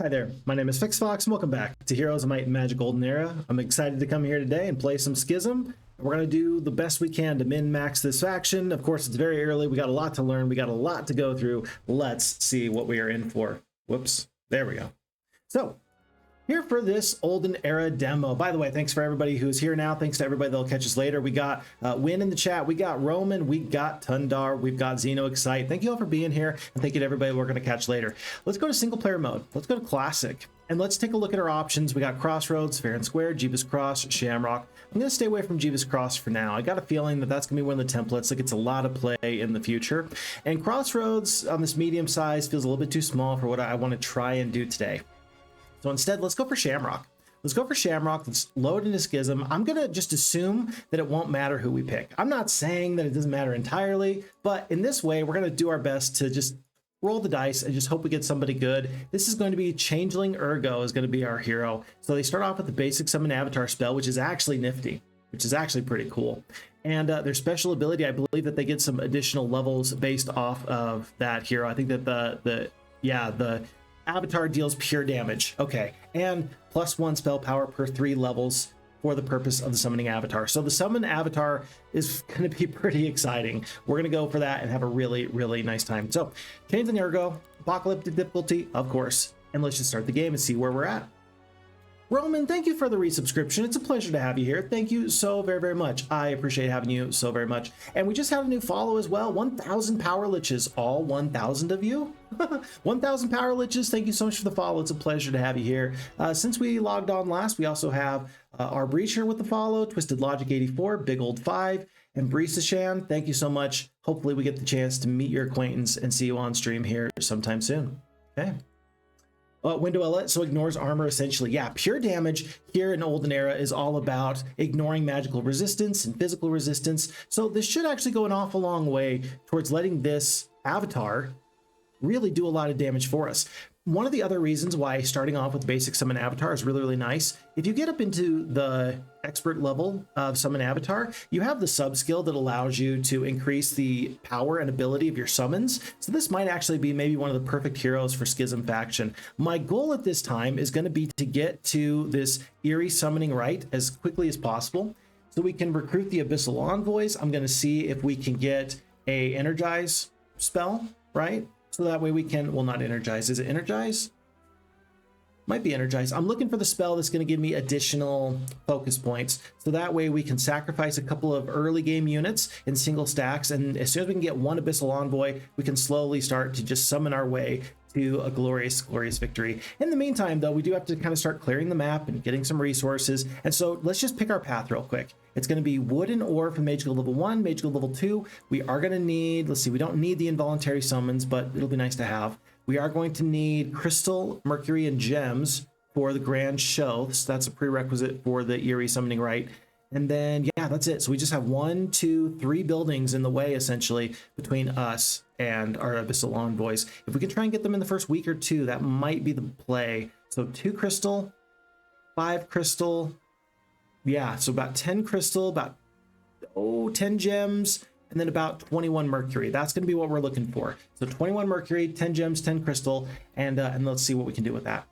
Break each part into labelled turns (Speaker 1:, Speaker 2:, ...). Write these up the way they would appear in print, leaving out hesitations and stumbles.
Speaker 1: Hi there, my name is Phixfox and welcome back to Heroes of Might and Magic Olden Era. I'm excited to come here today and play some Schism. We're going to do the best we can to min-max this faction. Of course, it's very early. We got a lot to learn. We got a lot to go through. Let's see what we are in for. Whoops, there we go. So, here for this Olden Era demo. By the way, thanks for everybody who's here now. Thanks to everybody that'll catch us later. We got Win in the chat. We got Roman. We got Tundar. We've got Xeno Excite. Thank you all for being here. And thank you to everybody we're going to catch later. Let's go to single player mode. Let's go to Classic. And let's take a look at our options. We got Crossroads, Fair and Square, Jeebus Cross, Shamrock. I'm going to stay away from Jeebus Cross for now. I got a feeling that that's going to be one of the templates that gets a lot of play in the future. And Crossroads on this medium size feels a little bit too small for what I want to try and do today. So instead, let's go for Shamrock. Let's go for Shamrock. Let's load into Schism. I'm going to just assume that it won't matter who we pick. I'm not saying that it doesn't matter entirely, but in this way, we're going to do our best to just roll the dice and just hope we get somebody good. This is going to be Changeling Ergo is going to be our hero. So they start off with the basic summon avatar spell, which is actually nifty, which is actually pretty cool. And their special ability, I believe that they get some additional levels based off of that hero. I think that the Avatar deals pure damage. Okay, and +1 spell power per 3 levels for the purpose of the summoning avatar. So the summon avatar is going to be pretty exciting. We're going to go for that and have a really, really nice time. So, Changeling Ergo, Apocalyptic difficulty, of course, and let's just start the game and see where we're at. Roman, thank you for the resubscription. It's a pleasure to have you here. Thank you so very, very much. I appreciate having you so very much. And we just had a new follow as well. 1,000 power liches, all 1,000 of you. 1,000 power liches. Thank you so much for the follow. It's a pleasure to have you here. Since we logged on last, we also have our Breacher with the follow, Twisted Logic 84, Big Old 5, and Breesashan. Thank you so much. Hopefully we get the chance to meet your acquaintance and see you on stream here sometime soon. Okay. Window Outlet, so ignores armor essentially. Yeah, pure damage here in Olden Era is all about ignoring magical resistance and physical resistance. So this should actually go an awful long way towards letting this avatar really do a lot of damage for us. One of the other reasons why starting off with basic summon avatar is really, really nice. If you get up into the expert level of summon avatar, you have the subskill that allows you to increase the power and ability of your summons. So this might actually be maybe one of the perfect heroes for Schism faction. My goal at this time is going to be to get to this eerie summoning right as quickly as possible so we can recruit the Abyssal Envoys. I'm going to see if we can get a energize spell, right? So that way we can, well, not energize. Is it energize? Might be energize. I'm looking for the spell that's going to give me additional focus points. So that way we can sacrifice a couple of early game units in single stacks. And as soon as we can get one Abyssal Envoy, we can slowly start to just summon our way to a glorious, glorious victory. In the meantime, though, we do have to kind of start clearing the map and getting some resources. And so let's just pick our path real quick. It's going to be wood and ore for Mage Guild level 1, Mage Guild level 2. We are going to need, let's see, we don't need the involuntary summons, but it'll be nice to have. We are going to need crystal, mercury, and gems for the grand show. So that's a prerequisite for the eerie summoning right. And then, yeah, that's it. So we just have 1, 2, 3 buildings in the way, essentially, between us and our Abyssal Envoys. If we can try and get them in the first week or two, that might be the play. So 2 crystal, 5 crystal. Yeah, so about 10 crystal, about 10 gems, and then about 21 mercury. That's going to be what we're looking for. So 21 mercury, 10 gems, 10 crystal, and let's see what we can do with that.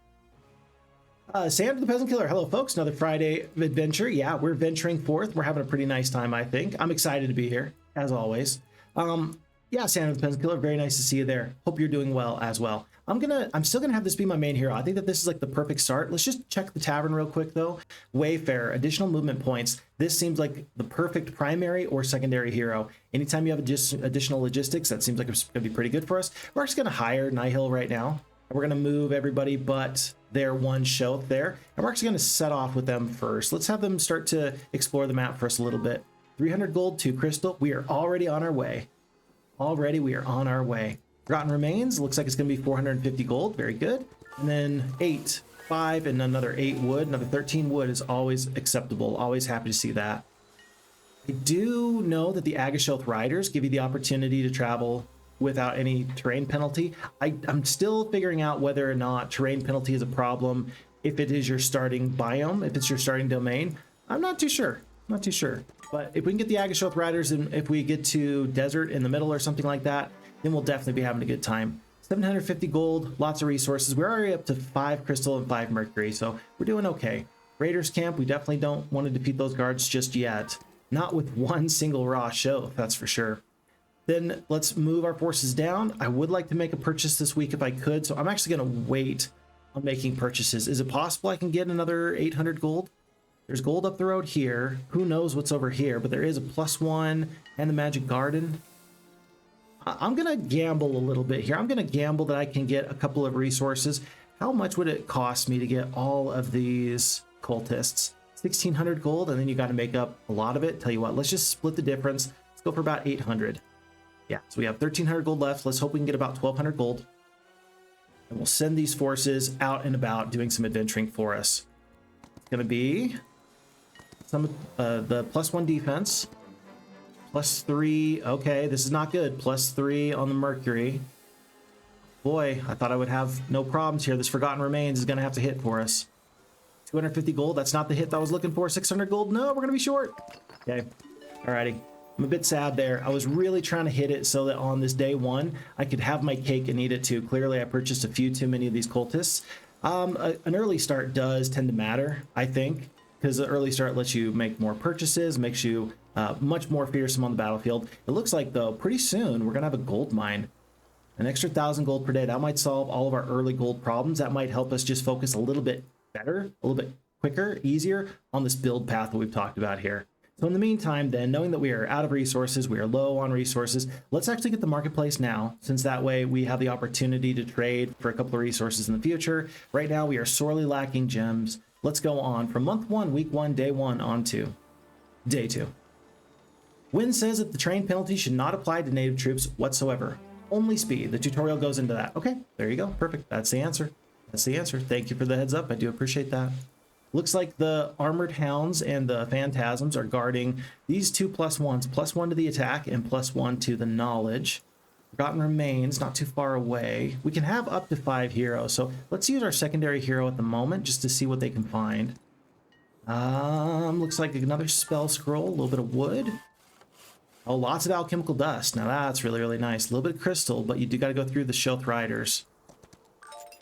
Speaker 1: Sam the Peasant Killer. Hello, folks. Another Friday adventure. Yeah, we're venturing forth. We're having a pretty nice time, I think. I'm excited to be here, as always. Yeah, Sam the Peasant Killer. Very nice to see you there. Hope you're doing well as well. I'm still gonna have this be my main hero. I think that this is like the perfect start. Let's just check the tavern real quick though. Wayfarer, additional movement points. This seems like the perfect primary or secondary hero. Anytime you have additional logistics, that seems like it's gonna be pretty good for us. We're just gonna hire Nihil right now. We're gonna move everybody but their one Shoth there. And we're actually gonna set off with them first. Let's have them start to explore the map first a little bit. 300 gold, 2 crystal. We are already on our way. Already we are on our way. Forgotten Remains, looks like it's going to be 450 gold. Very good. And then 8, 5, and another 8 wood. Another 13 wood is always acceptable. Always happy to see that. I do know that the Agashoth Riders give you the opportunity to travel without any terrain penalty. I'm still figuring out whether or not terrain penalty is a problem if it is your starting biome, if it's your starting domain. I'm not too sure. Not too sure. But if we can get the Agashoth Riders and if we get to desert in the middle or something like that, then we'll definitely be having a good time. 750 gold, lots of resources. We're already up to 5 crystal and 5 mercury, so we're doing okay. Raiders camp, we definitely don't want to defeat those guards just yet. Not with one single raw show, that's for sure. Then let's move our forces down. I would like to make a purchase this week if I could, so I'm actually going to wait on making purchases. Is it possible I can get another 800 gold? There's gold up the road here. Who knows what's over here, but there is a +1 and the magic garden. I'm going to gamble a little bit here. I'm going to gamble that I can get a couple of resources. How much would it cost me to get all of these cultists? 1,600 gold, and then you got to make up a lot of it. Tell you what, let's just split the difference. Let's go for about 800. Yeah, so we have 1,300 gold left. Let's hope we can get about 1,200 gold. And we'll send these forces out and about doing some adventuring for us. It's going to be some the +1 defense. +3, okay, this is not good. +3 on the Mercury. Boy, I thought I would have no problems here. This Forgotten Remains is going to have to hit for us. 250 gold, that's not the hit that I was looking for. 600 gold, no, we're going to be short. Okay, alrighty. I'm a bit sad there. I was really trying to hit it so that on this day 1, I could have my cake and eat it too. Clearly, I purchased a few too many of these cultists. An early start does tend to matter, I think, because the early start lets you make more purchases, makes you much more fearsome on the battlefield. It looks like, though, pretty soon we're going to have a gold mine. An extra 1,000 gold per day. That might solve all of our early gold problems. That might help us just focus a little bit better, a little bit quicker, easier on this build path that we've talked about here. So in the meantime, then, knowing that we are out of resources, we are low on resources, let's actually get the marketplace now, since that way we have the opportunity to trade for a couple of resources in the future. Right now, we are sorely lacking gems. Let's go on from month 1, week 1, day 1, on to day 2. Win says that the train penalty should not apply to native troops whatsoever. Only speed. The tutorial goes into that. Okay, there you go. Perfect. That's the answer. That's the answer. Thank you for the heads up. I do appreciate that. Looks like the armored hounds and the phantasms are guarding these 2 +1s. +1 to the attack and +1 to the knowledge. Forgotten Remains, not too far away. We can have up to 5 heroes, so let's use our secondary hero at the moment just to see what they can find. Looks like another spell scroll, a little bit of wood. Oh, lots of alchemical dust. Now that's really, really nice. A little bit of crystal, but you do got to go through the Shoth Riders.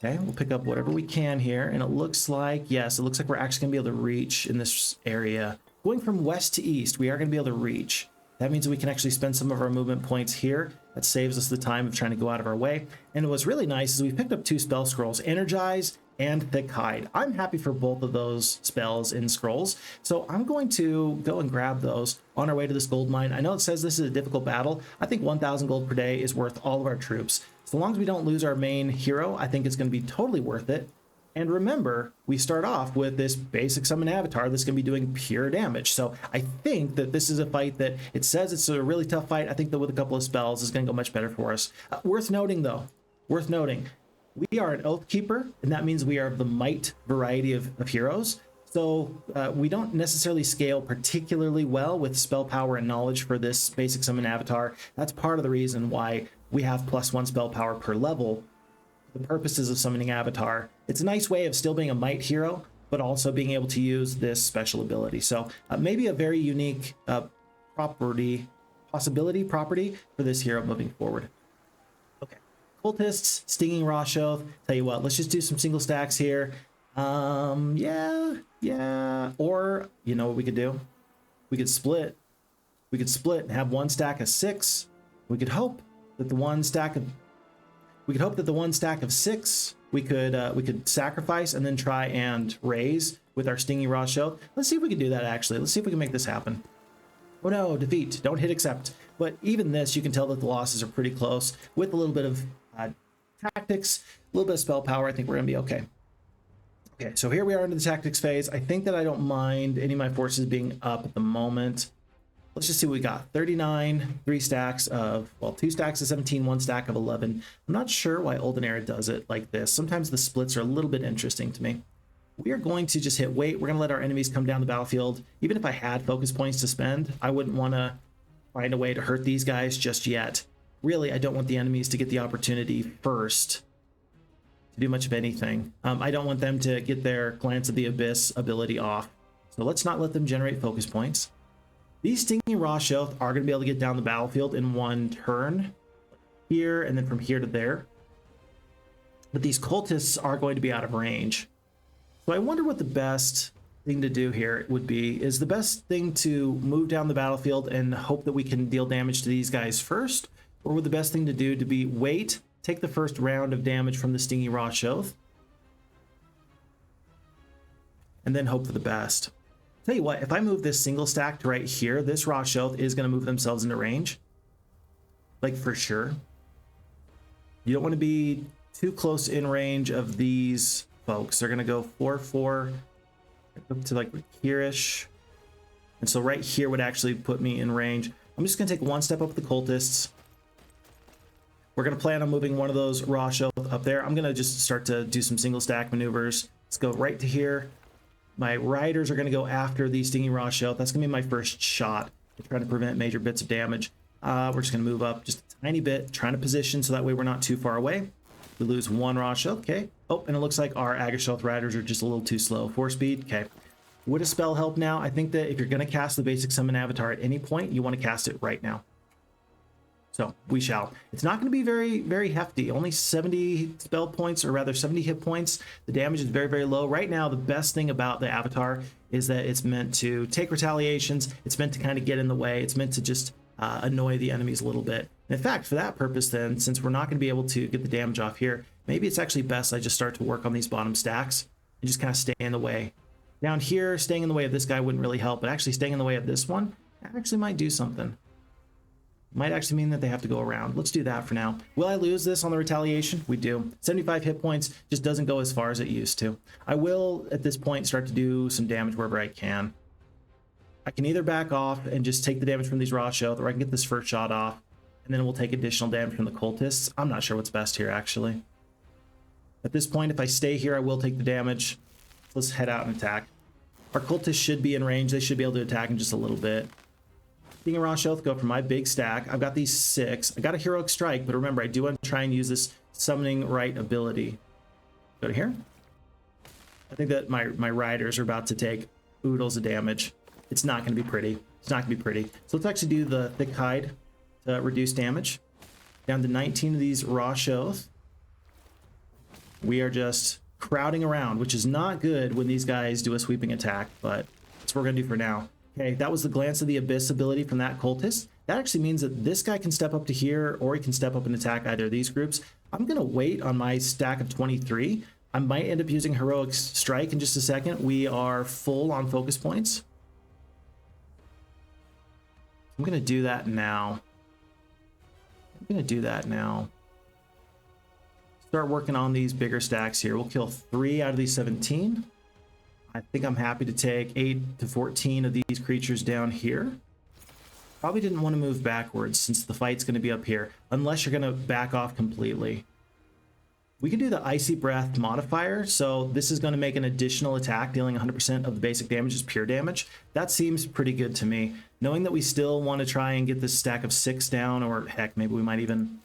Speaker 1: Okay, we'll pick up whatever we can here, and it looks like, yes, it looks like we're actually going to be able to reach in this area. Going from west to east, we are going to be able to reach. That means we can actually spend some of our movement points here. That saves us the time of trying to go out of our way. And what's really nice is we picked up 2 spell scrolls, Energize and Thick Hide. I'm happy for both of those spells in scrolls, so I'm going to go and grab those on our way to this gold mine. I know it says this is a difficult battle. I think 1,000 gold per day is worth all of our troops. So long as we don't lose our main hero, I think it's going to be totally worth it. And remember, we start off with this basic summon avatar that's going to be doing pure damage. So I think that this is a fight that it says it's a really tough fight. I think that with a couple of spells is going to go much better for us. Worth noting, though, we are an Oath Keeper, and that means we are of the might variety of heroes. So we don't necessarily scale particularly well with spell power and knowledge for this basic summon avatar. That's part of the reason why we have +1 spell power per level. The purposes of summoning avatar. It's a nice way of still being a might hero, but also being able to use this special ability. So maybe a very unique property for this hero moving forward. Okay, Cultists, Stinging Raw Shoth. Tell you what, let's just do some single stacks here. Yeah. Or, you know what we could do? We could split. We could split and have 1 stack of 6. We could hope that the one stack of 6 we could sacrifice and then try and raise with our Stinging Raw Shoth. Let's see if we can do that actually. Let's see if we can make this happen. Oh no, defeat. Don't hit accept. But even this, you can tell that the losses are pretty close. With a little bit of tactics, a little bit of spell power, I think we're going to be okay. Okay, so here we are into the tactics phase. I think that I don't mind any of my forces being up at the moment. Let's just see what we got. 39, 3 stacks of, well, 2 stacks of 17, 1 stack of 11. I'm not sure why Olden Era does it like this. Sometimes the splits are a little bit interesting to me. We are going to just hit wait. We're going to let our enemies come down the battlefield. Even if I had focus points to spend, I wouldn't want to find a way to hurt these guys just yet. Really, I don't want the enemies to get the opportunity first to do much of anything. I don't want them to get their Glance of the Abyss ability off. So let's not let them generate focus points. These Stinging Raw Shoth are going to be able to get down the battlefield in 1 turn. Here, and then from here to there. but these cultists are going to be out of range. So I wonder what the best thing to do here would be. Is the best thing to move down the battlefield and hope that we can deal damage to these guys first? Or would the best thing to do to be wait, take the first round of damage from the Stingy Roshoth, and then hope for the best? Tell you what, if I move this single stack to right here, this Roshoth is going to move themselves into range. Like, for sure. You don't want to be too close in range of these folks. They're going to go 4-4 up to like here-ish. And so right here would actually put me in range. I'm just going to take one step up with the cultists. We're going to plan on moving one of those Roshoth up there. I'm going to just start to do some single stack maneuvers. Let's go right to here. My riders are going to go after the Stingy Roshoth. That's going to be my first shot to try to prevent major bits of damage. We're just going to move up just a tiny bit, trying to position so that way we're not too far away. We lose one Roshoth, okay. Oh, and it looks like our Agashoth riders are just a little too slow. 4 speed, okay. Would a spell help now? I think that if you're going to cast the basic summon avatar at any point, you want to cast it right now. So we shall. It's not going to be very, very hefty. Only 70 spell points, or rather 70 hit points. The damage is very, very low. Right now, the best thing about the avatar is that it's meant to take retaliations. It's meant to kind of get in the way. It's meant to just annoy the enemies a little bit. And in fact, for that purpose then, since we're not going to be able to get the damage off here, maybe it's actually best I just start to work on these bottom stacks and just kind of stay in the way. Down here, staying in the way of this guy wouldn't really help, but actually staying in the way of this one actually might do something. Might actually mean that they have to go around. Let's do that for now. Will I lose this on the retaliation? We do. 75 hit points just doesn't go as far as it used to. I will, at this point, start to do some damage wherever I can. I can either back off and just take the damage from these Roshoth, or I can get this first shot off, and then we'll take additional damage from the cultists. I'm not sure what's best here, actually. At this point, if I stay here, I will take the damage. Let's head out and attack. Our cultists should be in range. They should be able to attack in just a little bit. King and Roshoth go for my big stack. I've got these 6. I got a heroic strike, but remember, I do want to try and use this summoning right ability. Go to here. I think that my riders are about to take oodles of damage. It's not going to be pretty. It's not going to be pretty. So let's actually do the thick hide to reduce damage. Down to 19 of these Roshoth. We are just crowding around, which is not good when these guys do a sweeping attack, but that's what we're going to do for now. Okay, that was the Glance of the Abyss ability from that cultist. That actually means that this guy can step up to here, or he can step up and attack either of these groups. I'm going to wait on my stack of 23. I might end up using Heroic Strike in just a second. We are full on focus points. I'm going to do that now. Start working on these bigger stacks here. We'll kill 3 out of these 17. I think I'm happy to take 8 to 14 of these creatures down here. Probably didn't want to move backwards since the fight's going to be up here, unless you're going to back off completely. We can do the Icy Breath modifier, so this is going to make an additional attack, dealing 100% of the basic damage as pure damage. That seems pretty good to me. Knowing that we still want to try and get this stack of 6 down, or heck, maybe we might even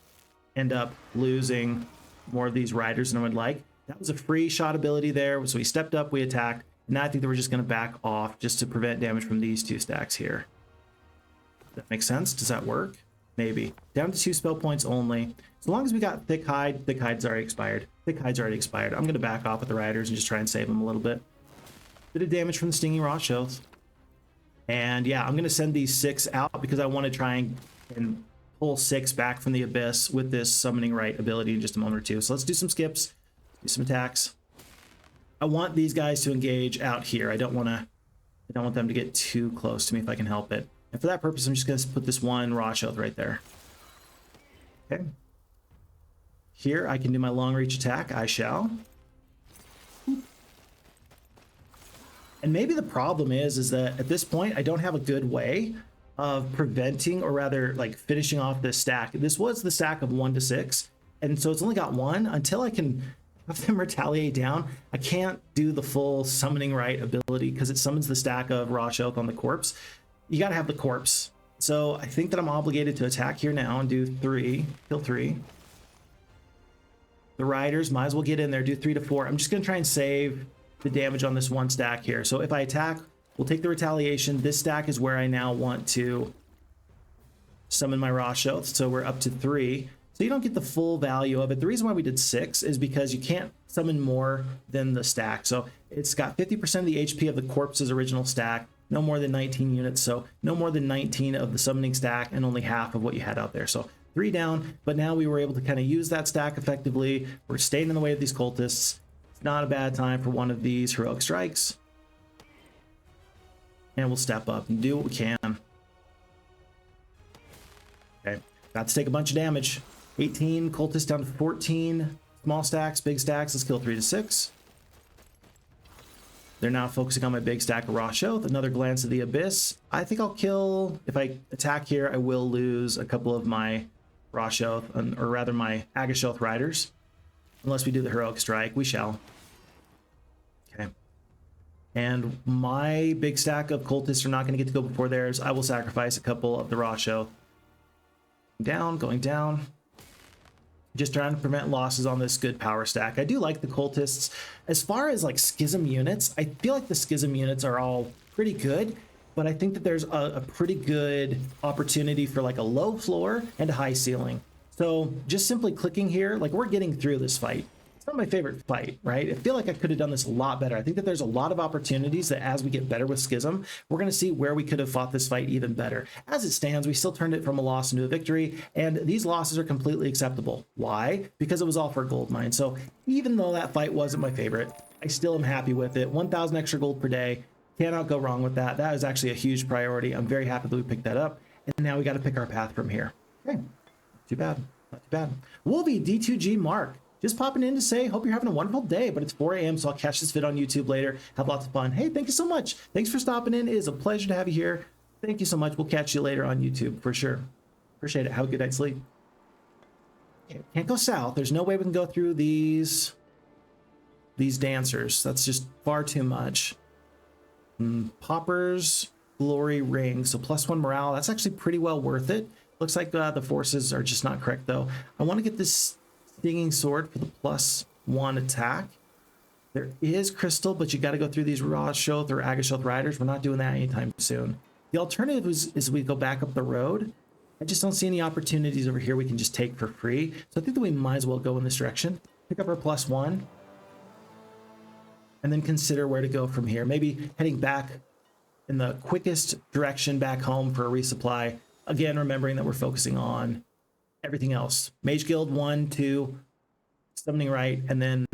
Speaker 1: end up losing more of these riders than I would like. That was a free shot ability there, so we stepped up, we attacked. Now I think that we're just going to back off just to prevent damage from these 2 stacks here. Does that make sense? Does that work? Maybe. Down to 2 spell points only. As long as we got Thick Hide, Thick Hide's already expired. Thick Hide's already expired. I'm going to back off with the riders and just try and save them a little bit. Bit of damage from the Stinging Roshoth. And yeah, I'm going to send these 6 out because I want to try and pull 6 back from the Abyss with this Summoning Right ability in just a moment or two. So let's do some skips, do some attacks. I want these guys to engage out here. I don't want them to get too close to me if I can help it. And for that purpose, I'm just going to put this one Roshoth right there. Okay. Here, I can do my long reach attack. I shall. And maybe the problem is that at this point, I don't have a good way of preventing, or rather like finishing off this stack. This was the stack of 1 to 6. And so it's only got 1 until I can have them retaliate down. I can't do the full Summoning Right ability because it summons the stack of Roshoth on the corpse. You got to have the corpse. So I think that I'm obligated to attack here now and do 3, kill 3. The riders might as well get in there, do 3 to 4. I'm just going to try and save the damage on this one stack here. So if I attack, we'll take the retaliation. This stack is where I now want to summon my Roshoth. So we're up to 3. So you don't get the full value of it. The reason why we did 6 is because you can't summon more than the stack. So it's got 50% of the HP of the corpse's original stack, no more than 19 units. So no more than 19 of the summoning stack and only half of what you had out there. So 3 down, but now we were able to kind of use that stack effectively. We're staying in the way of these cultists. It's not a bad time for one of these heroic strikes. And we'll step up and do what we can. Okay, got to take a bunch of damage. 18 cultists down to 14. Small stacks, big stacks. Let's kill 3 to 6. They're now focusing on my big stack of Roshoth. Another glance at the Abyss. I think I'll kill, if I attack here, I will lose a couple of my Roshoth, or rather my Agashoth Riders. Unless we do the heroic strike, we shall. Okay. And my big stack of cultists are not going to get to go before theirs. I will sacrifice a couple of the Roshoth. Going down. Just trying to prevent losses on this good power stack. I do like the cultists. As far as like Schism units, I feel like the Schism units are all pretty good, but I think that there's a pretty good opportunity for like a low floor and a high ceiling. So just simply clicking here, like we're getting through this fight. It's not my favorite fight, right? I feel like I could have done this a lot better. I think that there's a lot of opportunities that as we get better with Schism, we're going to see where we could have fought this fight even better. As it stands, we still turned it from a loss into a victory, and these losses are completely acceptable. Why? Because it was all for a gold mine. So even though that fight wasn't my favorite, I still am happy with it. 1,000 extra gold per day. Cannot go wrong with that. That is actually a huge priority. I'm very happy that we picked that up. And now we got to pick our path from here. Okay. Not too bad. Not too bad. Wolvie, D2G Mark. Just popping in to say, hope you're having a wonderful day, but it's 4 a.m., so I'll catch this vid on YouTube later. Have lots of fun. Hey, thank you so much. Thanks for stopping in. It is a pleasure to have you here. Thank you so much. We'll catch you later on YouTube for sure. Appreciate it. Have a good night's sleep. Okay, can't go south. There's no way we can go through these dancers. That's just far too much. Paupers, glory ring. So +1 morale. That's actually pretty well worth it. Looks like the forces are just not correct though. I want to get this Stinging Sword for the +1 attack. There is crystal, but you got to go through these Roshoth or Agashoth Riders. We're not doing that anytime soon. The alternative is we go back up the road. I just don't see any opportunities over here we can just take for free. So I think that we might as well go in this direction. Pick up our +1. And then consider where to go from here. Maybe heading back in the quickest direction back home for a resupply. Again, remembering that we're focusing on everything else. Mage Guild 1, 2, Summoning Rite, and then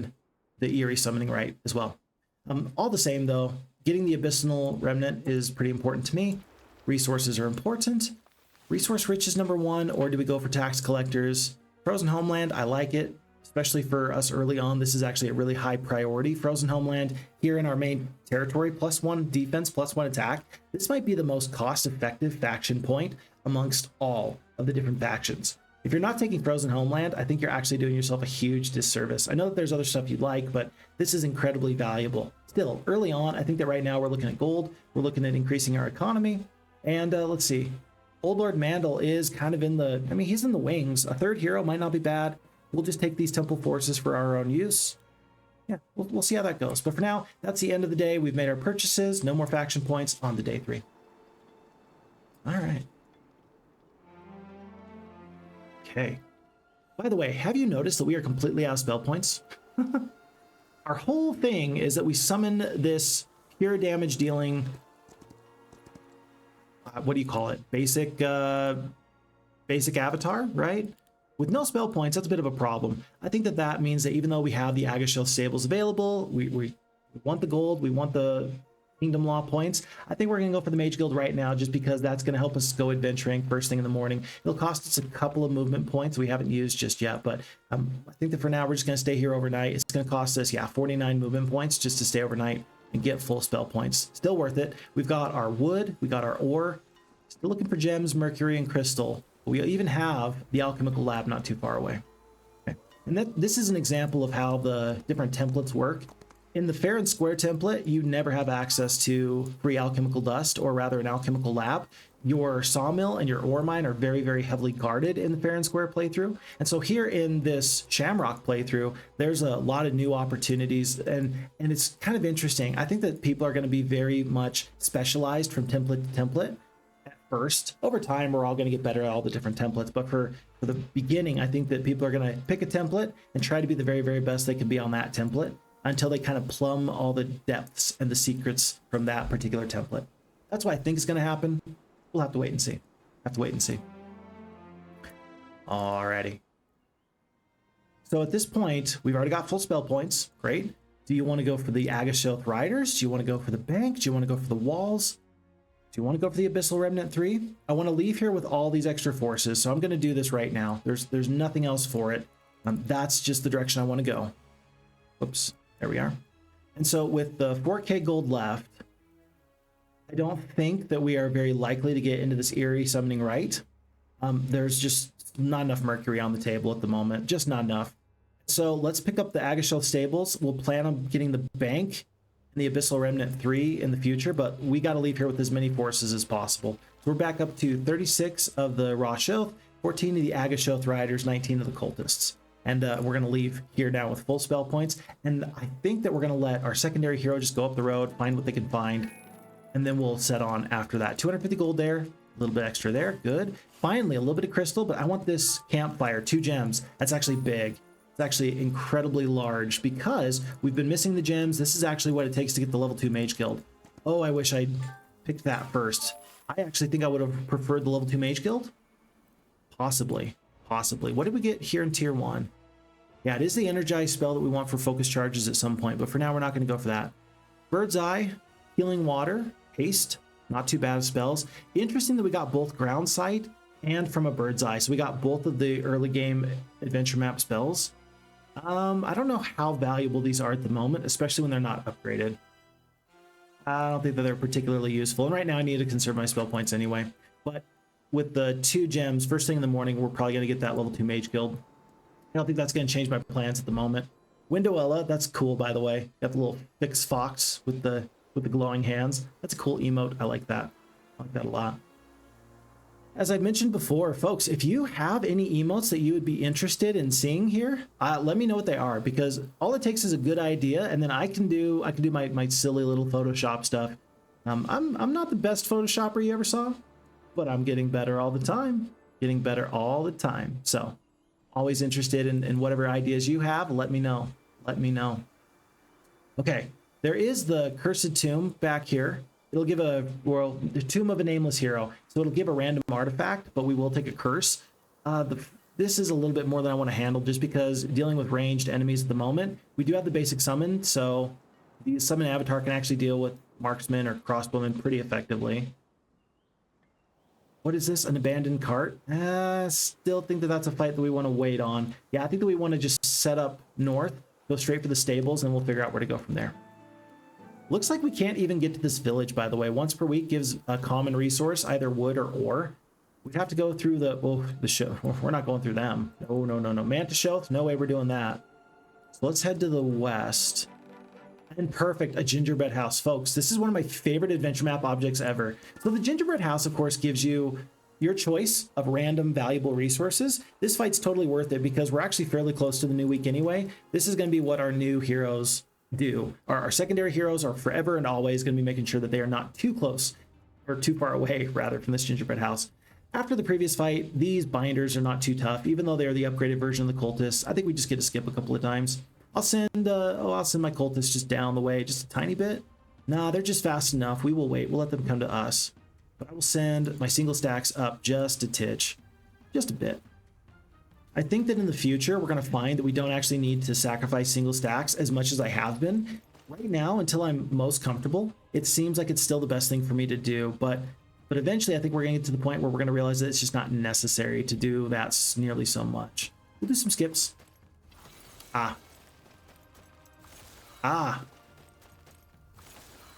Speaker 1: the Eerie Summoning Rite as well. All the same though, getting the Abyssal Remnant is pretty important to me. Resources are important. Resource Rich is number 1, or do we go for Tax Collectors? Frozen Homeland, I like it, especially for us early on. This is actually a really high priority. Frozen Homeland here in our main territory, +1 defense, +1 attack. This might be the most cost-effective faction point amongst all of the different factions. If you're not taking Frozen Homeland, I think you're actually doing yourself a huge disservice. I know that there's other stuff you'd like, but this is incredibly valuable. Still, early on, I think that right now we're looking at gold. We're looking at increasing our economy. And let's see. Old Lord Mandel is kind of in the, I mean, he's in the wings. A third hero might not be bad. We'll just take these temple forces for our own use. Yeah, we'll see how that goes. But for now, that's the end of the day. We've made our purchases. No more faction points on to day 3. All right. Okay. By the way, have you noticed that we are completely out of spell points? Our whole thing is that we summon this pure damage dealing, what do you call it? Basic avatar, right? With no spell points, that's a bit of a problem. I think that that means that even though we have the Agashoth stables available, we want the gold, we want the Kingdom Law points. I think we're going to go for the Mage Guild right now just because that's going to help us go adventuring first thing in the morning. It'll cost us a couple of movement points we haven't used just yet, but I think that for now we're just going to stay here overnight. It's going to cost us, 49 movement points just to stay overnight and get full spell points. Still worth it. We've got our wood, we got our ore. Still looking for gems, mercury, and crystal. We even have the alchemical lab not too far away. Okay. And this is an example of how the different templates work. In the fair and square template, you never have access to free alchemical dust, or rather an alchemical lab. Your sawmill and your ore mine are very, very heavily guarded in the fair and square playthrough. And so here in this Shamrock playthrough, there's a lot of new opportunities, and it's kind of interesting. I think that people are going to be very much specialized from template to template. At first. Over time, we're all going to get better at all the different templates, but for the beginning, I think that people are going to pick a template and try to be the very, very best they can be on that template until they kind of plumb all the depths and the secrets from that particular template. That's what I think is going to happen. We'll have to wait and see. Alrighty. So at this point, we've already got full spell points. Great. Do you want to go for the Agashoth Riders? Do you want to go for the bank? Do you want to go for the walls? Do you want to go for the Abyssal Remnant 3? I want to leave here with all these extra forces, so I'm going to do this right now. There's nothing else for it. That's just the direction I want to go. Whoops, there we are. And so with the 4K gold left, I don't think that we are very likely to get into this eerie summoning rite. There's just not enough Mercury on the table at the moment, just not enough. So let's pick up the Agashoth Stables. We'll plan on getting the bank and the Abyssal Remnant 3 in the future, but we got to leave here with as many forces as possible. So we're back up to 36 of the Roshoth, 14 of the Agashoth Riders, 19 of the Cultists. And we're going to leave here now with full spell points. And I think that we're going to let our secondary hero just go up the road, find what they can find, and then we'll set on after that. 250 gold there, a little bit extra there, good. Finally, a little bit of crystal, but I want this campfire, 2 gems. That's actually big. It's actually incredibly large because we've been missing the gems. This is actually what it takes to get the level 2 Mage Guild. Oh, I wish I'd picked that first. I actually think I would have preferred the level 2 Mage Guild. Possibly. What did we get here in tier 1? Yeah, it is the energized spell that we want for focus charges at some point, but for now we're not going to go for that. Bird's Eye, Healing Water, Haste, not too bad of spells. Interesting that we got both Ground Sight and from a Bird's Eye, so we got both of the early game adventure map spells. I don't know how valuable these are at the moment, especially when they're not upgraded. I don't think that they're particularly useful, and right now I need to conserve my spell points anyway. But with the 2 gems, first thing in the morning, we're probably going to get that level 2 Mage Guild. I don't think that's going to change my plans at the moment. Windowella, that's cool, by the way. Got the little Phix-Fox with the glowing hands. That's a cool emote. I like that. I like that a lot. As I mentioned before, folks, if you have any emotes that you would be interested in seeing here, let me know what they are, because all it takes is a good idea, and then I can do my silly little Photoshop stuff. I'm not the best Photoshopper you ever saw, but I'm getting better all the time. So always interested in whatever ideas you have. Let me know. Okay, there is the Cursed Tomb back here. It'll give the Tomb of a Nameless Hero. So it'll give a random artifact, but we will take a curse. This is a little bit more than I want to handle just because dealing with ranged enemies at the moment. We do have the basic summon, so the summon avatar can actually deal with marksmen or crossbowmen pretty effectively. What is this? An abandoned cart? Still think that that's a fight that we want to wait on. Yeah, I think that we want to just set up north, go straight for the stables, and we'll figure out where to go from there. Looks like we can't even get to this village, by the way. Once per week gives a common resource, either wood or ore. We'd have to go through the show. We're not going through them. No. Mantishoth, no way we're doing that. So let's head to the west. And perfect, a gingerbread house. Folks, this is one of my favorite adventure map objects ever. So the gingerbread house, of course, gives you your choice of random valuable resources. This fight's totally worth it because we're actually fairly close to the new week anyway. This is going to be what our new heroes do. Our secondary heroes are forever and always going to be making sure that they are not too close, or too far away, rather, from this gingerbread house. After the previous fight, these binders are not too tough, even though they are the upgraded version of the cultists. I think we just get to skip a couple of times. I'll send my cultists just down the way, just a tiny bit. Nah, they're just fast enough. We will wait. We'll let them come to us. But I will send my single stacks up just a titch, just a bit. I think that in the future, we're going to find that we don't actually need to sacrifice single stacks as much as I have been. Right now, until I'm most comfortable, it seems like it's still the best thing for me to do. But eventually, I think we're going to get to the point where we're going to realize that it's just not necessary to do that nearly so much. We'll do some skips.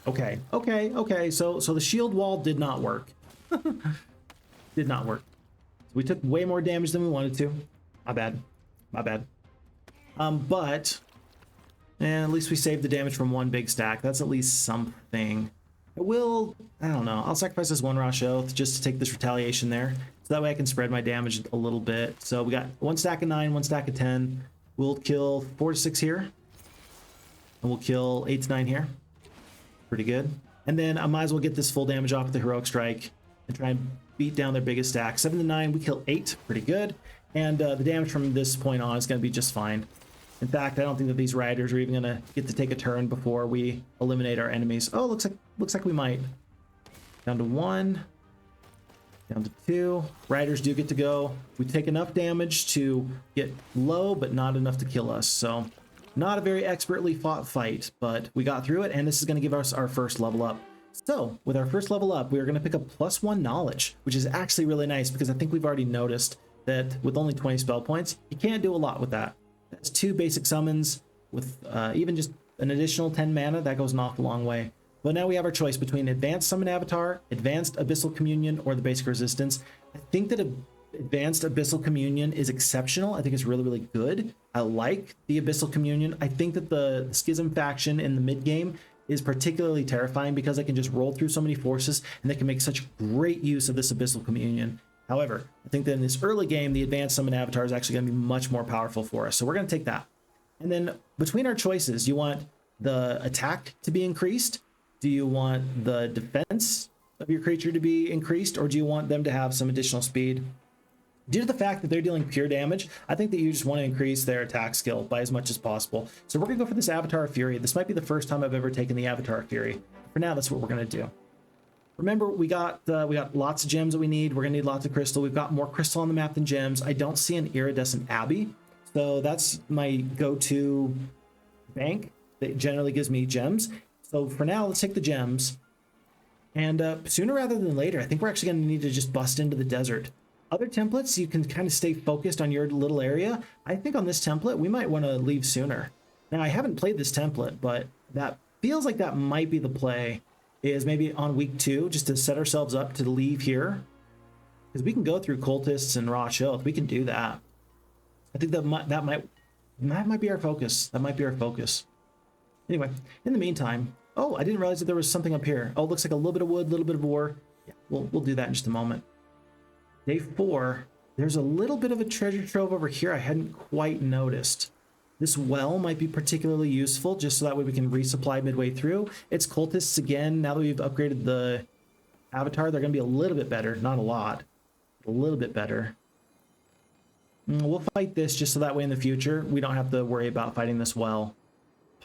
Speaker 1: Okay. So the shield wall did not work. Did not work. We took way more damage than we wanted to. My bad. But at least we saved the damage from one big stack. That's at least something. I don't know. I'll sacrifice this one Rash Oath just to take this retaliation there. So that way I can spread my damage a little bit. So we got one stack of 9, one stack of 10. We'll kill 4 to 6 here. And we'll kill 8 to 9 here. Pretty good. And then I might as well get this full damage off with the Heroic Strike. and try and beat down their biggest stack. 7 to 9, we kill 8, pretty good. And the damage from this point on is going to be just fine. In fact, I don't think that these riders are even going to get to take a turn before we eliminate our enemies. Oh, looks like we might. Down to 1. Down to 2. Riders do get to go. We take enough damage to get low, but not enough to kill us. So not a very expertly fought fight, but we got through it, and this is going to give us our first level up. So with our first level up, we are going to pick up +1 knowledge, which is actually really nice because I think we've already noticed that with only 20 spell points, you can't do a lot with that. That's 2 basic summons with even just an additional 10 mana. That goes an awful long way. But now we have our choice between Advanced Summon Avatar, Advanced Abyssal Communion, or the basic resistance. I think that Advanced Abyssal Communion is exceptional. I think it's really, really good. I like the Abyssal Communion. I think that the Schism faction in the mid game is particularly terrifying because I can just roll through so many forces and they can make such great use of this Abyssal Communion. However, I think that in this early game, the Advanced Summon Avatar is actually going to be much more powerful for us. So we're going to take that. And then between our choices, you want the attack to be increased? Do you want the defense of your creature to be increased? Or do you want them to have some additional speed? Due to the fact that they're dealing pure damage, I think that you just want to increase their attack skill by as much as possible. So we're going to go for this Avatar of Fury. This might be the first time I've ever taken the Avatar of Fury. For now, that's what we're going to do. Remember, we got lots of gems that we need. We're going to need lots of crystal. We've got more crystal on the map than gems. I don't see an Iridescent Abbey, so that's my go-to bank that generally gives me gems. So for now, let's take the gems. And sooner rather than later, I think we're actually going to need to just bust into the desert. Other templates, you can kind of stay focused on your little area. I think on this template, we might want to leave sooner. Now, I haven't played this template, but that feels like that might be the play, is maybe on week 2, just to set ourselves up to leave here. Because we can go through Cultists and Raw Oath. We can do that. I think that might be our focus. That might be our focus. Anyway, in the meantime, oh, I didn't realize that there was something up here. Oh, it looks like a little bit of wood, a little bit of ore. Yeah, we'll do that in just a moment. Day 4, there's a little bit of a treasure trove over here I hadn't quite noticed. This well might be particularly useful, just so that way we can resupply midway through. It's Cultists again. Now that we've upgraded the Avatar, they're going to be a little bit better. Not a lot. A little bit better. We'll fight this just so that way in the future we don't have to worry about fighting this well.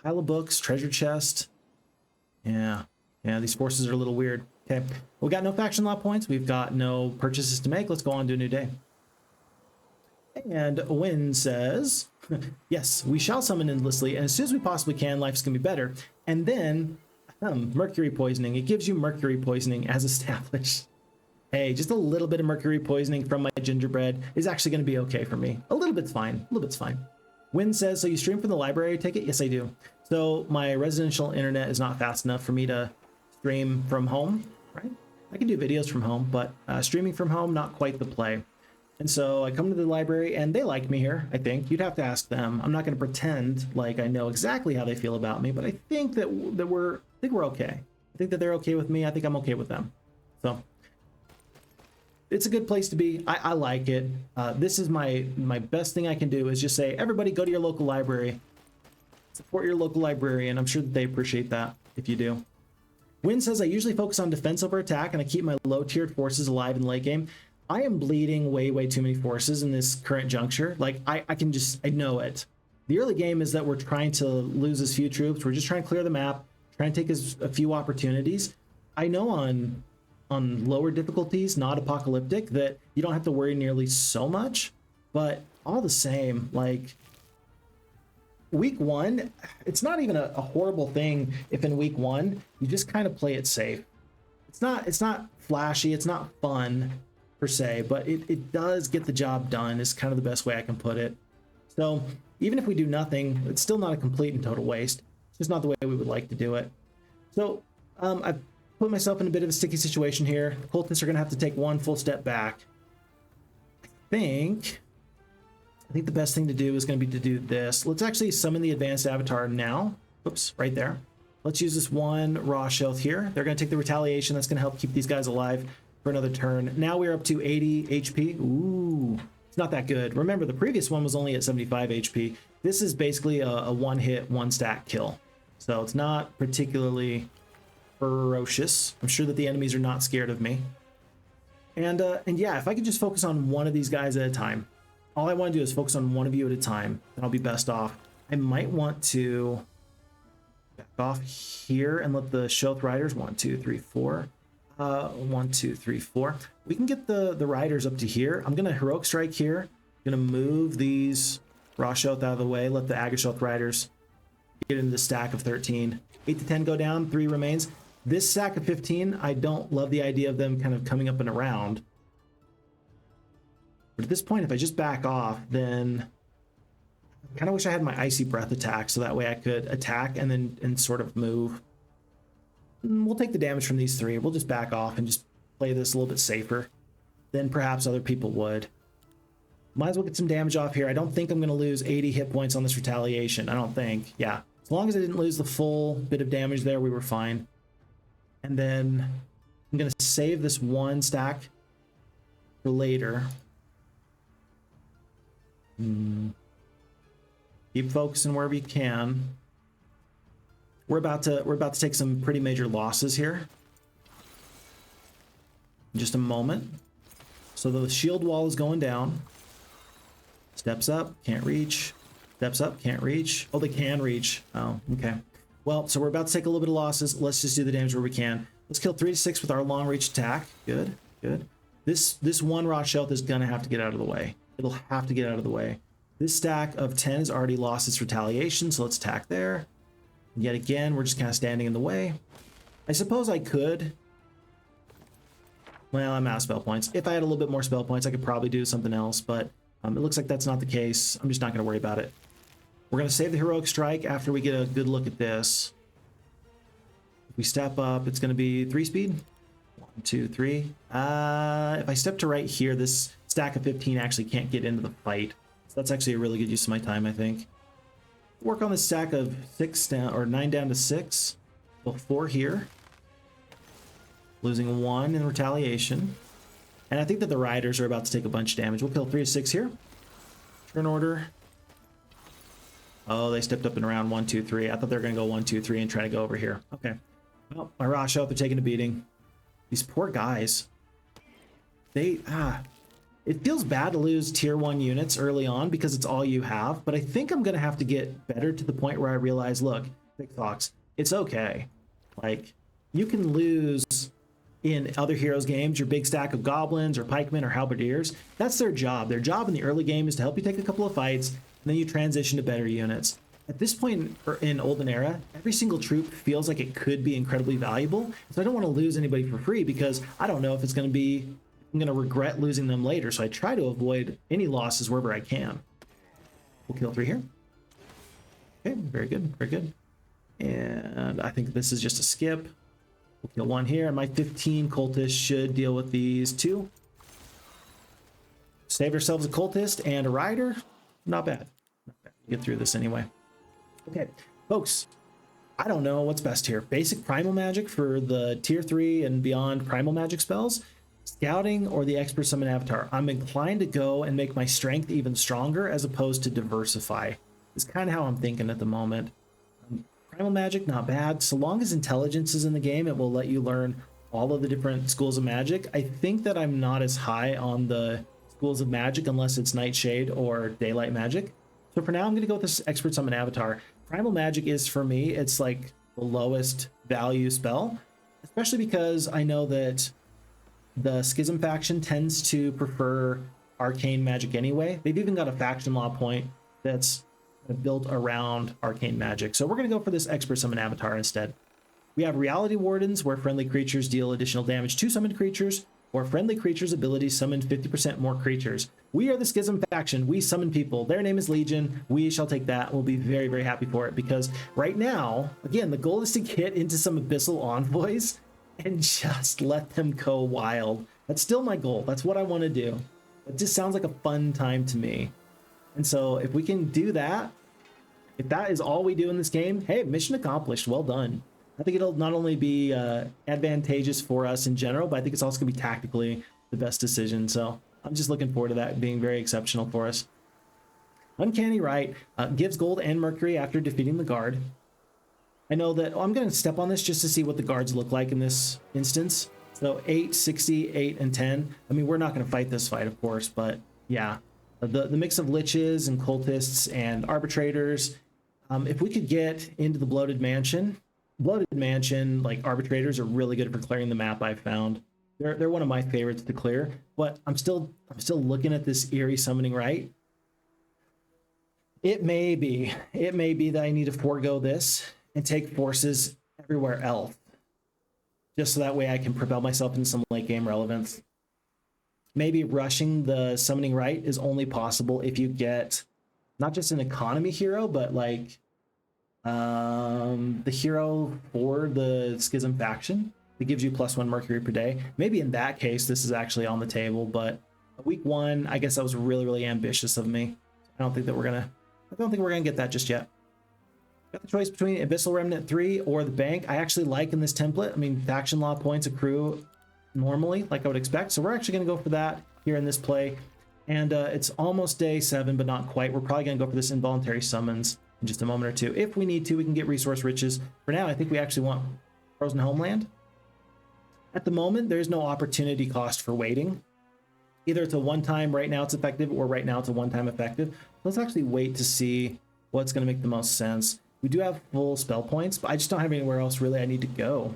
Speaker 1: Pile of books, treasure chest. Yeah, these forces are a little weird. Okay, we got no faction lot points. We've got no purchases to make. Let's go on to a new day. And Win says, yes, we shall summon endlessly, and as soon as we possibly can, life's gonna be better. And then, mercury poisoning. It gives you mercury poisoning as established. Hey, just a little bit of mercury poisoning from my gingerbread is actually gonna be okay for me. A little bit's fine. A little bit's fine. Win says, so you stream from the library, take it? Yes, I do. So my residential internet is not fast enough for me to stream from home, right? I can do videos from home, but streaming from home, not quite the play. And so I come to the library and they like me here, I think. You'd have to ask them. I'm not going to pretend like I know exactly how they feel about me, but I think that we're okay. I think that they're okay with me. I think I'm okay with them. So it's a good place to be. I like it. This is my best thing I can do is just say, everybody go to your local library. Support your local librarian. I'm sure that they appreciate that if you do. Win says, I usually focus on defense over attack and I keep my low tiered forces alive in the late game. I am bleeding way too many forces in this current juncture. Like I know it. The early game is that we're trying to lose as few troops. We're just trying to clear the map, trying to take a few opportunities. I know on lower difficulties, not apocalyptic, that you don't have to worry nearly so much, but all the same, like week 1, it's not even a horrible thing if in week 1 you just kind of play it safe. It's not flashy, it's not fun per se, but it does get the job done is kind of the best way I can put it. So even if we do nothing, it's still not a complete and total waste. It's just not the way we would like to do it. So I've put myself in a bit of a sticky situation here. The Cultists are going to have to take one full step back. I think the best thing to do is going to be to do this. Let's actually summon the advanced avatar now. Oops, right there. Let's use this one raw shelf here. They're going to take the retaliation. That's going to help keep these guys alive for another turn. Now we're up to 80 HP. Ooh, it's not that good. Remember, the previous one was only at 75 HP. This is basically a one-hit, one-stack kill. So it's not particularly ferocious. I'm sure that the enemies are not scared of me. And yeah, if I could just focus on one of these guys at a time. All I want to do is focus on one of you at a time, then I'll be best off. I might want to back off here and let the Shoth Riders, 1, 2, 3, 4. 1, 2, 3, 4. We can get the Riders up to here. I'm gonna Heroic Strike here. I'm gonna move these Raw Shoth out of the way, let the Agashoth Riders get into the stack of 13. 8 to 10 go down, 3 remains. This stack of 15, I don't love the idea of them kind of coming up and around. But at this point, if I just back off, then I kind of wish I had my Icy Breath attack so that way I could attack and then sort of move. We'll take the damage from these 3. We'll just back off and just play this a little bit safer than perhaps other people would. Might as well get some damage off here. I don't think I'm going to lose 80 hit points on this retaliation. I don't think. Yeah. As long as I didn't lose the full bit of damage there, we were fine. And then I'm going to save this 1 stack for later. Keep focusing wherever you can. We're about to take some pretty major losses here. In just a moment. So the shield wall is going down. Steps up, can't reach. Steps up, can't reach. Oh, they can reach. Oh, okay. Well, so we're about to take a little bit of losses. Let's just do the damage where we can. Let's kill 3 to 6 with our long reach attack. Good, good. This 1 Raw Shoth is gonna have to get out of the way. It'll have to get out of the way. This stack of 10 has already lost its retaliation, so let's attack there. Yet again, we're just kind of standing in the way. I suppose I could. Well, I'm out of spell points. If I had a little bit more spell points, I could probably do something else, but it looks like that's not the case. I'm just not going to worry about it. We're going to save the Heroic Strike after we get a good look at this. If we step up, it's going to be 3 speed. 1, 2, 3. If I step to right here, this stack of 15 actually can't get into the fight. So that's actually a really good use of my time, I think. Work on this stack of 6 down, or 9 down to 6. Well, 4 here. Losing 1 in retaliation. And I think that the Riders are about to take a bunch of damage. We'll kill 3 to 6 here. Turn order. Oh, they stepped up in round 1, 2, 3. I thought they were going to go 1, 2, 3 and try to go over here. Okay. Well, my Raw Shoth are taking a beating. These poor guys. It feels bad to lose tier 1 units early on because it's all you have, but I think I'm going to have to get better to the point where I realize, look, Phixfox, it's okay. Like, you can lose in other heroes games your big stack of goblins or pikemen or halberdiers. That's their job. Their job in the early game is to help you take a couple of fights, and then you transition to better units. At this point in Olden Era, every single troop feels like it could be incredibly valuable, so I don't want to lose anybody for free because I don't know if it's going to be... I'm going to regret losing them later, so I try to avoid any losses wherever I can. We'll kill 3 here. Okay, very good, very good. And I think this is just a skip. We'll kill 1 here, and my 15 cultists should deal with these 2. Saved ourselves a cultist and a rider. Not bad. Not bad. Get through this anyway. Okay, folks. I don't know what's best here. Basic primal magic for the tier 3 and beyond primal magic spells. Scouting or the expert summon avatar. I'm inclined to go and make my strength even stronger as opposed to diversify. It's kind of how I'm thinking at the moment. Primal magic, not bad. So long as intelligence is in the game, it will let you learn all of the different schools of magic. I think that I'm not as high on the schools of magic unless it's Nightshade or Daylight magic. So for now, I'm going to go with this expert summon avatar. Primal magic is, for me, it's like the lowest value spell, especially because I know that the Schism faction tends to prefer arcane magic anyway. They've even got a faction law point that's built around arcane magic. So we're going to go for this expert summon avatar instead. We have reality wardens, where friendly creatures deal additional damage to summoned creatures, or friendly creatures' abilities summon 50% more creatures. We are the Schism faction. We summon people. Their name is Legion. We shall take that. We'll be very, very happy for it because right now, again, the goal is to get into some Abyssal Envoys and just let them go wild. That's still my goal. That's what I want to do. It just sounds like a fun time to me. And so if we can do that, if that is all we do in this game, hey, mission accomplished. Well done. I think it'll not only be advantageous for us in general, but I think it's also going to be tactically the best decision. So I'm just looking forward to that being very exceptional for us. Uncanny Right gives gold and Mercury after defeating the guard. I know that I'm going to step on this just to see what the guards look like in this instance. So 8, 60, 8, and 10. I mean, we're not going to fight this fight, of course, but yeah. The mix of liches and cultists and arbitrators. If we could get into the bloated mansion, like arbitrators are really good for clearing the map. I've found they're one of my favorites to clear. But I'm still looking at this eerie summoning right. It may be that I need to forego this and take forces everywhere else, just so that way I can propel myself into some late game relevance. Maybe rushing the summoning right is only possible if you get not just an economy hero, but like the hero for the Schism faction that gives you +1 Mercury per day. Maybe in that case, this is actually on the table, but week 1, I guess that was really, really ambitious of me. I don't think we're gonna get that just yet. Got the choice between Abyssal Remnant 3 or the bank. I actually like in this template. I mean, faction law points accrue normally, like I would expect. So we're actually going to go for that here in this play. And it's almost day 7, but not quite. We're probably going to go for this involuntary summons in just a moment or two. If we need to, we can get resource riches. For now, I think we actually want Frozen Homeland. At the moment, there's no opportunity cost for waiting. Either it's a one-time, right now it's effective, or right now it's a one-time effective. Let's actually wait to see what's going to make the most sense. We do have full spell points, but I just don't have anywhere else really I need to go.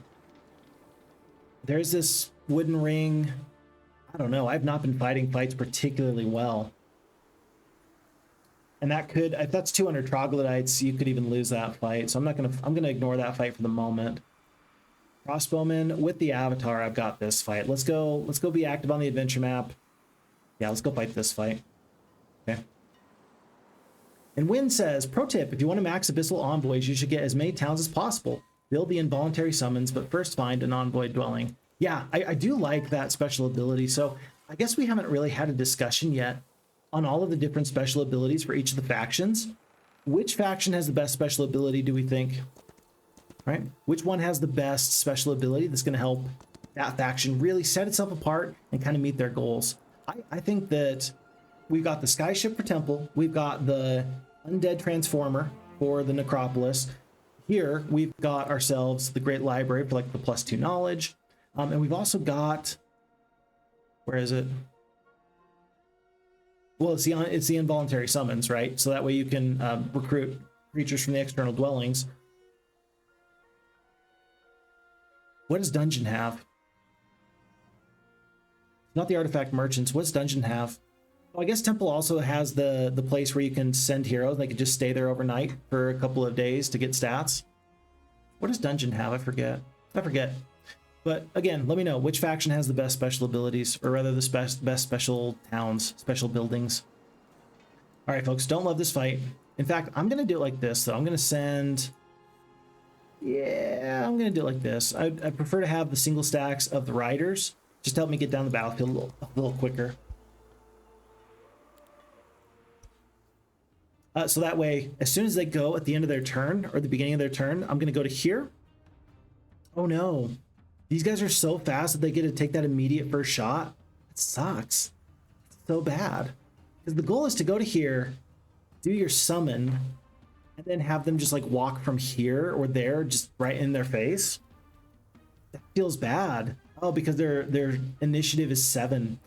Speaker 1: There's this wooden ring. I don't know. I've not been fighting fights particularly well. And that could, if that's 200 troglodytes, you could even lose that fight. So I'm gonna ignore that fight for the moment. Crossbowman with the Avatar, I've got this fight. Let's go be active on the adventure map. Yeah, let's go fight this fight. Okay. And Wynn says, pro tip, if you want to max Abyssal Envoys, you should get as many towns as possible. Build the involuntary summons, but first find an envoy dwelling. Yeah, I do like that special ability. So I guess we haven't really had a discussion yet on all of the different special abilities for each of the factions. Which faction has the best special ability, do we think? Right? Which one has the best special ability that's going to help that faction really set itself apart and kind of meet their goals? I think that we've got the Skyship for Temple. We've got the Undead Transformer for the Necropolis. Here, we've got ourselves the Great Library for like the +2 knowledge. And we've also got, where is it? Well, it's the involuntary summons, right? So that way you can recruit creatures from the external dwellings. What does Dungeon have? Not the artifact merchants. What does Dungeon have? Well, I guess Temple also has the place where you can send heroes. They can just stay there overnight for a couple of days to get stats. What does Dungeon have? I forget. But again, let me know which faction has the best special abilities, or rather the best special towns, special buildings. All right, folks, don't love this fight. In fact, I'm going to do it like this, though. I'm going to send... Yeah, I'm going to do it like this. I prefer to have the single stacks of the riders, just to help me get down the battlefield a little quicker. So that way, as soon as they go at the end of their turn, or the beginning of their turn, I'm going to go to here. Oh no. These guys are so fast that they get to take that immediate first shot. It sucks. It's so bad. Because the goal is to go to here, do your summon, and then have them just like walk from here or there, just right in their face. That feels bad. Oh, because their initiative is 7.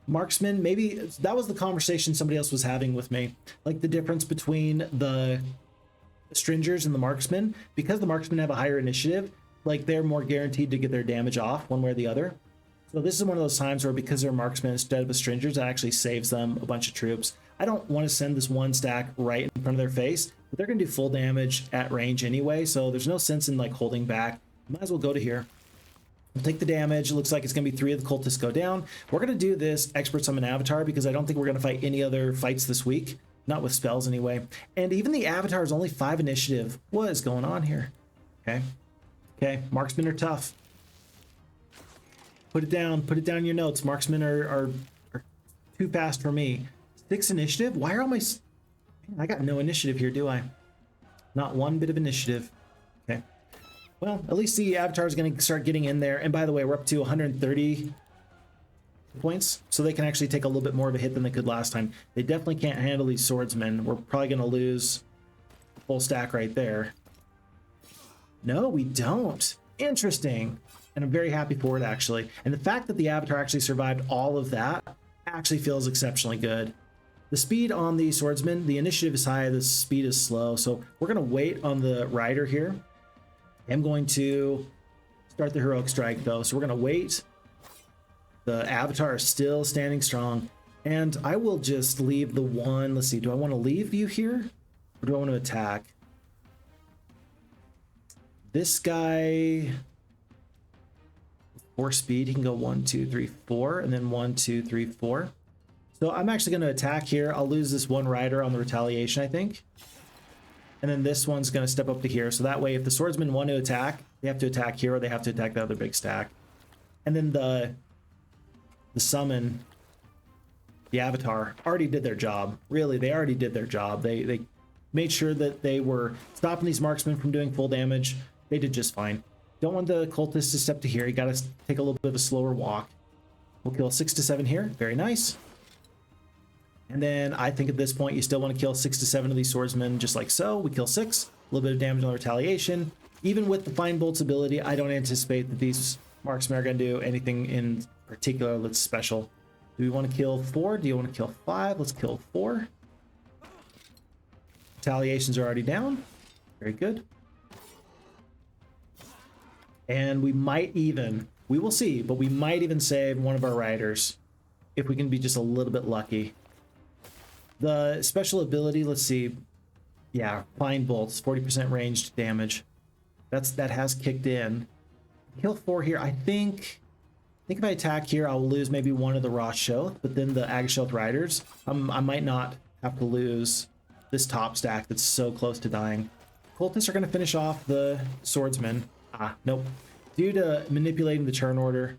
Speaker 1: Marksman, maybe that was the conversation somebody else was having with me. Like the difference between the Stringers and the Marksmen. Because the Marksmen have a higher initiative, like they're more guaranteed to get their damage off one way or the other. So this is one of those times where because they're Marksmen instead of the Stringers, it actually saves them a bunch of troops. I don't want to send this one stack right in front of their face, but they're going to do full damage at range anyway, so there's no sense in like holding back. Might as well go to here. We'll take the damage. It looks like it's going to be 3 of the cultists go down. We're going to do this Expert Summon Avatar because I don't think we're going to fight any other fights this week. Not with spells anyway. And even the Avatar is only 5 initiative. What is going on here? Okay, marksmen are tough. Put it down in your notes. Marksmen are too fast for me. 6 initiative? Why are all my... I got no initiative here, do I? Not one bit of initiative. Okay. Well, at least the Avatar is going to start getting in there. And by the way, we're up to 130 points, so they can actually take a little bit more of a hit than they could last time. They definitely can't handle these swordsmen. We're probably going to lose a full stack right there. No, we don't. Interesting. And I'm very happy for it, actually. And the fact that the Avatar actually survived all of that actually feels exceptionally good. The speed on the Swordsman, the initiative is high, the speed is slow. So we're going to wait on the Rider here. I'm going to start the Heroic Strike, though. So we're going to wait. The Avatar is still standing strong. And I will just leave the one. Let's see. Do I want to leave you here? Or do I want to attack? This guy... 4 speed. He can go 1, 2, 3, 4. And then 1, 2, 3, 4. So I'm actually going to attack here. I'll lose this one Rider on the retaliation, I think. And then this one's going to step up to here. So that way, if the Swordsmen want to attack, they have to attack here, or they have to attack the other big stack. And then the summon, the Avatar, already did their job. Really, they already did their job. They made sure that they were stopping these marksmen from doing full damage. They did just fine. Don't want the Cultists to step to here. You got to take a little bit of a slower walk. We'll kill 6 to 7 here. Very nice. And then I think at this point, you still want to kill 6 to 7 of these swordsmen, just like so. We kill 6, a little bit of damage on the retaliation. Even with the Fine Bolt's ability, I don't anticipate that these marksmen are going to do anything in particular that's special. Do we want to kill 4? Do you want to kill 5? Let's kill 4. Retaliations are already down. Very good. And we might even, we will see, but we might even save one of our riders if we can be just a little bit lucky. The special ability, let's see. Yeah, Fine Bolts, 40% ranged damage. That has kicked in. Kill 4 here. I think if I attack here, I'll lose maybe one of the Rothschild, but then the Agashoth Riders, I might not have to lose this top stack that's so close to dying. Cultists are going to finish off the Swordsman. Nope. Due to manipulating the turn order,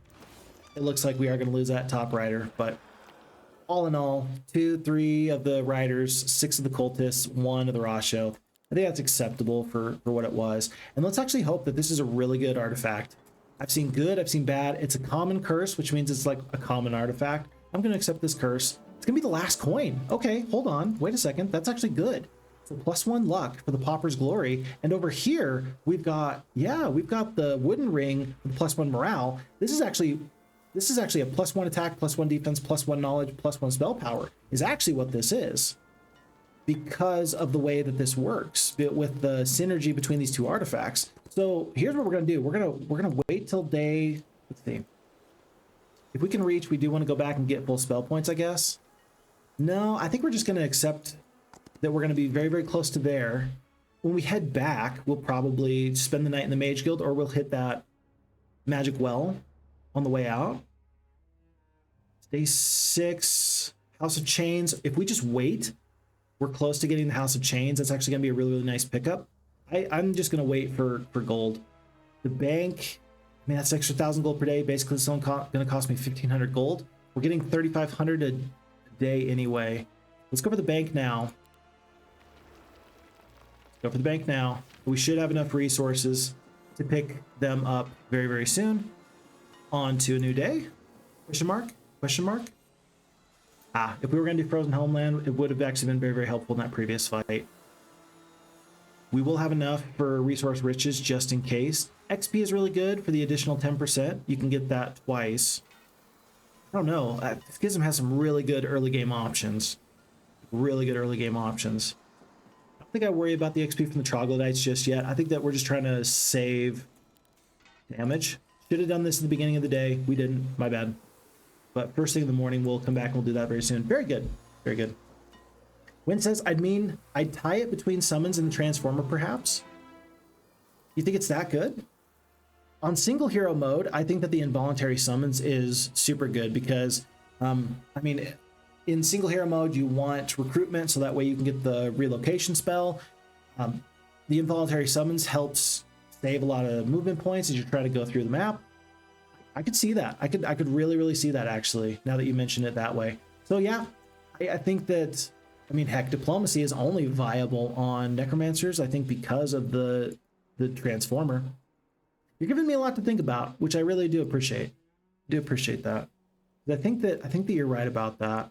Speaker 1: it looks like we are going to lose that top rider, but all in all, 2, 3 of the riders, 6 of the Cultists, 1 of the Rothschild. I think that's acceptable for what it was. And let's actually hope that this is a really good artifact. I've seen good, I've seen bad. It's a common curse, which means it's like a common artifact. I'm going to accept this curse. It's going to be the last coin. Okay, hold on. Wait a second. That's actually good. So +1 luck for the Paupers Glory. And over here, we've got the wooden ring with +1 morale. This is actually a +1 attack, +1 defense, +1 knowledge, +1 spell power is actually what this is, because of the way that this works with the synergy between these two artifacts. So here's what we're gonna do. We're gonna wait till day. Let's see. If we can reach, we do want to go back and get full spell points, I guess. No, I think we're just gonna accept that we're gonna be very, very close to there. When we head back, we'll probably spend the night in the Mage Guild, or we'll hit that Magic Well on the way out. Day 6, House of Chains. If we just wait, we're close to getting the House of Chains. That's actually going to be a really, really nice pickup. I'm just going to wait for gold. The bank, I mean, that's extra 1,000 gold per day. Basically, it's only going to cost me 1,500 gold. We're getting 3,500 a day anyway. Let's go for the bank now. Go for the bank now. We should have enough resources to pick them up very, very soon. On to a new day? Question mark? Question mark? If we were going to do Frozen Homeland, it would have actually been very, very helpful in that previous fight. We will have enough for resource riches just in case. XP is really good for the additional 10%. You can get that twice. I don't know. Schism has some really good early game options. Really good early game options. I don't think I worry about the XP from the Troglodytes just yet. I think that we're just trying to save damage. Should have done this at the beginning of the day. We didn't. My bad. But first thing in the morning, we'll come back and we'll do that very soon. Very good. Very good. Wynn says, I'd tie it between summons and the Transformer, perhaps. You think it's that good? On single hero mode, I think that the involuntary summons is super good because, in single hero mode, you want recruitment, so that way you can get the relocation spell. The involuntary summons helps save a lot of movement points as you're trying to go through the map. I could see that. I could really, really see that, actually, now that you mention it that way. So yeah, I think that, heck, diplomacy is only viable on necromancers, I think, because of the transformer. You're giving me a lot to think about, which I really do appreciate. I do appreciate that. I think that you're right about that.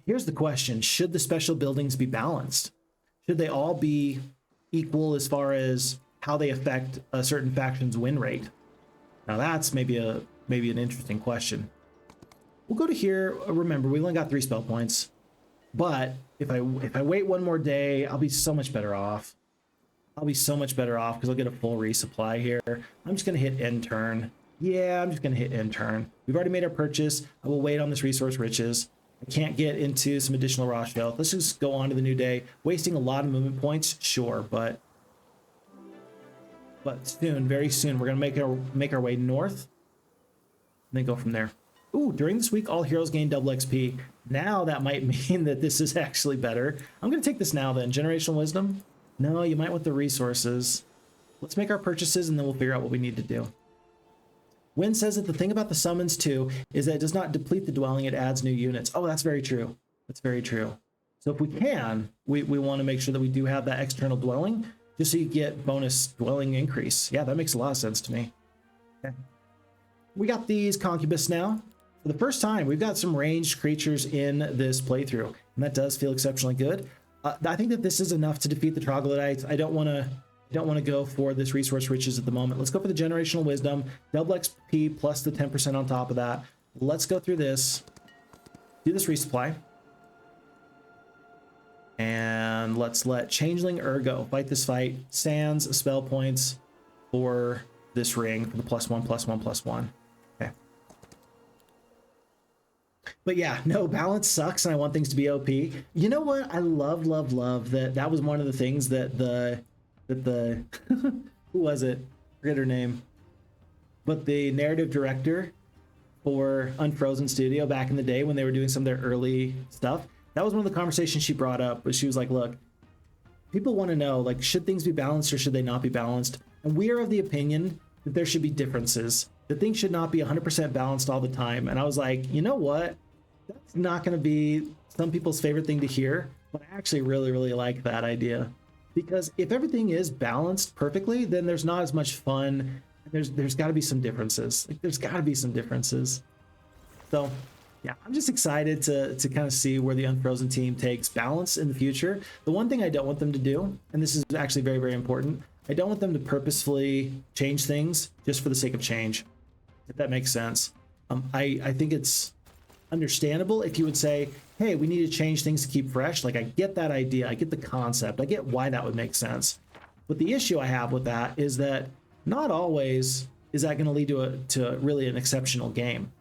Speaker 1: Here's the question: should the special buildings be balanced? Should they all be equal as far as how they affect a certain faction's win rate. Now that's maybe an interesting question. We'll go to here. Remember, we only got 3 spell points, but if I wait one more day, I'll be so much better off. I'll be so much better off because I'll get a full resupply here. I'm just gonna hit end turn. Yeah, I'm just gonna hit end turn. We've already made our purchase. I will wait on this resource riches. I can't get into some additional raw shelf. Let's just go on to the new day. Wasting a lot of movement points, sure, but soon, very soon, we're gonna make our way north, and then go from there. Ooh, during this week, all heroes gain double XP. Now that might mean that this is actually better. I'm gonna take this now then. Generational wisdom. No, you might want the resources. Let's make our purchases and then we'll figure out what we need to do. Wynn says that the thing about the summons too is that it does not deplete the dwelling, it adds new units. Oh, that's very true. That's very true. So if we can, we want to make sure that we do have that external dwelling just so you get bonus dwelling increase. Yeah, that makes a lot of sense to me. Okay. We got these concubus now. For the first time, we've got some ranged creatures in this playthrough, and that does feel exceptionally good. I think that this is enough to defeat the troglodytes. I don't want to go for this resource riches at the moment. Let's go for the generational wisdom, double XP plus the 10% on top of that. Let's go through this, do this resupply, and let's let Changeling go fight this fight. Sands spell points for this ring for the +1/+1/+1. Okay. But yeah, no, balance sucks and I want things to be OP. You know what? I love that was one of the things that the who was it? Forget her name. But the narrative director for Unfrozen Studio back in the day when they were doing some of their early stuff, that was one of the conversations she brought up, but she was like, look, people want to know, like, should things be balanced or should they not be balanced? And we are of the opinion that there should be differences. That things should not be 100% balanced all the time. And I was like, you know what? That's not going to be some people's favorite thing to hear, but I actually really like that idea. Because if everything is balanced perfectly, then there's not as much fun. There's got to be some differences. Like, there's got to be some differences. So yeah, I'm just excited to kind of see where the Unfrozen team takes balance in the future. The one thing I don't want them to do, and this is actually very important, I don't want them to purposefully change things just for the sake of change, if that makes sense. I think it's understandable if you would say, hey, we need to change things to keep fresh. Like, I get that idea, I get the concept, I get why that would make sense. But the issue I have with that is that not always is that going to lead to really an exceptional game.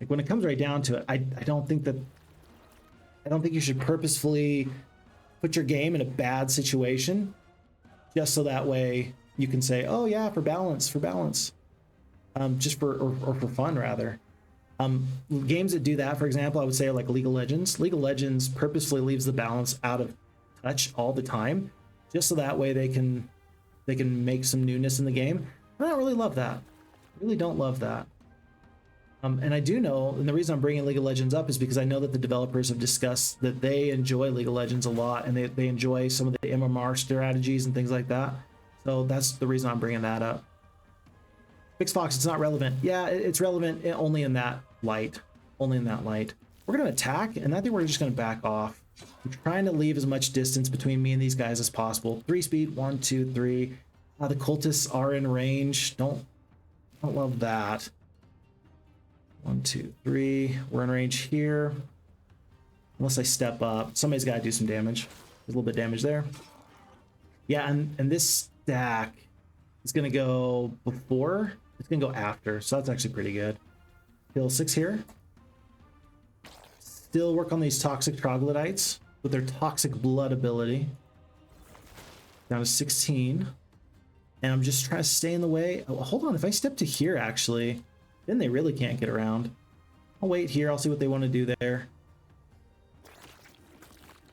Speaker 1: Like, when it comes right down to it, I don't think you should purposefully put your game in a bad situation just so that way you can say, oh yeah, for balance, just for fun rather. Games that do that, for example, I would say like League of Legends. League of Legends purposefully leaves the balance out of touch all the time, just so that way they can make some newness in the game. I don't really love that. I really don't love that. And I do know, and the reason I'm bringing League of Legends up is because I know that the developers have discussed that they enjoy League of Legends a lot, and they enjoy some of the MMR strategies and things like that. So that's the reason I'm bringing that up. Phixfox, it's not relevant. Yeah, it's relevant only in that light. Only in that light. We're going to attack, and I think we're just going to back off. I'm trying to leave as much distance between me and these guys as possible. 3 speed, 1, 2, 3. The cultists are in range. Don't love that. 1, 2, 3. We're in range here. Unless I step up. Somebody's got to do some damage. There's a little bit of damage there. Yeah, and this stack is going to go before. It's going to go after. So that's actually pretty good. Kill 6 here. Still work on these toxic troglodytes with their toxic blood ability. Down to 16. And I'm just trying to stay in the way. Oh, hold on. If I step to here, actually, then they really can't get around. I'll wait here. I'll see what they want to do there.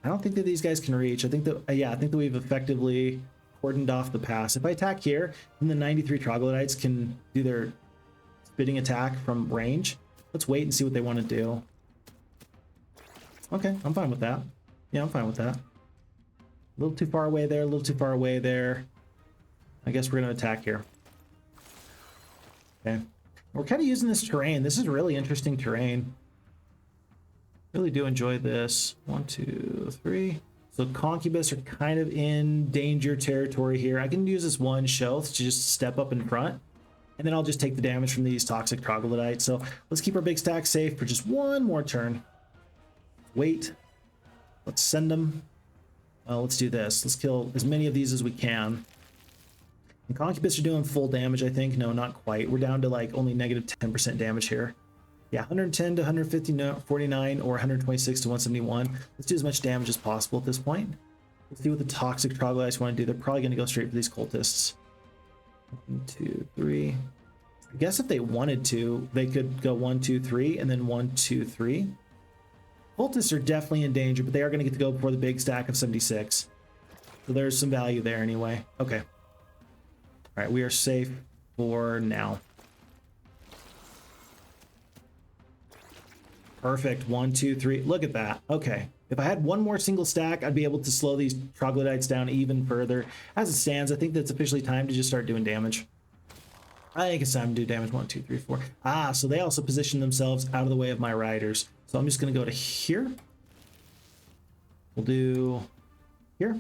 Speaker 1: I don't think that these guys can reach. I think that, yeah, I think that we've effectively cordoned off the pass. If I attack here, then the 93 troglodytes can do their spitting attack from range. Let's wait and see what they want to do. Okay, I'm fine with that. Yeah, I'm fine with that. A little too far away there, a little too far away there. I guess we're going to attack here. Okay. We're kind of using this terrain. This is really interesting terrain. Really do enjoy this. 1, 2, 3. So Concubus are kind of in danger territory here. I can use this one show to just step up in front, and then I'll just take the damage from these toxic troglodytes. So let's keep our big stack safe for just one more turn. Wait. Let's send them. Let's do this. Let's kill as many of these as we can. And Concubus are doing full damage, I think. No, not quite. We're down to like only negative 10% damage here. Yeah, 110 to 150, 49, or 126 to 171. Let's do as much damage as possible at this point. Let's see what the toxic troglodytes want to do. They're probably going to go straight for these cultists. 1, 2, 3. I guess if they wanted to, they could go 1, 2, 3, and then 1, 2, 3. Cultists are definitely in danger, but they are going to get to go before the big stack of 76. So there's some value there anyway. Okay. All right, we are safe for now. Perfect. 1, 2, 3. Look at that. Okay. If I had one more single stack, I'd be able to slow these troglodytes down even further. As it stands, I think that's officially time to just start doing damage. I think it's time to do damage. 1, 2, 3, 4. Ah, so they also position themselves out of the way of my riders. So I'm just going to go to here. We'll do here.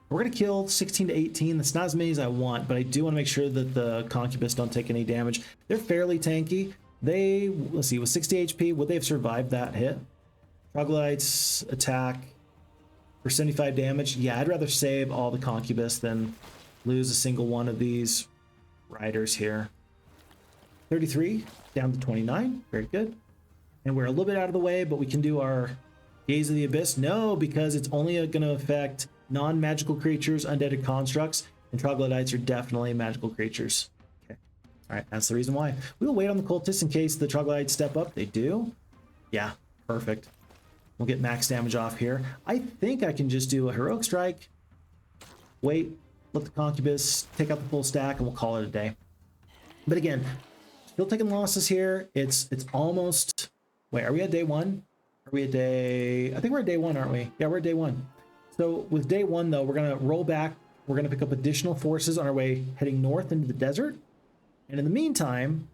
Speaker 1: We're going to kill 16 to 18. That's not as many as I want, but I do want to make sure that the Concubus don't take any damage. They're fairly tanky. They, let's see, with 60 HP, would they have survived that hit? Troglodytes attack for 75 damage. Yeah, I'd rather save all the Concubus than lose a single one of these riders here. 33 down to 29. Very good. And we're a little bit out of the way, but we can do our Gaze of the Abyss. No, because it's only going to affect non-magical creatures, undeaded constructs, and troglodytes are definitely magical creatures. Okay. All right, that's the reason why. We'll wait on the cultists in case the troglodytes step up. They do. Yeah, perfect. We'll get max damage off here. I think I can just do a heroic strike. Wait, let the Concubus take out the full stack, and we'll call it a day. But again, still taking losses here. It's almost... Wait, are we at day one? Are we at day... I think we're at day one, aren't we? Yeah, we're at day one. So with day one, though, we're going to roll back. We're going to pick up additional forces on our way heading north into the desert. And in the meantime...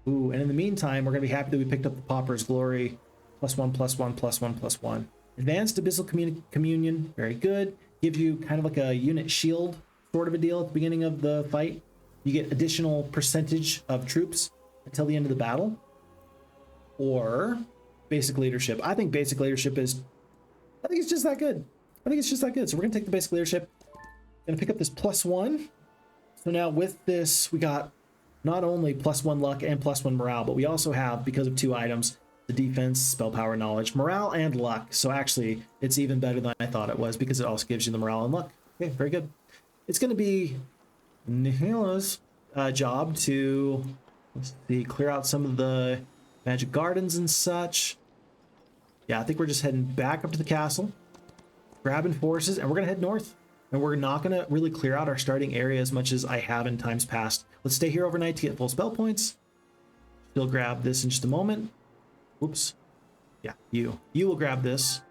Speaker 1: Ooh, and in the meantime, we're going to be happy that we picked up the Paupers Glory. +1, +1, +1, +1. Advanced Abyssal Communion. Very good. Gives you kind of like a unit shield sort of a deal at the beginning of the fight. You get additional percentage of troops until the end of the battle. Or basic leadership. I think basic leadership is... I think it's just that good. I think it's just that good. So we're going to take the basic leadership. Going to pick up this +1. So now with this, we got not only +1 luck and +1 morale, but we also have, because of 2 items, the defense, spell power, knowledge, morale, and luck. So actually, it's even better than I thought it was because it also gives you the morale and luck. Okay, very good. It's going to be Nihila's job to, let's see, clear out some of the magic gardens and such. Yeah, I think we're just heading back up to the castle, grabbing forces, and we're going to head north. And we're not going to really clear out our starting area as much as I have in times past. Let's stay here overnight to get full spell points. Still grab this in just a moment. Oops. Yeah, you will grab this.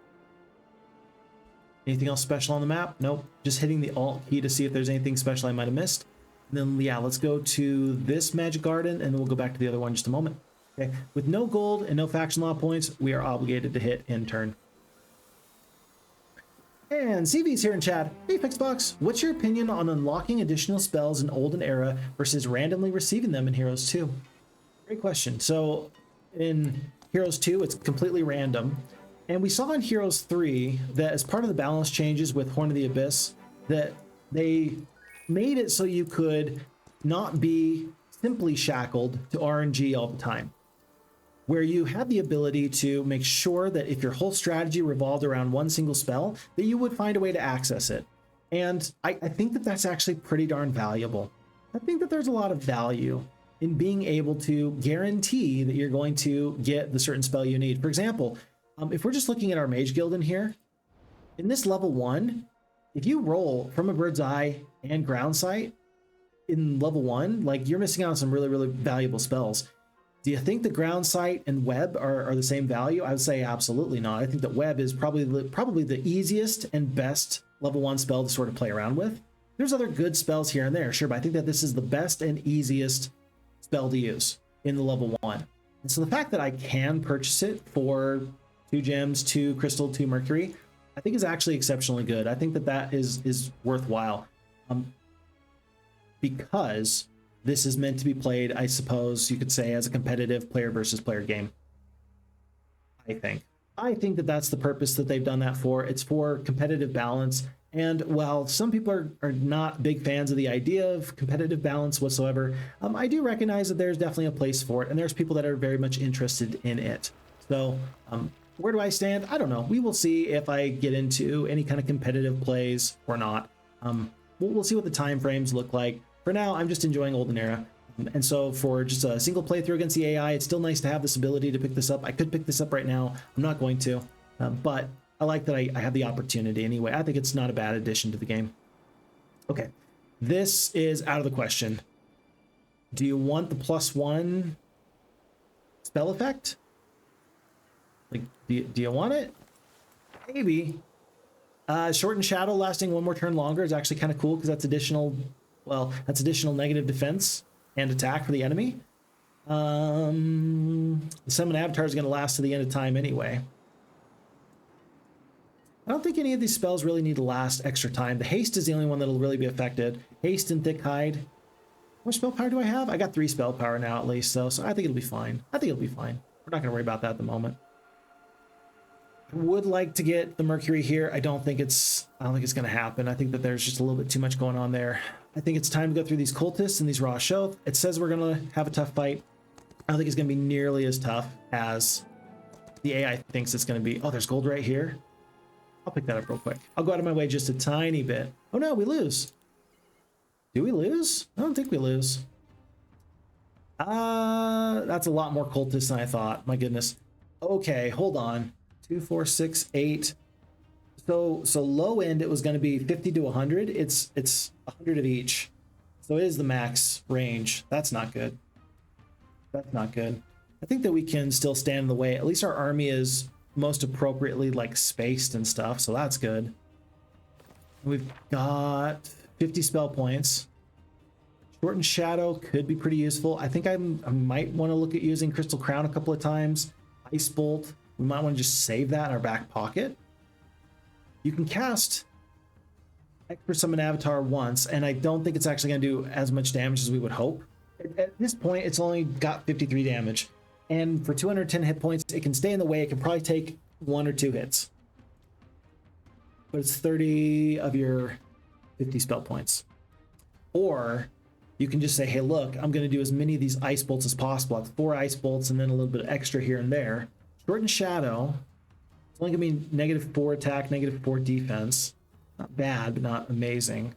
Speaker 1: Anything else special on the map? Nope. Just hitting the Alt key to see if there's anything special I might have missed. And then, yeah, let's go to this magic garden, and then we'll go back to the other one in just a moment. Okay. With no gold and no faction law points, we are obligated to hit in turn. And CV's here in chat. Hey, Phixfox, what's your opinion on unlocking additional spells in Olden Era versus randomly receiving them in Heroes 2? Great question. So, in Heroes 2, it's completely random. And we saw in Heroes 3 that as part of the balance changes with Horn of the Abyss, that they made it so you could not be simply shackled to RNG all the time, where you had the ability to make sure that if your whole strategy revolved around one single spell, that you would find a way to access it. And I think that that's actually pretty darn valuable. I think that there's a lot of value in being able to guarantee that you're going to get the certain spell you need. For example, if we're just looking at our mage guild in here, in this level 1, if you roll from a bird's eye and ground sight in level 1, like you're missing out on some really, really valuable spells. Do you think the ground sight and web are the same value? I would say absolutely not. I think that web is probably the easiest and best level 1 spell to sort of play around with. There's other good spells here and there, sure, but I think that this is the best and easiest spell to use in the level 1. And so the fact that I can purchase it for 2 gems, 2 crystal, 2 mercury, I think is actually exceptionally good. I think that that is worthwhile, because this is meant to be played, I suppose you could say, as a competitive player versus player game. I think that that's the purpose that they've done that for. It's for competitive balance. And while some people are not big fans of the idea of competitive balance whatsoever, I do recognize that there's definitely a place for it, and there's people that are very much interested in it. So where do I stand? I don't know. We will see if I get into any kind of competitive plays or not. We'll see what the time frames look like. For now, I'm just enjoying Olden Era. And so for just a single playthrough against the AI, it's still nice to have this ability to pick this up. I could pick this up right now. I'm not going to, but I like that I have the opportunity anyway. I think it's not a bad addition to the game. Okay, this is out of the question. Do you want the +1 spell effect? Like, do you want it? Maybe. Shorten Shadow lasting 1 more turn longer is actually kind of cool because that's additional, well, that's additional negative defense and attack for the enemy. The Summon Avatar is going to last to the end of time anyway. I don't think any of these spells really need to last extra time. The Haste is the only one that'll really be affected. Haste and Thick Hide. How much spell power do I have? I got 3 spell power now at least, so I think it'll be fine. I think it'll be fine. We're not going to worry about that at the moment. I would like to get the Mercury here. I don't think it's going to happen. I think that there's just a little bit too much going on there. I think it's time to go through these Cultists and these Raw Show. It says we're going to have a tough fight. I don't think it's going to be nearly as tough as the AI thinks it's going to be. Oh, there's gold right here. I'll pick that up real quick. I'll go out of my way just a tiny bit. Oh no, we lose. Do we lose? I don't think we lose. That's a lot more Cultists than I thought. My goodness. Okay, hold on. 2, 4, 6, 8. So low end it was going to be 50 to 100. It's 100 of each. So it is the max range. That's not good. That's not good. I think that we can still stand in the way. At least our army is most appropriately like spaced and stuff, so that's good. We've got 50 spell points. Shortened Shadow could be pretty useful. I think I might want to look at using Crystal Crown a couple of times. Ice Bolt, we might want to just save that in our back pocket. You can cast Expert Summon Avatar once, and I don't think it's actually going to do as much damage as we would hope. At this point, it's only got 53 damage. And for 210 hit points, it can stay in the way. It can probably take 1 or 2 hits. But it's 30 of your 50 spell points. Or you can just say, hey, look, I'm going to do as many of these Ice Bolts as possible. That's 4 Ice Bolts and then a little bit extra here and there. Shortened Shadow. It's only going to be -4 attack, -4 defense. Not bad, but not amazing.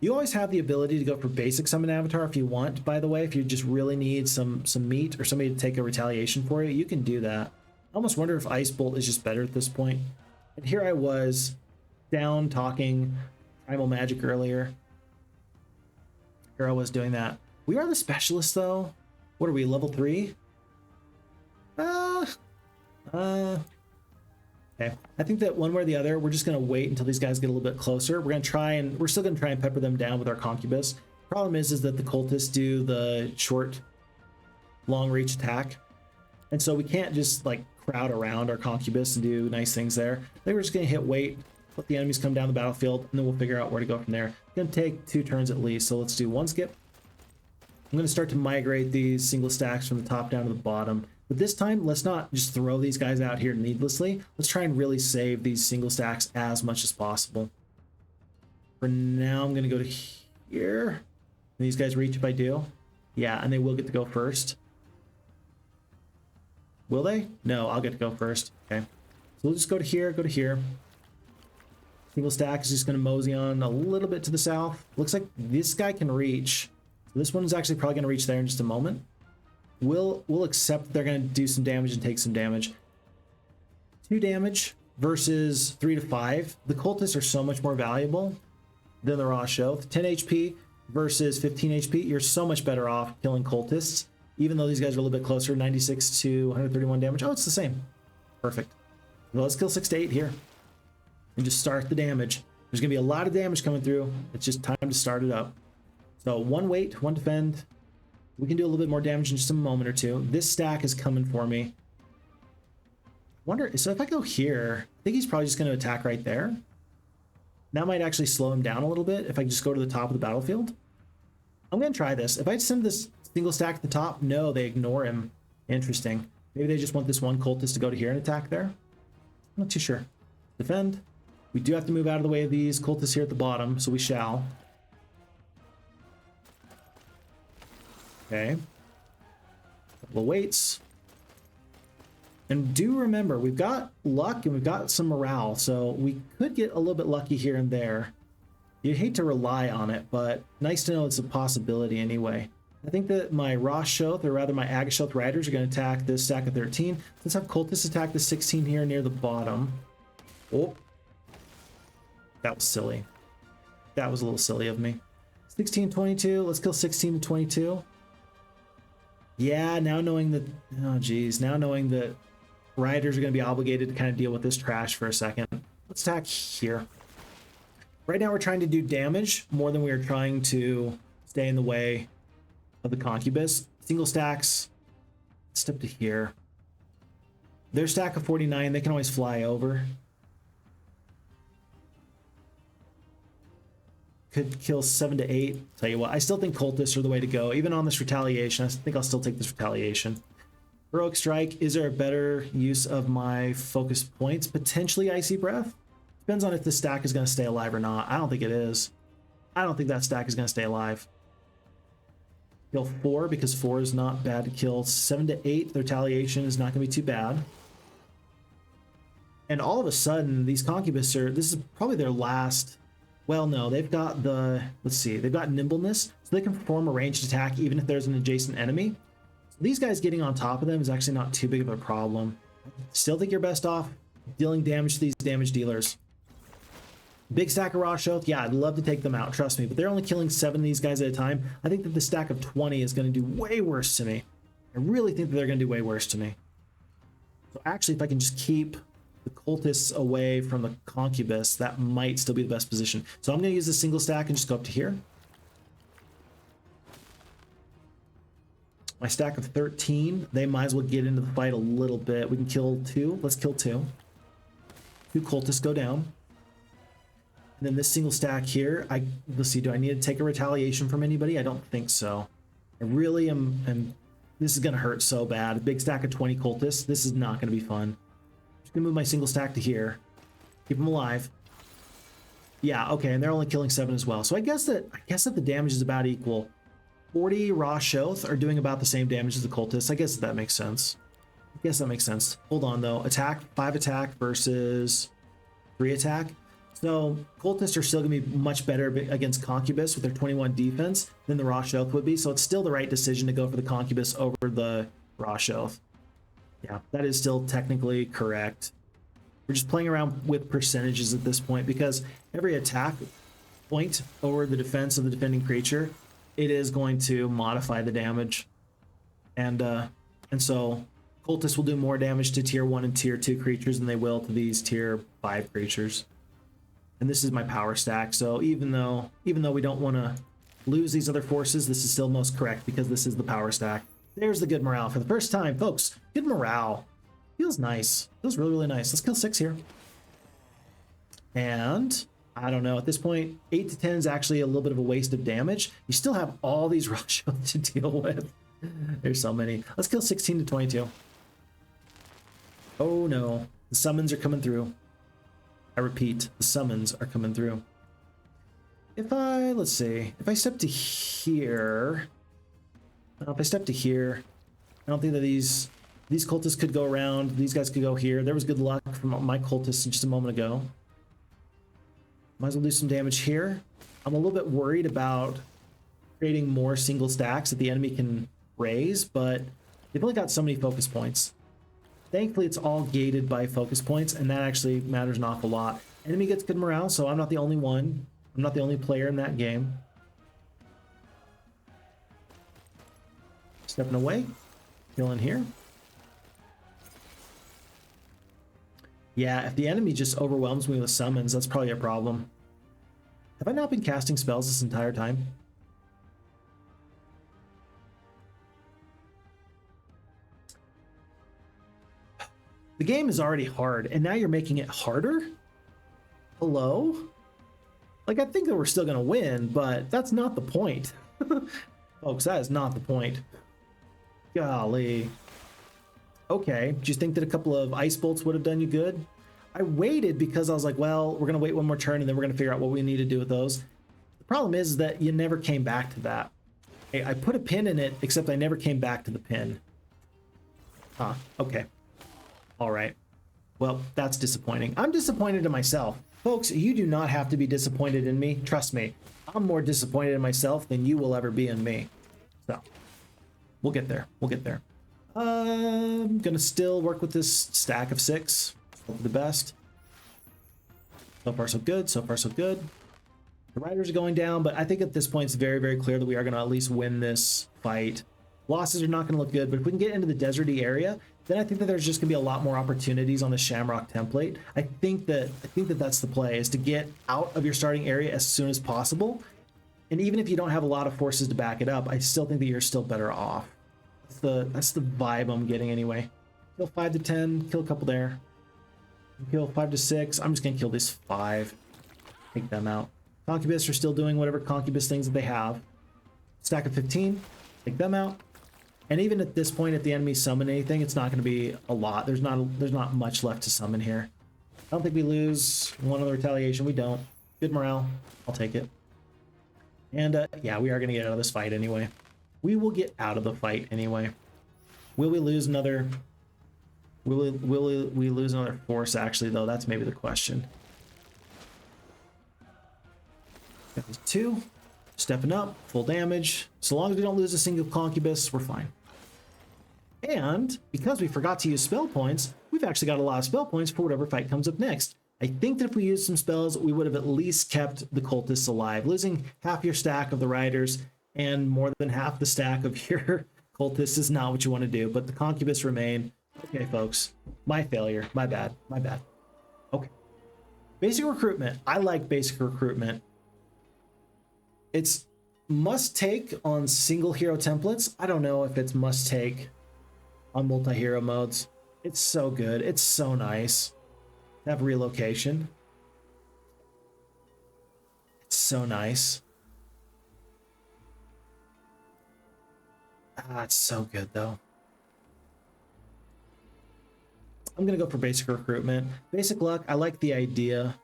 Speaker 1: You always have the ability to go for basic Summon Avatar if you want, by the way. If you just really need some meat or somebody to take a retaliation for you, you can do that. I almost wonder if Ice Bolt is just better at this point. And here I was, down talking Primal Magic earlier. Here I was doing that. We are the specialists, though. What are we, level 3? Okay. I think that one way or the other, we're just going to wait until these guys get a little bit closer. We're still going to try and pepper them down with our concubus. Problem is that the Cultists do the short, long reach attack. And so we can't just like crowd around our concubus and do nice things there. I think we're just going to hit wait, let the enemies come down the battlefield, and then we'll figure out where to go from there. It's going to take 2 turns at least, so let's do 1 skip. I'm going to start to migrate these single stacks from the top down to the bottom. But this time, let's not just throw these guys out here needlessly. Let's try and really save these single stacks as much as possible. For now, I'm going to go to here. These guys reach if I do. Yeah, and they will get to go first. Will they? No, I'll get to go first. Okay. So we'll just go to here, Single stack is just going to mosey on a little bit to the south. Looks like this guy can reach. So this one's actually probably going to reach there in just a moment. We'll accept they're going to do some damage and take some damage. 2 damage versus 3 to 5. The Cultists are so much more valuable than the Raw Show. 10 HP versus 15 HP. You're so much better off killing Cultists, even though these guys are a little bit closer. 96 to 131 damage. Oh, it's the same. Perfect. Well, let's kill 6 to 8 here and just start the damage. There's going to be a lot of damage coming through. It's just time to start it up. So 1 wait, 1 defend. We can do a little bit more damage in just a moment or two. This stack is coming for me. Wonder, so if I go here, I think he's probably just going to attack right there. That might actually slow him down a little bit if I just go to the top of the battlefield. I'm going to try this. If I send this single stack at the top, no, they ignore him. Interesting. Maybe they just want this one cultist to go to here and attack there. I'm not too sure. Defend. We do have to move out of the way of these cultists here at the bottom, so we shall. Okay. Couple of waits. And do remember, we've got luck and we've got some morale, so we could get a little bit lucky here and there. You'd hate to rely on it, but nice to know it's a possibility anyway. I think that my Roshoth, or rather my Agashoth Riders, are going to attack this stack of 13. Let's have Cultists attack the 16 here near the bottom. Oh. That was silly. That was a little silly of me. 16, 22. Let's kill 16 to 22. Yeah, now knowing that... Oh, geez. Now knowing that Riders are going to be obligated to kind of deal with this trash for a second. Let's attack here. Right now we're trying to do damage more than we are trying to stay in the way of the Concubus. Single stacks. Step to here. Their stack of 49, they can always fly over. Could kill 7 to 8. Tell you what, I still think Cultists are the way to go. Even on this retaliation, I think I'll still take this retaliation. Heroic Strike, is there a better use of my focus points? Potentially Icy Breath. Depends on if the stack is going to stay alive or not. I don't think it is. I don't think that stack is going to stay alive. Kill 4 because 4 is not bad to kill. 7 to 8, the retaliation is not going to be too bad. And all of a sudden, these Concubus are, this is probably their last... Well, no, they've got the, let's see, they've got nimbleness, so they can perform a ranged attack even if there's an adjacent enemy. So these guys getting on top of them is actually not too big of a problem. Still think you're best off dealing damage to these damage dealers. Big stack of Roshoth, yeah, I'd love to take them out, trust me, but they're only killing 7 of these guys at a time. I think that the stack of 20 is going to do way worse to me. I really think that they're going to do way worse to me. So actually, if I can just keep the Cultists away from the Concubus, that might still be the best position. So I'm going to use a single stack and just go up to here. My stack of 13, they might as well get into the fight a little bit. We can kill 2. Let's kill 2. 2 Cultists go down. And then this single stack here, let's see, do I need to take a retaliation from anybody? I don't think so. I really am this is going to hurt so bad. A big stack of 20 Cultists. This is not going to be fun. Just going to move my single stack to here. Keep them alive. Yeah, okay, and they're only killing 7 as well. So I guess that the damage is about equal. 40 Roshoth are doing about the same damage as the Cultists. I guess that makes sense. Hold on, though. Attack, 5 attack versus 3 attack. So Cultists are still going to be much better against Concubus with their 21 defense than the Roshoth would be. So it's still the right decision to go for the Concubus over the Roshoth. Yeah, that is still technically correct. We're just playing around with percentages at this point because every attack point over the defense of the defending creature, it is going to modify the damage. And so Cultists will do more damage to tier 1 and tier 2 creatures than they will to these tier 5 creatures. And this is my power stack, so even though we don't want to lose these other forces, this is still most correct because this is the power stack. There's the good morale for the first time, folks. Good morale. Feels nice. Feels really, really nice. Let's kill 6 here. And I don't know, at this point, 8 to 10 is actually a little bit of a waste of damage. You still have all these Roshoth to deal with. There's so many. Let's kill 16 to 22. Oh no, the summons are coming through. I repeat, the summons are coming through. Let's see, if I step to here, I don't think that these Cultists could go around, these guys could go here. There was good luck from my Cultists just a moment ago. Might as well do some damage here. I'm a little bit worried about creating more single stacks that the enemy can raise, but they've only got so many focus points. Thankfully, it's all gated by focus points, and that actually matters an awful lot. Enemy gets good morale, so I'm not the only one. I'm not the only player in that game. Stepping away. Killing here. Yeah, if the enemy just overwhelms me with summons, that's probably a problem. Have I not been casting spells this entire time? The game is already hard, and now you're making it harder? Hello? Like, I think that we're still going to win, but that's not the point. Folks, that is not the point. Golly. Okay, do you think that a couple of ice bolts would have done you good? I waited because I was like, well, we're going to wait one more turn, and then we're going to figure out what we need to do with those. The problem is that you never came back to that. I put a pin in it, except I never came back to the pin. Huh, okay. All right. Well, that's disappointing. I'm disappointed in myself. Folks, you do not have to be disappointed in me. Trust me. I'm more disappointed in myself than you will ever be in me. So, we'll get there. We'll get there. I'm going to still work with this stack of 6. Hope for the best. So far, so good. So far, so good. The riders are going down, but I think at this point it's very, very clear that we are going to at least win this fight. Losses are not going to look good, but if we can get into the deserty area, then I think that there's just going to be a lot more opportunities on the Shamrock template. I think that that's the play, is to get out of your starting area as soon as possible. And even if you don't have a lot of forces to back it up, I still think that you're still better off. That's the vibe I'm getting anyway. Kill 5 to 10, kill a couple there. Kill 5 to 6. I'm just going to kill these 5. Take them out. Concubus are still doing whatever concubus things that they have. Stack of 15. Take them out. And even at this point, if the enemy summon anything, it's not going to be a lot. There's not much left to summon here. I don't think we lose one other retaliation. We don't. Good morale. I'll take it. And yeah, we are going to get out of this fight anyway. We will get out of the fight anyway. Will we lose another? Will we lose another force? Actually, though, that's maybe the question. Got these 2. Stepping up, full damage. So long as we don't lose a single concubus, we're fine. And because we forgot to use spell points, we've actually got a lot of spell points for whatever fight comes up next. I think that if we used some spells, we would have at least kept the cultists alive. Losing half your stack of the riders and more than half the stack of your cultists is not what you want to do, but the concubus remain. Okay, folks, my failure, my bad. Okay. Basic recruitment. I like basic recruitment. It's must take on single hero templates. I don't know if it's must take on multi-hero modes. It's so good. It's so nice to have relocation. It's so nice. It's so good though. I'm gonna go for basic recruitment. Basic luck, I like the idea.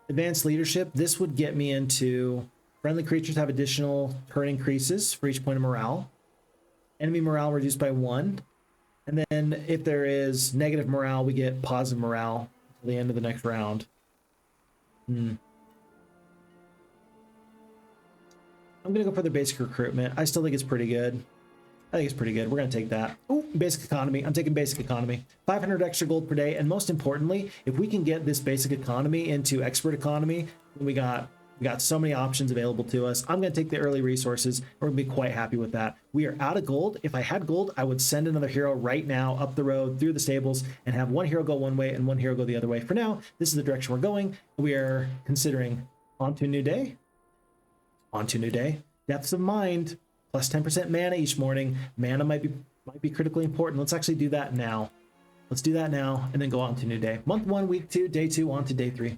Speaker 1: Advanced leadership, this would get me into friendly creatures have additional turn increases for each point of morale. Enemy morale reduced by 1. And then if there is negative morale, we get positive morale until the end of the next round. I'm going to go for the basic recruitment. I still think it's pretty good. I think it's pretty good. We're going to take that. Oh, basic economy. I'm taking basic economy. 500 extra gold per day. And most importantly, if we can get this basic economy into expert economy, then we got so many options available to us. I'm going to take the early resources. We're going to be quite happy with that. We are out of gold. If I had gold, I would send another hero right now up the road through the stables and have one hero go one way and one hero go the other way. For now, this is the direction we're going. We are considering on to new day. On to new day. Depths of mind. Plus 10% mana each morning. Mana might be critically important. Let's actually do that now. Let's do that now and then go on to new day. Month 1, week 2, day 2, on to day 3.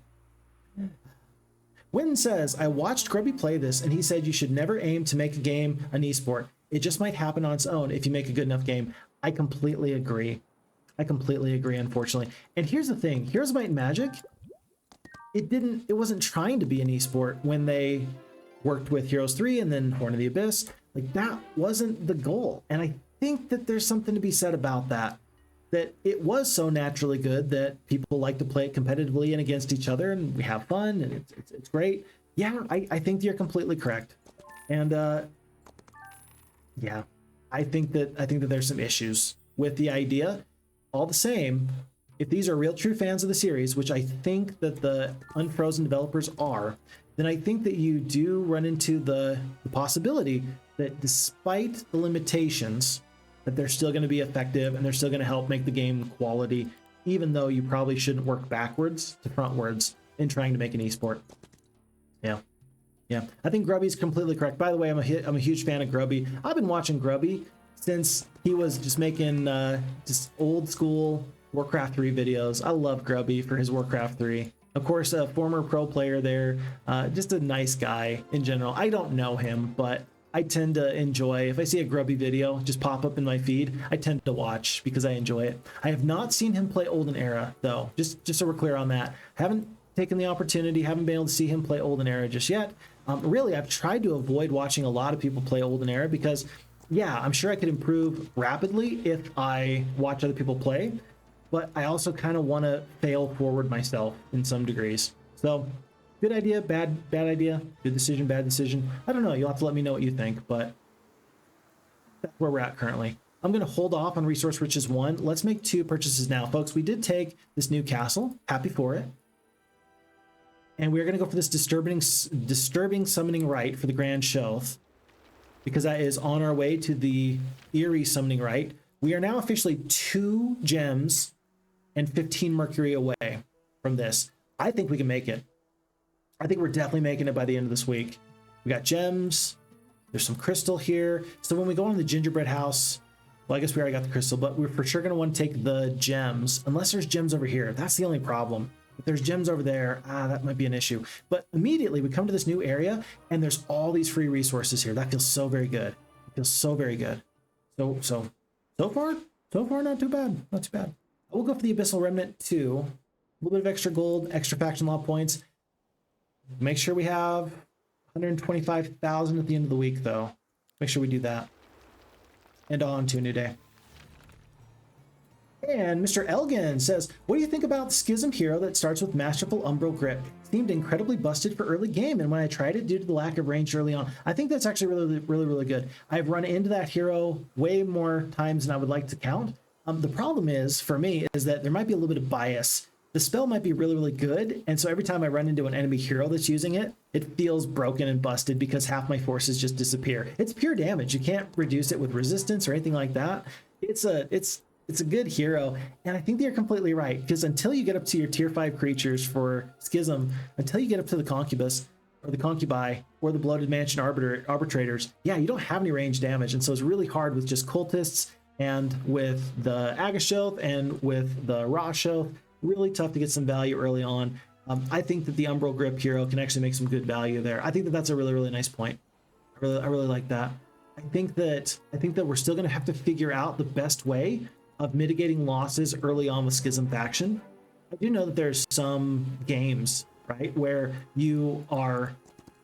Speaker 1: Wynn says, I watched Grubby play this and he said you should never aim to make a game an esport. It just might happen on its own if you make a good enough game. I completely agree. Unfortunately. And here's the thing, Heroes of Might and Magic, it wasn't trying to be an esport when they worked with Heroes 3 and then Horn of the Abyss. Like, that wasn't the goal. And I think that there's something to be said about that. That it was so naturally good that people like to play it competitively and against each other, and we have fun, and it's great. Yeah, I think you're completely correct. And yeah, I think that there's some issues with the idea. All the same, if these are real true fans of the series, which I think that the Unfrozen developers are, then I think that you do run into the possibility that despite the limitations, that they're still going to be effective and they're still going to help make the game quality, even though you probably shouldn't work backwards to frontwards in trying to make an esport. Yeah. I think Grubby's completely correct. By the way, I'm a huge fan of Grubby. I've been watching Grubby since he was just making just old school Warcraft 3 videos. I love Grubby for his Warcraft 3. Of course, a former pro player there, just a nice guy in general. I don't know him, but I tend to enjoy, if I see a Grubby video just pop up in my feed, I tend to watch because I enjoy it. I have not seen him play Olden Era, though, just so we're clear on that. Haven't taken the opportunity, haven't been able to see him play Olden Era just yet. Really, I've tried to avoid watching a lot of people play Olden Era because, yeah, I'm sure I could improve rapidly if I watch other people play, but I also kind of want to fail forward myself in some degrees. So good idea, bad idea, good decision, bad decision. I don't know. You'll have to let me know what you think, but that's where we're at currently. I'm going to hold off on Resource Riches 1. Let's make 2 purchases now, folks. We did take this new castle. Happy for it. And we're going to go for this disturbing summoning rite for the Grand Shelf, because that is on our way to the Eerie summoning rite. We are now officially 2 gems and 15 Mercury away from this. I think we can make it. I think we're definitely making it by the end of this week. We got gems. There's some crystal here. So when we go on the gingerbread house, well, I guess we already got the crystal, but we're for sure going to want to take the gems, unless there's gems over here. That's the only problem. If there's gems over there, that might be an issue. But immediately we come to this new area and there's all these free resources here. That feels so very good. It feels so very good. So far, not too bad. Not too bad. I will go for the Abyssal Remnant too. A little bit of extra gold, extra faction law points. Make sure we have 125,000 at the end of the week though. Make sure we do that. And on to a new day. And Mr. Elgin says, what do you think about the Schism hero that starts with Masterful Umbral Grip? Seemed incredibly busted for early game, and when I tried it due to the lack of range early on, I think that's actually really good. I've run into that hero way more times than I would like to count. The problem is, for me, is that there might be a little bit of bias. The spell might be really good, and so every time I run into an enemy hero that's using it, it feels broken and busted because half my forces just disappear. It's pure damage. You can't reduce it with resistance or anything like that. It's a good hero, and I think they're completely right, because until you get up to your tier 5 creatures for Schism, until you get up to the Concubus, or the Concubi, or the Bloated Mansion Arbitrators, yeah, you don't have any range damage, and so it's really hard with just Cultists, and with the Agashoth, and with the Rashoth, really tough to get some value early on. I think that the Umbral Grip hero can actually make some good value there. I think that that's a really nice point. I really like that. I think that we're still going to have to figure out the best way of mitigating losses early on with Schism faction. I do know that there's some games, right, where you are,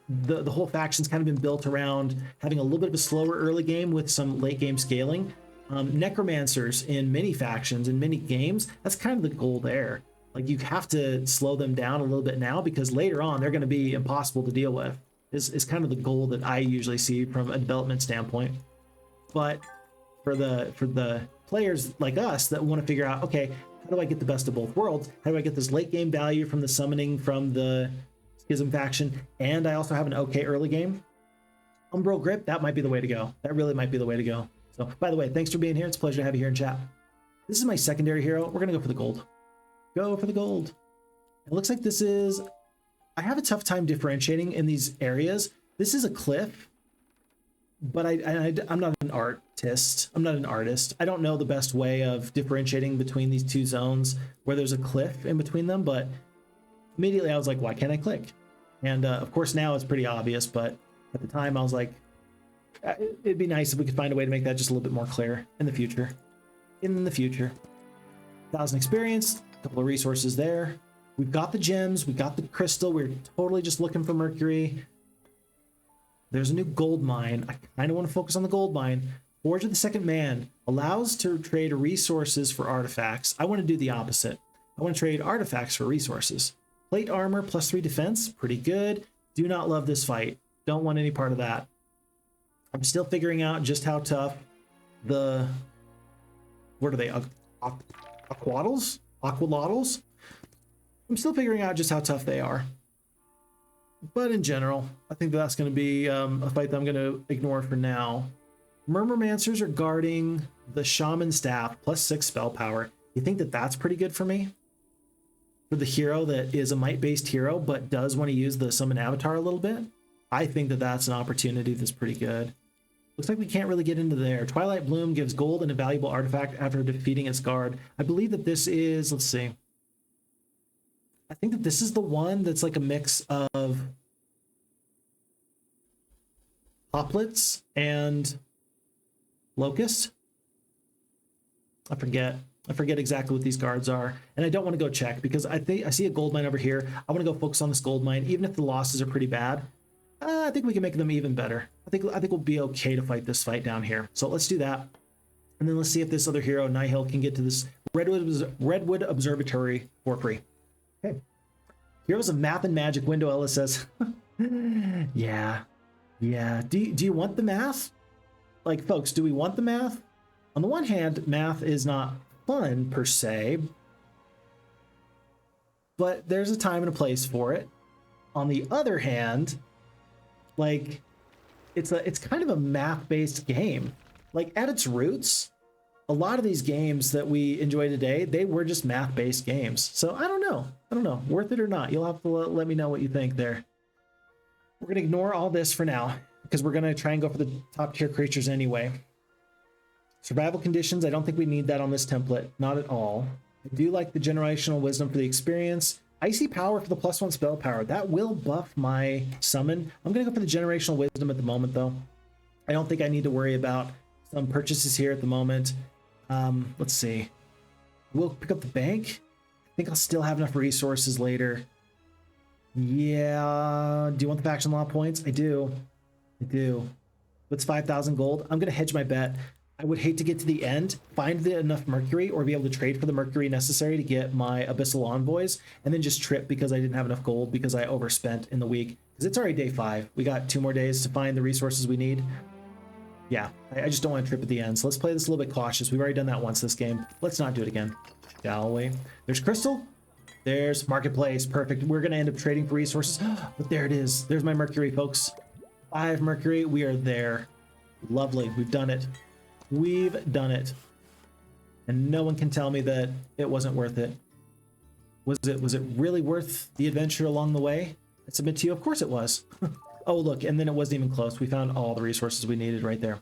Speaker 1: the whole faction's kind of been built around having a little bit of a slower early game with some late game scaling. Necromancers in many factions, in many games, that's kind of the goal there. Like, you have to slow them down a little bit now, because later on they're going to be impossible to deal with. Is kind of the goal that I usually see from a development standpoint. But for the players like us that want to figure out, okay, how do I get the best of both worlds? How do I get this late game value from the summoning from the Schism faction, and I also have an okay early game? Umbral Grip, that might be the way to go. That really might be the way to go. So, by the way, thanks for being here. It's a pleasure to have you here in chat. This is my secondary hero. We're going to go for the gold. Go for the gold. It looks like this is... I have a tough time differentiating in these areas. This is a cliff, but I'm not an artist. I'm not an artist. I don't know the best way of differentiating between these two zones where there's a cliff in between them, but immediately I was like, why can't I click? And of course now it's pretty obvious, but at the time I was like, it'd be nice if we could find a way to make that just a little bit more clear in the future. In the future. 1,000 experience, a couple of resources there. We've got the gems, we got the crystal, we're totally just looking for Mercury. There's a new gold mine. I kind of want to focus on the gold mine. Forge of the Second Man allows to trade resources for artifacts. I want to do the opposite. I want to trade artifacts for resources. Plate armor plus 3 defense, pretty good. Do not love this fight. Don't want any part of that. I'm still figuring out just how tough the... What are they? Aquaddles? Aqualotls? I'm still figuring out just how tough they are. But in general, I think that's going to be a fight that I'm going to ignore for now. Murmurmancers are guarding the Shaman Staff plus 6 spell power. You think that that's pretty good for me? For the hero that is a might-based hero but does want to use the Summon Avatar a little bit? I think that that's an opportunity that's pretty good. Looks like we can't really get into there. Twilight Bloom gives gold and a valuable artifact after defeating its guard. I believe that this is, let's see. I think that this is the one that's like a mix of Hoplets and Locust. I forget exactly what these guards are, and I don't want to go check because I think I see a gold mine over here. I want to go focus on this gold mine, even if the losses are pretty bad. I think we can make them even better. I think we'll be okay to fight this down here. So let's do that, and then let's see if this other hero Nihil can get to this Redwood Observatory for free. Okay, Heroes of Math and Magic window. Ella says, yeah. Do you want the math? Like, folks, do we want the math? On the one hand, math is not fun per se, but there's a time and a place for it. On the other hand, like, it's kind of a math-based game. Like, at its roots, a lot of these games that we enjoy today, they were just math-based games. So I don't know, worth it or not. You'll have to let me know what you think there. We're gonna ignore all this for now because we're gonna try and go for the top tier creatures anyway. Survival conditions, I don't think we need that on this template, not at all. I do like the generational wisdom for the experience. Icy power for the +1 spell power. That will buff my summon. I'm going to go for the generational wisdom at the moment, though. I don't think I need to worry about some purchases here at the moment. Let's see. We'll pick up the bank. I think I'll still have enough resources later. Yeah. Do you want the faction law points? I do. It's 5,000 gold. I'm going to hedge my bet. I would hate to get to the end, find enough Mercury, or be able to trade for the Mercury necessary to get my Abyssal Envoys, and then just trip because I didn't have enough gold because I overspent in the week. Because it's already day 5. We got 2 more days to find the resources we need. Yeah, I just don't want to trip at the end. So let's play this a little bit cautious. We've already done that once this game. Let's not do it again, shall we? There's Crystal. There's Marketplace. Perfect. We're going to end up trading for resources. But there it is. There's my Mercury, folks. 5 Mercury. We are there. Lovely. We've done it. We've done it. And no one can tell me that it wasn't worth it. Was it really worth the adventure along the way? I submit to you, of course it was. Oh, look, and then it wasn't even close. We found all the resources we needed right there.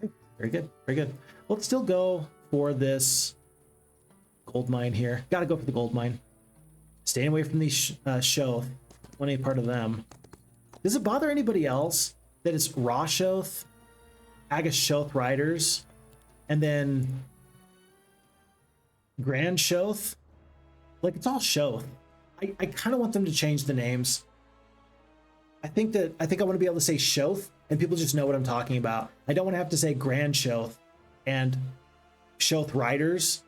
Speaker 1: Okay, very good, very good. Let's still go for this gold mine here. Gotta go for the gold mine. Staying away from these Shoth. Want any part of them. Does it bother anybody else that it's raw Shoth, Agus Shoth Riders, and then Grand Shoth? Like, it's all Shoth. I kind of want them to change the names. I think I want to be able to say Shoth and people just know what I'm talking about. I don't want to have to say Grand Shoth and Shoth Riders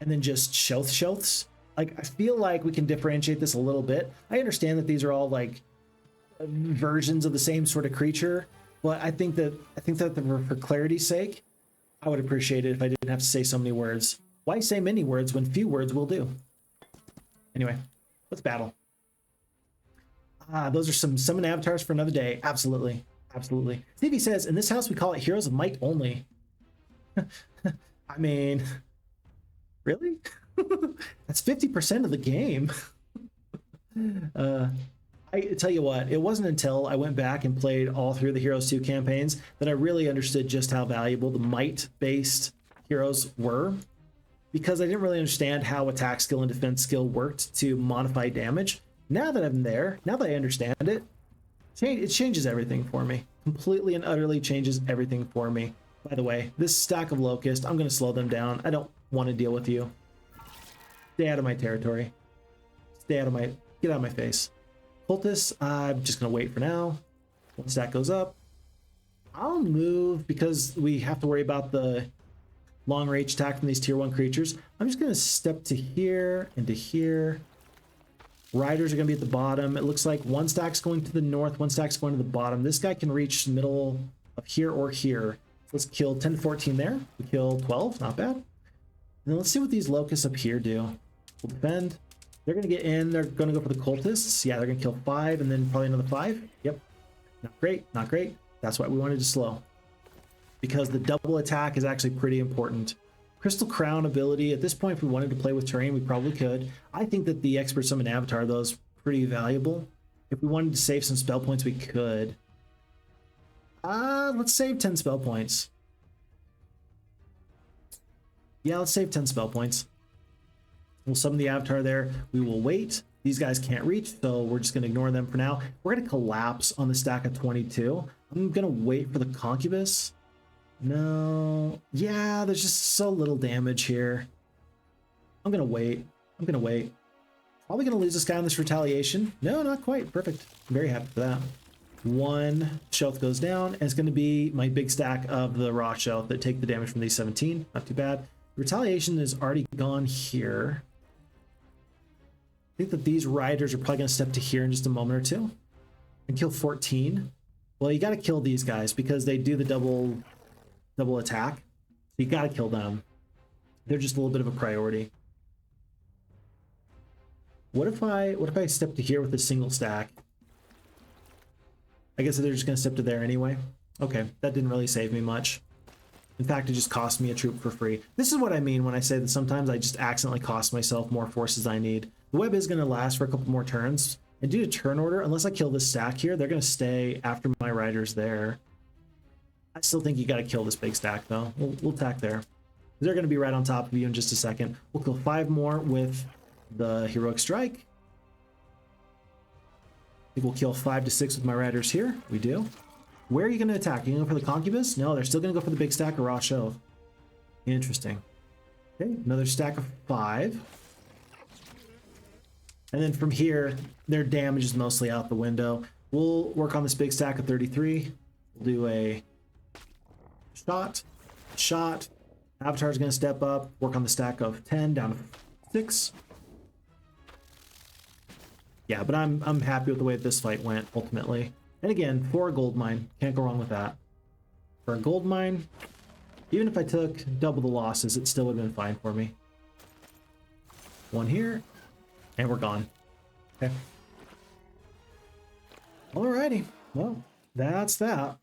Speaker 1: and then just Shoths. Like, I feel like we can differentiate this a little bit. I understand that these are all like versions of the same sort of creature, but I think that for clarity's sake, I would appreciate it if I didn't have to say so many words. Why say many words when few words will do? Anyway, let's battle. Those are some summon avatars for another day. Absolutely. Absolutely. Stevie says, in this house, we call it Heroes of Might only. I mean, really? That's 50% of the game. I tell you what, it wasn't until I went back and played all 3 of the Heroes 2 campaigns that I really understood just how valuable the might-based heroes were, because I didn't really understand how attack skill and defense skill worked to modify damage. Now that I'm there, now that I understand it, it changes everything for me. Completely and utterly changes everything for me. By the way, this stack of Locust, I'm going to slow them down. I don't want to deal with you. Stay out of my territory. Get out of my face. Cultists, I'm just going to wait for now. Once that goes up, I'll move because we have to worry about the long range attack from these tier 1 creatures. I'm just going to step to here and to here. Riders are going to be at the bottom. It looks like 1 stack's going to the north, 1 stack's going to the bottom. This guy can reach the middle of here or here. Let's kill 10 to 14 there. We kill 12, not bad. And then let's see what these locusts up here do. We'll defend. They're going to get in. They're going to go for the cultists. Yeah, they're going to kill 5 and then probably another 5. Yep. Not great, not great. That's why we wanted to slow. Because the double attack is actually pretty important. Crystal Crown ability, at this point, if we wanted to play with terrain, we probably could. I think that the Expert Summon Avatar, though, is pretty valuable. If we wanted to save some spell points, we could. Let's save 10 spell points. Yeah, let's save 10 spell points. We'll summon the avatar there. We will wait. These guys can't reach, so we're just going to ignore them for now. We're going to collapse on the stack of 22. I'm going to wait for the concubus. No. Yeah, there's just so little damage here. I'm going to wait. Probably going to lose this guy on this retaliation. No, not quite. Perfect. I'm very happy for that. One shelf goes down, and it's going to be my big stack of the raw shelf that take the damage from these 17. Not too bad. Retaliation is already gone here. I think that these riders are probably going to step to here in just a moment or two and kill 14. Well, you got to kill these guys because they do the double attack. So you got to kill them. They're just a little bit of a priority. What if I step to here with a single stack? I guess they're just going to step to there anyway. Okay, that didn't really save me much. In fact, it just cost me a troop for free. This is what I mean when I say that sometimes I just accidentally cost myself more forces than I need. The web is going to last for a couple more turns. And due to turn order, unless I kill this stack here, they're going to stay after my riders there. I still think you got to kill this big stack, though. We'll attack there. They're going to be right on top of you in just a second. We'll kill 5 more with the heroic strike. I think we'll kill 5 to 6 with my riders here. We do. Where are you going to attack? You going to go for the concubus? No, they're still going to go for the big stack of raw shelf. Interesting. Okay, another stack of 5. And then from here, their damage is mostly out the window. We'll work on this big stack of 33. We'll do a shot. Avatar's going to step up, work on the stack of 10 down to 6. Yeah, but I'm happy with the way this fight went ultimately. And again, for a Goldmine, can't go wrong with that. For a Goldmine, even if I took double the losses, it still would have been fine for me. One here, and we're gone. Okay. Alrighty, well, that's that.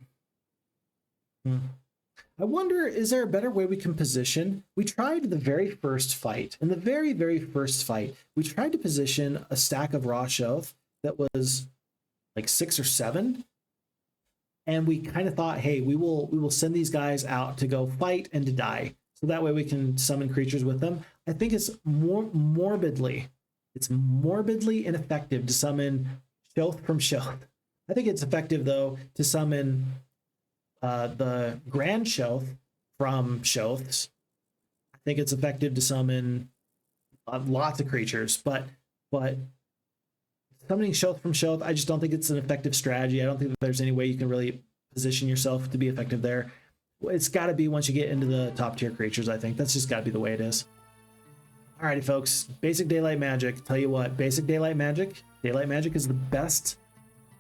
Speaker 1: I wonder, is there a better way we can position? We tried the very first fight. In the very first fight, we tried to position a stack of raw shelf that was like 6 or 7. And we kind of thought, hey, we will send these guys out to go fight and to die. So that way we can summon creatures with them. I think it's morbidly ineffective to summon Shoth from Shoth. I think it's effective, though, to summon the Grand Shoth from Shoths. I think it's effective to summon lots of creatures, but summoning Shoth from Shoth, I just don't think it's an effective strategy. I don't think that there's any way you can really position yourself to be effective there. It's got to be once you get into the top tier creatures, I think. That's just got to be the way it is. Alrighty, folks. Basic Daylight Magic. Tell you what, Basic Daylight Magic is the best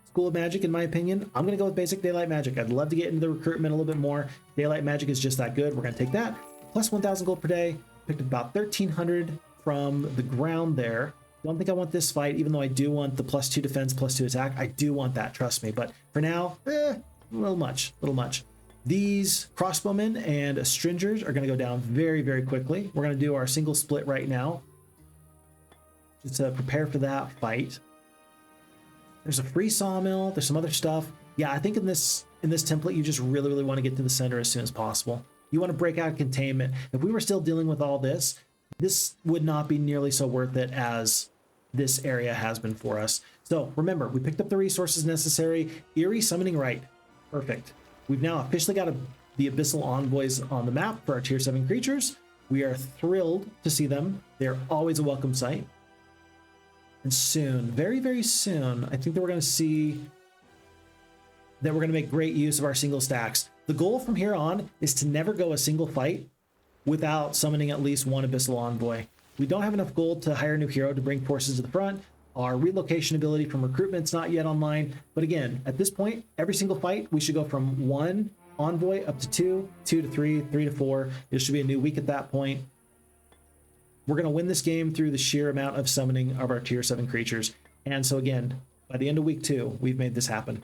Speaker 1: school of magic in my opinion. I'm going to go with Basic Daylight Magic. I'd love to get into the recruitment a little bit more. Daylight Magic is just that good. We're going to take that. Plus 1,000 gold per day. Picked up about 1,300 from the ground there. Don't think I want this fight, even though I do want the +2 defense, +2 attack. I do want that, trust me. But for now, a little much. These crossbowmen and stringers are going to go down very quickly. We're going to do our single split right now, just to prepare for that fight. There's a free sawmill. There's some other stuff. Yeah, I think in this template, you just really want to get to the center as soon as possible. You want to break out containment. If we were still dealing with all this, this would not be nearly so worth it as this area has been for us. So remember, we picked up the resources necessary. Eerie Summoning Rite. Perfect. We've now officially got the Abyssal Envoys on the map for our tier 7 creatures. We are thrilled to see them. They're always a welcome sight. And soon, very soon, I think that we're going to see that we're going to make great use of our single stacks. The goal from here on is to never go a single fight without summoning at least one Abyssal Envoy. We don't have enough gold to hire a new hero to bring forces to the front. Our relocation ability from recruitment's not yet online. But again, at this point, every single fight, we should go from 1 envoy up to 2, 2 to 3, 3 to 4. It should be a new week at that point. We're going to win this game through the sheer amount of summoning of our tier 7 creatures. And so again, by the end of week 2, we've made this happen.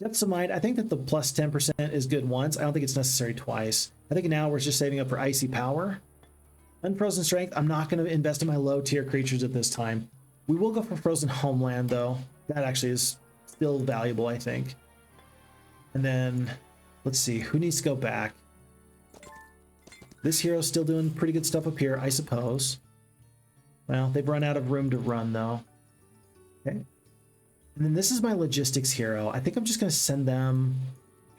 Speaker 1: Depths of Mind, I think that the plus 10% is good once. I don't think it's necessary twice. I think now we're just saving up for Icy Power. Unfrozen Strength, I'm not going to invest in my low tier creatures at this time. We will go for Frozen Homeland though. That actually is still valuable, I think. And then, let's see, who needs to go back? This hero's still doing pretty good stuff up here, I suppose. Well, they've run out of room to run, though. Okay. And then this is my logistics hero. I think I'm just going to send them...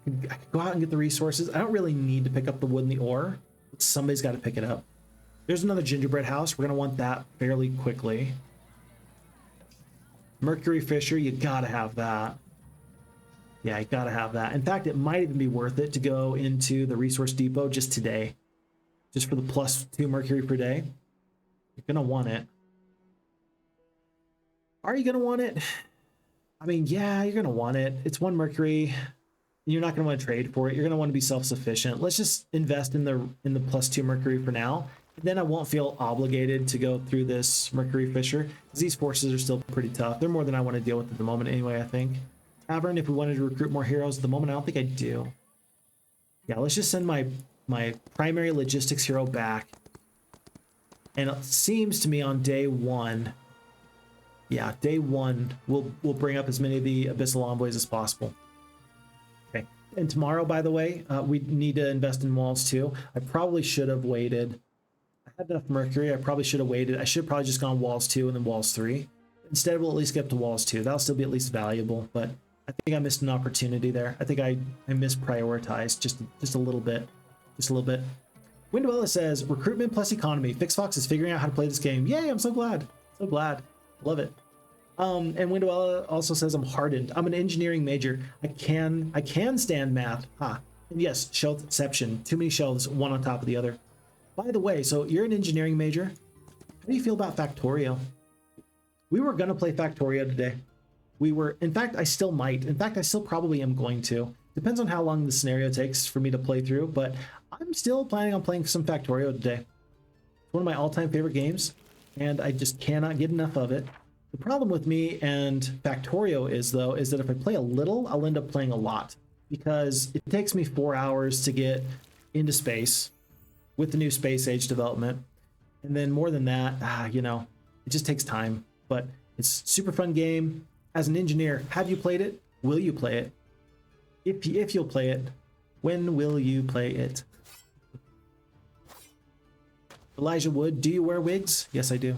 Speaker 1: I could go out and get the resources. I don't really need to pick up the wood and the ore. But somebody's got to pick it up. There's another gingerbread house. We're going to want that fairly quickly. Mercury Fisher, you got to have that. Yeah, you got to have that. In fact, it might even be worth it to go into the resource depot just today. Just for the +2 Mercury per day. You're going to want it. Are you going to want it? I mean, yeah, you're going to want it. It's 1 Mercury. You're not going to want to trade for it. You're going to want to be self-sufficient. Let's just invest in the +2 Mercury for now. Then I won't feel obligated to go through this Mercury Fisher, because these forces are still pretty tough. They're more than I want to deal with at the moment anyway, I think. Tavern, if we wanted to recruit more heroes at the moment, I don't think I do. Yeah, let's just send my primary logistics hero back. And it seems to me on day 1, yeah, day 1, we'll bring up as many of the Abyssal Envoys as possible. Okay, and tomorrow, by the way, we need to invest in walls too. I probably should have waited. I had enough Mercury. I probably should have waited. I should have probably just gone walls 2 and then walls 3. Instead, we'll at least get up to walls 2. That'll still be at least valuable, but I think I missed an opportunity there. I think I misprioritized just a little bit. Just a little bit. Windowella says, recruitment plus economy. Phixfox is figuring out how to play this game. Yay, I'm so glad. So glad. Love it. And Windowella also says, I'm hardened. I'm an engineering major. I can stand math. Ha. And yes, shelfception. Too many shelves, one on top of the other. By the way, so you're an engineering major. How do you feel about Factorio? We were going to play Factorio today. We were, in fact, I still might. In fact, I still probably am going to. Depends on how long the scenario takes for me to play through, but I'm still planning on playing some Factorio today. It's one of my all-time favorite games, and I just cannot get enough of it. The problem with me and Factorio is that if I play a little, I'll end up playing a lot, because it takes me 4 hours to get into space with the new space age development. And then more than that, you know, it just takes time, but it's a super fun game. As an engineer, have you played it? Will you play it? If you'll play it, when will you play it? Elijah Wood, do you wear wigs? Yes, I do.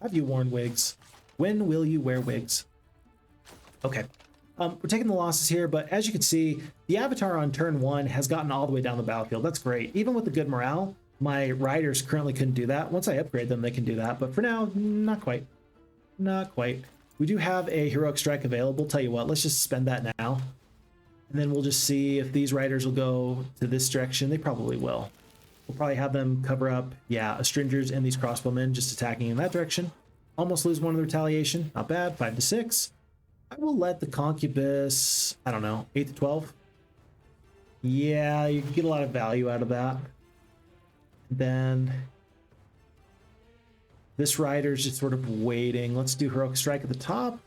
Speaker 1: Have you worn wigs? When will you wear wigs? Okay. We're taking the losses here, but as you can see, the Avatar on turn 1 has gotten all the way down the battlefield. That's great. Even with the good morale, my riders currently couldn't do that. Once I upgrade them, they can do that. But for now, not quite. Not quite. We do have a Heroic Strike available. Tell you what, let's just spend that now. And then we'll just see if these riders will go to this direction. They probably will. We'll probably have them cover up, yeah, Astringers and these crossbowmen just attacking in that direction. Almost lose one of the retaliation. Not bad. 5 to 6. I will let the Concubus, I don't know, 8 to 12. Yeah, you can get a lot of value out of that. Then this rider's just sort of waiting. Let's do Heroic Strike at the top.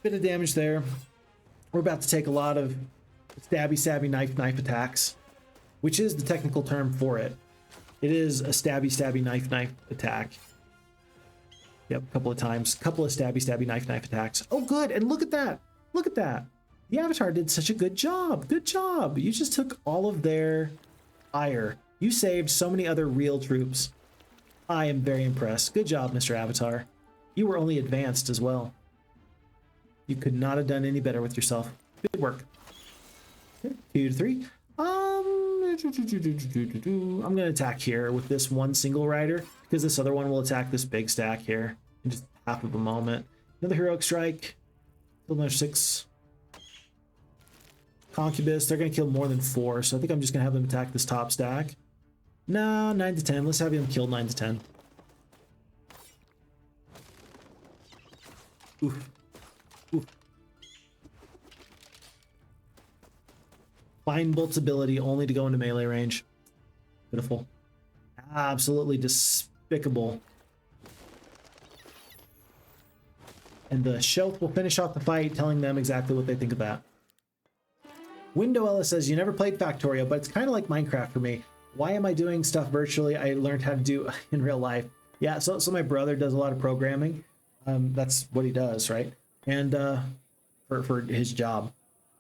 Speaker 1: Bit of damage there. We're about to take a lot of stabby, knife attacks, which is the technical term for it. It is a stabby, knife attack. Yep, a couple of times. Couple of stabby, knife attacks. Oh, good. And look at that. Look at that. The Avatar did such a good job. Good job. You just took all of their ire. You saved so many other real troops. I am very impressed. Good job, Mr. Avatar. You were only advanced as well. You could not have done any better with yourself. Good work. 2 to 3. I'm going to attack here with this one single rider, because this other one will attack this big stack here in just half of a moment. Another Heroic Strike. Kill another 6. Concubus. They're going to kill more than 4, so I think I'm just going to have them attack this top stack. No, 9 to 10. Let's have him kill 9 to 10. Oof. Oof. Fine Bolt's ability only to go into melee range. Pitiful. Absolutely despicable. And the Shelf will finish off the fight, telling them exactly what they think of that. Windowella says, you never played Factorio, but it's kind of like Minecraft for me. Why am I doing stuff virtually I learned how to do in real life? Yeah, so my brother does a lot of programming. That's what he does, right? And for for his job.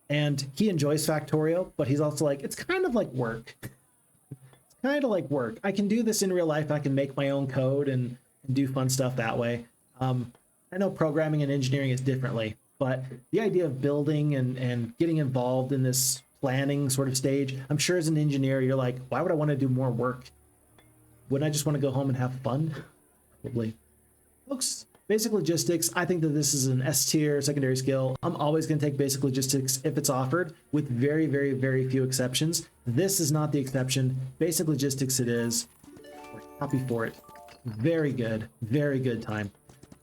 Speaker 1: And he enjoys Factorial, but he's also like, it's kind of like work. It's kind of like work. I can do this in real life. I can make my own code and do fun stuff that way. I know programming and engineering is differently, but the idea of building and getting involved in this planning sort of stage, I'm sure as an engineer, you're like, why would I want to do more work? Wouldn't I just want to go home and have fun? Probably. Folks, basic logistics, I think that this is an S tier secondary skill. I'm always going to take basic logistics if it's offered, with very, very, very few exceptions. This is not the exception. Basic logistics it is. We're happy for it. Very good time.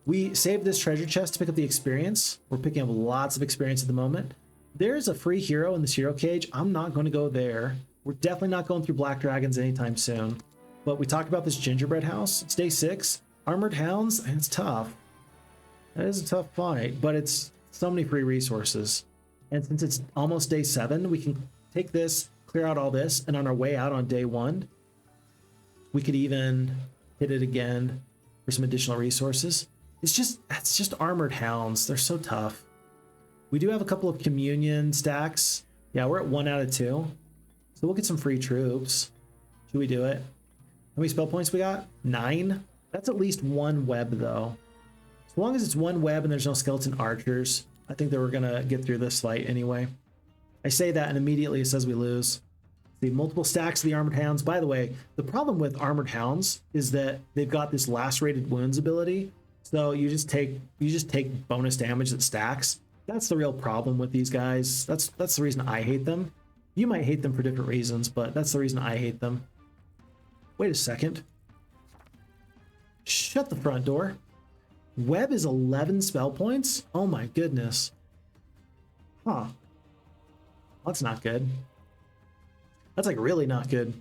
Speaker 1: We saved this treasure chest to pick up the experience. We're picking up lots of experience at the moment. There's a free hero in this hero cage. I'm not going to go there. We're definitely not going through Black Dragons anytime soon. But we talked about this Gingerbread house. It's day 6. Armored Hounds, and it's tough. That is a tough fight, but it's so many free resources. And since it's almost day 7, we can take this, clear out all this, and on our way out on day 1, we could even hit it again for some additional resources. It's just Armored Hounds. They're so tough. We do have a couple of communion stacks. Yeah, we're at 1 out of 2. So we'll get some free troops. Should we do it? How many spell points we got? 9? That's at least 1 web, though. As long as it's 1 web and there's no skeleton archers, I think that we're going to get through this fight anyway. I say that and immediately it says we lose. The multiple stacks of the Armored Hounds. By the way, the problem with Armored Hounds is that they've got this lacerated wounds ability. So you just take bonus damage that stacks. That's the real problem with these guys. That's the reason I hate them. You might hate them for different reasons, but that's the reason I hate them. Wait a second. Shut the front door. Web is 11 spell points? Oh my goodness. Huh. That's not good. That's like really not good.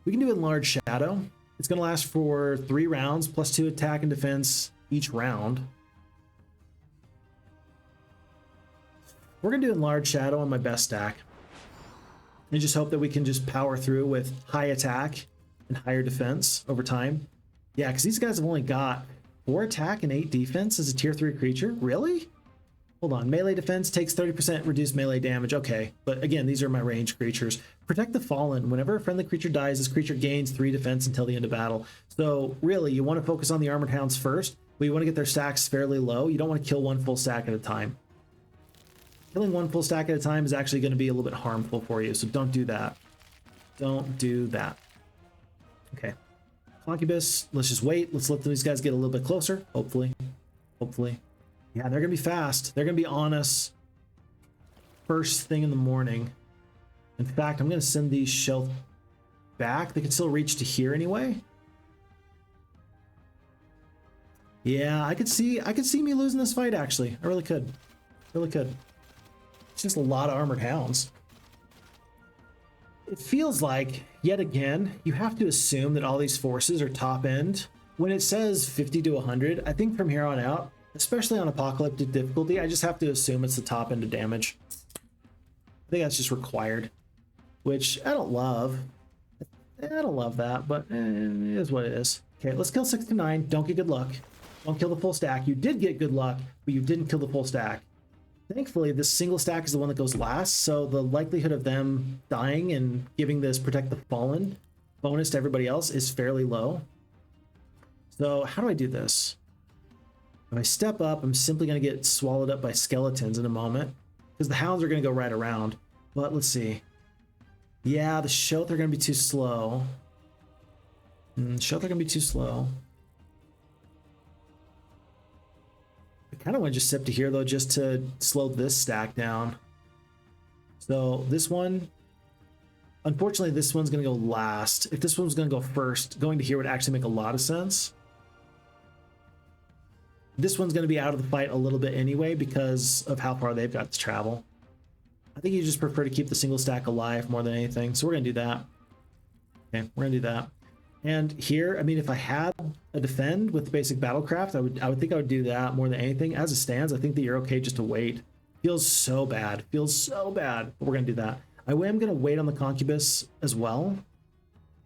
Speaker 1: We can do Enlarged Shadow. It's going to last for 3 rounds, plus 2 attack and defense each round. We're going to do Enlarged Shadow on my best stack. And just hope that we can just power through with high attack and higher defense over time. Yeah, because these guys have only got 4 attack and 8 defense as a tier 3 creature. Really? Hold on. Melee defense takes 30% reduced melee damage. Okay, but again, these are my range creatures. Protect the Fallen. Whenever a friendly creature dies, this creature gains 3 defense until the end of battle. So really, you want to focus on the Armored Hounds first, but you want to get their stacks fairly low. You don't want to kill 1 full stack at a time. Killing 1 full stack at a time is actually going to be a little bit harmful for you, so don't do that. Don't do that. Okay. Concubus, let's just wait. Let's let these guys get a little bit closer, hopefully. Hopefully. Yeah, they're going to be fast. They're going to be on us first thing in the morning. In fact, I'm going to send these shelf back. They can still reach to here anyway. Yeah, I could see me losing this fight, actually. I really could. Really could. It's just a lot of Armored Hounds. It feels like, yet again, you have to assume that all these forces are top end. When it says 50 to 100, I think from here on out, especially on apocalyptic difficulty, I just have to assume it's the top end of damage. I think that's just required, which I don't love. I don't love that, but it is what it is. Okay, let's kill 6 to 9. Don't get good luck. Don't kill the full stack. You did get good luck, but you didn't kill the full stack. Thankfully, this single stack is the one that goes last, so the likelihood of them dying and giving this Protect the Fallen bonus to everybody else is fairly low. So how do I do this? If I step up, I'm simply going to get swallowed up by skeletons in a moment, because the hounds are going to go right around. But let's see. Yeah, the Shoth are going to be too slow. Shoth are going to be too slow. I kind of want to just sip to here, though, just to slow this stack down. So this one, unfortunately, this one's going to go last. If this one's going to go first, going to here would actually make a lot of sense. This one's going to be out of the fight a little bit anyway because of how far they've got to travel. I think you just prefer to keep the single stack alive more than anything, so we're going to do that. Okay, we're going to do that. And here, I mean, if I had a defend with basic battlecraft, I would think I would do that more than anything. As it stands, I think that you're okay just to wait. Feels so bad. Feels so bad. But we're going to do that. I am going to wait on the concubus as well.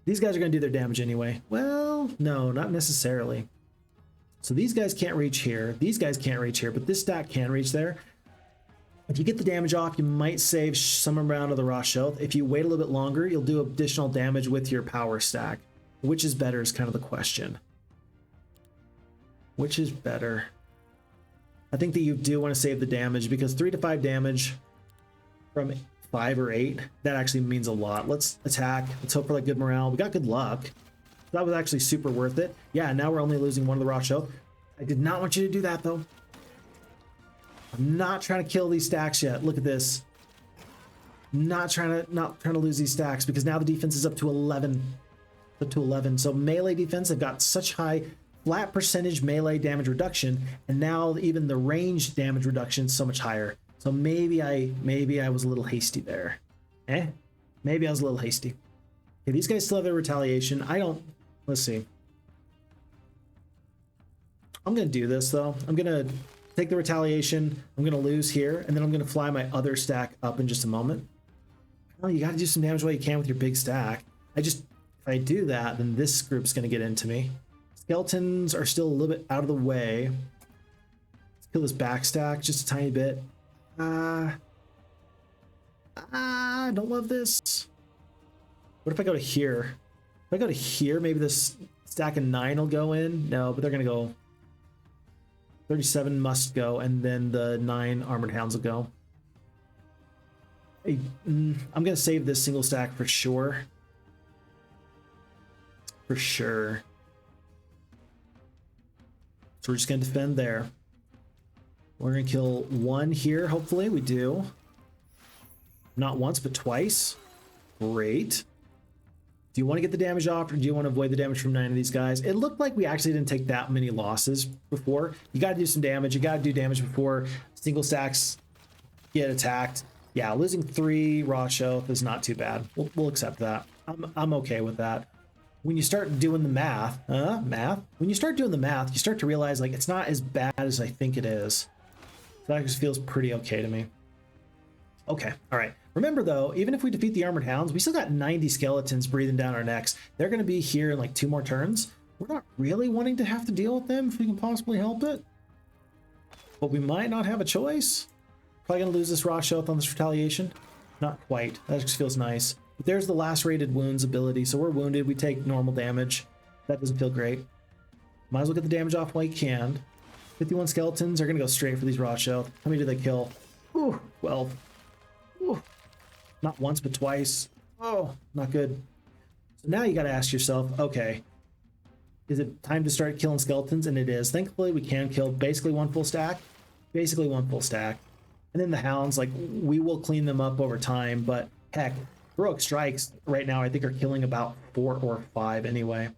Speaker 1: These guys are going to do their damage anyway. Well, no, not necessarily. So these guys can't reach here. These guys can't reach here, but this stack can reach there. If you get the damage off, you might save some amount of the raw health. If you wait a little bit longer, you'll do additional damage with your power stack. Which is better is kind of the question. Which is better? I think that you do want to save the damage because 3 to 5 damage from 5 or 8, that actually means a lot. Let's attack. Let's hope for like good morale. We got good luck. That was actually super worth it. Yeah, now we're only losing 1 of the raw health. I did not want you to do that though. I'm not trying to kill these stacks yet. Look at this. Not trying to lose these stacks because now the defense is up to 11. Up to 11. So melee defense, they've got such high flat percentage melee damage reduction, and now even the range damage reduction is so much higher. So maybe I was a little hasty there. Maybe I was a little hasty. Okay, these guys still have their retaliation. I don't. Let's see. I'm gonna do this though. I'm gonna take the retaliation. I'm gonna lose here, and then I'm gonna fly my other stack up in just a moment. Well, you gotta do some damage while you can with your big stack. If I do that, then this group's gonna get into me. Skeletons are still a little bit out of the way. Let's kill this back stack just a tiny bit. I don't love this. What if I go to here? If I go to here, maybe this stack of 9 will go in. No, but they're gonna go. 37 must go, and then the 9 armored hounds will go. I'm gonna save this single stack for sure. For sure. So we're just gonna defend there. We're gonna kill 1 here, hopefully. We do. Not once, but twice. Great. Do you want to get the damage off, or do you want to avoid the damage from 9 of these guys? It looked like we actually didn't take that many losses before. You gotta do some damage. You gotta do damage before single stacks get attacked. Yeah, losing 3 raw health is not too bad. We'll accept that. I'm okay with that. When you start doing the math, when you start doing the math, you start to realize like it's not as bad as I think it is. That just feels pretty okay to me. Okay, all right. Remember though, even if we defeat the armored hounds, we still got 90 skeletons breathing down our necks. They're going to be here in like 2 more turns. We're not really wanting to have to deal with them if we can possibly help it. But we might not have a choice. Probably going to lose this raw health on this retaliation. Not quite. That just feels nice. But there's the lacerated wounds ability, so we're wounded. We take normal damage. That doesn't feel great. Might as well get the damage off while you can. 51 skeletons are going to go straight for these raw health. How many do they kill? Ooh, 12. Ooh. Not once, but twice. Oh, not good. So now you got to ask yourself, okay, is it time to start killing skeletons? And it is. Thankfully, we can kill basically 1 full stack. Basically 1 full stack. And then the hounds, like, we will clean them up over time, but heck, heroic strikes right now I think are killing about 4 or 5 anyway.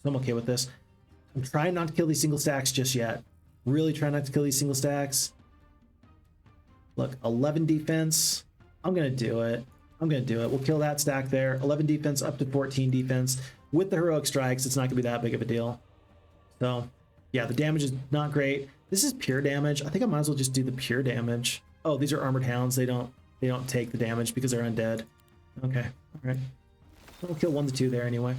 Speaker 1: So I'm okay with this. I'm trying not to kill these single stacks just yet. Really trying not to kill these single stacks. Look, 11 defense. I'm gonna do it. We'll kill that stack there. 11 defense up to 14 defense. With the heroic strikes, it's not gonna be that big of a deal. So yeah, the damage is not great. This is pure damage. I think I might as well just do the pure damage. Oh, these are armored hounds. They don't take the damage because they're undead. Okay, all right. We'll kill 1 to 2 there anyway.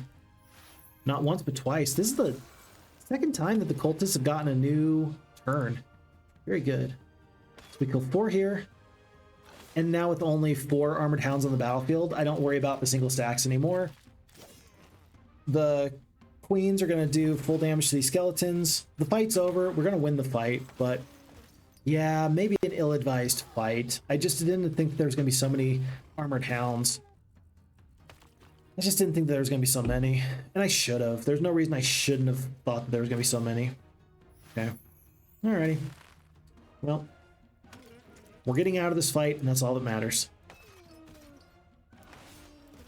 Speaker 1: Not once, but twice. This is the 2nd time that the cultists have gotten a new turn. Very good. So we kill 4 here. And now with only 4 armored hounds on the battlefield, I don't worry about the single stacks anymore. The queens are going to do full damage to these skeletons. The fight's over. We're going to win the fight, but yeah, maybe an ill-advised fight. I just didn't think there was going to be so many armored hounds. I just didn't think there was going to be so many, and I should have. There's no reason I shouldn't have thought that there was going to be so many. Okay. Alrighty. Well, we're getting out of this fight, and that's all that matters.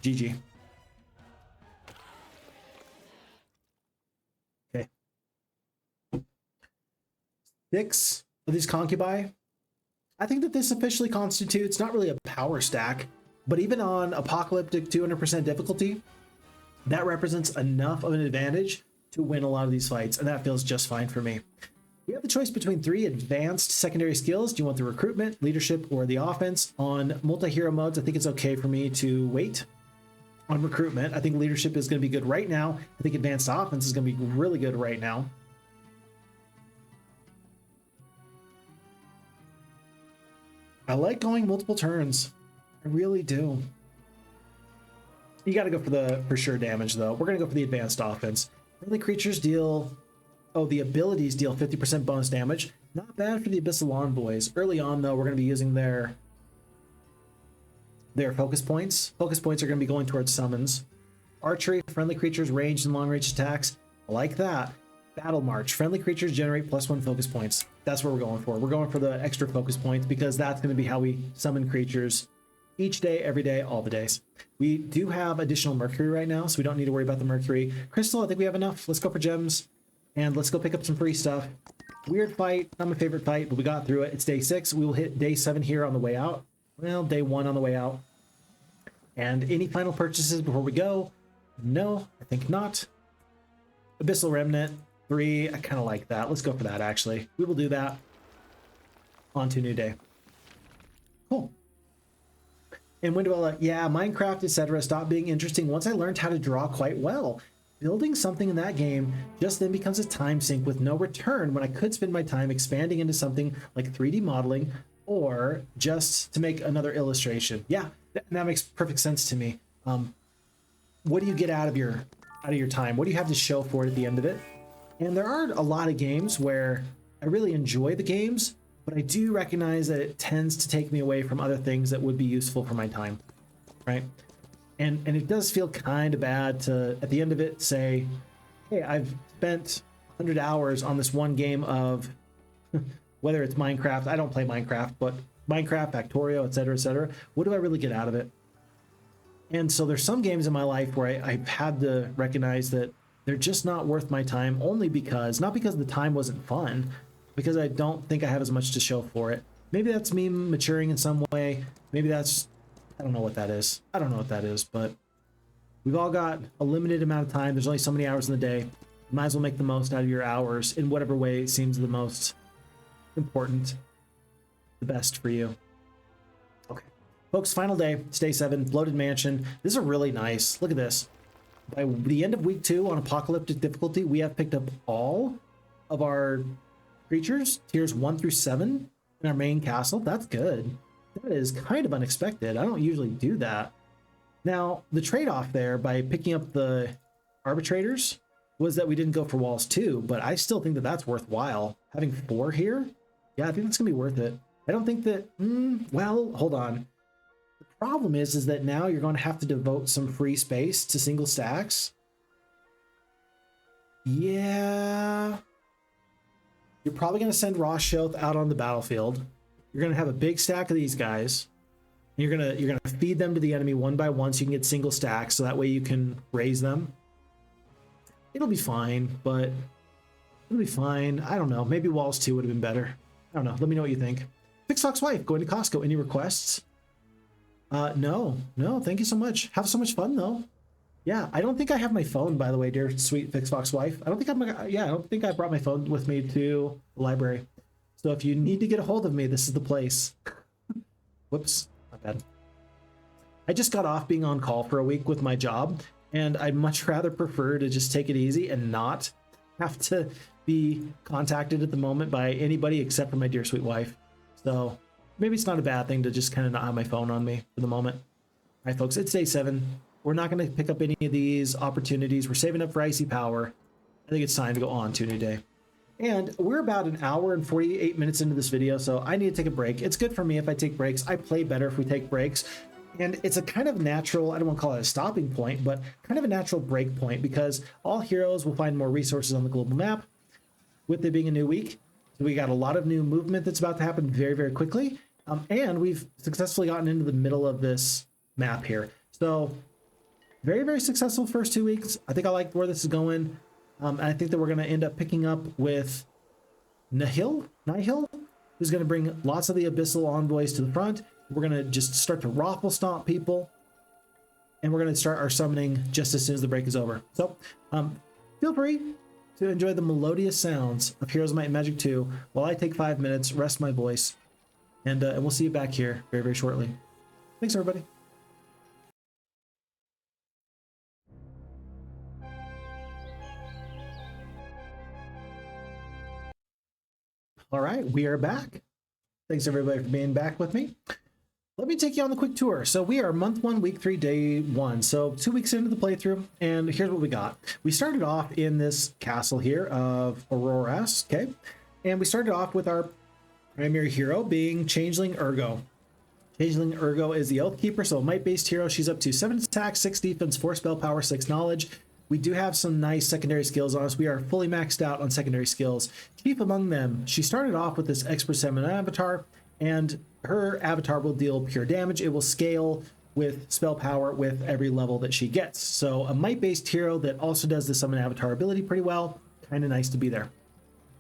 Speaker 1: GG. Okay. 6 of these concubi. I think that this officially constitutes not really a power stack, but even on apocalyptic 200% difficulty, that represents enough of an advantage to win a lot of these fights, and that feels just fine for me. We have the choice between 3 advanced secondary skills. Do you want the recruitment, leadership, or the offense? On multi-hero modes, I think it's okay for me to wait on recruitment. I think leadership is going to be good right now. I think advanced offense is going to be really good right now. I like going multiple turns. I really do. You got to go for the for sure damage, though. We're going to go for the advanced offense. Friendly creatures deal... Oh, the abilities deal 50% bonus damage. Not bad for the Abyssal Envoys. Early on, though, we're going to be using their focus points. Focus points are going to be going towards summons. Archery, friendly creatures, ranged and long-range attacks. I like that. Battle March, friendly creatures generate +1 focus points. That's what we're going for. We're going for the extra focus points because that's going to be how we summon creatures each day, every day, all the days. We do have additional Mercury right now, so we don't need to worry about the Mercury. Crystal, I think we have enough. Let's go for gems, and let's go pick up some free stuff. Weird fight, not my favorite fight, but we got through it. It's day 6. We will hit day 7 here on the way out. Well, day 1 on the way out. And any final purchases before we go? No, I think not. Abyssal Remnant 3, I kind of like that. Let's go for that, actually. We will do that. On to a new day. Cool. And Windwella, yeah, Minecraft, etc. stopped being interesting once I learned how to draw quite well. Building something in that game just then becomes a time sink with no return when I could spend my time expanding into something like 3D modeling or just to make another illustration. Yeah, that makes perfect sense to me. What do you get out of your time? What do you have to show for it at the end of it? And there are a lot of games where I really enjoy the games, but I do recognize that it tends to take me away from other things that would be useful for my time, right? And it does feel kind of bad to, at the end of it, say, hey, I've spent 100 hours on this one game of, whether it's Minecraft, I don't play Minecraft, but Minecraft, Factorio, etc. What do I really get out of it? And so there's some games in my life where I've had to recognize that they're just not worth my time, only because, not because the time wasn't fun, because I don't think I have as much to show for it. Maybe that's me maturing in some way. Maybe that's, I don't know what that is. I don't know what that is, but we've all got a limited amount of time. There's only so many hours in the day. You might as well make the most out of your hours in whatever way seems the most important, the best for you. Okay. Folks, final day, it's day 7, Bloated Mansion. This is really nice. Look at this. By the end of week 2 on Apocalyptic difficulty, we have picked up all of our creatures, tiers 1 through 7 in our main castle. That's good. That is kind of unexpected. I don't usually do that. Now, the trade-off there by picking up the arbitrators was that we didn't go for walls 2, but I still think that that's worthwhile. Having 4 here, yeah, I think that's gonna be worth it. I don't think that, well, hold on. The problem is that now you're going to have to devote some free space to single stacks. Yeah. You're probably going to send Roshoth out on the battlefield. You're going to have a big stack of these guys. You're going to feed them to the enemy one by one so you can get single stacks, so that way you can raise them. It'll be fine, but it'll be fine. I don't know. Maybe Walls 2 would have been better. I don't know. Let me know what you think. Phixfox wife, going to Costco. Any requests? No, thank you so much. Have so much fun though. Yeah, I don't think I have my phone, by the way, dear sweet Phixfox wife. I don't think I brought my phone with me to the library. So if you need to get a hold of me, this is the place. Whoops, not bad. I just got off being on call for a week with my job, and I'd much rather prefer to just take it easy and not have to be contacted at the moment by anybody except for my dear sweet wife. So maybe it's not a bad thing to just kind of not have my phone on me for the moment. All right, folks, it's day 7. We're not going to pick up any of these opportunities. We're saving up for Icy Power. I think it's time to go on to a new day. And we're about an hour and 48 minutes into this video, so I need to take a break. It's good for me if I take breaks. I play better if we take breaks. And it's a kind of natural, I don't want to call it a stopping point, but kind of a natural break point, because all heroes will find more resources on the global map with it being a new week. So we got a lot of new movement that's about to happen very, very quickly. And we've successfully gotten into the middle of this map here. So very, very successful first 2 weeks. I think I like where this is going. And I think that we're going to end up picking up with Nihil, who's going to bring lots of the Abyssal Envoys to the front. We're going to just start to raffle stomp people. And we're going to start our summoning just as soon as the break is over. So feel free to enjoy the melodious sounds of Heroes of Might and Magic 2 while I take 5 minutes, rest my voice. And we'll see you back here very, very shortly. Thanks, everybody. All right, we are back. Thanks everybody for being back with me. Let me take you on the quick tour. So we are month 1, week 3, day 1. So 2 weeks into the playthrough, and here's what we got. We started off in this castle here of Auroras, okay? And we started off with our primary hero being Changeling Urgo. Changeling Urgo is the Oathkeeper, so a might-based hero. She's up to 7 attack, 6 defense, 4 spell power, 6 knowledge. We do have some nice secondary skills on us. We are fully maxed out on secondary skills. Chief among them, she started off with this Expert 7 avatar, and her avatar will deal pure damage. It will scale with spell power with every level that she gets. So a might-based hero that also does the summon avatar ability pretty well. Kind of nice to be there.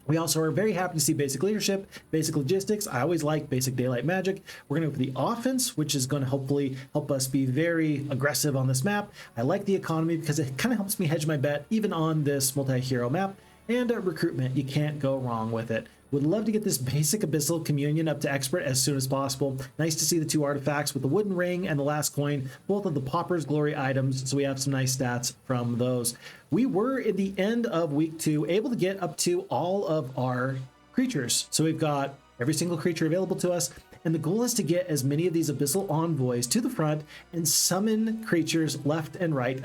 Speaker 1: We also are very happy to see basic leadership, basic logistics. I always like basic daylight magic. We're going to go for the offense, which is going to hopefully help us be very aggressive on this map. I like the economy because it kind of helps me hedge my bet even on this multi-hero map. And recruitment, you can't go wrong with it. Would love to get this basic Abyssal Communion up to Expert as soon as possible. Nice to see the 2 artifacts with the wooden ring and the last coin, both of the Paupers glory items, so we have some nice stats from those. We were, in the end of week 2, able to get up to all of our creatures. So we've got every single creature available to us, and the goal is to get as many of these Abyssal Envoys to the front and summon creatures left and right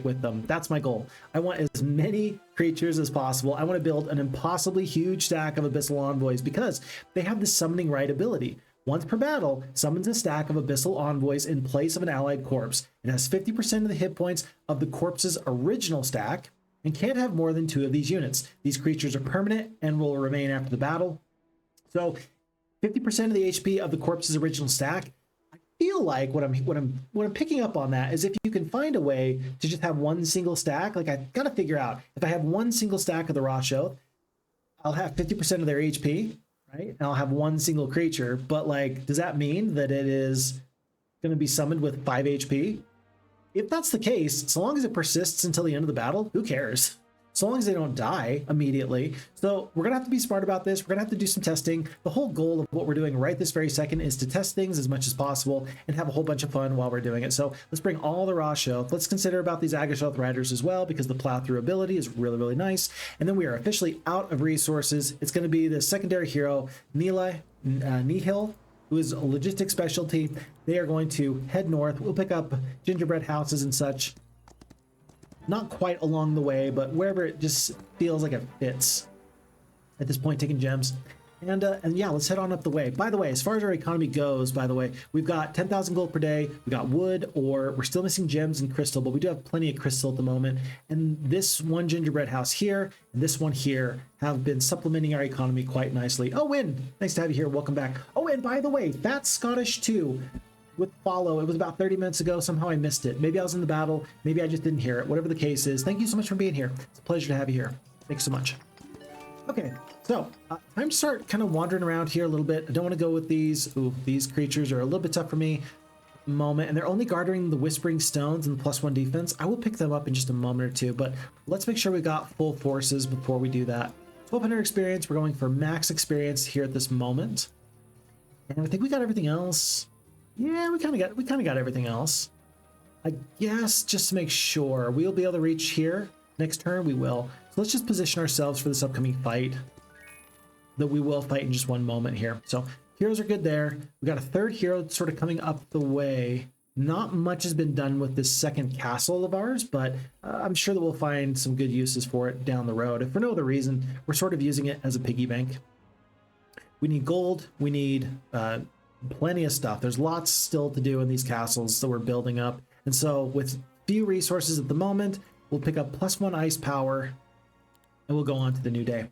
Speaker 1: with them. That's my goal. I want as many creatures as possible. I want to build an impossibly huge stack of Abyssal Envoys because they have the summoning right ability. Once per battle, summons a stack of Abyssal Envoys in place of an allied corpse. It has 50% of the hit points of the corpse's original stack and can't have more than 2 of these units. These creatures are permanent and will remain after the battle. So 50% of the HP of the corpse's original stack. I feel like what I'm picking up on that is if you can find a way to just have one single stack, like I gotta figure out if I have one single stack of the Rasho, I'll have 50% of their HP, right? And I'll have one single creature, but like, does that mean that it is going to be summoned with 5 HP? If that's the case, so long as it persists until the end of the battle, who cares? So long as they don't die immediately. So we're going to have to be smart about this. We're going to have to do some testing. The whole goal of what we're doing right this very second is to test things as much as possible and have a whole bunch of fun while we're doing it. So let's bring all the Rasho. Let's consider about these Agashoth Riders as well, because the plow through ability is really, really nice. And then we are officially out of resources. It's going to be the secondary hero, Nihil, who is a logistics specialty. They are going to head north. We'll pick up gingerbread houses and such. Not quite along the way, but wherever it just feels like it fits at this point, taking gems. And yeah, let's head on up the way. By the way, as far as our economy goes, by the way, we've got 10,000 gold per day. We got wood, or we're still missing gems and crystal, but we do have plenty of crystal at the moment. And this one gingerbread house here and this one here have been supplementing our economy quite nicely. Oh, Win, nice to have you here. Welcome back. Oh, and by the way, that's Scottish too. With follow, it was about 30 minutes ago. Somehow I missed it. Maybe I was in the battle. Maybe I just didn't hear it. Whatever the case is, thank you so much for being here. It's a pleasure to have you here. Thanks so much. Okay, so time to start kind of wandering around here a little bit. I don't want to go with these. Ooh, these creatures are a little bit tough for me at the moment, and they're only guarding the Whispering Stones and the +1 defense. I will pick them up in just a moment or two, but let's make sure we got full forces before we do that. 1200 experience. We're going for max experience here at this moment, and I think we got everything else. Yeah, we kind of got everything else. I guess just to make sure we'll be able to reach here next turn. We will. So let's just position ourselves for this upcoming fight that we will fight in just one moment here. So heroes are good there. We got a third hero sort of coming up the way. Not much has been done with this second castle of ours, but I'm sure that we'll find some good uses for it down the road. If for no other reason, we're sort of using it as a piggy bank. We need gold. We need plenty of stuff. There's lots still to do in these castles that we're building up. And so with few resources at the moment, we'll pick up +1 ice power and we'll go on to the new day.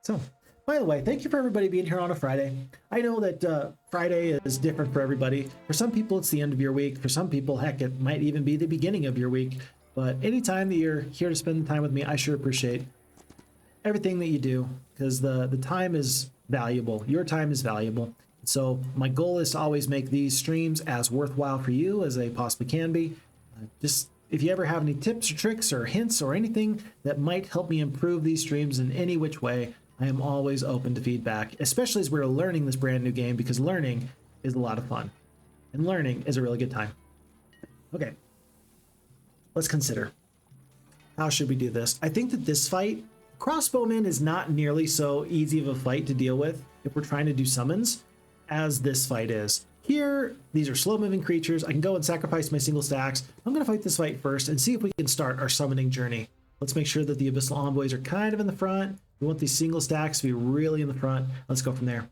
Speaker 1: So, by the way, thank you for everybody being here on a Friday. I know that Friday is different for everybody. For some people, it's the end of your week. For some people, heck, it might even be the beginning of your week. But anytime that you're here to spend the time with me, I sure appreciate everything that you do, because the time is valuable. Your time is valuable. So my goal is to always make these streams as worthwhile for you as they possibly can be. Just if you ever have any tips or tricks or hints or anything that might help me improve these streams in any which way, I am always open to feedback, especially as we're learning this brand new game, because learning is a lot of fun and learning is a really good time. Okay, let's consider how should we do this. I think that this fight Crossbowman is not nearly so easy of a fight to deal with if we're trying to do summons as this fight is. Here, these are slow-moving creatures. I can go and sacrifice my single stacks. I'm going to fight this fight first and see if we can start our summoning journey. Let's make sure that the Abyssal Envoys are kind of in the front. We want these single stacks to be really in the front. Let's go from there.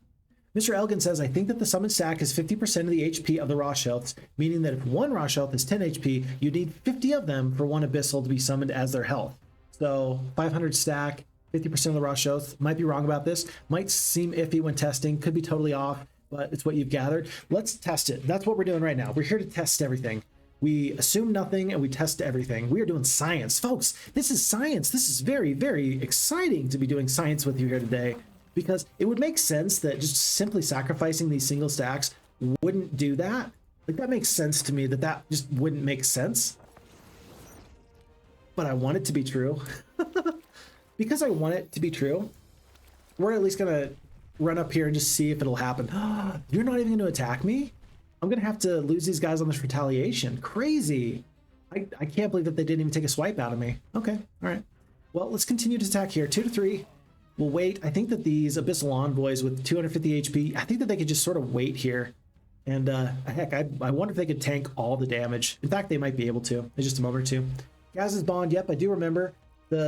Speaker 1: Mr. Elgin says, I think that the summon stack is 50% of the HP of the raw shells, meaning that if one raw shell is 10 HP, you need 50 of them for one Abyssal to be summoned as their health. So 500 stack, 50% of the raw shells. Might be wrong about this. Might seem iffy when testing. Could be totally off, but it's what you've gathered. Let's test it. That's what we're doing right now. We're here to test everything. We assume nothing and we test everything. We are doing science. Folks, this is science. This is very, very exciting to be doing science with you here today, because it would make sense that just simply sacrificing these single stacks wouldn't do that. Like, that makes sense to me that that just wouldn't make sense. But I want it to be true. Because I want it to be true, we're at least gonna run up here and just see if it'll happen. You're not even gonna attack me? I'm gonna have to lose these guys on this retaliation. Crazy. I can't believe that they didn't even take a swipe out of me. Okay, all right. Well, let's continue to attack here. 2 to 3. We'll wait. I think that these Abyssal Envoys with 250 HP, I think that they could just sort of wait here. And heck, I wonder if they could tank all the damage. In fact, they might be able to in just a moment or two. Gaz's Bond, yep, I do remember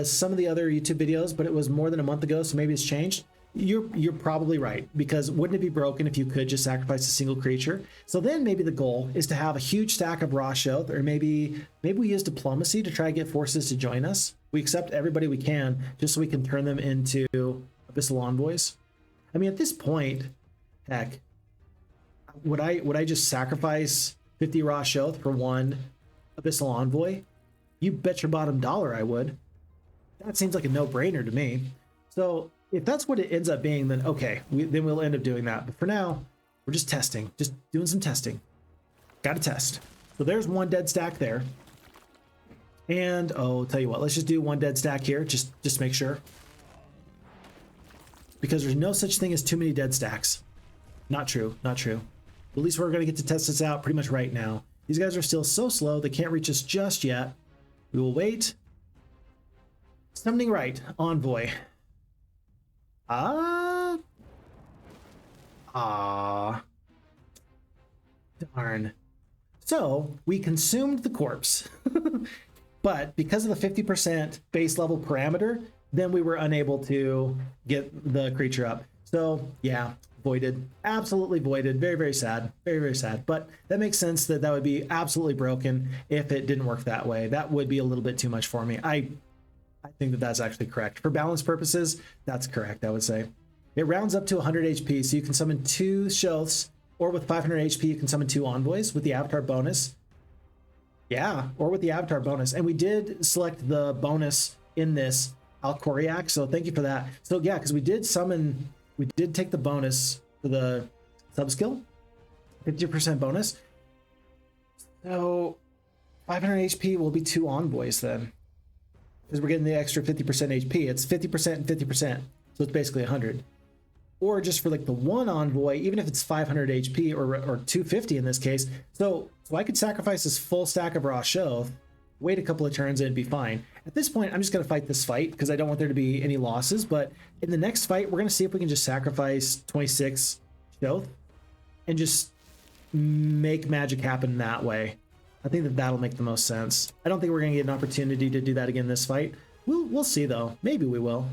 Speaker 1: some of the other YouTube videos, but it was more than a month ago, so maybe it's changed. You're probably right, because wouldn't it be broken if you could just sacrifice a single creature? So then maybe the goal is to have a huge stack of raw shell, or maybe we use diplomacy to try to get forces to join us. We accept everybody we can just so we can turn them into Abyssal Envoys. I mean, at this point, heck, would I just sacrifice 50 raw shell for one Abyssal Envoy? You bet your bottom dollar I would. That seems like a no-brainer to me. So if that's what it ends up being, then okay, then we'll end up doing that. But for now, we're just testing, just doing some testing. Got to test. So there's one dead stack there. And oh, tell you what, let's just do one dead stack here, just to make sure. Because there's no such thing as too many dead stacks. Not true, not true. At least we're going to get to test this out pretty much right now. These guys are still so slow, they can't reach us just yet. We will wait. Summoning right, Envoy. Darn. So we consumed the corpse, but because of the 50% base level parameter, then we were unable to get the creature up. So yeah, voided, absolutely voided. Very, very sad. Very, very sad. But that makes sense that that would be absolutely broken if it didn't work that way. That would be a little bit too much for me. I think that that's actually correct. For balance purposes, that's correct, I would say. It rounds up to 100 HP, so you can summon 2 shells, or with 500 HP, you can summon 2 envoys with the Avatar bonus. Yeah, or with the Avatar bonus. And we did select the bonus in this Alcoriac, so thank you for that. So yeah, because we did take the bonus for the subskill, 50% bonus. So 500 HP will be 2 envoys then. Because we're getting the extra 50% HP. It's 50% and 50%, so it's basically 100. Or just for like the one envoy, even if it's 500 HP or 250 in this case. So I could sacrifice this full stack of raw shell, wait a couple of turns, and it'd be fine. At this point, I'm just going to fight this fight because I don't want there to be any losses. But in the next fight, we're going to see if we can just sacrifice 26 shell and just make magic happen that way. I think that that'll make the most sense. I don't think we're going to get an opportunity to do that again this fight. We'll see, though. Maybe we will.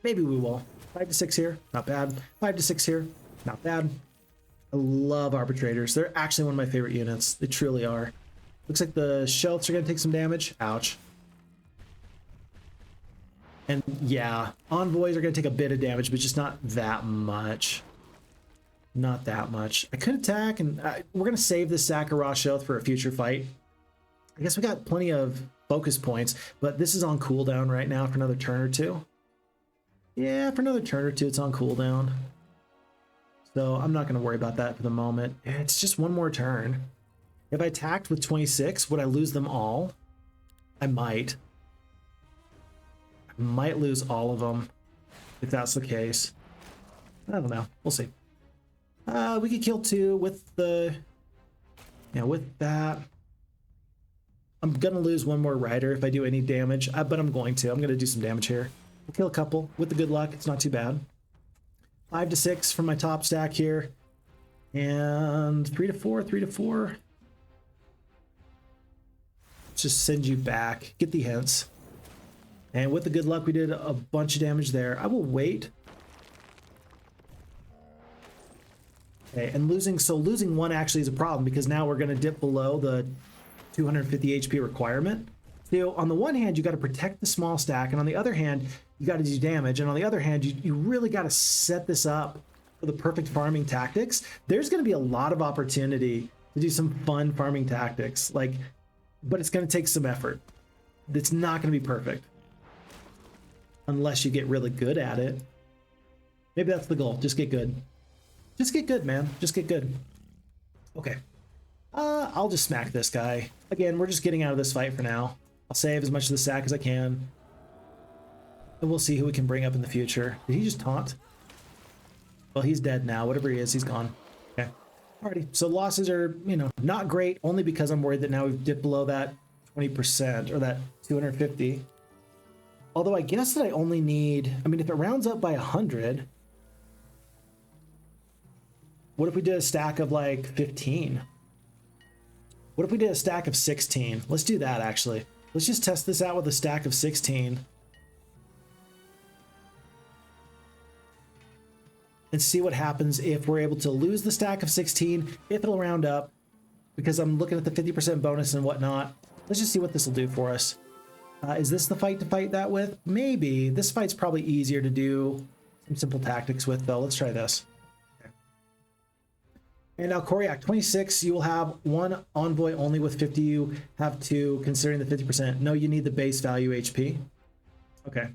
Speaker 1: Maybe we will. 5 to 6 here. Not bad. 5 to 6 here. Not bad. I love arbitrators. They're actually one of my favorite units. They truly are. Looks like the shells are going to take some damage. Ouch. And yeah, envoys are going to take a bit of damage, but just not that much. Not that much. I could attack, and we're going to save this sack of raw shell for a future fight. I guess we got plenty of focus points, but this is on cooldown right now for another turn or two. Yeah, for another turn or two, it's on cooldown. So I'm not going to worry about that for the moment. It's just one more turn. If I attacked with 26, would I lose them all? I might. I might lose all of them if that's the case. I don't know. We'll see. We could kill 2 with the... Yeah, with that. I'm going to lose one more rider if I do any damage, but I'm going to. I'm going to do some damage here. We'll kill a couple with the good luck. It's not too bad. 5 to 6 from my top stack here. And 3 to 4, 3 to 4. Let's just send you back. Get the hints. And with the good luck, we did a bunch of damage there. I will wait. Okay, and losing 1 actually is a problem because now we're going to dip below the 250 HP requirement. So on the one hand, you got to protect the small stack, and on the other hand, you got to do damage. And on the other hand, you really got to set this up for the perfect farming tactics. There's going to be a lot of opportunity to do some fun farming tactics, but it's going to take some effort. It's not going to be perfect unless you get really good at it. Maybe that's the goal. Just get good. Just get good, man. Just get good. Okay. I'll just smack this guy. Again, we're just getting out of this fight for now. I'll save as much of the stack as I can. And we'll see who we can bring up in the future. Did he just taunt? Well, he's dead now. Whatever he is, he's gone. Okay. Alrighty. So losses are, not great, only because I'm worried that now we've dipped below that 20% or that 250. Although I guess that I only need, if it rounds up by 100, what if we did a stack of 15? What if we did a stack of 16? Let's do that, actually. Let's just test this out with a stack of 16. And see what happens if we're able to lose the stack of 16, if it'll round up, because I'm looking at the 50% bonus and whatnot. Let's just see what this will do for us. Is this the fight to fight that with? Maybe. This fight's probably easier to do some simple tactics with, though. Let's try this. And now Koryak, 26, you will have 1 envoy only with 50. You have 2, considering the 50%. No, you need the base value HP. Okay.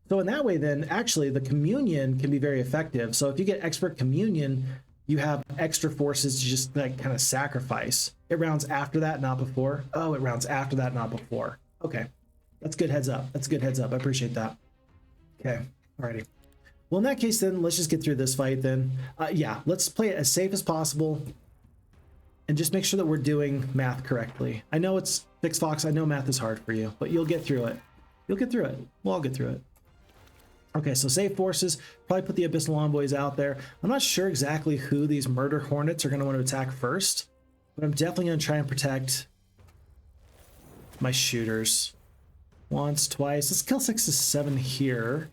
Speaker 1: So in that way, then, actually, the communion can be very effective. So if you get expert communion, you have extra forces to just kind of sacrifice. It rounds after that, not before. Oh, it rounds after that, not before. Okay. That's good heads up. That's a good heads up. I appreciate that. Okay. Alrighty. Well, in that case, then, let's just get through this fight, then. Yeah, let's play it as safe as possible and just make sure that we're doing math correctly. I know it's Phixfox. I know math is hard for you, but you'll get through it. You'll get through it. We'll all get through it. Okay, so save forces. Probably put the Abyssal Envoys out there. I'm not sure exactly who these Murder Hornets are going to want to attack first, but I'm definitely going to try and protect my shooters. Once, twice. Let's kill 6 to 7 here.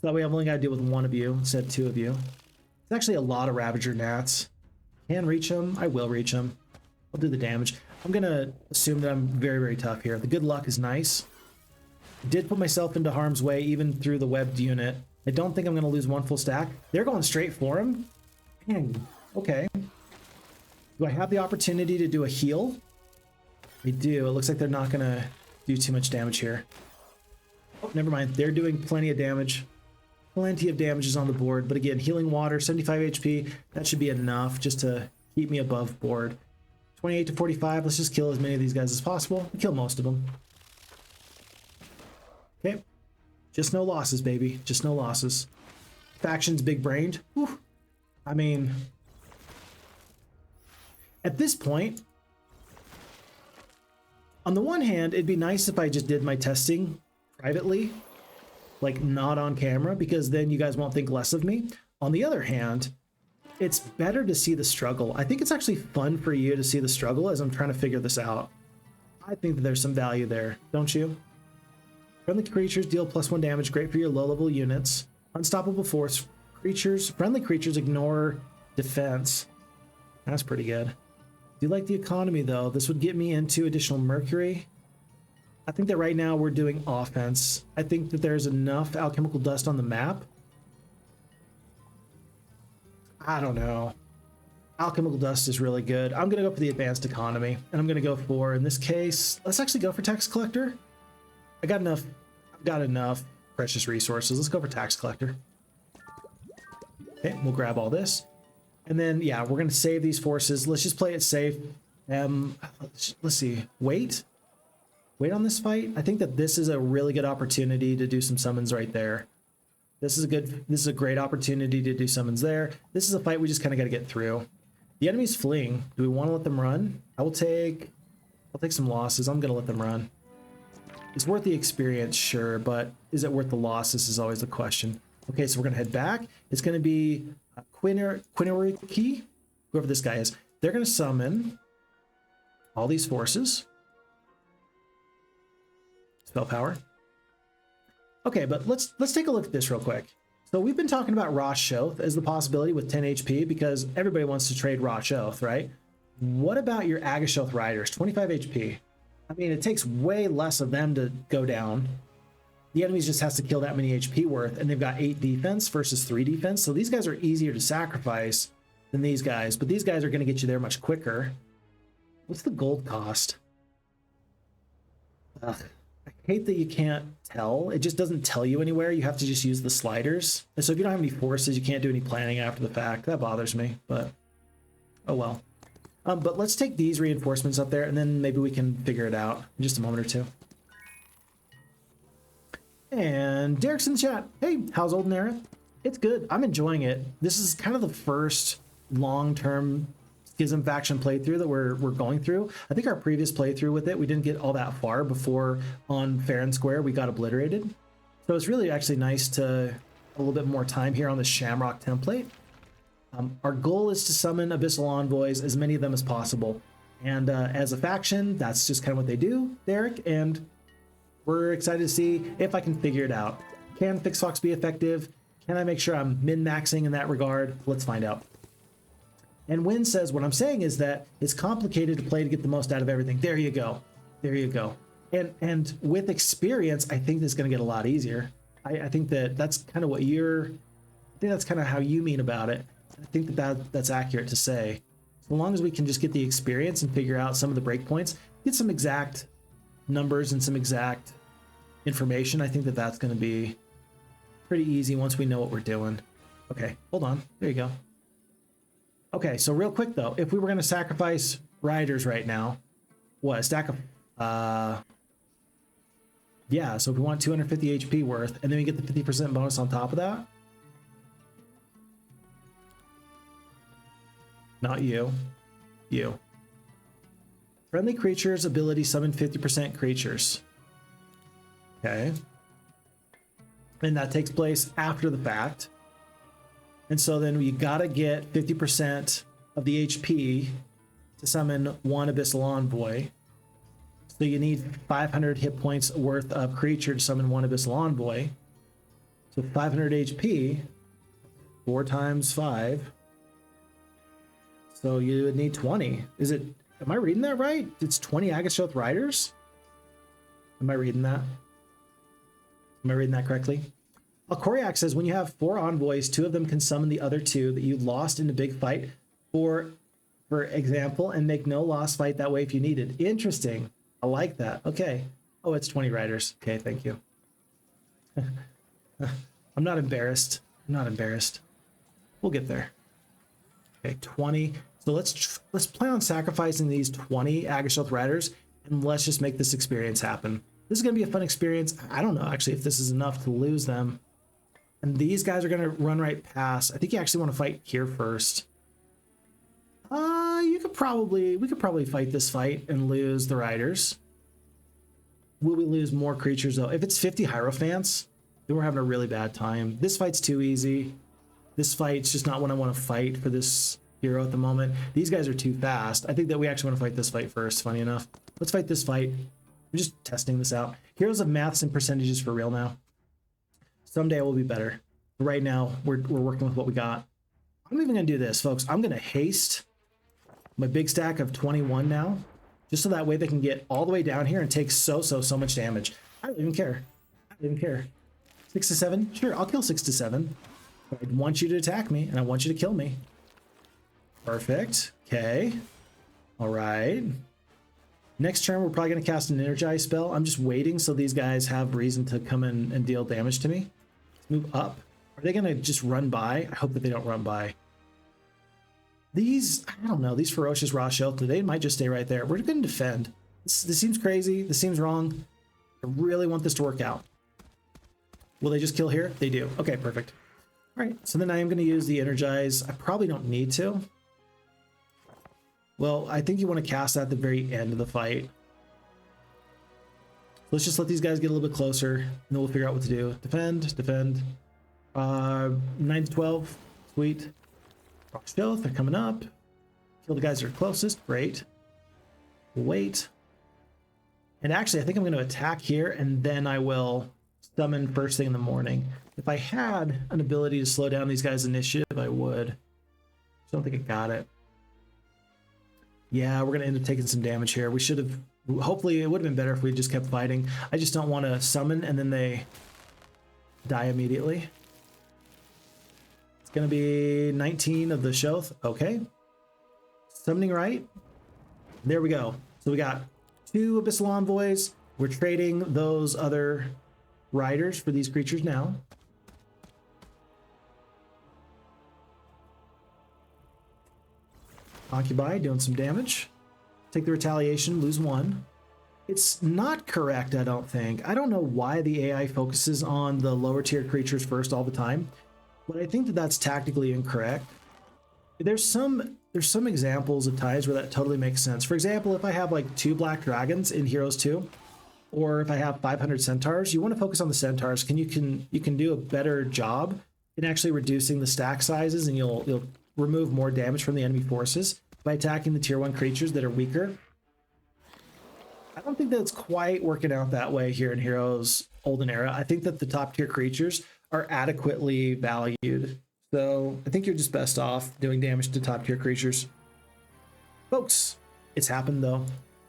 Speaker 1: So that way I've only got to deal with 1 of you instead of 2 of you. It's actually a lot of Ravager Gnats. Can reach them. I will reach them. I'll do the damage. I'm going to assume that I'm very, very tough here. The good luck is nice. I did put myself into harm's way even through the webbed unit. I don't think I'm going to lose 1 full stack. They're going straight for him. Dang. Okay. Do I have the opportunity to do a heal? I do. It looks like they're not going to do too much damage here. Oh, never mind. They're doing plenty of damage. Plenty of damage is on the board. But again, healing water, 75 HP. That should be enough just to keep me above board. 28 to 45. Let's just kill as many of these guys as possible. Kill most of them. Okay. Just no losses, baby. Just no losses. Faction's big-brained. Whew. I mean, at this point, on the one hand, it'd be nice if I just did my testing privately, not on camera, because then you guys won't think less of me. On the other hand, it's better to see the struggle. I think it's actually fun for you to see the struggle as I'm trying to figure this out. I think that there's some value there, don't you? Friendly creatures deal +1 damage, great for your low-level units. Unstoppable force. Friendly creatures ignore defense. That's pretty good. Do like the economy, though. This would get me into additional Mercury. I think that right now we're doing offense. I think that there's enough alchemical dust on the map. I don't know. Alchemical dust is really good. I'm going to go for the advanced economy, and I'm going to go for, in this case, let's actually go for tax collector. I've got enough precious resources. Let's go for tax collector. Okay, we'll grab all this. And then, yeah, we're going to save these forces. Let's just play it safe. Let's see. Wait on this fight. I think that this is a really good opportunity to do some summons right there. This is a great opportunity to do summons there. This is a fight we just kind of got to get through. The enemy's fleeing. Do we want to let them run? I'll take some losses. I'm going to let them run. It's worth the experience, sure, but is it worth the loss? This is always the question. Okay, so we're gonna head back. It's gonna be Quineriki, whoever this guy is. They're gonna summon all these forces. Spell power. Okay, but let's take a look at this real quick. So we've been talking about Rosh Shoth as the possibility with 10 HP because everybody wants to trade Rosh Shoth, right? What about your Agashoth Riders? 25 HP. I mean, it takes way less of them to go down. The enemies just has to kill that many HP worth, and they've got 8 defense versus 3 defense. So these guys are easier to sacrifice than these guys, but these guys are going to get you there much quicker. What's the gold cost? Ugh. I hate that you can't tell. It just doesn't tell you anywhere. You have to just use the sliders. And so if you don't have any forces, you can't do any planning after the fact. That bothers me, but oh well. But let's take these reinforcements up there, and then maybe we can figure it out in just a moment or two. And Derek's in the chat. Hey, how's Olden Era? It's good. I'm enjoying it. This is kind of the first long-term Schism faction playthrough that we're going through. I think our previous playthrough with it, we didn't get all that far before on fair and square we got obliterated. So it's really actually nice to have a little bit more time here on the Shamrock template. Our goal is to summon Abyssal Envoys, as many of them as possible. And as a faction, that's just kind of what they do, Derek, and we're excited to see if I can figure it out. Can Phixfox be effective? Can I make sure I'm min-maxing in that regard? Let's find out. And Win says, what I'm saying is that it's complicated to play to get the most out of everything. There you go. There you go. And with experience, I think this is going to get a lot easier. I think that's kind of what I think that's kind of how you mean about it. I think that's accurate to say. So long as we can just get the experience and figure out some of the breakpoints, get some exact numbers and some exact information, I think that's going to be pretty easy once we know what we're doing. Okay, hold on. There you go. Okay, so real quick though, if we were going to sacrifice riders right now, what, a stack of, yeah, so if we want 250 HP worth, and then we get the 50% bonus on top of that. Not you. You. Friendly creatures ability summon 50% creatures. Okay. And that takes place after the fact. And so then you gotta get 50% of the HP to summon one Abyssal Envoy. So you need 500 hit points worth of creature to summon one Abyssal Envoy. So 500 HP, 4 times 5. So you would need 20. Am I reading that right? It's 20 Agashoth Riders? Am I reading that? Am I reading that correctly? Koriak says, when you have 4 envoys, 2 of them can summon the other 2 that you lost in a big fight, for example, and make no loss fight that way if you needed. Interesting. I like that. Okay. Oh, it's 20 riders. Okay, thank you. I'm not embarrassed. I'm not embarrassed. We'll get there. Okay, 20. So let's plan on sacrificing these 20 Agashoth Riders, and let's just make this experience happen. This is going to be a fun experience. I don't know, actually, if this is enough to lose them. And these guys are going to run right past. I think you actually want to fight here first. We could probably fight this fight and lose the Riders. Will we lose more creatures, though? If it's 50 Hierophants, then we're having a really bad time. This fight's too easy. This fight's just not what I want to fight for this hero at the moment. These guys are too fast. I think that we actually want to fight this fight first, funny enough. Let's fight this fight. I'm just testing this out. Heroes of maths and percentages for real now. Someday it will be better. But right now, we're working with what we got. I'm even going to do this, folks. I'm going to haste my big stack of 21 now, just so that way they can get all the way down here and take so much damage. I don't even care. I don't even care. 6 to 7? Sure, I'll kill 6 to 7. But I want you to attack me, and I want you to kill me. Perfect. Okay. All right. Next turn, we're probably going to cast an Energize spell. I'm just waiting so these guys have reason to come in and deal damage to me. Let's move up. Are they going to just run by? I hope that they don't run by. These, I don't know, these ferocious raw shelter, they might just stay right there. We're going to defend. This seems crazy. This seems wrong. I really want this to work out. Will they just kill here? They do. Okay, perfect. All right, so then I am going to use the Energize. I probably don't need to. Well, I think you want to cast that at the very end of the fight. let's just let these guys get a little bit closer, and then we'll figure out what to do. Defend, defend. 9 to 12, sweet. Rock stealth, they're coming up. Kill the guys that are closest, great. We'll wait. And actually, I think I'm going to attack here, and then I will summon first thing in the morning. If I had an ability to slow down these guys' initiative, I would. Just don't think I got it. Yeah, we're going to end up taking some damage here. We should have... Hopefully, it would have been better if we just kept fighting. I just don't want to summon, and then they die immediately. It's going to be 19 of the Shoth. Okay. Summoning right. There we go. So we got 2 Abyssal Envoys. We're trading those other riders for these creatures now. Occupy, doing some damage. Take the retaliation, lose 1. It's not correct, I don't think. I don't know why the AI focuses on the lower tier creatures first all the time, but I think that that's tactically incorrect. There's some examples of times where that totally makes sense. For example, if I have like 2 black dragons in Heroes 2, or if I have 500 centaurs, you want to focus on the centaurs. You can do a better job in actually reducing the stack sizes, and you'll remove more damage from the enemy forces by attacking the tier 1 creatures that are weaker. I don't think that's quite working out that way here in Heroes Olden Era. I think that the top tier creatures are adequately valued. So I think you're just best off doing damage to top tier creatures. Folks, it's happened though.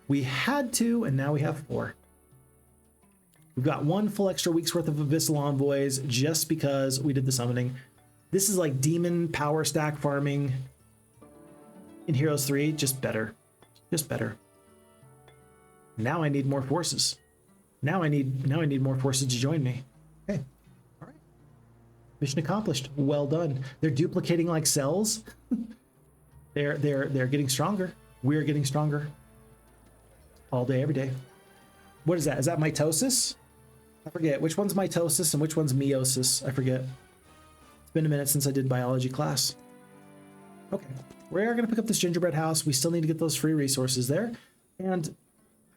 Speaker 1: We had 2 and now we have 4. We've got 1 full extra week's worth of Abyssal Envoys just because we did the summoning. This is like demon power stack farming in Heroes 3, just better. Just better. Now I need more forces. Now I need more forces to join me. Okay. All right. Mission accomplished. Well done. They're duplicating like cells. They're getting stronger. We're getting stronger. All day, every day. What is that? Is that mitosis? I forget. Which one's mitosis and which one's meiosis? I forget. It's been a minute since I did biology class. Okay. We are going to pick up this gingerbread house. We still need to get those free resources there. And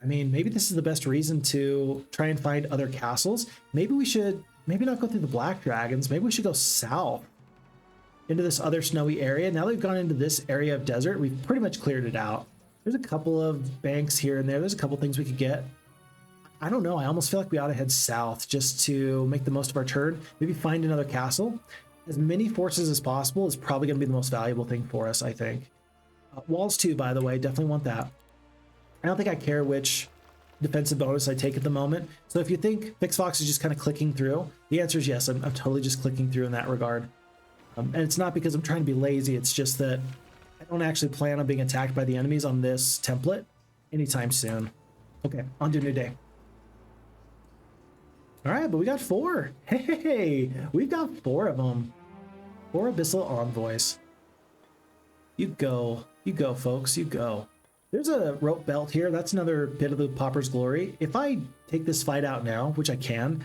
Speaker 1: I mean, maybe this is the best reason to try and find other castles. Maybe we should, maybe not go through the black dragons. Maybe we should go south into this other snowy area. Now that we've gone into this area of desert, we've pretty much cleared it out. There's a couple of banks here and there. There's a couple things we could get. I don't know. I almost feel like we ought to head south just to make the most of our turn. Maybe find another castle. As many forces as possible is probably going to be the most valuable thing for us, I think. Walls too, by the way. Definitely want that. I don't think I care which defensive bonus I take at the moment. So if you think Phixfox is just kind of clicking through, the answer is yes. I'm totally just clicking through in that regard. And it's not because I'm trying to be lazy. It's just that I don't actually plan on being attacked by the enemies on this template anytime soon. Okay, on to a new day. All right, but we got 4. Hey, we've got 4 of them. 4 Abyssal Envoys. You go, folks, you go. There's a rope belt here. That's another bit of the Paupers' glory. If I take this fight out now, which I can,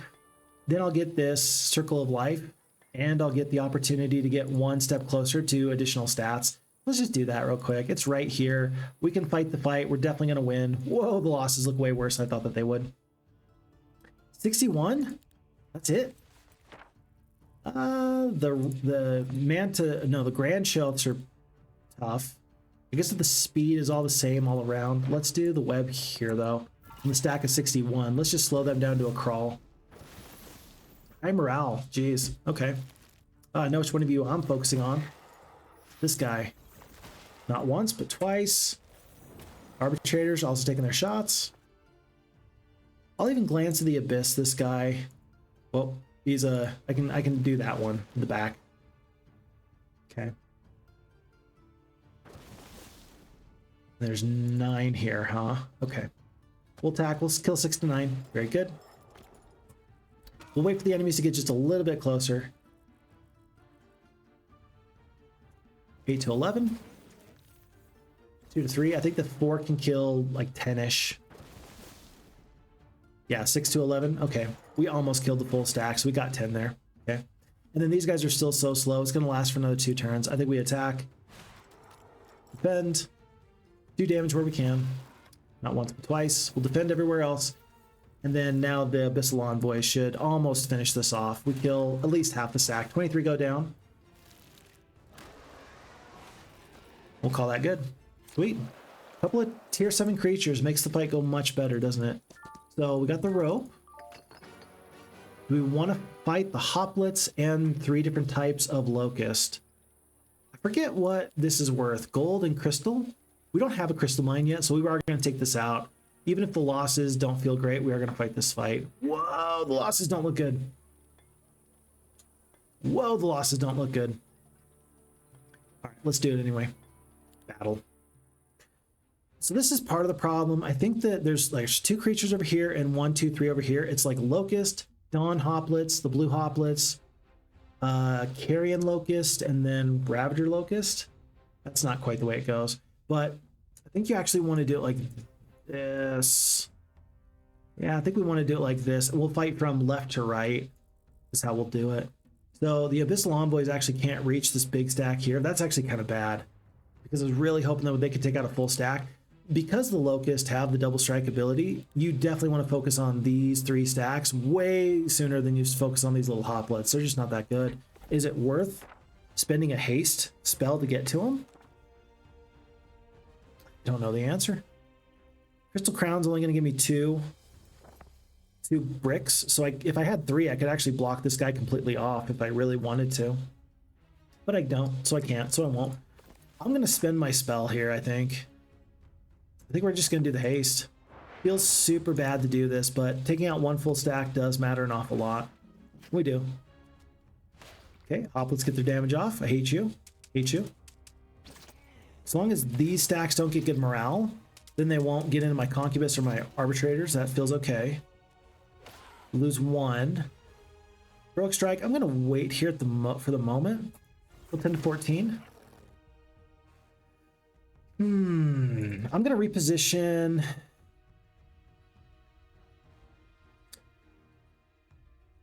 Speaker 1: then I'll get this Circle of Life, and I'll get the opportunity to get 1 step closer to additional stats. Let's just do that real quick. It's right here. We can fight the fight. We're definitely going to win. Whoa, the losses look way worse than I thought that they would. 61? That's it? The Grand Shelts are tough. I guess the speed is all the same all around. Let's do the web here, though. And the stack of 61. Let's just slow them down to a crawl. High morale. Jeez. Okay. I know which one of you I'm focusing on. This guy. Not once, but twice. Arbitrators also taking their shots. I'll even glance at the Abyss, this guy. Well, he's a... I can do that one in the back. Okay. There's 9 here, huh? Okay. We'll kill 6 to 9. Very good. We'll wait for the enemies to get just a little bit closer. 8 to 11. 2 to 3. I think the 4 can kill like 10-ish. Yeah, 6 to 11. Okay. We almost killed the full stack, so we got 10 there. Okay. And then these guys are still so slow. It's going to last for another 2 turns. I think we attack. Defend. Do damage where we can. Not once, but twice. We'll defend everywhere else. And then now the Abyssal Envoy should almost finish this off. We kill at least half the stack. 23 go down. We'll call that good. Sweet. A couple of tier 7 creatures makes the fight go much better, doesn't it? So we got the rope. Do we want to fight the hoplets and 3 different types of locust? I forget what this is worth. Gold and crystal? We don't have a crystal mine yet, so we are going to take this out. Even if the losses don't feel great, we are going to fight this fight. Whoa, the losses don't look good. Whoa, the losses don't look good. All right, let's do it anyway. Battle. So this is part of the problem. I think that there's 2 creatures over here and 1, 2, 3 over here. It's like locust, dawn hoplets, the blue hoplets, carrion locust, and then ravager locust. That's not quite the way it goes, but I think you actually want to do it like this. Yeah, I think we want to do it like this. We'll fight from left to right is how we'll do it. So the Abyssal Envoys actually can't reach this big stack here. That's actually kind of bad because I was really hoping that they could take out a full stack. Because the Locust have the double strike ability, you definitely want to focus on these 3 stacks way sooner than you focus on these little hoplets. They're just not that good. Is it worth spending a haste spell to get to them? Don't know the answer. Crystal Crown's only going to give me 2 bricks. So if I had 3, I could actually block this guy completely off if I really wanted to. But I don't, so I can't, so I won't. I'm going to spend my spell here, I think. I think we're just going to do the haste. Feels super bad to do this, but taking out 1 full stack does matter an awful lot. We do. Okay, hoplets get their damage off. I hate you. Hate you. As long as these stacks don't get good morale, then they won't get into my concubus or my arbitrators. That feels okay. Lose 1. Heroic strike. I'm going to wait here at for the moment. Go 10 to 14. I'm going to reposition.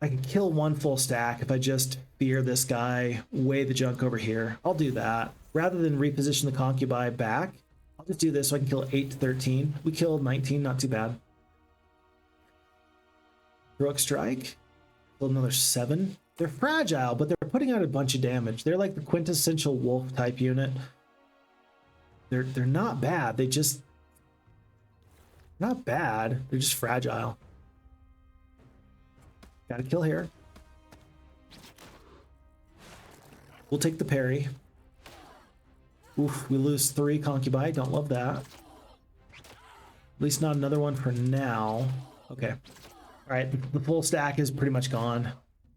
Speaker 1: I can kill 1 full stack if I just fear this guy, weigh the junk over here. I'll do that. Rather than reposition the concubi back, I'll just do this so I can kill 8 to 13. We killed 19, not too bad. Heroic strike. Killed another 7. They're fragile, but they're putting out a bunch of damage. They're like the quintessential wolf type unit. They're not bad. They just not bad. They're just fragile. Got a kill here. We'll take the parry. Oof, we lose 3 concubi. Don't love that. At least not another one for now. Okay. All right, the full stack is pretty much gone.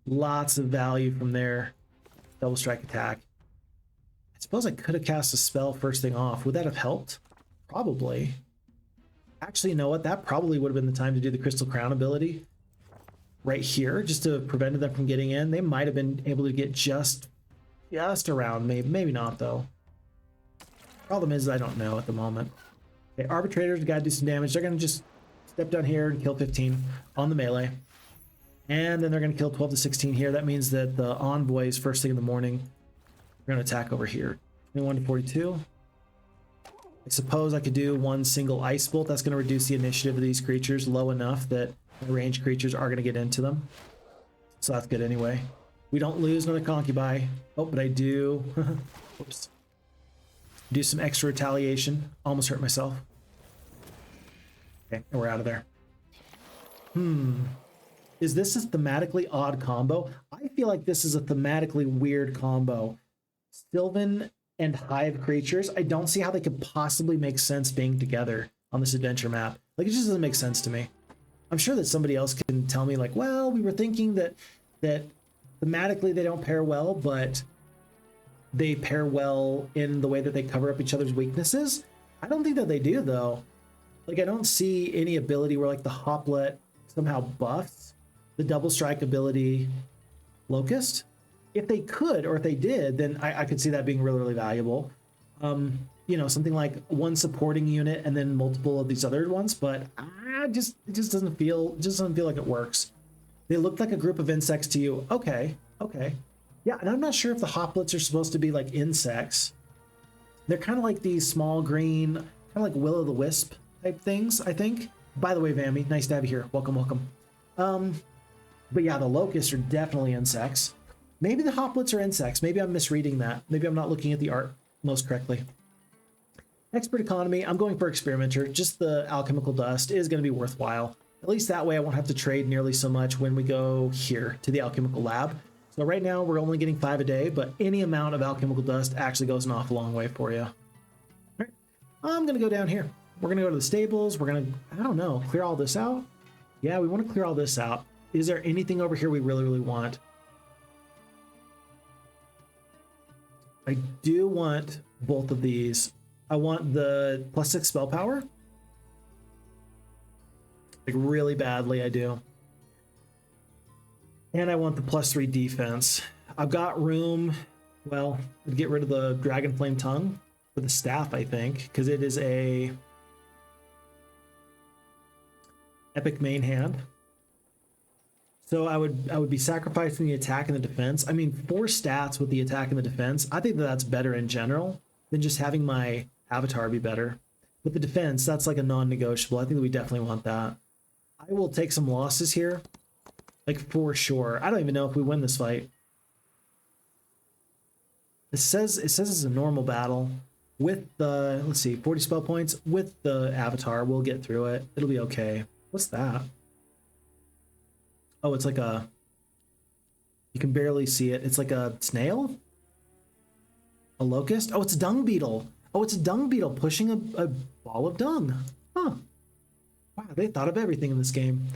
Speaker 1: Lots of value from their double strike attack. I suppose I could have cast a spell first thing off. Would that have helped? Probably. Actually, you know what? That probably would have been the time to do the Crystal Crown ability right here, just to prevent them from getting in. They might have been able to get just around. Maybe not, though. Problem is, I don't know at the moment. Okay, Arbitrators got to do some damage. They're going to just step down here and kill 15 on the melee. And then they're going to kill 12 to 16 here. That means that the Envoys, first thing in the morning, we're going to attack over here. 21 to 42. I suppose I could do 1 single ice bolt. That's going to reduce the initiative of these creatures low enough that the ranged creatures are going to get into them. So that's good anyway. We don't lose another concubi. Oh, but I do. Oops. Do some extra retaliation. Almost hurt myself. Okay, and we're out of there. Is this a thematically odd combo? I feel like this is a thematically weird combo. Sylvan and Hive creatures, I don't see how they could possibly make sense being together on this adventure map. Like, it just doesn't make sense to me. I'm sure that somebody else can tell me, like, well, we were thinking that thematically they don't pair well, but they pair well in the way that they cover up each other's weaknesses. I don't think that they do, though. Like, I don't see any ability where, like, the Hoplet somehow buffs the double strike ability Locust. If they could, or if they did, then I could see that being really, really valuable. You know, something like 1 supporting unit and then multiple of these other ones, but it just doesn't feel like it works. They look like a group of insects to you. Okay. Yeah, and I'm not sure if the Hoplets are supposed to be like insects. They're kind of like these small green, kind of like will-o'-the-wisp type things, I think. By the way, Vammy, nice to have you here. Welcome, welcome. But yeah, the locusts are definitely insects. Maybe the hoplets are insects. Maybe I'm misreading that. Maybe I'm not looking at the art most correctly. Expert economy, I'm going for experimenter. Just the alchemical dust is going to be worthwhile. At least that way I won't have to trade nearly so much when we go here to the alchemical lab. So right now we're only getting 5 a day, but any amount of alchemical dust actually goes an awful long way for you. All right. I'm going to go down here. We're going to go to the stables. We're going to, I don't know, clear all this out. Yeah, we want to clear all this out. Is there anything over here we really, really want? I do want both of these. I want the +6 spell power. Like really badly, I do. And I want the +3 defense. I've got room, well, to get rid of the Dragon Flame Tongue for the staff, I think, because it is a epic main hand. So I would be sacrificing the attack and the defense. I mean, 4 stats with the attack and the defense, I think that that's better in general than just having my avatar be better. With the defense, that's like a non-negotiable. I think that we definitely want that. I will take some losses here, like for sure. I don't even know if we win this fight. It says it's a normal battle with the, let's see, 40 spell points. With the avatar, we'll get through it. It'll be okay. What's that? Oh, it's like a, you can barely see it. It's like a snail? A locust? Oh, it's a dung beetle. Oh, it's a dung beetle pushing a ball of dung. Huh. Wow, they thought of everything in this game.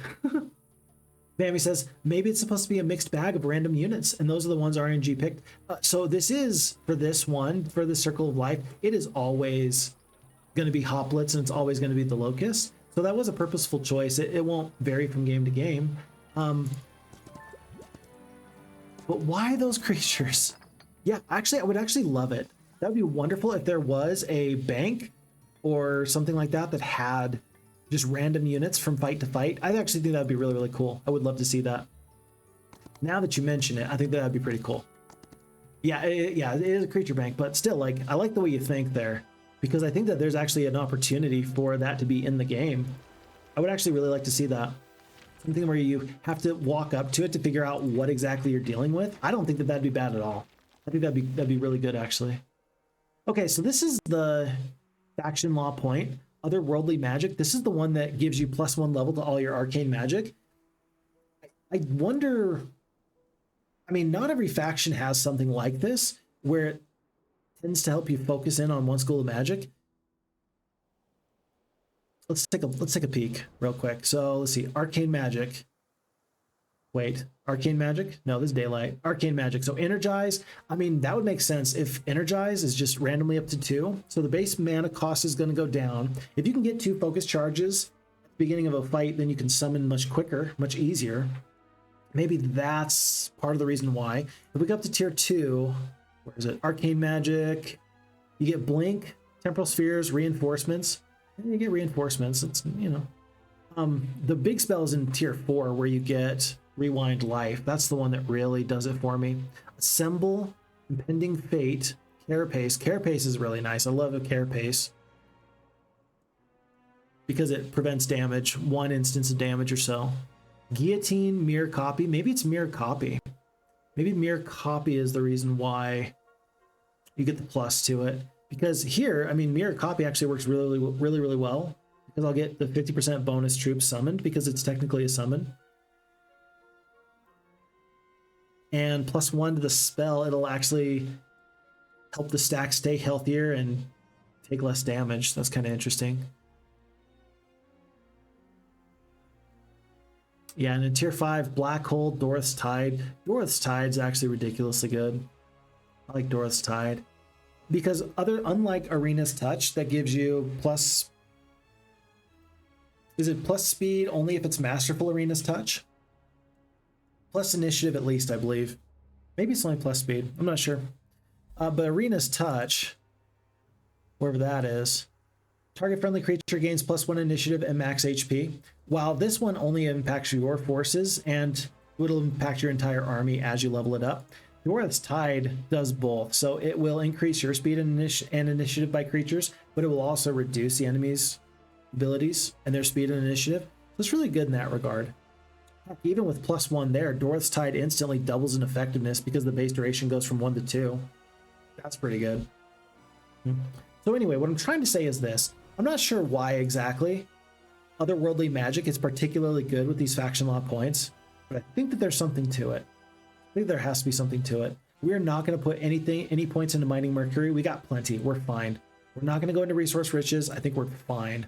Speaker 1: Bambi says, maybe it's supposed to be a mixed bag of random units, and those are the ones RNG picked. So this is, for this one, for the Circle of Life, it is always going to be hoplets, and it's always going to be the locust. So that was a purposeful choice. It won't vary from game to game. But why those creatures? Yeah, actually, I would actually love it. That would be wonderful if there was a bank or something like that that had just random units from fight to fight. I actually think that would be really, really cool. I would love to see that. Now that you mention it, I think that would be pretty cool. Yeah, it is a creature bank, but still, like, I like the way you think there, because I think that there's actually an opportunity for that to be in the game. I would actually really like to see that. Something where you have to walk up to it to figure out what exactly you're dealing with. I don't think that that'd be bad at all. I think that'd be really good, actually. Okay, so this is the faction law point. Otherworldly magic. This is the one that gives you +1 level to all your arcane magic. I wonder, I mean, not every faction has something like this where it tends to help you focus in on one school of magic. Let's take a peek real quick. So let's see, arcane magic. Wait, arcane magic? No, this is daylight. Arcane magic. So energize. I mean, that would make sense if energize is just randomly up to 2. So the base mana cost is going to go down. If you can get 2 focus charges at the beginning of a fight, then you can summon much quicker, much easier. Maybe that's part of the reason why. If we go up to tier 2, where is it? Arcane magic. You get blink, temporal spheres, reinforcements. And you get reinforcements. It's, you know. The big spell is in tier 4 where you get rewind life. That's the one that really does it for me. Assemble, impending fate, carapace. Carapace is really nice. I love a carapace because it prevents damage, 1 instance of damage or so. Guillotine, mirror copy. Maybe it's mirror copy. Maybe mirror copy is the reason why you get the plus to it. Because here, I mean, mirror copy actually works really, really, really well because I'll get the 50% bonus troops summoned because it's technically a summon. And +1 to the spell, it'll actually help the stack stay healthier and take less damage. That's kind of interesting. Yeah, and in tier 5, Black Hole, Dorith's Tide. Dorith's Tide is actually ridiculously good. I like Dorith's Tide. Because unlike Arena's Touch, that gives you plus... Is it plus speed only if it's Masterful Arena's Touch? Plus initiative at least, I believe. Maybe it's only plus speed. I'm not sure. But Arena's Touch, wherever that is, target friendly creature gains +1 initiative and max HP. While this one only impacts your forces, and it'll impact your entire army as you level it up. Dorith's Tide does both, so it will increase your speed and initiative by creatures, but it will also reduce the enemy's abilities and their speed and initiative. So it's really good in that regard. Heck, even with +1 there, Dorth's Tide instantly doubles in effectiveness because the base duration goes from 1 to 2. That's pretty good. So anyway, what I'm trying to say is this. I'm not sure why exactly otherworldly magic is particularly good with these faction law points, but I think that there's something to it. I think there has to be something to it. We're not going to put any points into mining Mercury. We got plenty. We're fine. We're not going to go into resource riches. I think we're fine.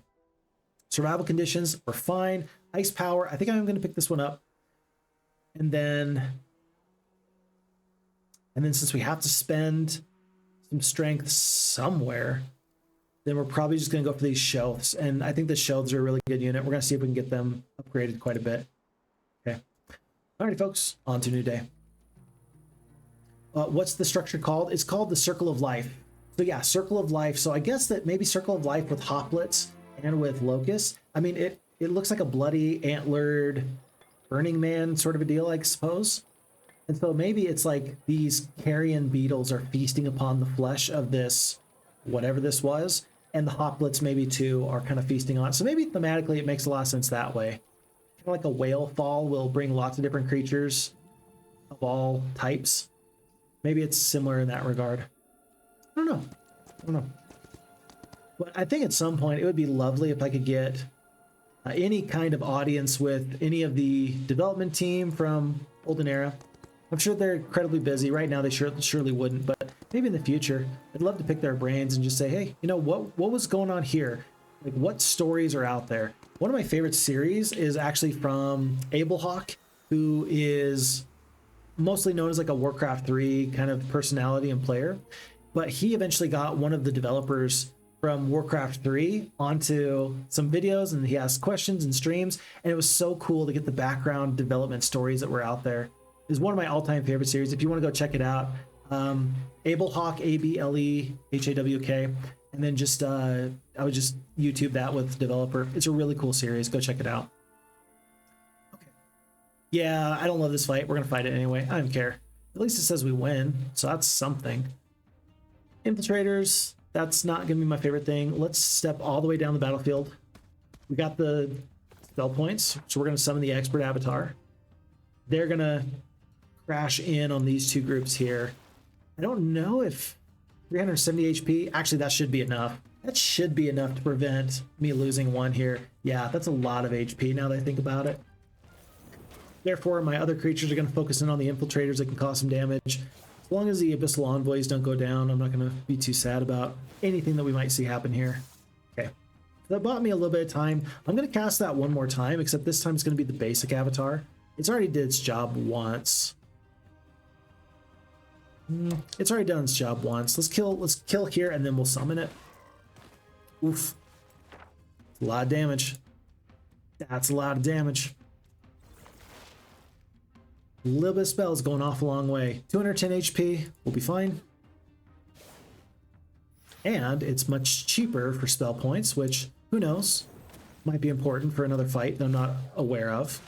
Speaker 1: Survival conditions, we're fine. Ice power, I think I'm going to pick this one up. And then since we have to spend some strength somewhere, then we're probably just going to go for these shelves. And I think the shelves are a really good unit. We're going to see if we can get them upgraded quite a bit. Okay. Alrighty, folks, on to a new day. What's the structure called? It's called the Circle of Life. So yeah, Circle of Life. So I guess that maybe Circle of Life with hoplets and with locusts. I mean, it looks like a bloody, antlered Burning Man sort of a deal, I suppose. And so maybe it's like these carrion beetles are feasting upon the flesh of this, whatever this was, and the hoplets maybe too are kind of feasting on it. So maybe thematically it makes a lot of sense that way. Kind of like a whale fall will bring lots of different creatures of all types. Maybe it's similar in that regard. I don't know. But I think at some point it would be lovely if I could get any kind of audience with any of the development team from Olden Era. I'm sure they're incredibly busy. Right now they surely wouldn't, but maybe in the future, I'd love to pick their brains and just say, hey, you know, what was going on here? Like, what stories are out there? One of my favorite series is actually from Ablehawk, who is mostly known as like a Warcraft 3 kind of personality and player. But he eventually got one of the developers from Warcraft 3 onto some videos, and he asked questions and streams, and it was so cool to get the background development stories that were out there. It's one of my all-time favorite series. If you want to go check it out, Ablehawk, ABLEHAWK, and then just I would just YouTube that with the developer. It's a really cool series. Go check it out. Okay. Yeah, I don't love this fight. We're gonna fight it anyway. I don't care. At least it says we win, so that's something. Infiltrators, that's not gonna be my favorite thing. Let's step all the way down the battlefield. We got the spell points, so we're gonna summon the expert avatar. They're gonna crash in on these two groups here. I don't know if 370 HP, actually that should be enough. That should be enough to prevent me losing one here. Yeah, that's a lot of HP now that I think about it. Therefore, my other creatures are going to focus in on the infiltrators that can cause some damage. As long as the Abyssal Envoys don't go down, I'm not going to be too sad about anything that we might see happen here. Okay, that bought me a little bit of time. I'm going to cast that one more time, except this time it's going to be the basic avatar. It's already did its job once. It's already done its job once. Let's kill here, and then we'll summon it. Oof. That's a lot of damage. That's a lot of damage. A little bit of spells going off a long way. 210 HP, we'll be fine. And it's much cheaper for spell points, which, who knows, might be important for another fight that I'm not aware of.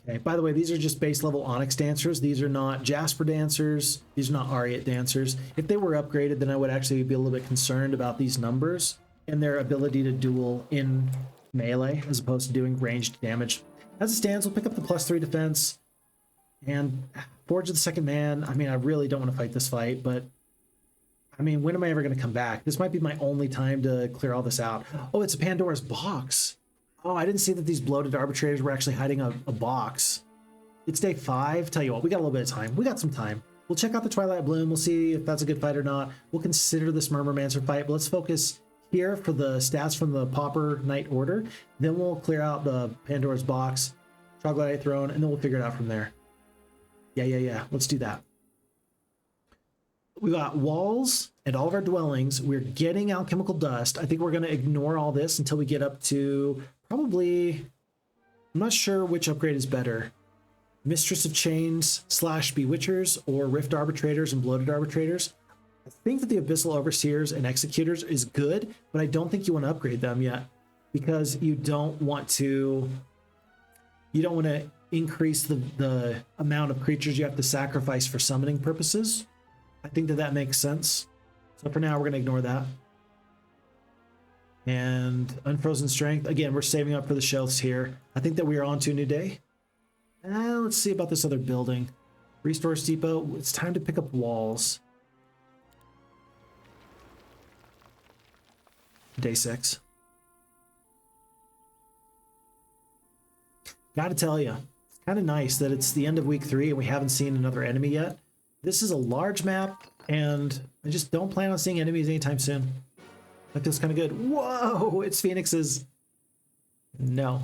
Speaker 1: Okay, by the way, these are just base level Onyx dancers. These are not Jasper dancers. These are not Ariat dancers. If they were upgraded, then I would actually be a little bit concerned about these numbers and their ability to duel in melee as opposed to doing ranged damage. As it stands, we'll pick up the +3 defense and Forge of the Second Man. I mean, I really don't want to fight this fight, but I mean, when am I ever going to come back? This might be my only time to clear all this out. Oh, it's a Pandora's box. Oh, I didn't see that these bloated arbitrators were actually hiding a box. It's day 5. Tell you what, we got a little bit of time. We got some time. We'll check out the Twilight Bloom. We'll see if that's a good fight or not. We'll consider this Murmurmancer fight, but let's focus here for the stats from the Pauper Knight Order. Then we'll clear out the Pandora's box, Troglodyte Throne, and then we'll figure it out from there. Yeah. Let's do that. We got walls and all of our dwellings. We're getting alchemical dust. I think we're going to ignore all this until we get up to probably, I'm not sure which upgrade is better. Mistress of Chains / Bewitchers or Rift Arbitrators and Bloated Arbitrators. I think that the Abyssal Overseers and Executors is good, but I don't think you want to upgrade them yet because you don't want to increase the amount of creatures you have to sacrifice for summoning purposes. I think that makes sense. So for now, we're going to ignore that. And Unfrozen Strength. Again, we're saving up for the shelves here. I think that we are on to a new day. Let's see about this other building. Resource Depot. It's time to pick up walls. Day 6. Gotta tell you, it's kind of nice that it's the end of week 3 and we haven't seen another enemy yet. This is a large map, and I just don't plan on seeing enemies anytime soon. That feels kind of good. Whoa, it's Phoenixes. No.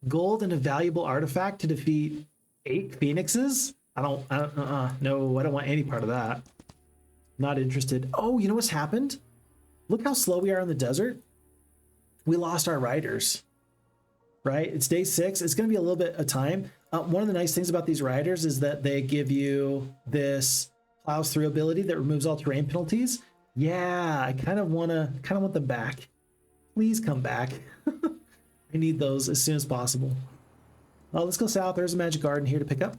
Speaker 1: Gold and a valuable artifact to defeat 8 Phoenixes? No, I don't want any part of that. Not interested. Oh, you know what's happened? Look how slow we are in the desert. We lost our riders, right? It's day 6. It's going to be a little bit of time. One of the nice things about these riders is that they give you this plows through ability that removes all terrain penalties. Yeah, I kind of want them back. Please come back. I need those as soon as possible. Let's go south. There's a magic garden here to pick up.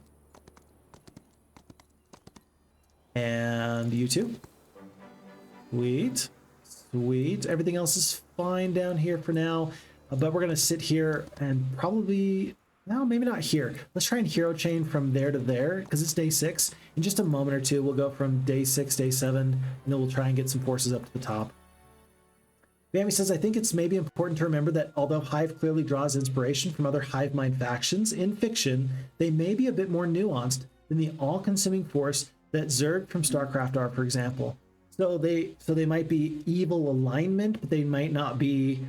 Speaker 1: And you too. Sweet. Sweet. Everything else is fine down here for now. But we're going to sit here and probably... No, maybe not here. Let's try and hero chain from there to there because it's day 6. In just a moment or two, we'll go from day 6, day 7, and then we'll try and get some forces up to the top. Bambi says, I think it's maybe important to remember that although Hive clearly draws inspiration from other Hive mind factions, in fiction, they may be a bit more nuanced than the all-consuming force that Zerg from StarCraft are, for example. So they might be evil alignment, but they might not be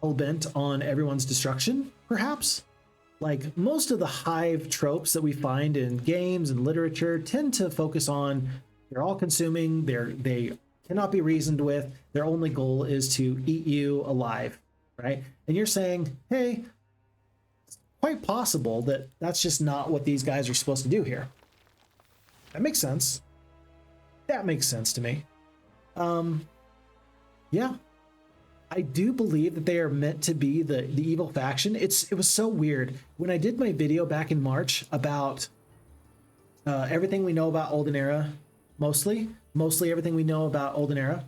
Speaker 1: hell-bent on everyone's destruction, perhaps? Like, most of the Hive tropes that we find in games and literature tend to focus on they're all-consuming, they cannot be reasoned with, their only goal is to eat you alive, right? And you're saying, hey, it's quite possible that that's just not what these guys are supposed to do here. That makes sense. That makes sense to me. Yeah. I do believe that they are meant to be the evil faction. It was so weird. When I did my video back in March about everything we know about Olden Era, mostly everything we know about Olden Era,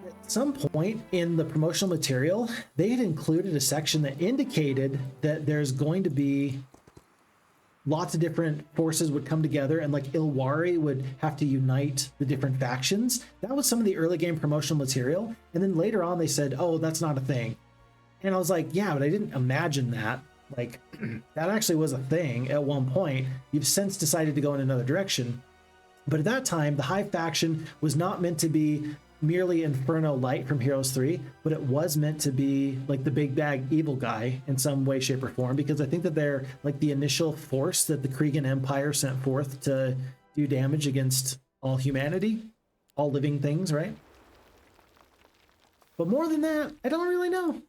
Speaker 1: at some point in the promotional material, they had included a section that indicated that there's going to be lots of different forces would come together and like Ilwari would have to unite the different factions. That was some of the early game promotional material. And then later on they said, oh, that's not a thing. And I was like, yeah, but I didn't imagine that. Like that actually was a thing at one point. You've since decided to go in another direction. But at that time, the Hive faction was not meant to be merely Inferno Light from Heroes 3, but it was meant to be like the big bag evil guy in some way, shape, or form, because I think that they're like the initial force that the Kregan Empire sent forth to do damage against all humanity, all living things, right? But more than that, I don't really know.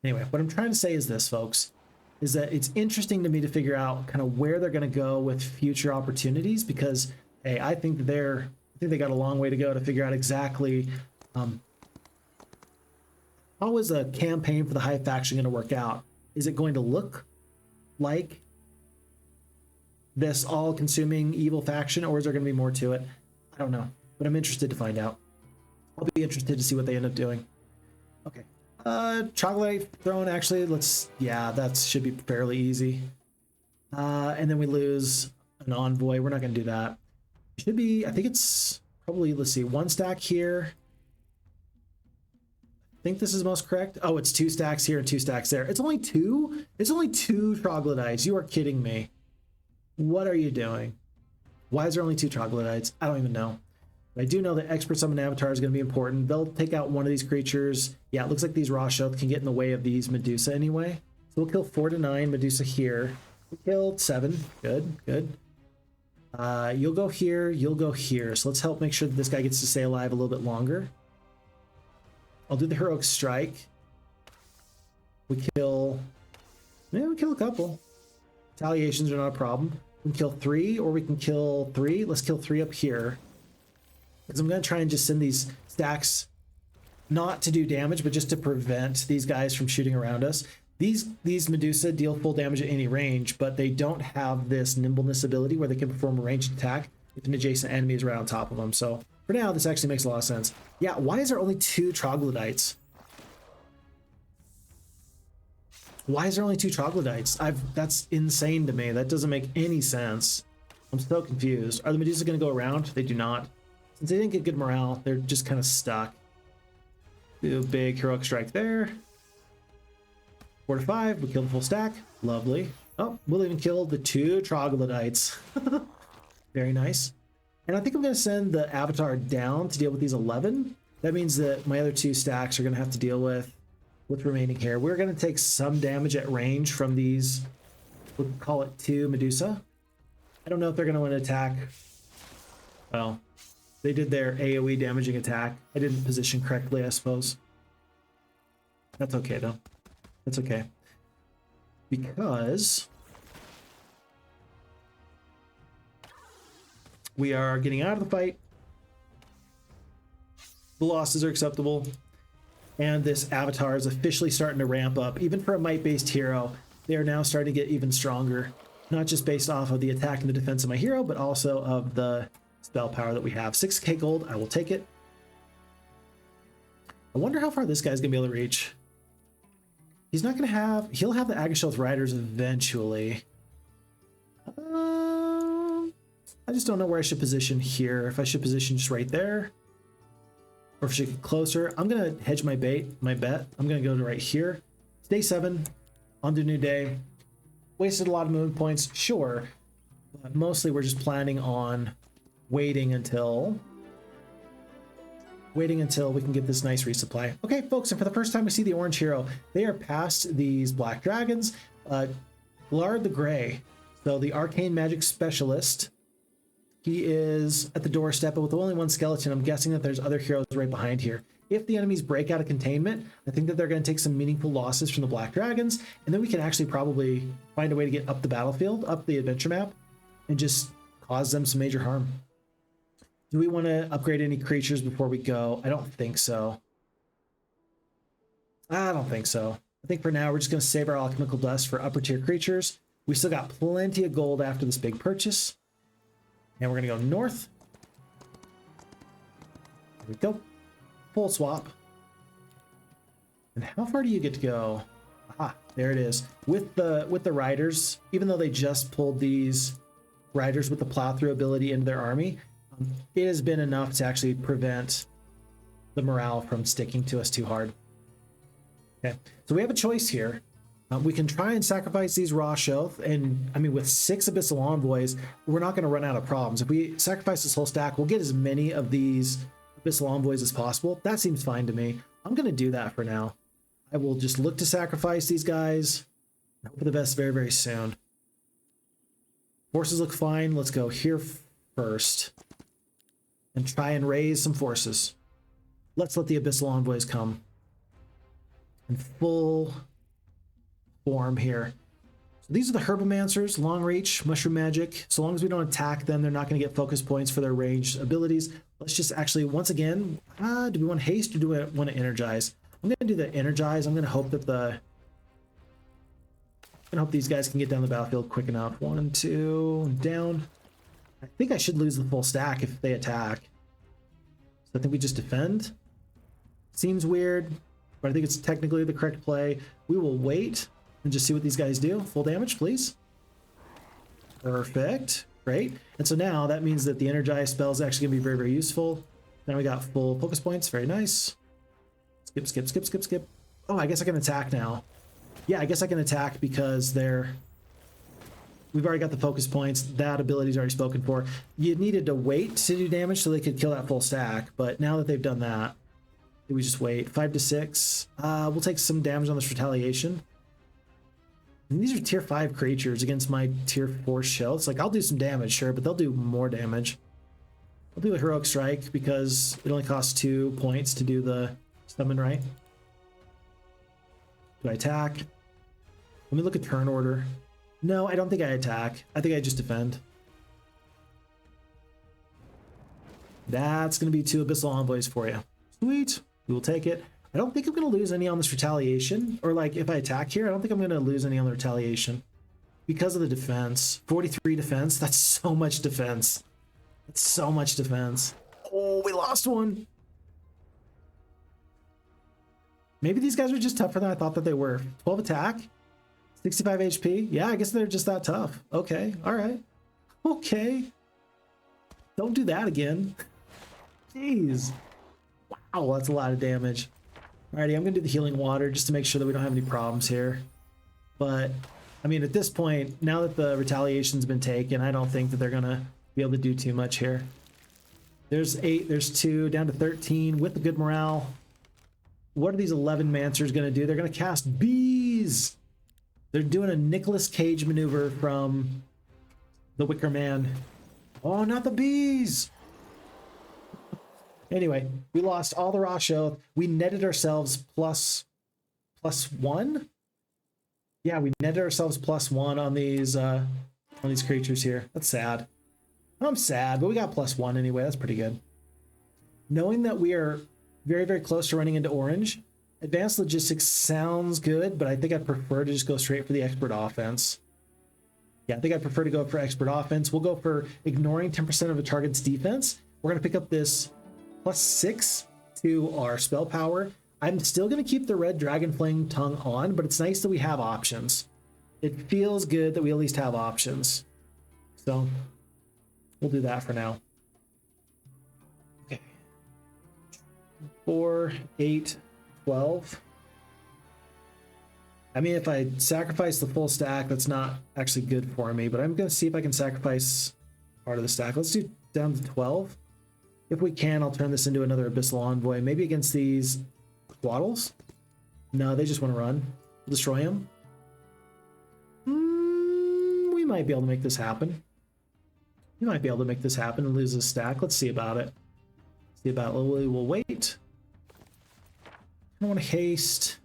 Speaker 1: Anyway, what I'm trying to say is this, folks, is that it's interesting to me to figure out kind of where they're going to go with future opportunities, because, hey, I think they got a long way to go to figure out exactly how is a campaign for the Hive faction going to work out. Is it going to look like this all-consuming evil faction, or is there going to be more to it? I don't know, but I'm interested to find out. I'll be interested to see what they end up doing. Okay. Chocolate throne, actually, that should be fairly easy. And then we lose an envoy. We're not going to do that. Should be, I think it's probably, let's see, 1 stack here. I think this is most correct. Oh, it's 2 stacks here and 2 stacks there. It's only 2? It's only 2 troglodytes. You are kidding me. What are you doing? Why is there only 2 troglodytes? I don't even know. But I do know that expert summon avatar is going to be important. They'll take out one of these creatures. Yeah, it looks like these Roshoth can get in the way of these Medusa anyway. So we'll kill 4 to 9 Medusa here. We killed 7. Good, good. You'll go here, you'll go here. So let's help make sure that this guy gets to stay alive a little bit longer. I'll do the heroic strike. We kill a couple. Retaliations are not a problem. We can kill 3, or we can kill 3. Let's kill 3 up here. Because I'm going to try and just send these stacks not to do damage, but just to prevent these guys from shooting around us. These Medusa deal full damage at any range, but they don't have this nimbleness ability where they can perform a ranged attack if an adjacent enemy is right on top of them. So For now, this actually makes a lot of sense. Yeah, why is there only 2 troglodytes? Why is there only 2 troglodytes? That's insane to me. That doesn't make any sense. I'm so confused. Are the Medusa going to go around? They do not. Since they didn't get good morale, they're just kind of stuck. Do a big heroic strike there. 4 to 5. We kill the full stack. Lovely. Oh, we'll even kill the 2 troglodytes. Very nice. And I think I'm going to send the Avatar down to deal with these 11. That means that my other 2 stacks are going to have to deal with what's remaining here. We're going to take some damage at range from these, we'll call it 2 Medusa. I don't know if they're going to want to attack. Well, they did their AoE damaging attack. I didn't position correctly, I suppose. That's okay, though. That's okay. Because we are getting out of the fight. The losses are acceptable. And this Avatar is officially starting to ramp up. Even for a might-based hero, they are now starting to get even stronger. Not just based off of the attack and the defense of my hero, but also of the spell power that we have. 6k gold, I will take it. I wonder how far this guy's going to be able to reach. He's not going to have... He'll have the Agashoth Riders eventually. I just don't know where I should position here. If I should position just right there. Or if I should get closer. I'm going to hedge my bet. I'm going to go to right here. It's day 7. On to new day. Wasted a lot of movement points, sure. But mostly we're just planning on waiting until we can get this nice resupply. Okay, folks, and for the first time we see the orange hero. They are past these black dragons. Glard the Gray, so the arcane magic specialist. He is at the doorstep, but with only 1 skeleton, I'm guessing that there's other heroes right behind here. If the enemies break out of containment, I think that they're going to take some meaningful losses from the black dragons, and then we can actually probably find a way to get up the battlefield, up the adventure map, and just cause them some major harm. Do we want to upgrade any creatures before we go? I don't think so. I don't think so. I think for now we're just going to save our alchemical dust for upper tier creatures. We still got plenty of gold after this big purchase. And we're going to go north. There we go. Full swap. And how far do you get to go? Ah, there it is. With the riders, even though they just pulled these riders with the plow through ability into their army, it has been enough to actually prevent the morale from sticking to us too hard. Okay, so we have a choice here. We can try and sacrifice these Roshoth, and I mean, with 6 Abyssal Envoys, we're not going to run out of problems. If we sacrifice this whole stack, we'll get as many of these Abyssal Envoys as possible. That seems fine to me. I'm going to do that for now. I will just look to sacrifice these guys. Hope for the best very, very soon. Forces look fine. Let's go here first and try and raise some forces. Let's let the Abyssal Envoys come in full form here. So these are the Herbomancers, long reach, mushroom magic. So long as we don't attack them, they're not going to get focus points for their ranged abilities. Let's just actually, once again, do we want haste or do we want to energize? I'm going to do the energize. I'm going to hope that these guys can get down the battlefield quick enough. 1, 2, down. I think I should lose the full stack if they attack. So I think we just defend. Seems weird, but I think it's technically the correct play. We will wait and just see what these guys do. Full damage, please. Perfect. Great. And so now that means that the energize spell is actually going to be very, very useful. Now we got full focus points. Very nice. Skip, skip, skip, skip, skip. Oh, I guess I can attack now. Yeah, I guess I can attack because we've already got the focus points. That ability's already spoken for. You needed to wait to do damage so they could kill that full stack, but now that they've done that, we just wait. 5 to 6. We'll take some damage on this retaliation. And these are tier 5 creatures against my tier 4 shell. It's like, I'll do some damage, sure, but they'll do more damage. I'll do a heroic strike because it only costs 2 points to do the summon, right? Do I attack? Let me look at turn order. No, I don't think I attack. I think I just defend. That's going to be 2 Abyssal Envoys for you. Sweet. We will take it. I don't think I'm going to lose any on this retaliation. Or like if I attack here, I don't think I'm going to lose any on the retaliation. Because of the defense. 43 defense. That's so much defense. That's so much defense. Oh, we lost one. Maybe these guys are just tougher than I thought that they were. 12 attack, 65 HP. Yeah, I guess they're just that tough. Okay, all right. Okay. Don't do that again. Jeez. Wow, that's a lot of damage. Alrighty, I'm gonna do the healing water just to make sure that we don't have any problems here. But, I mean, at this point, now that the retaliation's been taken, I don't think that they're gonna be able to do too much here. There's 8, there's 2, down to 13 with the good morale. What are these 11 Mancers gonna do? They're gonna cast bees! They're doing a Nicolas Cage maneuver from the Wicker Man. Oh, not the bees! Anyway, we lost all the raw show. We netted ourselves +1. Yeah, we netted ourselves +1 on these creatures here. That's sad. I'm sad, but we got +1 anyway. That's pretty good. Knowing that we are very, very close to running into orange, advanced logistics sounds good, but I think I'd prefer to just go straight for the expert offense. Yeah, I think I'd prefer to go for expert offense. We'll go for ignoring 10% of a target's defense. We're going to pick up this +6 to our spell power. I'm still going to keep the red dragon flame tongue on, but it's nice that we have options. It feels good that we at least have options. So we'll do that for now. Okay. 4, 8, 12. I mean, if I sacrifice the full stack, that's not actually good for me, but I'm going to see if I can sacrifice part of the stack. Let's do down to 12. If we can, I'll turn this into another Abyssal Envoy, maybe against these Waddles. No, they just want to run. We'll destroy them. We might be able to make this happen. We might be able to make this happen and lose a stack. Let's see about it. See about it. We'll wait. I don't want to haste.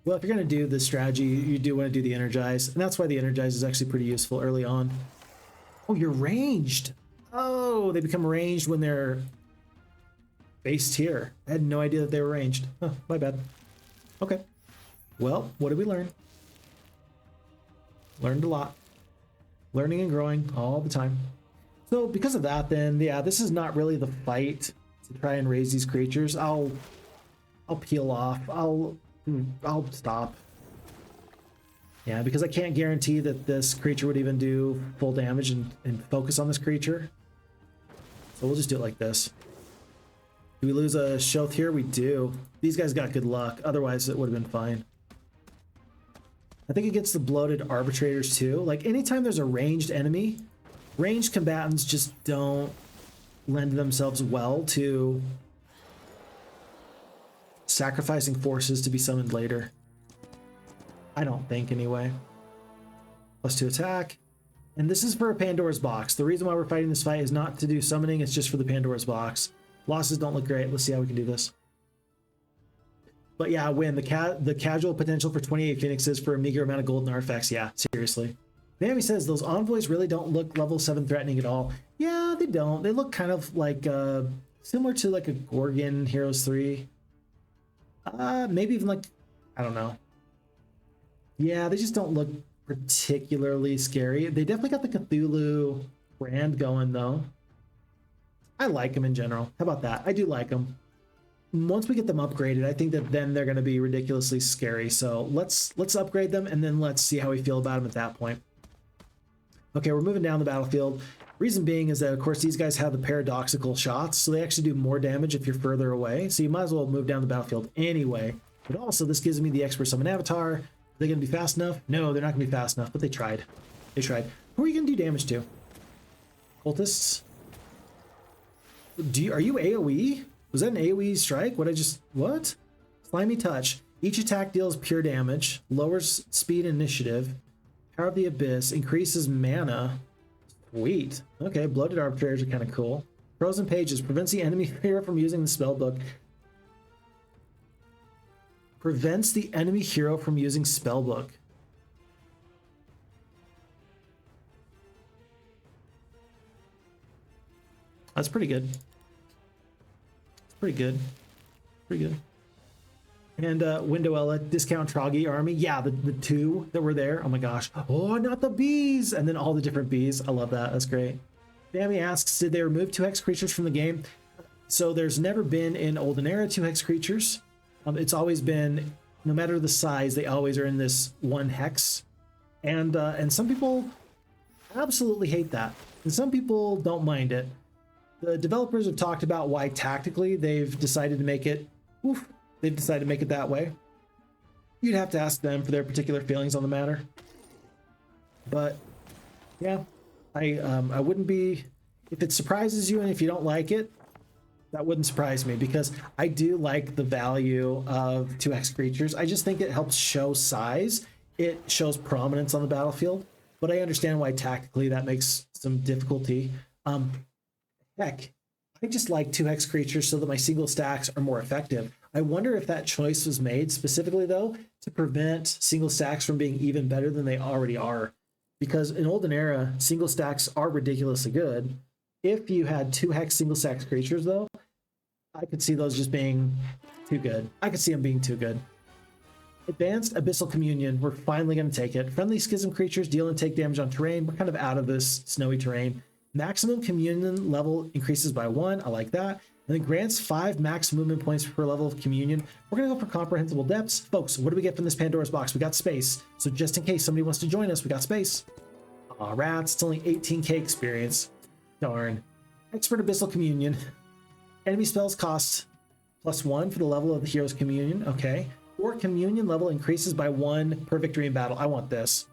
Speaker 1: Well, if you're going to do this strategy, you do want to do the Energize, and that's why the Energize is actually pretty useful early on. Oh, you're ranged. Oh, they become ranged when they're based here. I had no idea that they were ranged. Oh, my bad. Okay. Well, what did we learn? Learned a lot. Learning and growing all the time. So because of that, then, yeah, this is not really the fight to try and raise these creatures. I'll peel off. I'll stop. Yeah, because I can't guarantee that this creature would even do full damage and focus on this creature. So we'll just do it like this. Do we lose a Shoth here? We do. These guys got good luck. Otherwise, it would have been fine. I think it gets the bloated arbitrators too. Like anytime there's a ranged enemy, ranged combatants just don't lend themselves well to sacrificing forces to be summoned later. I don't think anyway. +2 attack. And this is for a Pandora's box. The reason why we're fighting this fight is not to do summoning, it's just for the Pandora's box. Losses don't look great. Let's see how we can do this. But yeah, win. The casual potential for 28 Phoenixes for a meager amount of golden artifacts. Yeah, seriously. Mammy says those envoys really don't look level 7 threatening at all. Yeah, they don't. They look kind of like similar to like a Gorgon Heroes 3. Maybe even like, I don't know. Yeah, they just don't look particularly scary. They definitely got the Cthulhu brand going though. I like them in general. How about that? I do like them. Once we get them upgraded, I think that then they're going to be ridiculously scary. So let's upgrade them and then let's see how we feel about them at that point. Okay, we're moving down the battlefield. Reason being is that, of course, these guys have the paradoxical shots, so they actually do more damage if you're further away. So you might as well move down the battlefield anyway. But also, this gives me the Expert Summon Avatar. Are they going to be fast enough? No, they're not going to be fast enough, but they tried. They tried. Who are you going to do damage to? Cultists? Are you AoE? Was that an AoE strike? What? Slimy Touch. Each attack deals pure damage, lowers speed and initiative. Power of the Abyss, increases mana. Sweet. Okay, bloated arbitrators are kind of cool. Frozen Pages, prevents the enemy hero from using the spellbook. Prevents the enemy hero from using spellbook. That's pretty good. Pretty good. Pretty good. And Windowella, discount Troggy army. Yeah, the two that were there. Oh my gosh. Oh, not the bees! And then all the different bees. I love that. That's great. Bammy asks, did they remove 2 hex creatures from the game? So there's never been in Olden Era 2-hex creatures. It's always been, no matter the size, they always are in this 1 hex. And some people absolutely hate that. And some people don't mind it. The developers have talked about why tactically they've decided to make it, they've decided to make it that way. You'd have to ask them for their particular feelings on the matter. But yeah, I wouldn't be, if it surprises you and if you don't like it, that wouldn't surprise me, because I do like the value of 2-hex creatures. I just think it helps show size. It shows prominence on the battlefield, but I understand why tactically that makes some difficulty. Heck, I just like 2-hex creatures so that my single stacks are more effective. I wonder if that choice was made specifically, though, to prevent single stacks from being even better than they already are. Because in Olden Era, single stacks are ridiculously good. If you had 2-hex single stacks creatures, though, I could see those just being too good. I could see them being too good. Advanced Abyssal Communion, we're finally going to take it. Friendly Schism creatures deal and take damage on terrain. We're kind of out of this snowy terrain. Maximum Communion level increases by 1. I like that. And then grants 5 max movement points per level of Communion. We're going to go for Comprehensible Depths. Folks, what do we get from this Pandora's box? We got space. So just in case somebody wants to join us, we got space. Aw, rats. It's only 18k experience. Darn. Expert Abyssal Communion. Enemy spells cost +1 for the level of the hero's Communion. Okay. Or Communion level increases by 1 per victory in battle. I want this.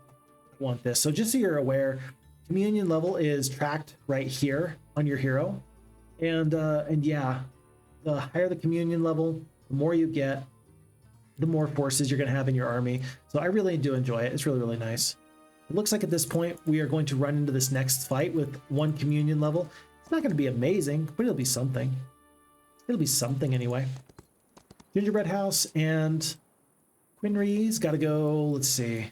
Speaker 1: I want this. So just so you're aware, Communion level is tracked right here on your hero. And yeah, the higher the Communion level, the more you get, the more forces you're going to have in your army. So I really do enjoy it. It's really, really nice. It looks like at this point, we are going to run into this next fight with 1 Communion level. It's not going to be amazing, but it'll be something. It'll be something anyway. Gingerbread House and Quinry's got to go. Let's see.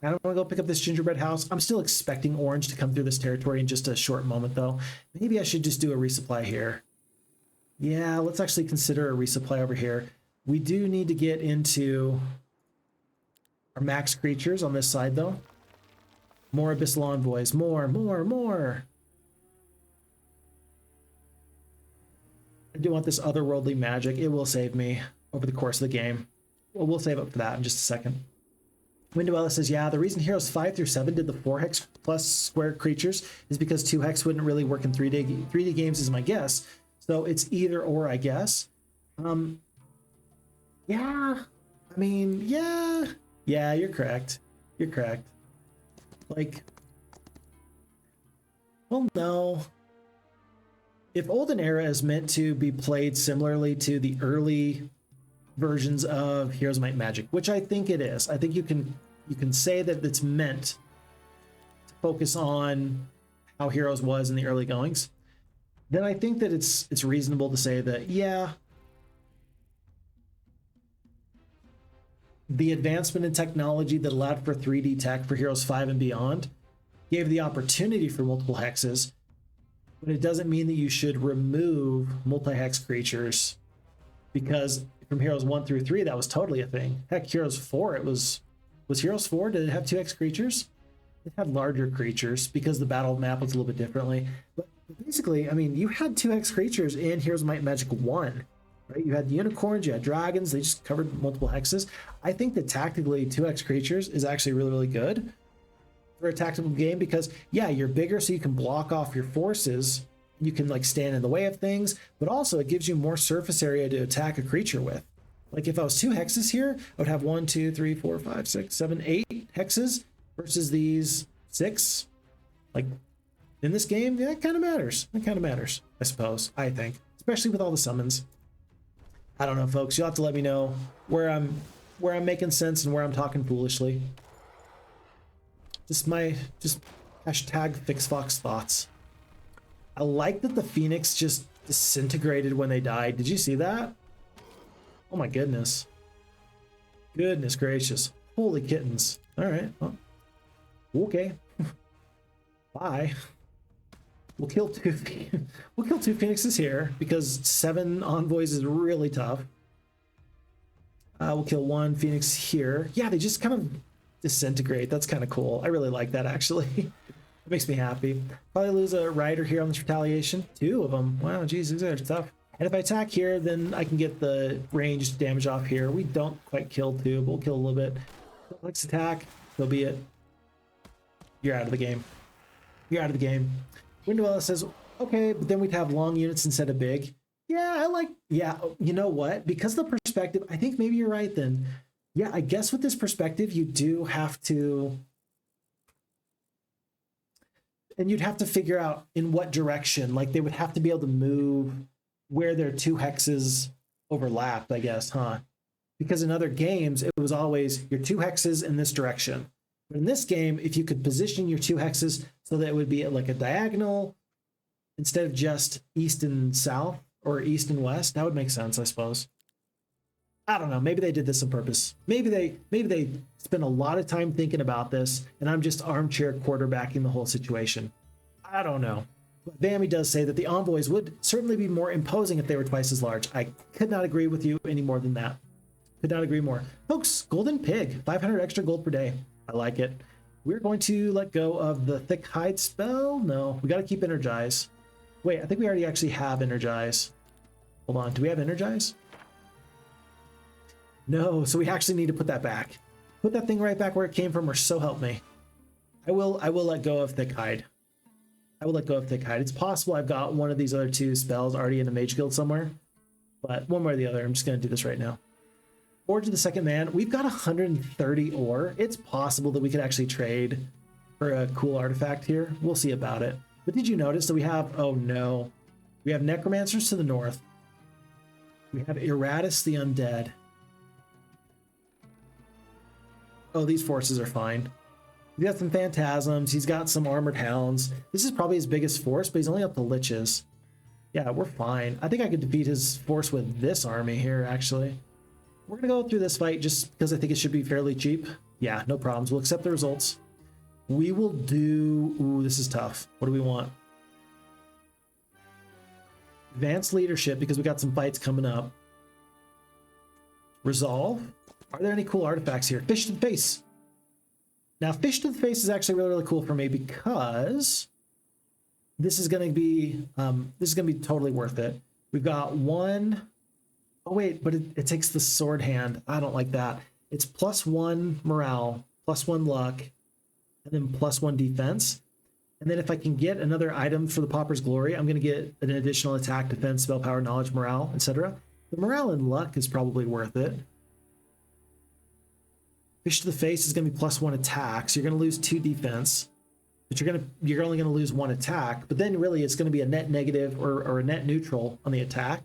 Speaker 1: I don't want to go pick up this Gingerbread House. I'm still expecting orange to come through this territory in just a short moment, though. Maybe I should just do a resupply here. Yeah, let's actually consider a resupply over here. We do need to get into our max creatures on this side, though. More Abyssal Envoys. More. I do want this otherworldly magic. It will save me over the course of the game. Well, we'll save up for that in just a second. Window says, yeah, the reason heroes 5 through 7 did the 4-hex plus square creatures is because 2-hex wouldn't really work in 3D games is my guess. So it's either or, I guess. Yeah. I mean, yeah. Yeah, you're correct. You're correct. Like, well, no. If Olden Era is meant to be played similarly to the early versions of Heroes of Might and Magic, which I think it is. I think you can say that it's meant to focus on how Heroes was in the early goings. Then I think that it's reasonable to say that, yeah, the advancement in technology that allowed for 3D tech for Heroes 5 and beyond gave the opportunity for multiple hexes, but it doesn't mean that you should remove multi-hex creatures, because from Heroes 1 through 3, that was totally a thing. Heck, Heroes 4, was Heroes 4, did it have 2-hex creatures? It had larger creatures because the battle map was a little bit differently. But basically, I mean, you had 2-hex creatures in Heroes of Might and Magic 1, right? You had unicorns, you had dragons, they just covered multiple hexes. I think that tactically 2-hex creatures is actually really, really good for a tactical game because, yeah, you're bigger so you can block off your forces. You can like stand in the way of things, but also it gives you more surface area to attack a creature with. Like if I was 2 hexes here, I would have 1, 2, 3, 4, 5, 6, 7, 8 hexes versus these 6. Like in this game, yeah, it kind of matters. It kind of matters, I suppose, I think, especially with all the summons. I don't know, folks. You'll have to let me know where I'm making sense and where I'm talking foolishly. Just hashtag Phixfox thoughts. I like that the Phoenix just disintegrated when they died. Did you see that? Oh my goodness. Goodness gracious. Holy kittens. All right. Well, okay. Bye. We'll kill 2 Phoenixes here because 7 Envoys is really tough. We'll kill 1 Phoenix here. Yeah, they just kind of disintegrate. That's kind of cool. I really like that, actually. It makes me happy. Probably lose a rider here on this retaliation. 2 of them. Wow, geez, these are tough. And if I attack here, then I can get the ranged damage off here. We don't quite kill too, but we'll kill a little bit. Let's attack. So be it. You're out of the game. You're out of the game. Windowella says, okay, but then we'd have long units instead of big. Yeah, yeah, you know what? Because of the perspective, I think maybe you're right then. Yeah, I guess with this perspective, you do have to, and you'd have to figure out in what direction. Like they would have to be able to move where their two hexes overlapped, I guess, huh? Because in other games, it was always your two hexes in this direction. But in this game, if you could position your two hexes so that it would be like a diagonal instead of just east and south or east and west, that would make sense, I suppose. I don't know. Maybe they did this on purpose. Maybe they spent a lot of time thinking about this, and I'm just armchair quarterbacking the whole situation. I don't know. But Vammy does say that the Envoys would certainly be more imposing if they were twice as large. I could not agree with you any more than that. Could not agree more. Folks, Golden Pig, 500 extra gold per day. I like it. We're going to let go of the Thick Hide spell. No, we got to keep Energize. Wait, I think we already actually have Energize. Hold on, do we have Energize? No, so we actually need to put that back. Put that thing right back where it came from, or so help me. I will let go of Thick Hide. I will let go of Thick Hide. It's possible I've got one of these other two spells already in a mage guild somewhere, but one way or the other, I'm just going to do this right now. Forge of the Second Man. We've got 130 ore. It's possible that we could actually trade for a cool artifact here. We'll see about it. But did you notice that we have, oh no, we have Necromancers to the north. We have Iratus the Undead. Oh, these forces are fine. He's got some Phantasms. He's got some Armored Hounds. This is probably his biggest force, but he's only up to Liches. Yeah, we're fine. I think I could defeat his force with this army here, actually. We're going to go through this fight just because I think it should be fairly cheap. Yeah, no problems. We'll accept the results. We will do... Ooh, this is tough. What do we want? Advanced Leadership, because we got some fights coming up. Resolve. Are there any cool artifacts here? Fish to the Face. Now, Fish to the Face is actually really, really cool for me because this is going to be totally worth it. We've got one... Oh, wait, but it takes the sword hand. I don't like that. It's +1 morale, +1 luck, and then +1 defense. And then if I can get another item for the Pauper's Glory, I'm going to get an additional attack, defense, spell power, knowledge, morale, etc. The morale and luck is probably worth it. Fish to the Face is going to be +1 attack, so you're going to lose 2 defense, but you're only going to lose 1 attack. But then really it's going to be a net negative or a net neutral on the attack,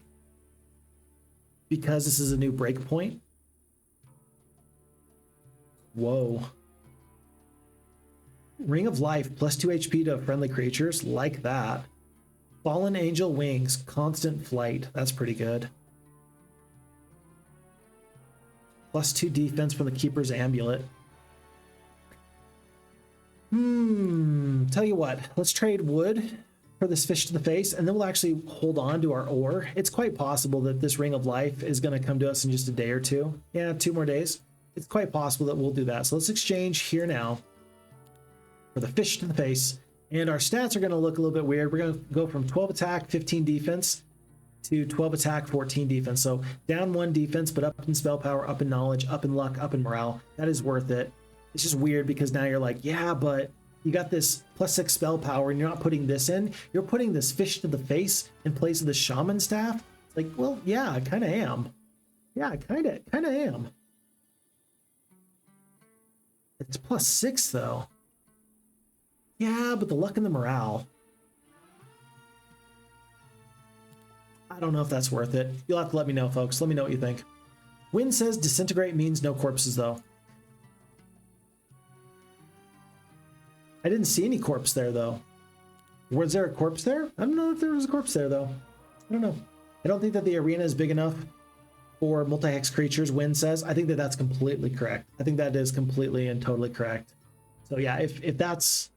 Speaker 1: because this is a new breakpoint. Whoa. Ring of Life, +2 HP to friendly creatures, like that. Fallen Angel Wings, constant flight, that's pretty good. +2 defense from the Keeper's Amulet. Tell you what, let's trade wood for this Fish to the Face, and then we'll actually hold on to our ore. It's quite possible that this Ring of Life is going to come to us in just a day or two. Yeah, 2 more days. It's quite possible that we'll do that. So let's exchange here now for the Fish to the Face. And our stats are going to look a little bit weird. We're going to go from 12 attack, 15 defense to 12 attack, 14 defense. So down 1 defense, but up in spell power, up in knowledge, up in luck, up in morale. That is worth it. It's just weird because now you're like, yeah, but you got this +6 spell power and you're not putting this in. You're putting this Fish to the Face in place of the Shaman Staff. It's like, well, yeah, I kind of am. Yeah, I kind of am. It's +6 though. Yeah, but the luck and the morale. I don't know if that's worth it. You'll have to let me know, folks. Let me know what you think. Win says disintegrate means no corpses though. I didn't see any corpse there, though. Was there a corpse there? I don't know if there was a corpse there, though. I don't know. I don't think that the arena is big enough for multi-hex creatures, Win says. I think that that's completely correct. I think that is completely and totally correct. So yeah, if that's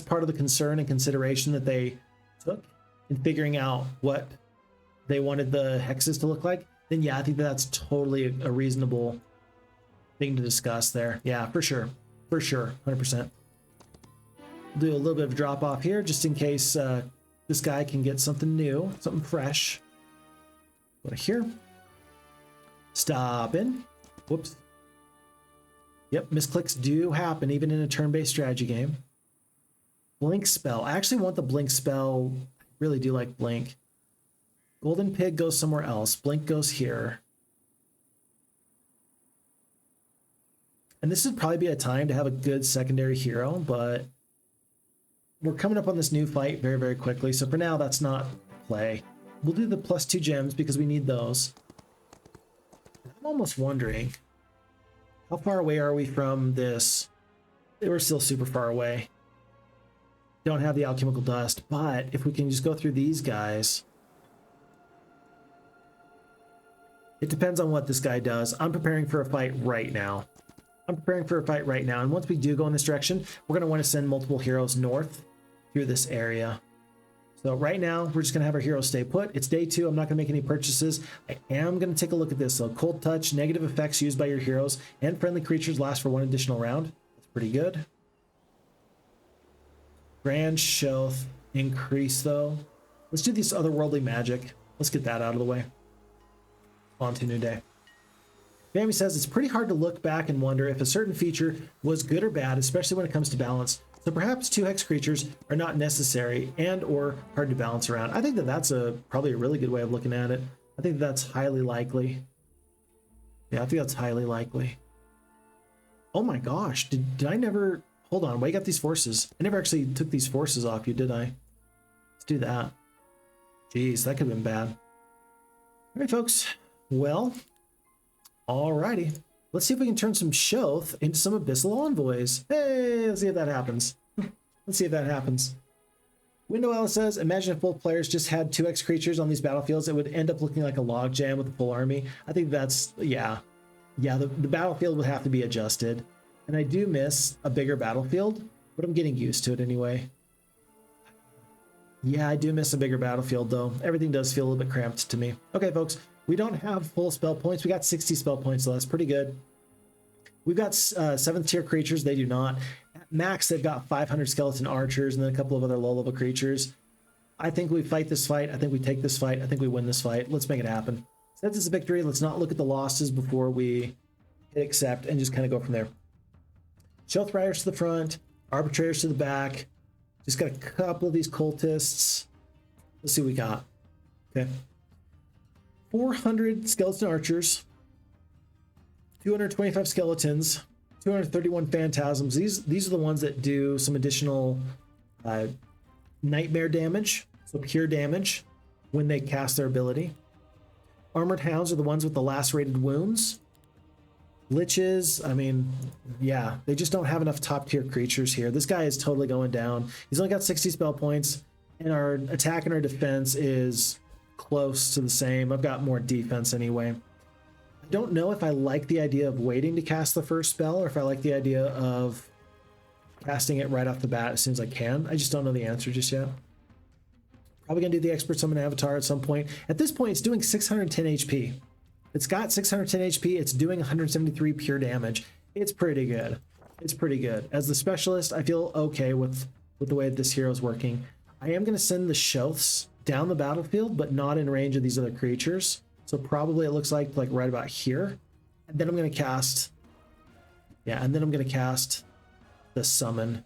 Speaker 1: part of the concern and consideration that they took in figuring out what they wanted the hexes to look like, then yeah, I think that that's totally a reasonable thing to discuss there. Yeah, for sure. For sure, 100%. Do a little bit of drop off here just in case this guy can get something new, something fresh. Go to here. Stop in. Whoops. Yep, misclicks do happen even in a turn-based strategy game. Blink spell. I actually want the blink spell. I really do like blink. Golden Pig goes somewhere else. Blink goes here. And this would probably be a time to have a good secondary hero, but we're coming up on this new fight very, very quickly. So for now, that's not play. We'll do the +2 gems because we need those. I'm almost wondering, how far away are we from this? We're still super far away. Don't have the alchemical dust, but if we can just go through these guys. It depends on what this guy does. I'm preparing for a fight right now. And once we do go in this direction, we're going to want to send multiple heroes north through this area. So right now, we're just going to have our heroes stay put. It's day 2. I'm not going to make any purchases. I am going to take a look at this. So cold touch, negative effects used by your heroes and friendly creatures last for 1 additional round. That's pretty good. Grand Shoth increase though. Let's do this otherworldly magic. Let's get that out of the way. On to new day. Bambi says it's pretty hard to look back and wonder if a certain feature was good or bad, especially when it comes to balance. So perhaps 2 hex creatures are not necessary and or hard to balance around. I think that that's probably a really good way of looking at it. I think that's highly likely. Yeah, I think that's highly likely. Oh my gosh, did I never... Hold on, wake up these forces. I never actually took these forces off you, did I? Let's do that. Jeez, that could have been bad. All right, folks. Well... Alrighty, let's see if we can turn some Shoth into some Abyssal Envoys. Hey, let's see if that happens. Window Alice says, imagine if both players just had 2x creatures on these battlefields, it would end up looking like a logjam with a full army. I think that's, yeah, the battlefield would have to be adjusted. And I do miss a bigger battlefield, but I'm getting used to it anyway. Yeah, I do miss a bigger battlefield though. Everything does feel a little bit cramped to me. Okay, folks. We don't have full spell points. We got 60 spell points, so that's pretty good. We've got 7th tier creatures. They do not. At max, they've got 500 skeleton archers and then a couple of other low-level creatures. I think we fight this fight. I think we take this fight. I think we win this fight. Let's make it happen. Since it's a victory, let's not look at the losses before we hit accept and just kind of go from there. Shoth Riders to the front, Arbitrators to the back. Just got a couple of these Cultists. Let's see what we got. Okay. 400 skeleton archers, 225 skeletons, 231 phantasms. These are the ones that do some additional nightmare damage, so pure damage when they cast their ability. Armored hounds are the ones with the lacerated wounds. Liches, I mean, yeah, they just don't have enough top tier creatures here. This guy is totally going down. He's only got 60 spell points, and our attack and our defense is close to the same. I've got more defense anyway. I don't know if I like the idea of waiting to cast the first spell or if I like the idea of casting it right off the bat as soon as I can. I just don't know the answer just yet. Probably gonna do the Expert Summon Avatar at some point. At this point, it's doing 610 HP. It's got 610 HP. It's doing 173 pure damage. It's pretty good. It's pretty good. As the specialist, I feel okay with the way that this hero is working. I am gonna send the Shoths down the battlefield, but not in range of these other creatures. So probably it looks like right about here. And then I'm going to cast, yeah, and then I'm going to cast the summon.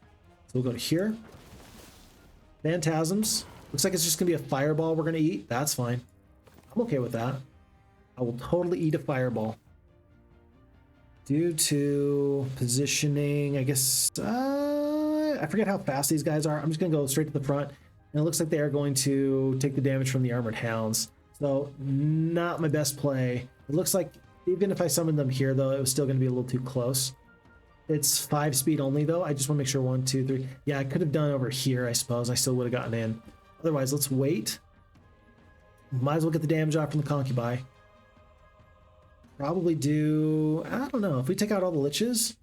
Speaker 1: So we'll go to here. Phantasms. Looks like it's just going to be a fireball we're going to eat. That's fine. I'm okay with that. I will totally eat a fireball. Due to positioning, I guess, I forget how fast these guys are. I'm just going to go straight to the front. And it looks like they are going to take the damage from the Armored Hounds. So, not my best play. It looks like, even if I summoned them here, though, it was still going to be a little too close. It's 5 speed only, though. I just want to make sure 1, 2, 3. Yeah, I could have done over here, I suppose. I still would have gotten in. Otherwise, let's wait. Might as well get the damage off from the Concubine. Probably do... I don't know. If we take out all the Liches,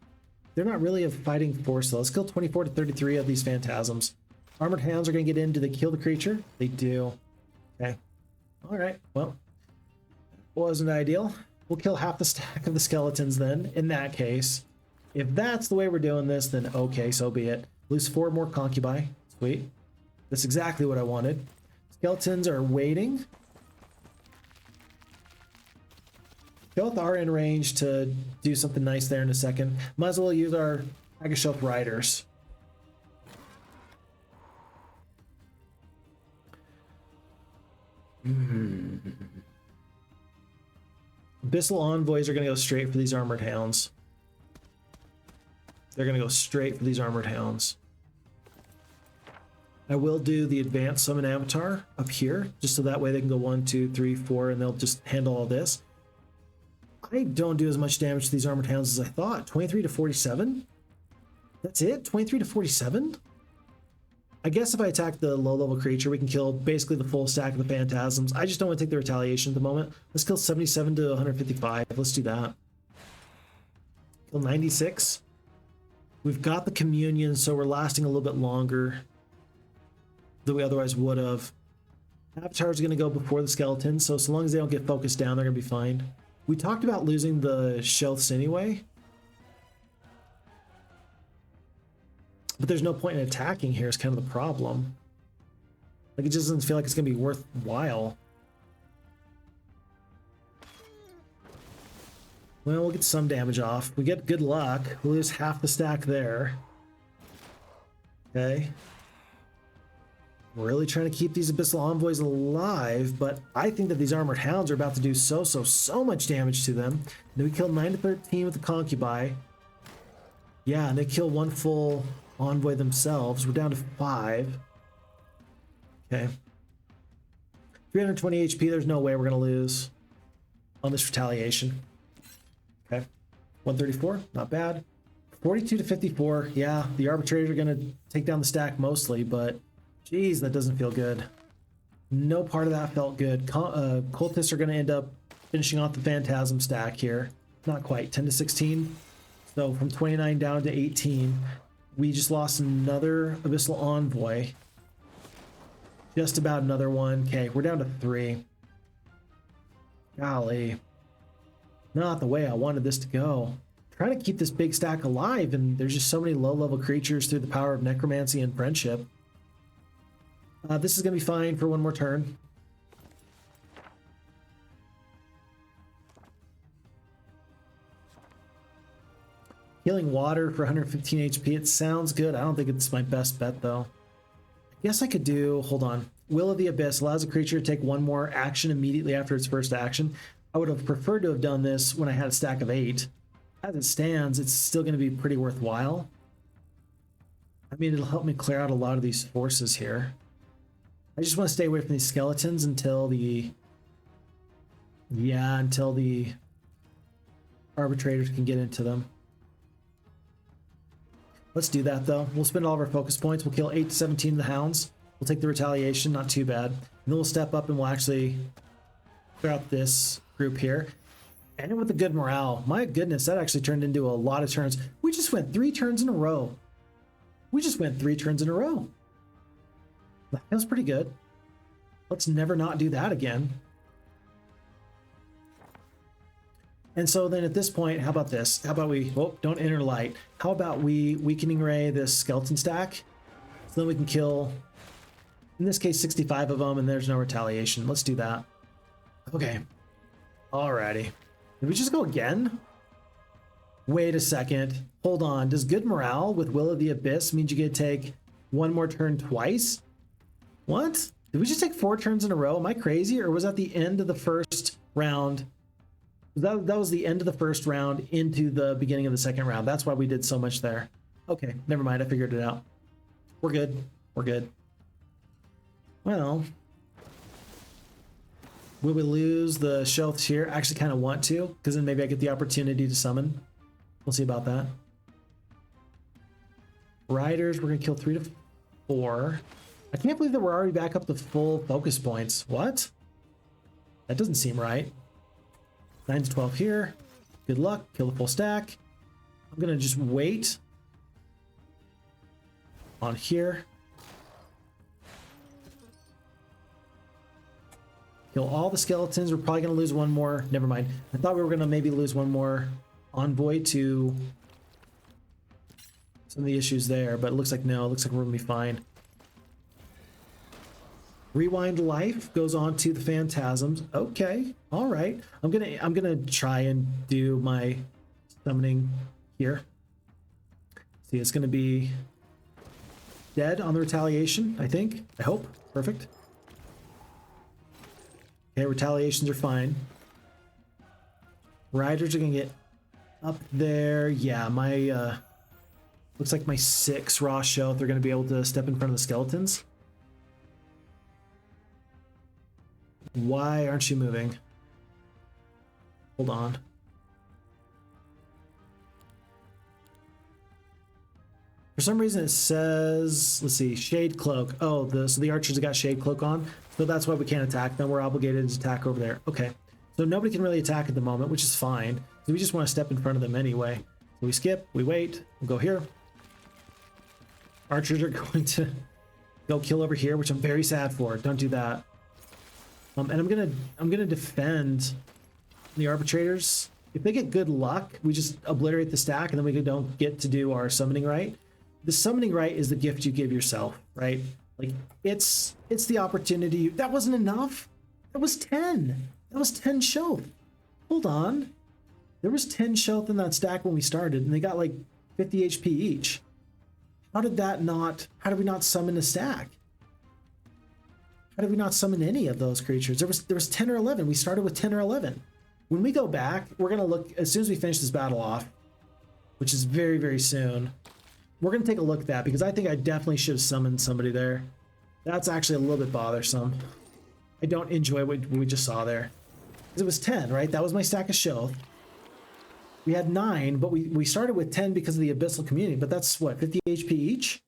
Speaker 1: they're not really a fighting force, though. Let's kill 24 to 33 of these Phantasms. Armored Hounds are going to get in. Do they kill the creature? They do. Okay. All right. Well, wasn't ideal. We'll kill half the stack of the skeletons then, in that case. If that's the way we're doing this, then okay, so be it. Lose 4 more Concubine. Sweet. That's exactly what I wanted. Skeletons are waiting. Both are in range to do something nice there in a second. Might as well use our Agashelf Riders. Abyssal Envoys are going to go straight for these Armored Hounds. They're going to go straight for these Armored Hounds. I will do the Advanced Summon Avatar up here, just so that way they can go 1, 2, 3, 4, and they'll just handle all this. I don't do as much damage to these Armored Hounds as I thought. 23 to 47? That's it? 23 to 47? I guess if I attack the low-level creature, we can kill basically the full stack of the Phantasms. I just don't want to take the retaliation at the moment. Let's kill 77 to 155. Let's do that. Kill 96. We've got the Communion, so we're lasting a little bit longer than we otherwise would have. Avatar's going to go before the Skeletons, so long as they don't get focused down, they're going to be fine. We talked about losing the Shelths anyway. But there's no point in attacking here is kind of the problem. Like, it just doesn't feel like it's going to be worthwhile. Well, we'll get some damage off. We get good luck. We'll lose half the stack there. Okay. We're really trying to keep these Abyssal Envoys alive, but I think that these Armored Hounds are about to do so much damage to them. Then we killed 9 to 13 with the Concubi. Yeah, and they kill one full Envoy themselves. We're down to 5. Okay. 320 HP, there's no way we're going to lose on this retaliation. Okay. 134, not bad. 42 to 54, yeah, the Arbitrators are going to take down the stack mostly, but geez, that doesn't feel good. No part of that felt good. Cultists are going to end up finishing off the Phantasm stack here. Not quite, 10 to 16. So from 29 down to 18. We just lost another Abyssal Envoy. Just about another one. Okay, we're down to 3. Golly. Not the way I wanted this to go. Trying to keep this big stack alive, and there's just so many low-level creatures through the power of Necromancy and Friendship. This is going to be fine for one more turn. Healing Water for 115 HP. It sounds good. I don't think it's my best bet, though. I guess I could do... Hold on. Will of the Abyss allows a creature to take one more action immediately after its first action. I would have preferred to have done this when I had a stack of 8. As it stands, it's still going to be pretty worthwhile. I mean, it'll help me clear out a lot of these forces here. I just want to stay away from these Skeletons until the... Yeah, until the Arbitrators can get into them. Let's do that, though. We'll spend all of our focus points. We'll kill 8 to 17 of the Hounds. We'll take the retaliation, not too bad. And then we'll step up and we'll actually clear out this group here. And with the good morale, my goodness, that actually turned into a lot of turns. We just went 3 turns in a row. We just went 3 turns in a row. That was pretty good. Let's never not do that again. And so then at this point, how about this? How about we... Oh, don't enter light. How about we Weakening Ray this Skeleton stack? So then we can kill, in this case, 65 of them, and there's no retaliation. Let's do that. Okay. Alrighty. Did we just go again? Wait a second. Hold on. Does good morale with Will of the Abyss mean you get to take one more turn twice? What? Did we just take 4 turns in a row? Am I crazy? Or was that the end of the first round? That was the end of the first round into the beginning of the second round. That's why we did so much there. Okay, never mind. I figured it out. We're good. We're good. Well, will we lose the Shelths here? I actually kind of want to, because then maybe I get the opportunity to summon. We'll see about that. Riders, we're going to kill 3 to 4. I can't believe that we're already back up to full focus points. What? That doesn't seem right. 9 to 12 here. Good luck. Kill the full stack. I'm going to just wait on here. Kill all the Skeletons. We're probably going to lose one more. Never mind. I thought we were going to maybe lose one more Envoy to some of the issues there, but it looks like no. It looks like we're going to be fine. Rewind life goes on to the phantasms. Okay, all right. I'm gonna try and do my summoning here. See, it's gonna be dead on the retaliation, I think. I hope. Perfect. Okay, retaliations are fine. Riders are gonna get up there. Yeah, my looks like my 6 raw shell, they're gonna be able to step in front of the skeletons. Why aren't you moving? Hold on. For some reason it says, let's see, Shade Cloak. Oh, so the archers have got Shade Cloak on, so that's why we can't attack them. We're obligated to attack over there. Okay, so nobody can really attack at the moment, which is fine. So we just want to step in front of them anyway. So we skip, we wait, we'll go here. Archers are going to go kill over here, which I'm very sad for. Don't do that. And I'm gonna defend the arbitrators. If they get good luck, we just obliterate the stack, and then we don't get to do our summoning right. The summoning right is the gift you give yourself, right? Like it's the opportunity. That wasn't enough. That was 10. That was 10 Shoth. Hold on. There was 10 Shoth in that stack when we started, and they got like 50 HP each. How did we not summon a stack? How did we not summon any of those creatures? There was 10 or 11. We started with 10 or 11. When we go back, we're gonna look as soon as we finish this battle off, which is very, very soon. We're gonna take a look at that because I think I definitely should have summoned somebody there. That's actually a little bit bothersome. I don't enjoy what we just saw there. Because it was 10, right? That was my stack of Shoth. We had 9, but we started with 10 because of the Abyssal community, but that's what, 50 HP each?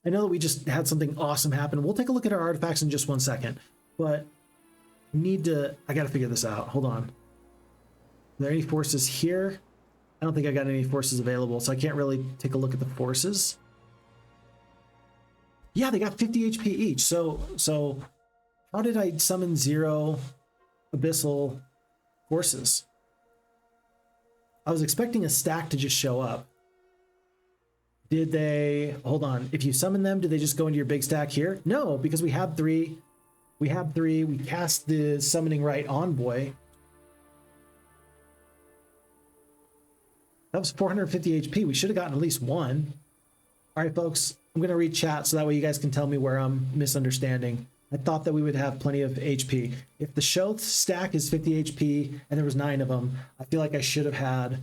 Speaker 1: I know that we just had something awesome happen. We'll take a look at our artifacts in just 1 second, but I gotta figure this out. Hold on. Are there any forces here? I don't think I got any forces available, so I can't really take a look at the forces. Yeah, they got 50 HP each. So how did I summon 0 Abyssal forces? I was expecting a stack to just show up. Did they, hold on, if you summon them, did they just go into your big stack here? No, because we have 3. We cast the summoning right envoy. That was 450 HP. We should have gotten at least 1. All right, folks, I'm going to read chat so that way you guys can tell me where I'm misunderstanding. I thought that we would have plenty of HP. If the Shoth stack is 50 HP and there was 9 of them, I feel like I should have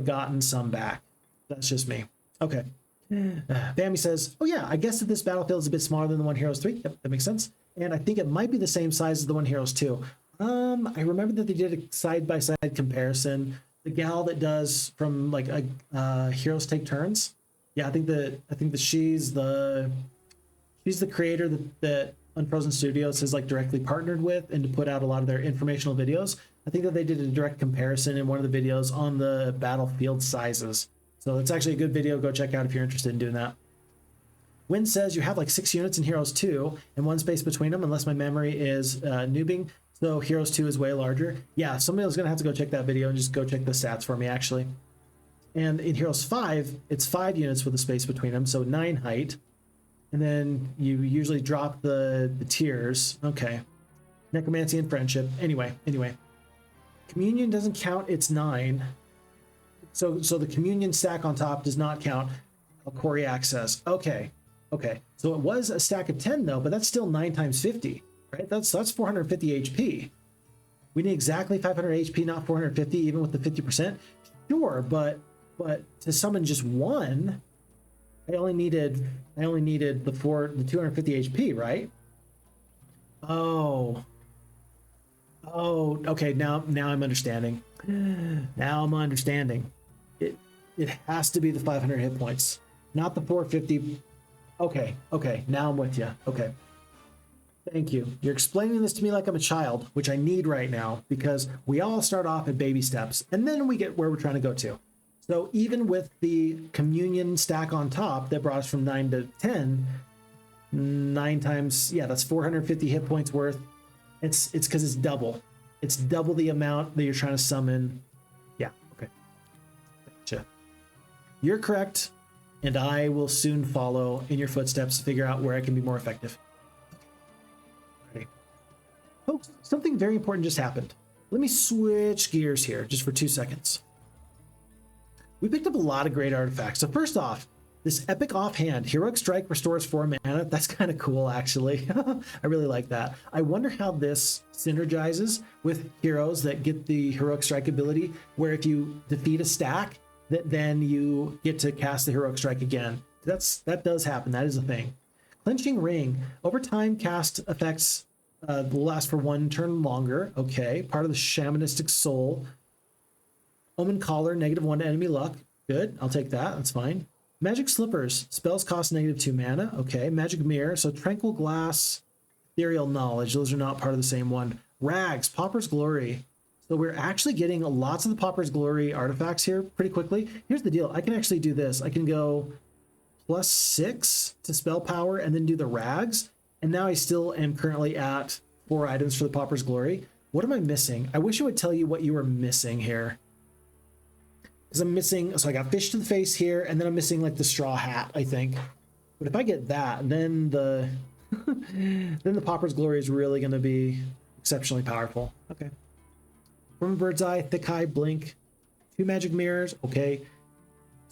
Speaker 1: gotten some back. That's just me. Okay. Bambi says, oh yeah, I guess that this battlefield is a bit smaller than the One Heroes 3. Yep, that makes sense. And I think it might be the same size as the One Heroes 2. I remember that they did a side-by-side comparison. The gal that does from like a Heroes Take Turns. Yeah, I think that she's the creator that Unfrozen Studios has like directly partnered with and to put out a lot of their informational videos. I think that they did a direct comparison in one of the videos on the battlefield sizes. So it's actually a good video. Go check out if you're interested in doing that. Win says you have like 6 units in Heroes 2 and 1 space between them, unless my memory is noobing. So Heroes 2 is way larger. Yeah, somebody was going to have to go check that video and just go check the stats for me, actually. And in Heroes 5, it's 5 units with a space between them, so 9 height. And then you usually drop the tiers. Okay. Necromancy and Friendship. Anyway. Communion doesn't count, it's 9. So the Communion stack on top does not count Alchori Access. Okay. So it was a stack of 10 though, but that's still 9 times 50, right? That's 450 HP. We need exactly 500 HP, not 450, even with the 50%. Sure, but to summon just 1, I only needed the 250 HP, right? Oh, okay. Now I'm understanding. Now I'm understanding. It has to be the 500 hit points, not the 450. Okay. Now I'm with you. Okay. Thank you. You're explaining this to me like I'm a child, which I need right now because we all start off at baby steps and then we get where we're trying to go to. So even with the Communion stack on top that brought us from 9 to 10, 9 times, yeah, that's 450 hit points worth. It's because it's double. It's double the amount that you're trying to summon. Yeah, okay. Gotcha. You're correct. and I will soon follow in your footsteps to figure out where I can be more effective. Ready. Oh, something very important just happened. Let me switch gears here just for 2 seconds. We picked up a lot of great artifacts. So first off, this epic offhand, Heroic Strike restores 4 mana. That's kind of cool, actually. I really like that. I wonder how this synergizes with heroes that get the Heroic Strike ability, where if you defeat a stack, that then you get to cast the Heroic Strike again. That does happen. That is a thing. Clenching Ring. Over time, cast effects will last for 1 turn longer. Okay. Part of the Shamanistic Soul. Omen Collar, -1 to enemy luck. Good. I'll take that. That's fine. Magic Slippers. Spells cost -2 mana. Okay. Magic Mirror. So Tranquil Glass, Ethereal Knowledge. Those are not part of the same one. Rags. Paupers Glory. So we're actually getting lots of the Paupers Glory artifacts here pretty quickly. Here's the deal. I can actually do this. I can go +6 to spell power and then do the Rags. And now I still am currently at 4 items for the Paupers Glory. What am I missing? I wish it would tell you what you were missing here. Because I'm missing, so I got Fish to the Face here, and then I'm missing like the Straw Hat, I think. But if I get that, then the then the Paupers Glory is really going to be exceptionally powerful. Okay. From a Bird's Eye, Thick Eye, Blink, 2 Magic Mirrors. Okay.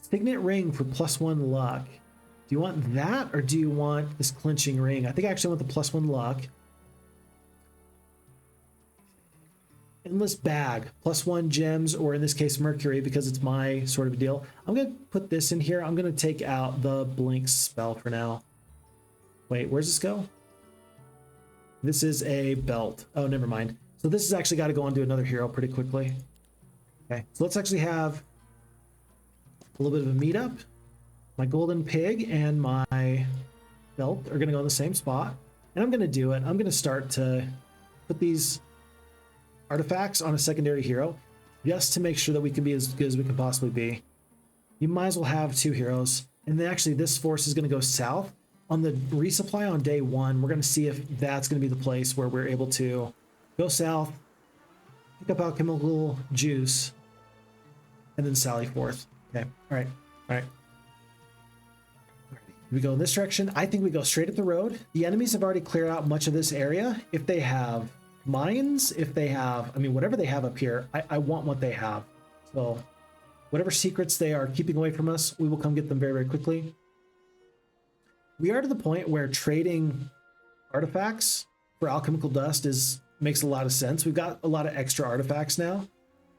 Speaker 1: Signet Ring for +1 luck. Do you want that, or do you want this Clenching Ring? I think I actually want the +1 luck. Endless Bag, +1 gems, or in this case Mercury, because it's my sort of a deal. I'm going to put this in here. I'm going to take out the Blink spell for now. Wait, where's this go? This is a belt. Oh, never mind. So this has actually got to go on to another hero pretty quickly. Okay, so let's actually have a little bit of a meetup. My Golden Pig and my belt are going to go in the same spot. And I'm going to do it. I'm going to start to put these artifacts on a secondary hero just to make sure that we can be as good as we can possibly be. You might as well have 2 heroes. And then actually this force is going to go south. On the resupply on day 1, we're going to see if that's going to be the place where we're able to go south, pick up alchemical juice, and then sally forth. Okay, all right. We go in this direction. I think we go straight up the road. The enemies have already cleared out much of this area. If they have mines, if they have, I mean, whatever they have up here, I want what they have. So whatever secrets they are keeping away from us, we will come get them very, very quickly. We are to the point where trading artifacts for alchemical dust makes a lot of sense. We've got a lot of extra artifacts now.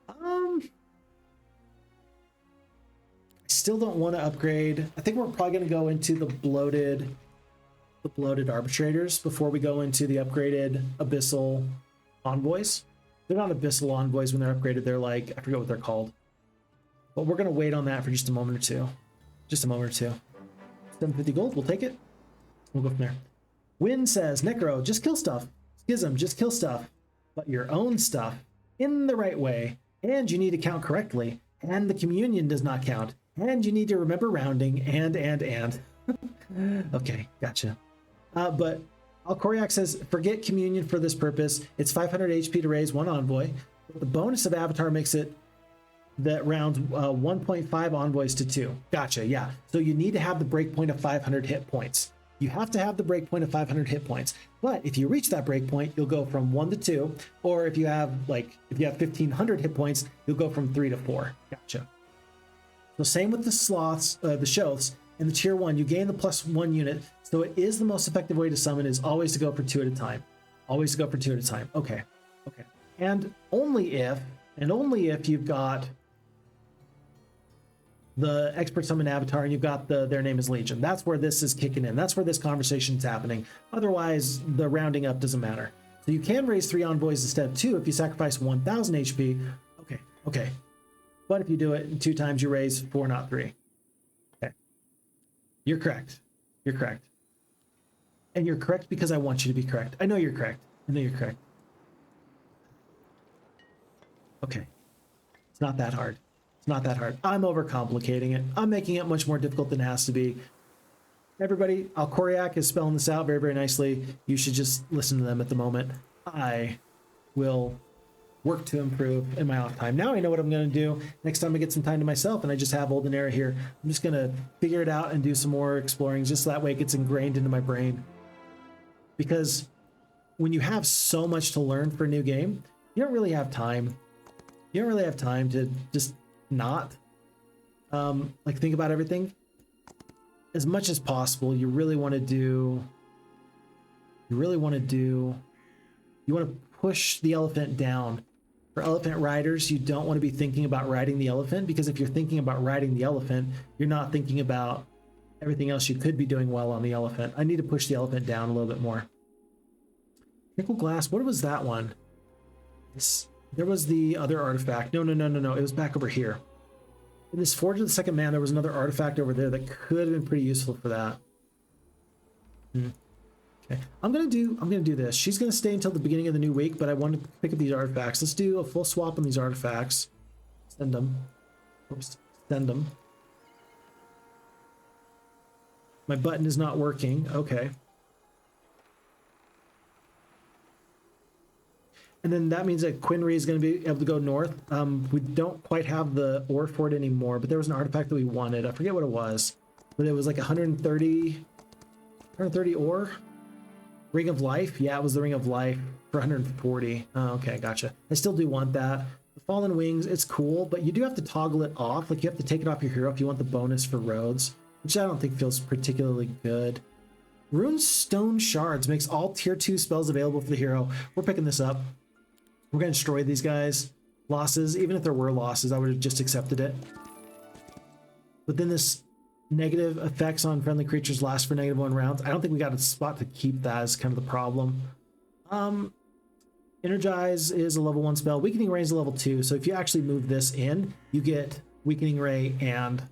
Speaker 1: I still don't want to upgrade. I think we're probably going to go into the bloated arbitrators before we go into the upgraded Abyssal envoys. They're not Abyssal envoys when they're upgraded. They're like, I forget what they're called. But we're going to wait on that for just a moment or two. 750 gold, we'll take it. We'll go from there. Win says, Necro, just kill stuff. Schism, just kill stuff. But your own stuff in the right way. And you need to count correctly. And the communion does not count. And you need to remember rounding. And. Okay, gotcha. But Alcoriac says, forget communion for this purpose. It's 500 HP to raise 1 envoy. The bonus of Avatar makes it that rounds 1.5 envoys to 2. Gotcha, yeah. So you need to have the breakpoint of 500 hit points. You have to have the breakpoint of 500 hit points. But if you reach that breakpoint, you'll go from 1 to 2. Or if you have 1,500 hit points, you'll go from 3 to 4. Gotcha. So same with the sloths, the Shoths. In the tier 1, you gain the +1 unit. So it is the most effective way to summon is always to go for 2 at a time. Always to go for 2 at a time. Okay. And only if you've got the expert summon avatar and you've got their name is Legion. That's where this is kicking in. That's where this conversation is happening. Otherwise, the rounding up doesn't matter. So you can raise 3 envoys instead of 2 if you sacrifice 1,000 HP. Okay. But if you do it 2 times, you raise 4, not 3. Okay. You're correct. And you're correct because I want you to be correct. I know you're correct. Okay. It's not that hard. I'm overcomplicating it. I'm making it much more difficult than it has to be. Everybody, Alcoriac is spelling this out very, very nicely. You should just listen to them at the moment. I will work to improve in my off time. Now I know what I'm going to do. Next time I get some time to myself and I just have Olden Era here, I'm just going to figure it out and do some more exploring, just so that way it gets ingrained into my brain. Because when you have so much to learn for a new game, you don't really have time. You don't really have time to just not like think about everything. As much as possible, you want to push the elephant down. For elephant riders, you don't want to be thinking about riding the elephant, because if you're thinking about riding the elephant, you're not thinking about everything else you could be doing well on the elephant. I need to push the elephant down a little bit more. Nickel glass, what was that one? There was the other artifact. No, it was back over here. In this Forge of the Second Man, there was another artifact over there that could have been pretty useful for that. Okay, I'm gonna do this. She's gonna stay until the beginning of the new week, but I want to pick up these artifacts. Let's do a full swap on these artifacts. Send them. Oops, send them. My button is not working. Okay. And then that means that Quinry is going to be able to go north. We don't quite have the ore for it anymore, but there was an artifact that we wanted. I forget what it was, but it was like 130 ore. Ring of Life. Yeah, it was the Ring of Life for 140. Oh, okay, gotcha. I still do want that. The Fallen Wings, it's cool, but you do have to toggle it off. Like, you have to take it off your hero if you want the bonus for roads, which I don't think feels particularly good. Runestone Shards makes all tier 2 spells available for the hero. We're picking this up. We're going to destroy these guys. Losses, even if there were losses, I would have just accepted it. But then this negative effects on friendly creatures last for -1 rounds. I don't think we got a spot to keep that as kind of the problem. Energize is a level 1 spell. Weakening Ray is a level 2. So if you actually move this in, you get Weakening Ray and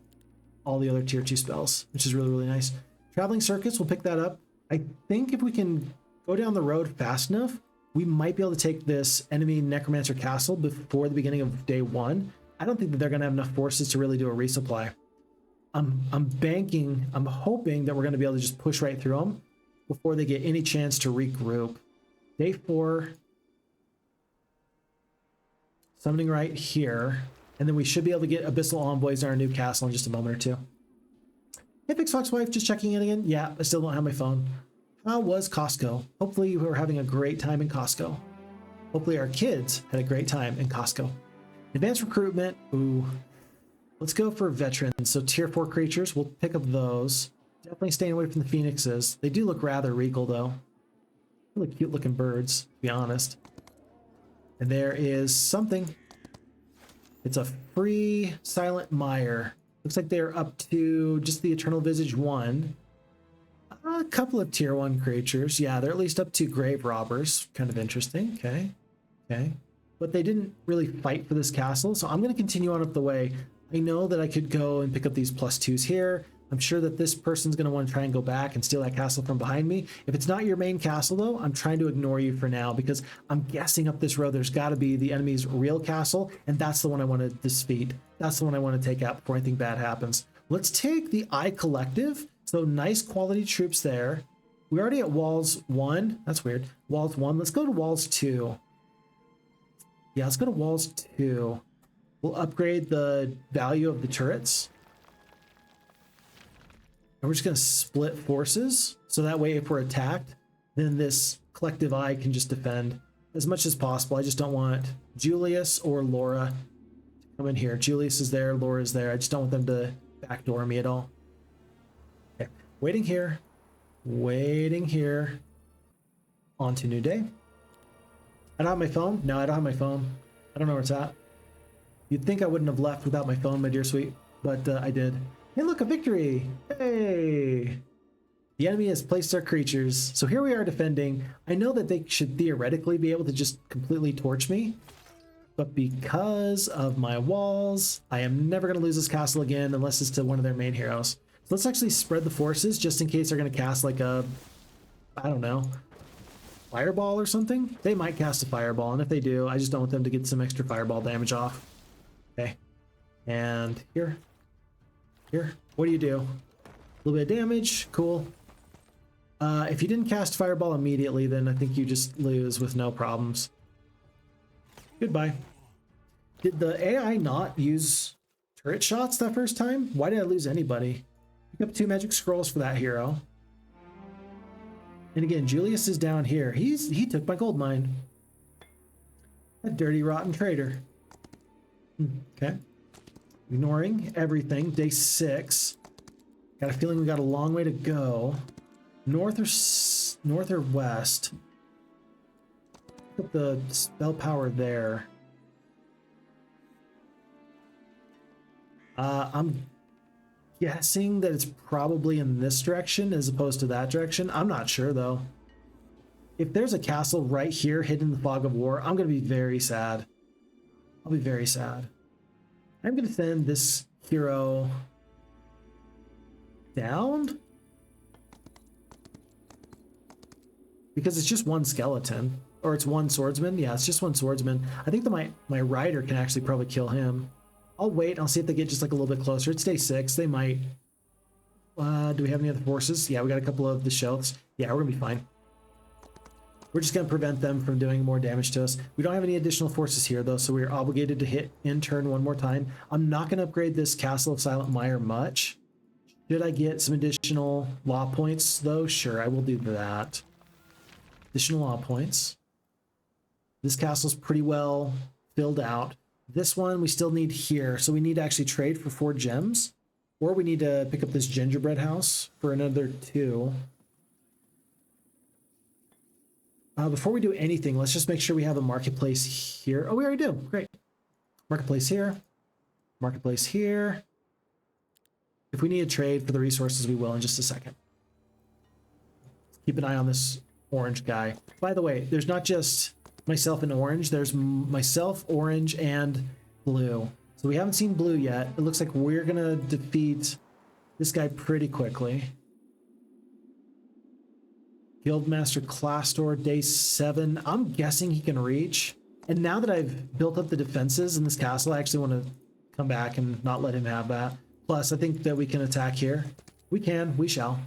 Speaker 1: all the other tier 2 spells, which is really, really nice. Traveling Circuits, we'll pick that up. I think if we can go down the road fast enough, we might be able to take this enemy Necromancer Castle before the beginning of day 1. I don't think that they're going to have enough forces to really do a resupply. I'm hoping that we're going to be able to just push right through them before they get any chance to regroup. Day 4, summoning right here, and then we should be able to get Abyssal Envoys in our new castle in just a moment or two. Hey, Phixfox wife, just checking in again. Yeah, I still don't have my phone. How was Costco? Hopefully we were having a great time in Costco. Hopefully our kids had a great time in Costco. Advanced recruitment. Ooh. Let's go for veterans. So tier 4 creatures, we'll pick up those. Definitely staying away from the phoenixes. They do look rather regal though. Really cute looking birds, to be honest. And there is something. It's a free Silent Mire. Looks like they're up to just the Eternal Visage 1. A couple of tier 1 creatures. Yeah, they're at least up to Grave Robbers. Kind of interesting. Okay. Okay. But they didn't really fight for this castle, so I'm going to continue on up the way. I know that I could go and pick up these +2s here. I'm sure that this person's going to want to try and go back and steal that castle from behind me. If it's not your main castle, though, I'm trying to ignore you for now, because I'm guessing up this road there's got to be the enemy's real castle, and that's the one I want to defeat. That's the one I want to take out before anything bad happens. Let's take the I Collective. So nice quality troops there. We're already at walls 1. That's weird. Walls 1. Let's go to walls 2. Yeah, let's go to walls 2. We'll upgrade the value of the turrets. And we're just going to split forces. So that way if we're attacked, then this collective eye can just defend as much as possible. I just don't want Julius or Laura to come in here. Julius is there. Laura is there. I just don't want them to backdoor me at all. Okay. Waiting here. Waiting here. On to new day. I don't have my phone. No, I don't have my phone. I don't know where it's at. You'd think I wouldn't have left without my phone, my dear sweet, but I did. Hey, look, a victory! Hey! The enemy has placed their creatures, so here we are defending. I know that they should theoretically be able to just completely torch me, but because of my walls, I am never going to lose this castle again unless it's to one of their main heroes. So let's actually spread the forces just in case they're going to cast like a, I don't know, fireball or something. They might cast a fireball, and if they do, I just don't want them to get some extra fireball damage off. Okay, and here, what do you do? A little bit of damage, cool. If you didn't cast fireball immediately, then I think you just lose with no problems. Goodbye. Did the AI not use turret shots that first time? Why did I lose anybody? Pick up 2 magic scrolls for that hero. And again, Julius is down here. He took my gold mine. A dirty, rotten traitor. Okay. Ignoring everything. Day 6. Got a feeling we got a long way to go. North or west? Put the spell power there. I'm guessing that it's probably in this direction as opposed to that direction. I'm not sure though. If there's a castle right here hidden in the fog of war, I'm going to be very sad. I'll be very sad. I'm going to send this hero down because it's just one skeleton, or it's one swordsman. Yeah, it's just one swordsman. I think that my rider can actually probably kill him. I'll wait. I'll see if they get just like a little bit closer. It's day 6. They might. Do we have any other forces? Yeah, we got a couple of the shelves. Yeah, we're gonna be fine. We're just gonna prevent them from doing more damage to us. We don't have any additional forces here though, so we're obligated to hit in turn one more time. I'm not gonna upgrade this Castle of Silent Mire much. Should I get some additional law points though? Sure, I will do that. Additional law points. This castle's pretty well filled out. This one we still need here, so we need to actually trade for 4 gems, or we need to pick up this gingerbread house for another 2. Before we do anything, let's just make sure we have a marketplace here. Oh, we already do. Great. Marketplace here. Marketplace here. If we need to trade for the resources, we will in just a second. Keep an eye on this orange guy. By the way, there's not just myself and orange. There's myself, orange, and blue. So we haven't seen blue yet. It looks like we're going to defeat this guy pretty quickly. Guildmaster Clastor, day 7. I'm guessing he can reach. And now that I've built up the defenses in this castle, I actually want to come back and not let him have that. Plus, I think that we can attack here. We can. We shall.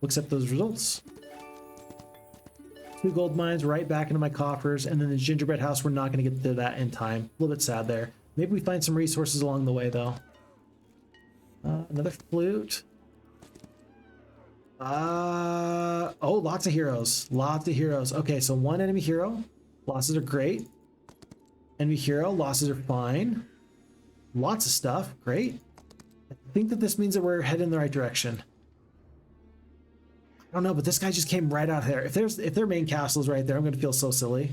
Speaker 1: We'll accept those results. 2 gold mines right back into my coffers, and then the gingerbread house, we're not going to get to that in time. A little bit sad there. Maybe we find some resources along the way, though. Another flute. Oh, lots of heroes. Lots of heroes. Okay, so 1 enemy hero. Losses are great. Enemy hero. Losses are fine. Lots of stuff. Great. I think that this means that we're heading in the right direction. I don't know, but this guy just came right out there. If their main castle is right there, I'm going to feel so silly.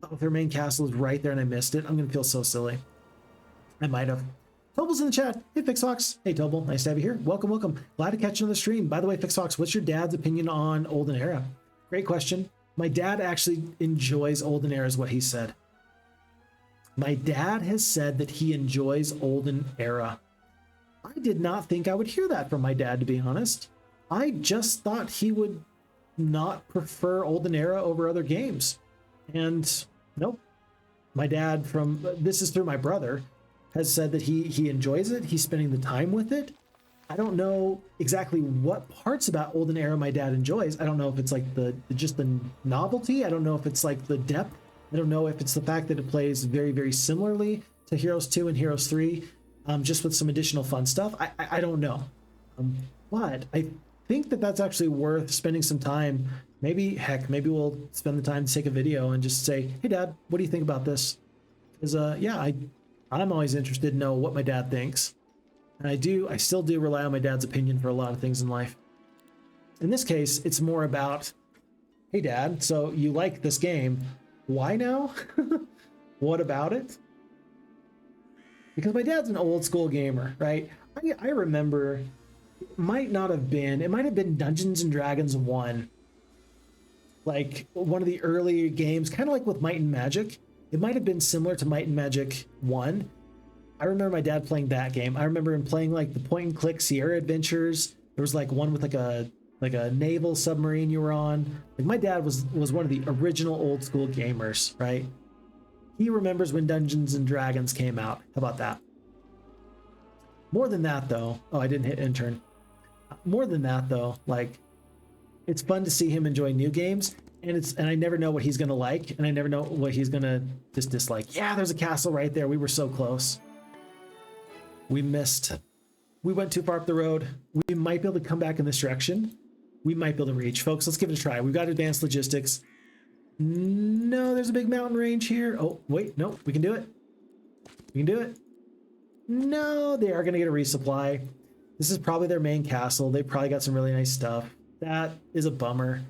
Speaker 1: Oh, if their main castle is right there and I missed it, I'm going to feel so silly. I might have. Toble's in the chat. Hey, Phixfox. Hey, Toble. Nice to have you here. Welcome, welcome. Glad to catch you on the stream. By the way, Phixfox, what's your dad's opinion on Olden Era? Great question. My dad actually enjoys Olden Era is what he said. My dad has said that he enjoys Olden Era. I did not think I would hear that from my dad, to be honest. I just thought he would not prefer Olden Era over other games. And nope. My dad, this is through my brother, has said that he enjoys it. He's spending the time with it. I don't know exactly what parts about Olden Era my dad enjoys. I don't know if it's like just the novelty. I don't know if it's like the depth. I don't know if it's the fact that it plays very, very similarly to Heroes 2 and Heroes 3, just with some additional fun stuff. I don't know. But I think that that's actually worth spending some time. Maybe we'll spend the time to take a video and just say, hey, Dad, what do you think about this? Because, yeah, I'm always interested to know what my dad thinks. And I still do rely on my dad's opinion for a lot of things in life. In this case, it's more about, hey, Dad, so you like this game. Why now? What about it? Because my dad's an old school gamer, right? I remember it might have been Dungeons and Dragons 1. Like one of the early games, kind of like with Might and Magic. It might have been similar to Might and Magic 1. I remember my dad playing that game. I remember him playing like the point and click Sierra Adventures. There was like one with like a naval submarine you were on. Like my dad was one of the original old school gamers, right? He remembers when Dungeons and Dragons came out. How about that? More than that though, oh, I didn't hit intern. More than that though, like it's fun to see him enjoy new games. and I never know what he's gonna like, and I never know what he's gonna just dislike. Yeah, there's a castle right there. We were so close. We missed. We went too far up the road. We might be able to come back in this direction. We might be able to reach. Folks, let's give it a try. We've got advanced logistics. No, there's a big mountain range here. Oh, wait, no, we can do it. We can do it. No, they are going to get a resupply. This is probably their main castle. They probably got some really nice stuff. That is a bummer.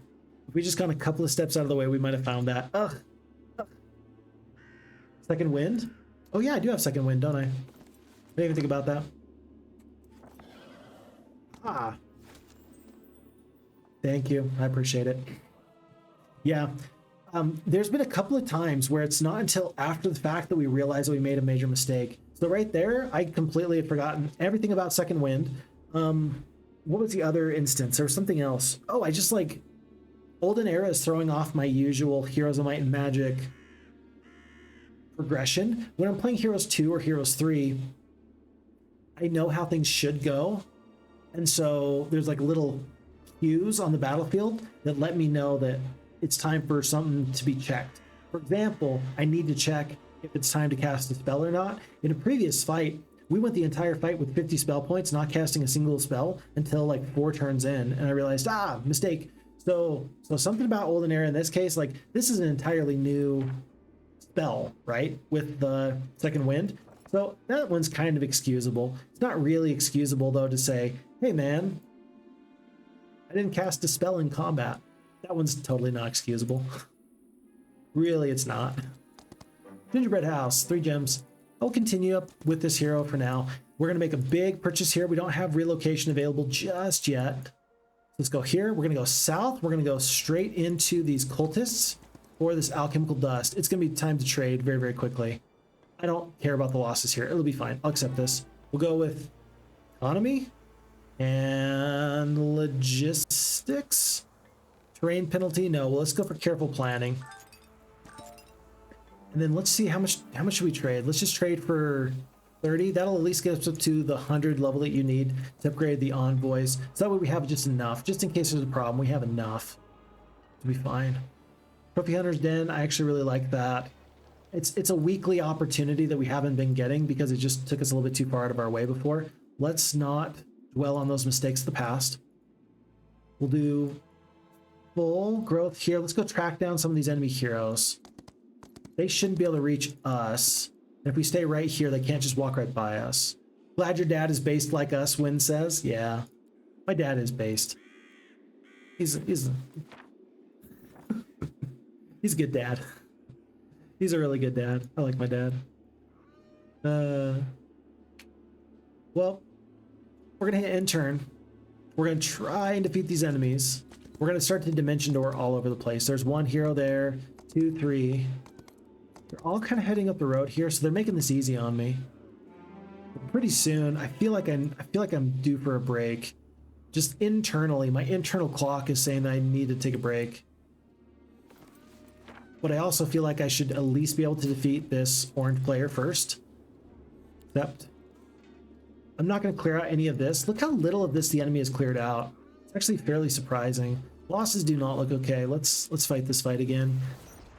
Speaker 1: If we just gone a couple of steps out of the way, we might have found that. Ugh. Second wind? Oh yeah, I do have second wind, don't I? I didn't even think about that. Ah. Thank you. I appreciate it. Yeah. There's been a couple of times where it's not until after the fact that we realize that we made a major mistake. So right there, I completely had forgotten everything about second wind. What was the other instance? There was something else. Oh, I just like... Olden Era is throwing off my usual Heroes of Might and Magic progression. When I'm playing Heroes 2 or Heroes 3, I know how things should go. And so there's like little cues on the battlefield that let me know that it's time for something to be checked. For example, I need to check if it's time to cast a spell or not. In a previous fight, we went the entire fight with 50 spell points, not casting a single spell until like 4 turns in, and I realized, mistake. So something about Olden Era in this case, like this is an entirely new spell, right? With the second wind. So that one's kind of excusable. It's not really excusable though to say, hey man, I didn't cast a spell in combat. That one's totally not excusable. Really, it's not. Gingerbread house, 3 gems. I'll continue up with this hero for now. We're going to make a big purchase here. We don't have relocation available just yet. Let's go here. We're going to go south. We're going to go straight into these cultists for this alchemical dust. It's going to be time to trade very, very quickly. I don't care about the losses here. It'll be fine. I'll accept this. We'll go with economy and logistics. Terrain penalty? No. Well, let's go for careful planning. And then let's see how much should we trade? Let's just trade for 30. That'll at least get us up to the 100 level that you need to upgrade the envoys. So that way we have just enough. Just in case there's a problem, we have enough to be fine. Trophy Hunter's Den, I actually really like that. It's a weekly opportunity that we haven't been getting because it just took us a little bit too far out of our way before. Let's not dwell on those mistakes of the past. We'll do full growth here. Let's go track down some of these enemy heroes. They shouldn't be able to reach us. And if we stay right here, they can't just walk right by us. Glad your dad is based like us, Wynn says. Yeah, my dad is based. He's a good dad. He's a really good dad. I like my dad. Well, we're gonna hit intern. We're gonna try and defeat these enemies. We're gonna start to dimension door all over the place. There's 1 hero there, 2, 3. They're all kind of heading up the road here, so they're making this easy on me. But pretty soon, I feel like I'm due for a break. Just internally, my internal clock is saying that I need to take a break. But I also feel like I should at least be able to defeat this orange player first. Except, I'm not going to clear out any of this. Look how little of this the enemy has cleared out. It's actually fairly surprising. Losses do not look okay. Let's fight this fight again.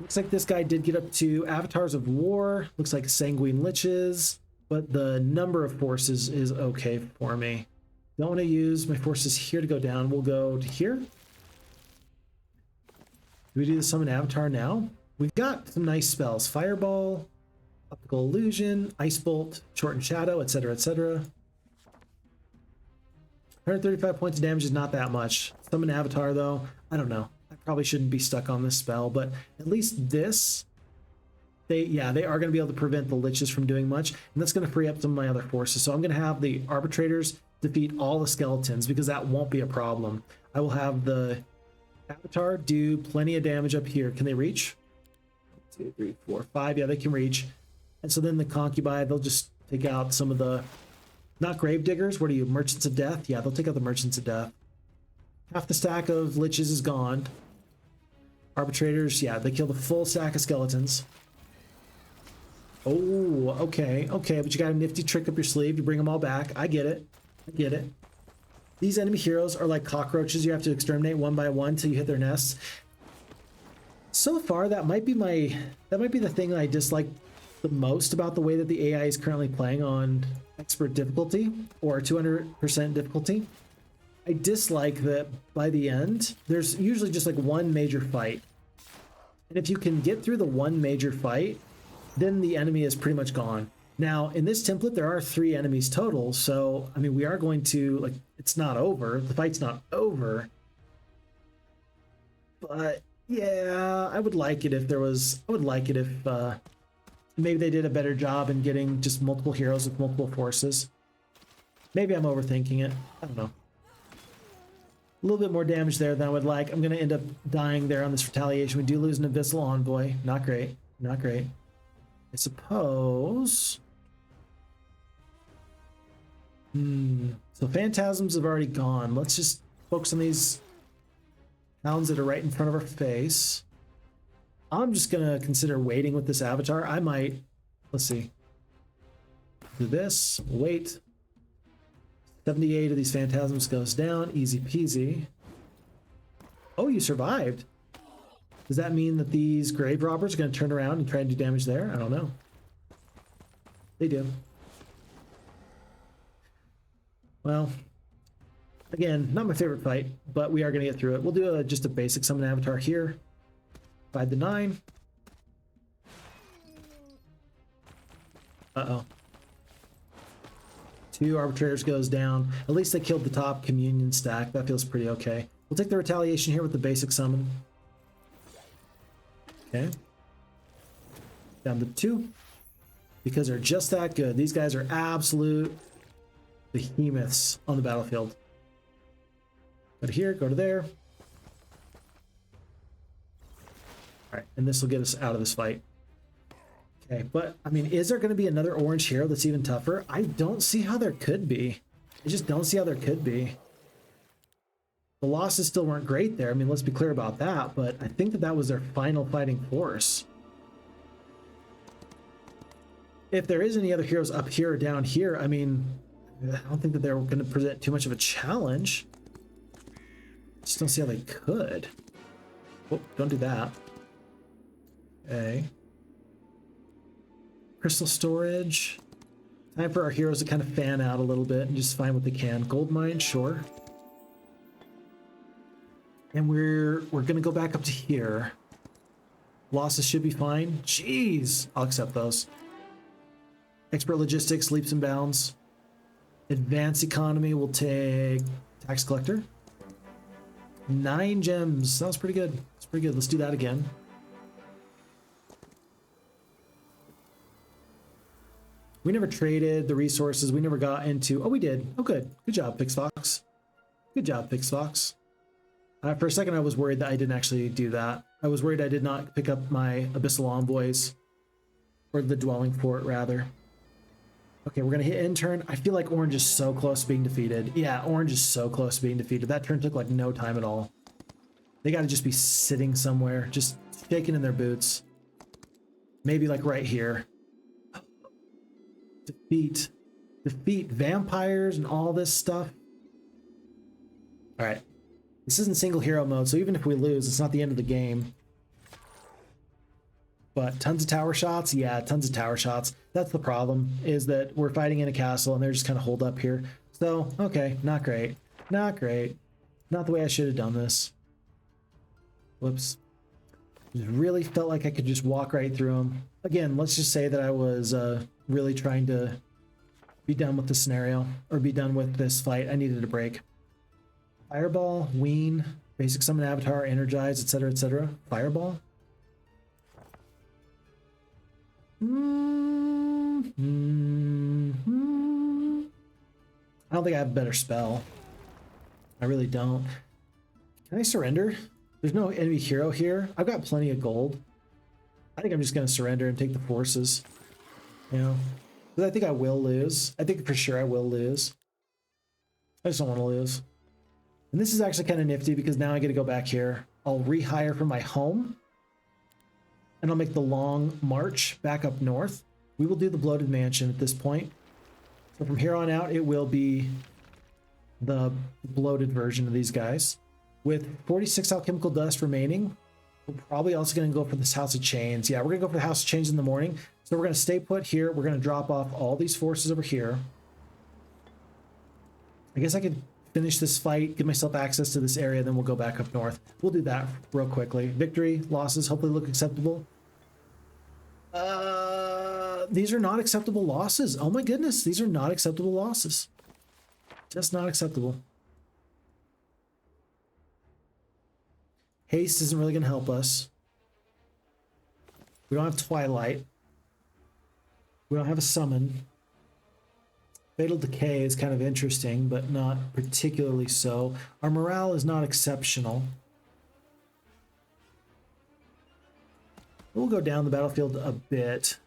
Speaker 1: Looks like this guy did get up to Avatars of War. Looks like Sanguine Liches. But the number of forces is okay for me. Don't want to use my forces here to go down. We'll go to here. Do we do the Summon Avatar now? We've got some nice spells. Fireball, Optical Illusion, Ice Bolt, Shorten Shadow, etc., etc. 135 points of damage is not that much. Summon Avatar, though, I don't know. I probably shouldn't be stuck on this spell, but at least this, they are going to be able to prevent the Liches from doing much, and that's going to free up some of my other forces. So I'm going to have the Arbitrators defeat all the skeletons, because that won't be a problem. I will have the Avatar do plenty of damage up here. Can they reach? 1, 2, 3, 4, 5. Yeah, they can reach. And so then the Concubine, they'll just take out some of the, not Gravediggers. What are you, Merchants of Death? Yeah, they'll take out the Merchants of Death. Half the stack of Liches is gone. Arbitrators, yeah, they kill the full stack of skeletons. Oh, okay, but you got a nifty trick up your sleeve. You bring them all back. I get it. These enemy heroes are like cockroaches. You have to exterminate one by one till you hit their nests. So far, that might be the thing I dislike the most about the way that the AI is currently playing on expert difficulty or 200% difficulty. I dislike that by the end, there's usually just like one major fight. And if you can get through the one major fight, then the enemy is pretty much gone. Now, in this template, there are 3 enemies total. So, I mean, we are going to, like, it's not over. The fight's not over. But yeah, I would like it if maybe they did a better job in getting just multiple heroes with multiple forces. Maybe I'm overthinking it. I don't know. A little bit more damage there than I would like. I'm going to end up dying there on this retaliation. We do lose an Abyssal Envoy. Not great. Not great. I suppose... So Phantasms have already gone. Let's just focus on these hounds that are right in front of our face. I'm just going to consider waiting with this avatar. I might... Let's see. Do this. Wait. 78 of these Phantasms goes down. Easy peasy. Oh, you survived. Does that mean that these grave robbers are going to turn around and try and do damage there? I don't know. They do. Well, again, not my favorite fight, but we are going to get through it. We'll do just a basic summon avatar here. 5 to 9. Uh-oh. 2 arbitrators goes down. At least they killed the top communion stack. That feels pretty okay. We'll take the retaliation here with the basic summon. Okay. Down to 2. Because they're just that good. These guys are absolute behemoths on the battlefield. Go to here, go to there. Alright, and this will get us out of this fight. Okay, but, I mean, is there going to be another orange hero that's even tougher? I don't see how there could be. I just don't see how there could be. The losses still weren't great there. I mean, let's be clear about that, but I think that that was their final fighting force. If there is any other heroes up here or down here, I mean, I don't think that they're going to present too much of a challenge. Just don't see how they could. Oh, don't do that. Okay. Crystal storage. Time for our heroes to kind of fan out a little bit and just find what they can. Goldmine, sure. And we're going to go back up to here. Losses should be fine. Jeez, I'll accept those. Expert logistics, leaps and bounds. Advanced economy will take tax collector. 9 gems. That was pretty good. That's pretty good. Let's do that again. We never traded the resources. We never got into... Oh, we did. Oh, good. Good job, Phixfox. Good job, Phixfox. For a second, I was worried that I didn't actually do that. I was worried I did not pick up my Abyssal Envoys. Or the Dwelling Fort, rather. Okay, we're going to hit intern. I feel like orange is so close to being defeated. Yeah, orange is so close to being defeated. That turn took like no time at all. They got to just be sitting somewhere, just shaking in their boots. Maybe like right here. Defeat vampires and all this stuff. All right. This isn't single hero mode, so even if we lose, it's not the end of the game. But tons of tower shots? Yeah, tons of tower shots. That's the problem, is that we're fighting in a castle and they're just kind of holed up here. So, okay, not great. Not great. Not the way I should have done this. Whoops. Just really felt like I could just walk right through them. Again, let's just say that I was really trying to be done with the scenario, or be done with this fight. I needed a break. Fireball, Wean, basic summon avatar, energize, etc., etc. Fireball. I don't think I have a better spell. I really don't. Can I surrender? There's no enemy hero here. I've got plenty of gold. I think I'm just going to surrender and take the forces. You know? Because I think I will lose. I think for sure I will lose. I just don't want to lose. And this is actually kind of nifty because now I get to go back here. I'll rehire from my home. And I'll make the long march back up north. We will do the bloated mansion at this point. So from here on out, it will be the bloated version of these guys. With 46 alchemical dust remaining, We're probably also going to go for this House of Chains. Yeah, we're going to go for the House of Chains in the morning. So we're going to stay put here. We're going to drop off all these forces over here. I guess I could finish this fight, give myself access to this area, then we'll go back up north. We'll do that real quickly. Victory, losses, hopefully look acceptable. These are not acceptable losses. Oh my goodness, these are not acceptable losses. Just not acceptable. Haste isn't really going to help us. We don't have Twilight. We don't have a summon. Fatal Decay is kind of interesting, but not particularly so. Our morale is not exceptional. We'll go down the battlefield a bit.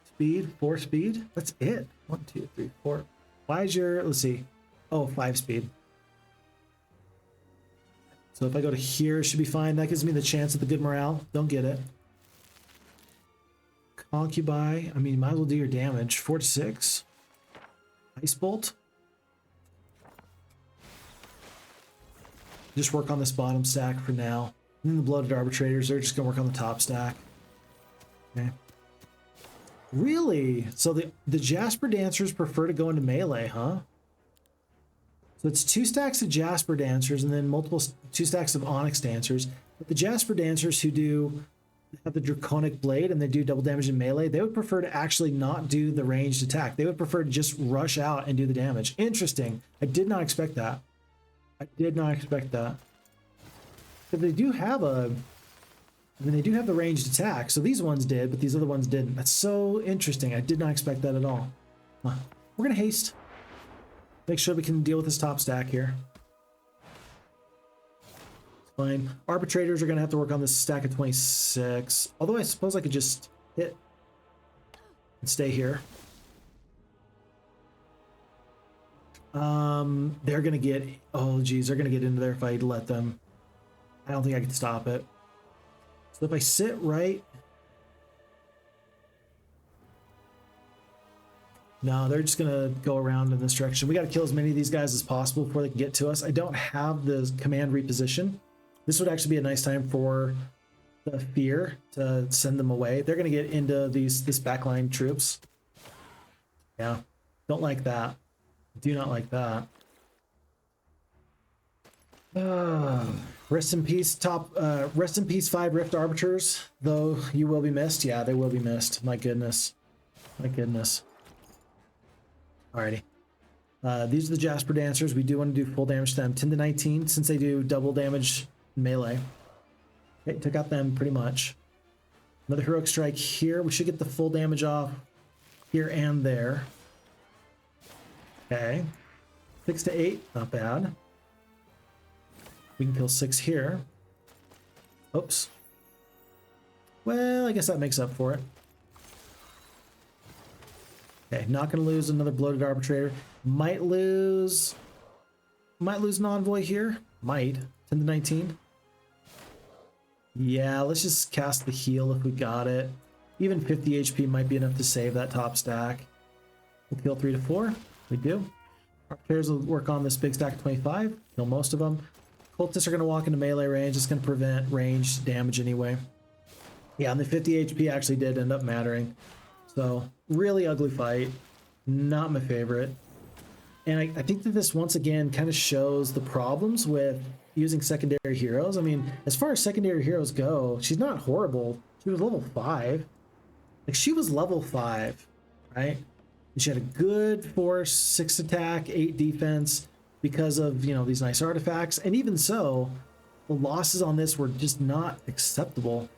Speaker 1: Speed, 4 speed. That's it. 1, 2, 3, 4. Why is your, let's see. Oh, 5 speed. So if I go to here, it should be fine. That gives me the chance at the good morale. Don't get it. Concubi. I mean, might as well do your damage. 4 to 6. Ice Bolt. Just work on this bottom stack for now. And then the Bloated Arbitrators, they're just going to work on the top stack. Okay. Really? So the Jasper Dancers prefer to go into melee, huh? So it's 2 stacks of Jasper Dancers and then multiple 2 stacks of Onyx Dancers. But the Jasper Dancers who have the Draconic Blade and they do double damage in melee, they would prefer to actually not do the ranged attack. They would prefer to just rush out and do the damage. Interesting. I did not expect that. I did not expect that. But they do have they do have the ranged attack. So these ones did, but these other ones didn't. That's so interesting. I did not expect that at all. Huh. We're going to haste. Make sure we can deal with this top stack here. It's fine. Arbitrators are going to have to work on this stack of 26. Although I suppose I could just hit and stay here. They're going to get... Oh, geez. They're going to get into there if I let them. I don't think I can stop it. So if I sit right... No, they're just going to go around in this direction. We got to kill as many of these guys as possible before they can get to us. I don't have the command reposition. This would actually be a nice time for the Fear to send them away. They're going to get into this backline troops. Yeah, don't like that. Do not like that. Rest in peace, rest in peace, 5 Rift Arbiters. Though you will be missed. Yeah, they will be missed. My goodness. My goodness. Alrighty. These are the Jasper Dancers. We do want to do full damage to them. 10 to 19, since they do double damage melee. Okay, took out them pretty much. Another Heroic Strike here. We should get the full damage off here and there. Okay. 6 to 8, not bad. We can kill 6 here. Oops. Well, I guess that makes up for it. Okay, not going to lose another Bloated Arbitrator. Might lose an Envoy here. Might. 10 to 19. Yeah, let's just cast the heal if we got it. Even 50 HP might be enough to save that top stack. We'll kill 3 to 4. We do. Our players will work on this big stack of 25. Kill most of them. Cultists are going to walk into melee range. It's going to prevent ranged damage anyway. Yeah, and the 50 HP actually did end up mattering. So, really ugly fight. Not my favorite. And I think that this once again kind of shows the problems with using secondary heroes. I mean, as far as secondary heroes go, she's not horrible. She was level 5. Like, she was level 5, right? And she had a good force, 6 attack, 8 defense because of, you know, these nice artifacts. And even so, the losses on this were just not acceptable.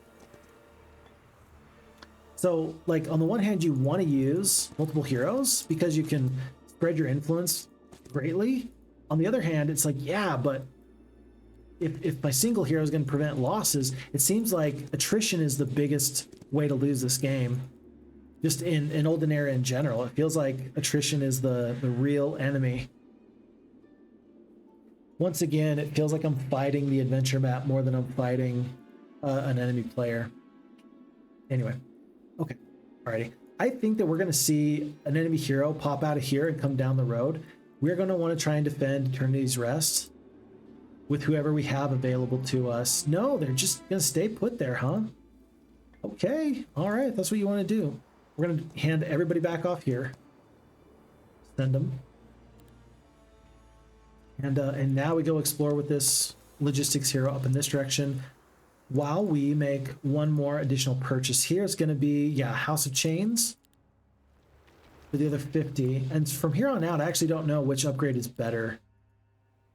Speaker 1: So, like, on the one hand, you want to use multiple heroes because you can spread your influence greatly. On the other hand, it's like, yeah, but if my single hero is going to prevent losses, it seems like attrition is the biggest way to lose this game. Just in Olden Era in general, it feels like attrition is the real enemy. Once again, it feels like I'm fighting the adventure map more than I'm fighting an enemy player. Anyway. Okay, alrighty. I think that we're going to see an enemy hero pop out of here and come down the road. We're going to want to try and defend Eternity's Rest. with whoever we have available to us. No, they're just gonna stay put there, huh? Okay, all right, that's what you want to do. We're gonna hand everybody back off here. Send them. And now we go explore with this logistics hero up in this direction. While we make one more additional purchase here, it's gonna be, yeah, House of Chains for the other 50. And from here on out, I actually don't know which upgrade is better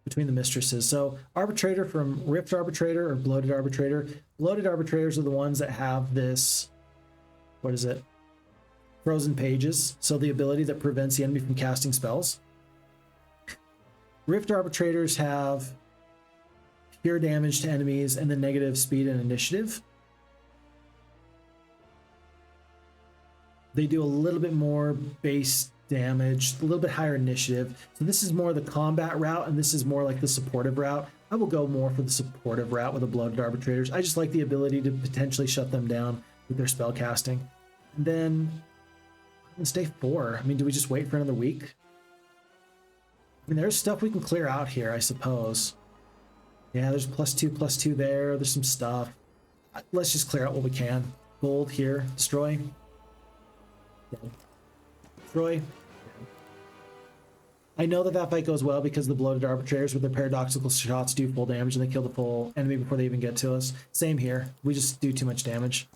Speaker 1: between the mistresses. So Arbitrator from Rift Arbitrator or Bloated Arbitrator. Bloated Arbitrators are the ones that have this, what is it? Frozen pages. So the ability that prevents the enemy from casting spells. Rift Arbitrators have pure damage to enemies and the negative speed and initiative. They do a little bit more base damage, a little bit higher initiative. So this is more the combat route, and this is more like the supportive route. I will go more for the supportive route with the Bloated Arbitrators. I just like the ability to potentially shut them down with their spell casting. And then let's day 4. I mean, do we just wait for another week? I mean, there's stuff we can clear out here, I suppose. Yeah, there's +2/+2 there. There's some stuff. Let's just clear out what we can. Gold here. Destroy. Dead. Destroy. I know that that fight goes well because the Bloated Arbitrators with their paradoxical shots do full damage and they kill the full enemy before they even get to us. Same here. We just do too much damage.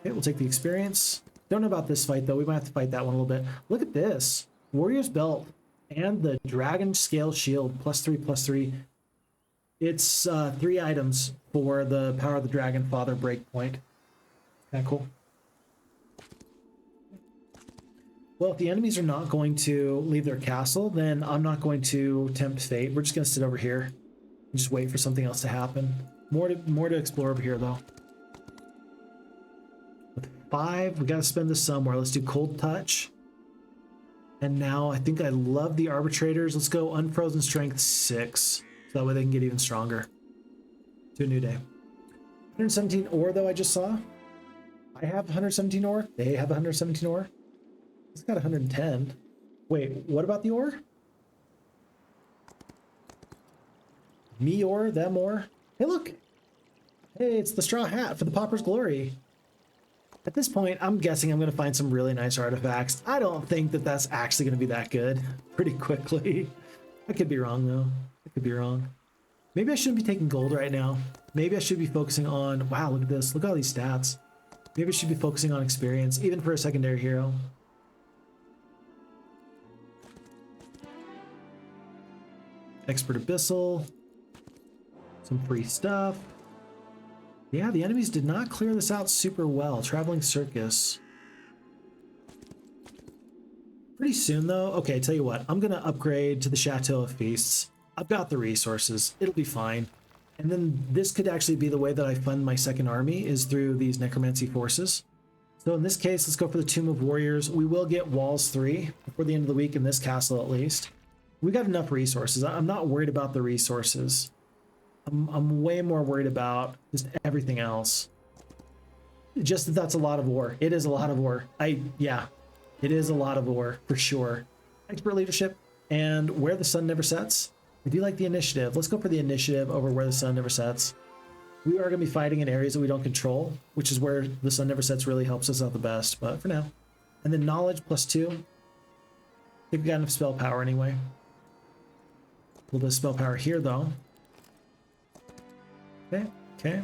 Speaker 1: Okay, we'll take the experience. Don't know about this fight though. We might have to fight that one a little bit. Look at this. Warrior's Belt and the Dragon Scale Shield. +3/+3. It's 3 items for the Power of the Dragon Father breakpoint. Kind of cool. Well, if the enemies are not going to leave their castle, then I'm not going to tempt fate. We're just going to sit over here and just wait for something else to happen. More to explore over here, though. With 5, we got to spend this somewhere. Let's do Cold Touch. And now I think I love the Arbitrators. Let's go Unfrozen Strength 6. So that way they can get even stronger. To a new day. 117 ore, though, I just saw. I have 117 ore. They have 117 ore. It's got 110. Wait, what about the ore? Me ore, them ore. Hey, look. Hey, it's the straw hat for the Paupers Glory. At this point, I'm guessing I'm going to find some really nice artifacts. I don't think that that's actually going to be that good pretty quickly. I could be wrong, though. I could be wrong. Maybe I shouldn't be taking gold right now. Maybe I should be focusing on... Wow, look at this. Look at all these stats. Maybe I should be focusing on experience, even for a secondary hero. Expert Abyssal. Some free stuff. Yeah, the enemies did not clear this out super well. Traveling Circus. Pretty soon, though. Okay, tell you what. I'm going to upgrade to the Chateau of Feasts. I've got the resources. It'll be fine. And then this could actually be the way that I fund my second army, is through these Necromancy forces. So in this case, let's go for the Tomb of Warriors. We will get Walls 3 before the end of the week in this castle, at least. We got enough resources. I'm not worried about the resources. I'm way more worried about just everything else. Just that that's a lot of ore. It is a lot of ore. Yeah, it is a lot of ore for sure. Expert Leadership and Where the Sun Never Sets. I do like the initiative. Let's go for the initiative over Where the Sun Never Sets. We are going to be fighting in areas that we don't control, which is where the Sun Never Sets really helps us out the best, but for now. And then Knowledge +2. I think we got enough spell power anyway. A little bit of spell power here, though. Okay.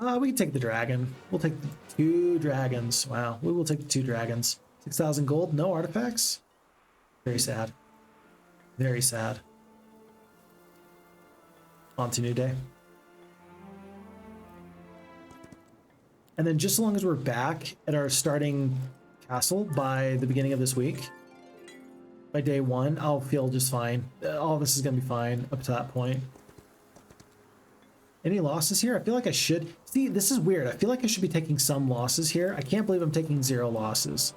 Speaker 1: We can take the dragon. We'll take the 2 dragons. Wow, we will take the 2 dragons. 6,000 gold, no artifacts. Very sad. Very sad. On to new day. And then just as long as we're back at our starting castle by the beginning of this week, by day 1, I'll feel just fine. All this is going to be fine up to that point. Any losses here? I feel like I should... See, this is weird. I feel like I should be taking some losses here. I can't believe I'm taking 0 losses.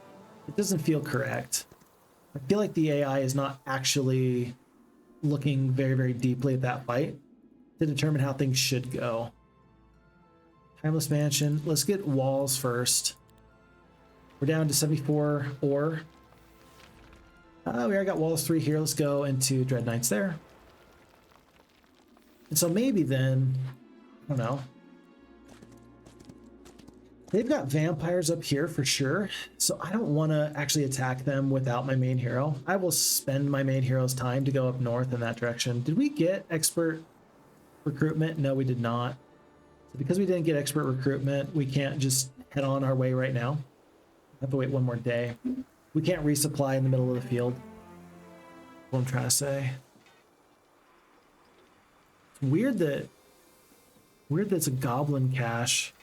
Speaker 1: It doesn't feel correct. I feel like the AI is not actually looking very, very deeply at that fight to determine how things should go. Timeless Mansion. Let's get walls first. We're down to 74 ore. We already got walls 3 here. Let's go into Dread Knights there. And so maybe then, I don't know. They've got vampires up here for sure, so I don't want to actually attack them without my main hero. I will spend my main hero's time to go up north in that direction. Did we get expert recruitment? No, we did not. So because we didn't get expert recruitment, we can't just head on our way right now. I have to wait one more day. We can't resupply in the middle of the field. What I'm trying to say. It's weird that it's a goblin cache.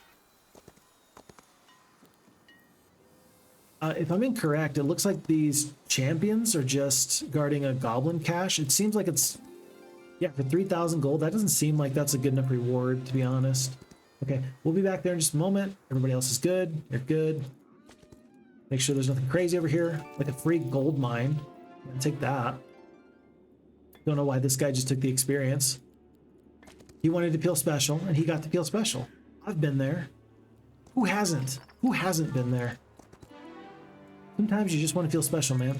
Speaker 1: If I'm incorrect, it looks like these champions are just guarding a goblin cache. It seems like it's, yeah, for 3,000 gold. That doesn't seem like that's a good enough reward, to be honest. Okay, we'll be back there in just a moment. Everybody else is good. You're good. Make sure there's nothing crazy over here. Like a free gold mine. I'll take that. Don't know why this guy just took the experience. He wanted to peel special, and he got to peel special. I've been there. Who hasn't? Who hasn't been there? Sometimes you just want to feel special, man.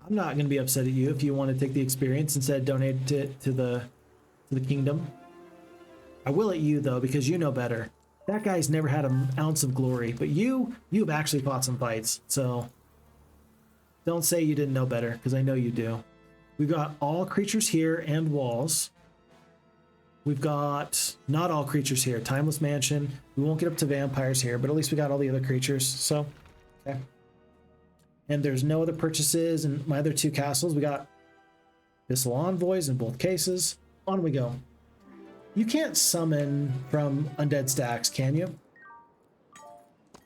Speaker 1: I'm not going to be upset at you if you want to take the experience instead of donate it to the kingdom. I will at you, though, because you know better. That guy's never had an ounce of glory, but you've actually fought some fights, so don't say you didn't know better, because I know you do. We've got all creatures here and walls. We've got not all creatures here. Timeless Mansion. We won't get up to vampires here, but at least we got all the other creatures. So, okay. And there's no other purchases in my other two castles. We got Abyssal Envoys in both cases. On we go. You can't summon from undead stacks, can you?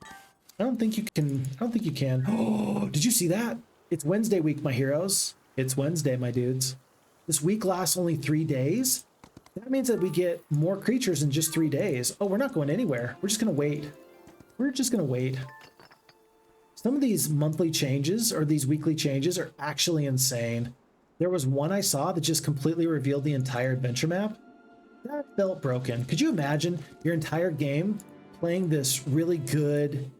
Speaker 1: I don't think you can. I don't think you can. Oh, did you see that? It's Wednesday week, my heroes. It's Wednesday, my dudes. This week lasts only 3 days. That means that we get more creatures in just 3 days. Oh, we're not going anywhere. We're just going to wait. We're just going to wait. Some of these monthly changes or these weekly changes are actually insane. There was one I saw that just completely revealed the entire adventure map. That felt broken. Could you imagine your entire game playing this really good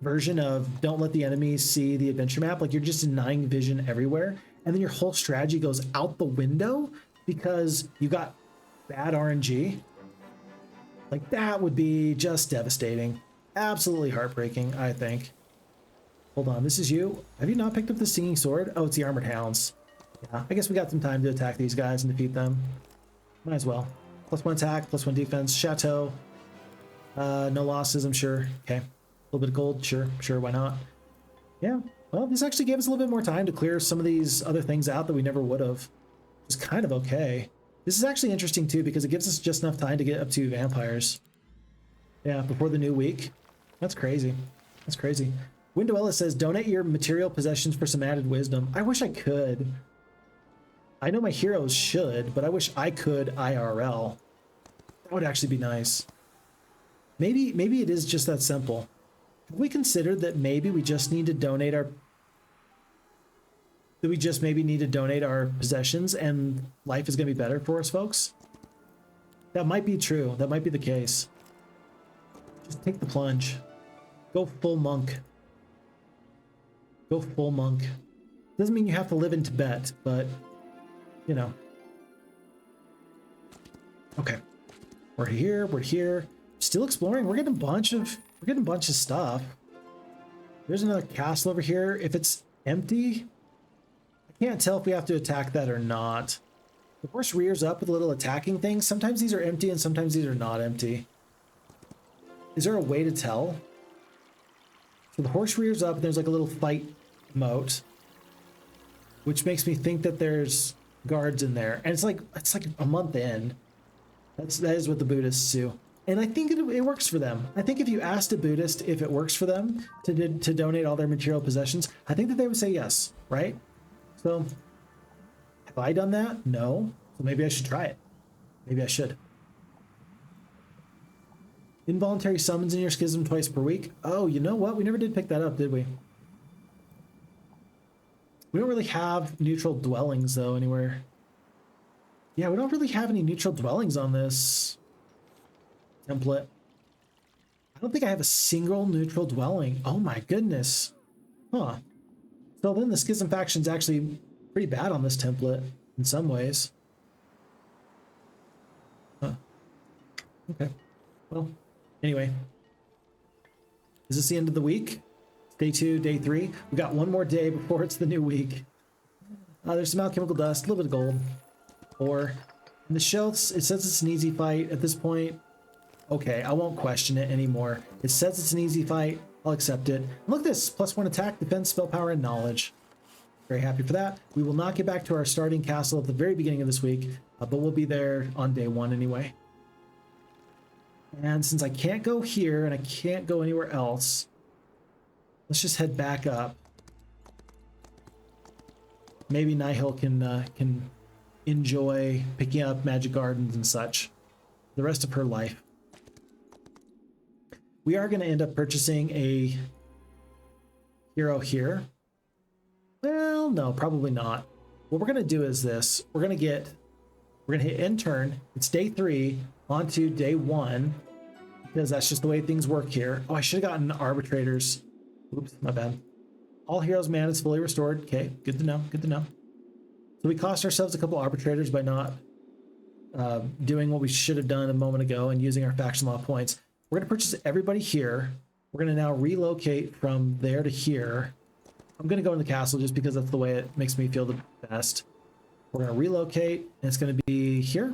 Speaker 1: version of don't let the enemies see the adventure map? Like you're just denying vision everywhere. And then your whole strategy goes out the window because you got bad RNG. Like that would be just devastating. Absolutely heartbreaking, I think. Hold on, this is you. Have you not picked up the singing sword? Oh, it's the armored hounds. Yeah, I guess we got some time to attack these guys and defeat them. Might as well. +1 attack, +1 defense. Chateau. No losses, I'm sure. Okay. A little bit of gold. Sure, why not? Yeah. Well, this actually gave us a little bit more time to clear some of these other things out that we never would have. It's kind of okay. This is actually interesting too because it gives us just enough time to get up to vampires. Yeah, before the new week. That's crazy. That's crazy. Window says, donate your material possessions for some added wisdom. I wish I could. I know my heroes should, but I wish I could IRL. That would actually be nice. Maybe it is just that simple. Have we considered that maybe we just need to donate our... That we just maybe need to donate our possessions and life is going to be better for us, folks? That might be true. That might be the case. Just take the plunge. Go full monk. Go full monk. Doesn't mean you have to live in Tibet, but, you know. Okay. We're here. We're here. Still exploring. We're getting a bunch of stuff. There's another castle over here. If it's empty, I can't tell if we have to attack that or not. The horse rears up with a little attacking thing. Sometimes these are empty and sometimes these are not empty. Is there a way to tell? So the horse rears up and there's like a little fight moat, which makes me think that there's guards in there. And it's like a month in. That is what the Buddhists do. And I think it works for them. I think if you asked a Buddhist if it works for them to donate all their material possessions, I think that they would say yes, right? So, have I done that? No. So maybe I should try it. Maybe I should. Involuntary summons in your schism twice per week. Oh, you know what? We never did pick that up, did we? We don't really have neutral dwellings, though, anywhere. Yeah, we don't really have any neutral dwellings on this template. I don't think I have a single neutral dwelling. Oh my goodness. Huh. So then the Schism faction's actually pretty bad on this template. in some ways. Huh. Okay. Well, anyway. Is this the end of the week? Day 2, day 3. We got one more day before it's the new week. There's some alchemical dust, a little bit of gold. Ore. And the shelves, it says it's an easy fight at this point. Okay, I won't question it anymore. It says it's an easy fight. I'll accept it. Look at this. +1 attack, defense, spell power, and knowledge. Very happy for that. We will not get back to our starting castle at the very beginning of this week, but we'll be there on day 1 anyway. And since I can't go here and I can't go anywhere else, let's just head back up. Maybe Nihil can enjoy picking up magic gardens and such the rest of her life. We are going to end up purchasing a hero here. Well, no, probably not. What we're going to do is this. We're going to hit end turn. It's day 3 onto day 1 because that's just the way things work here. Oh, I should have gotten arbitrators. Oops, my bad. All heroes' mana is fully restored. Okay, good to know, good to know. So we cost ourselves a couple arbitrators by not doing what we should have done a moment ago and using our faction law points. We're going to purchase everybody here. We're going to now relocate from there to here. I'm going to go in the castle just because that's the way it makes me feel the best. We're going to relocate, and it's going to be here.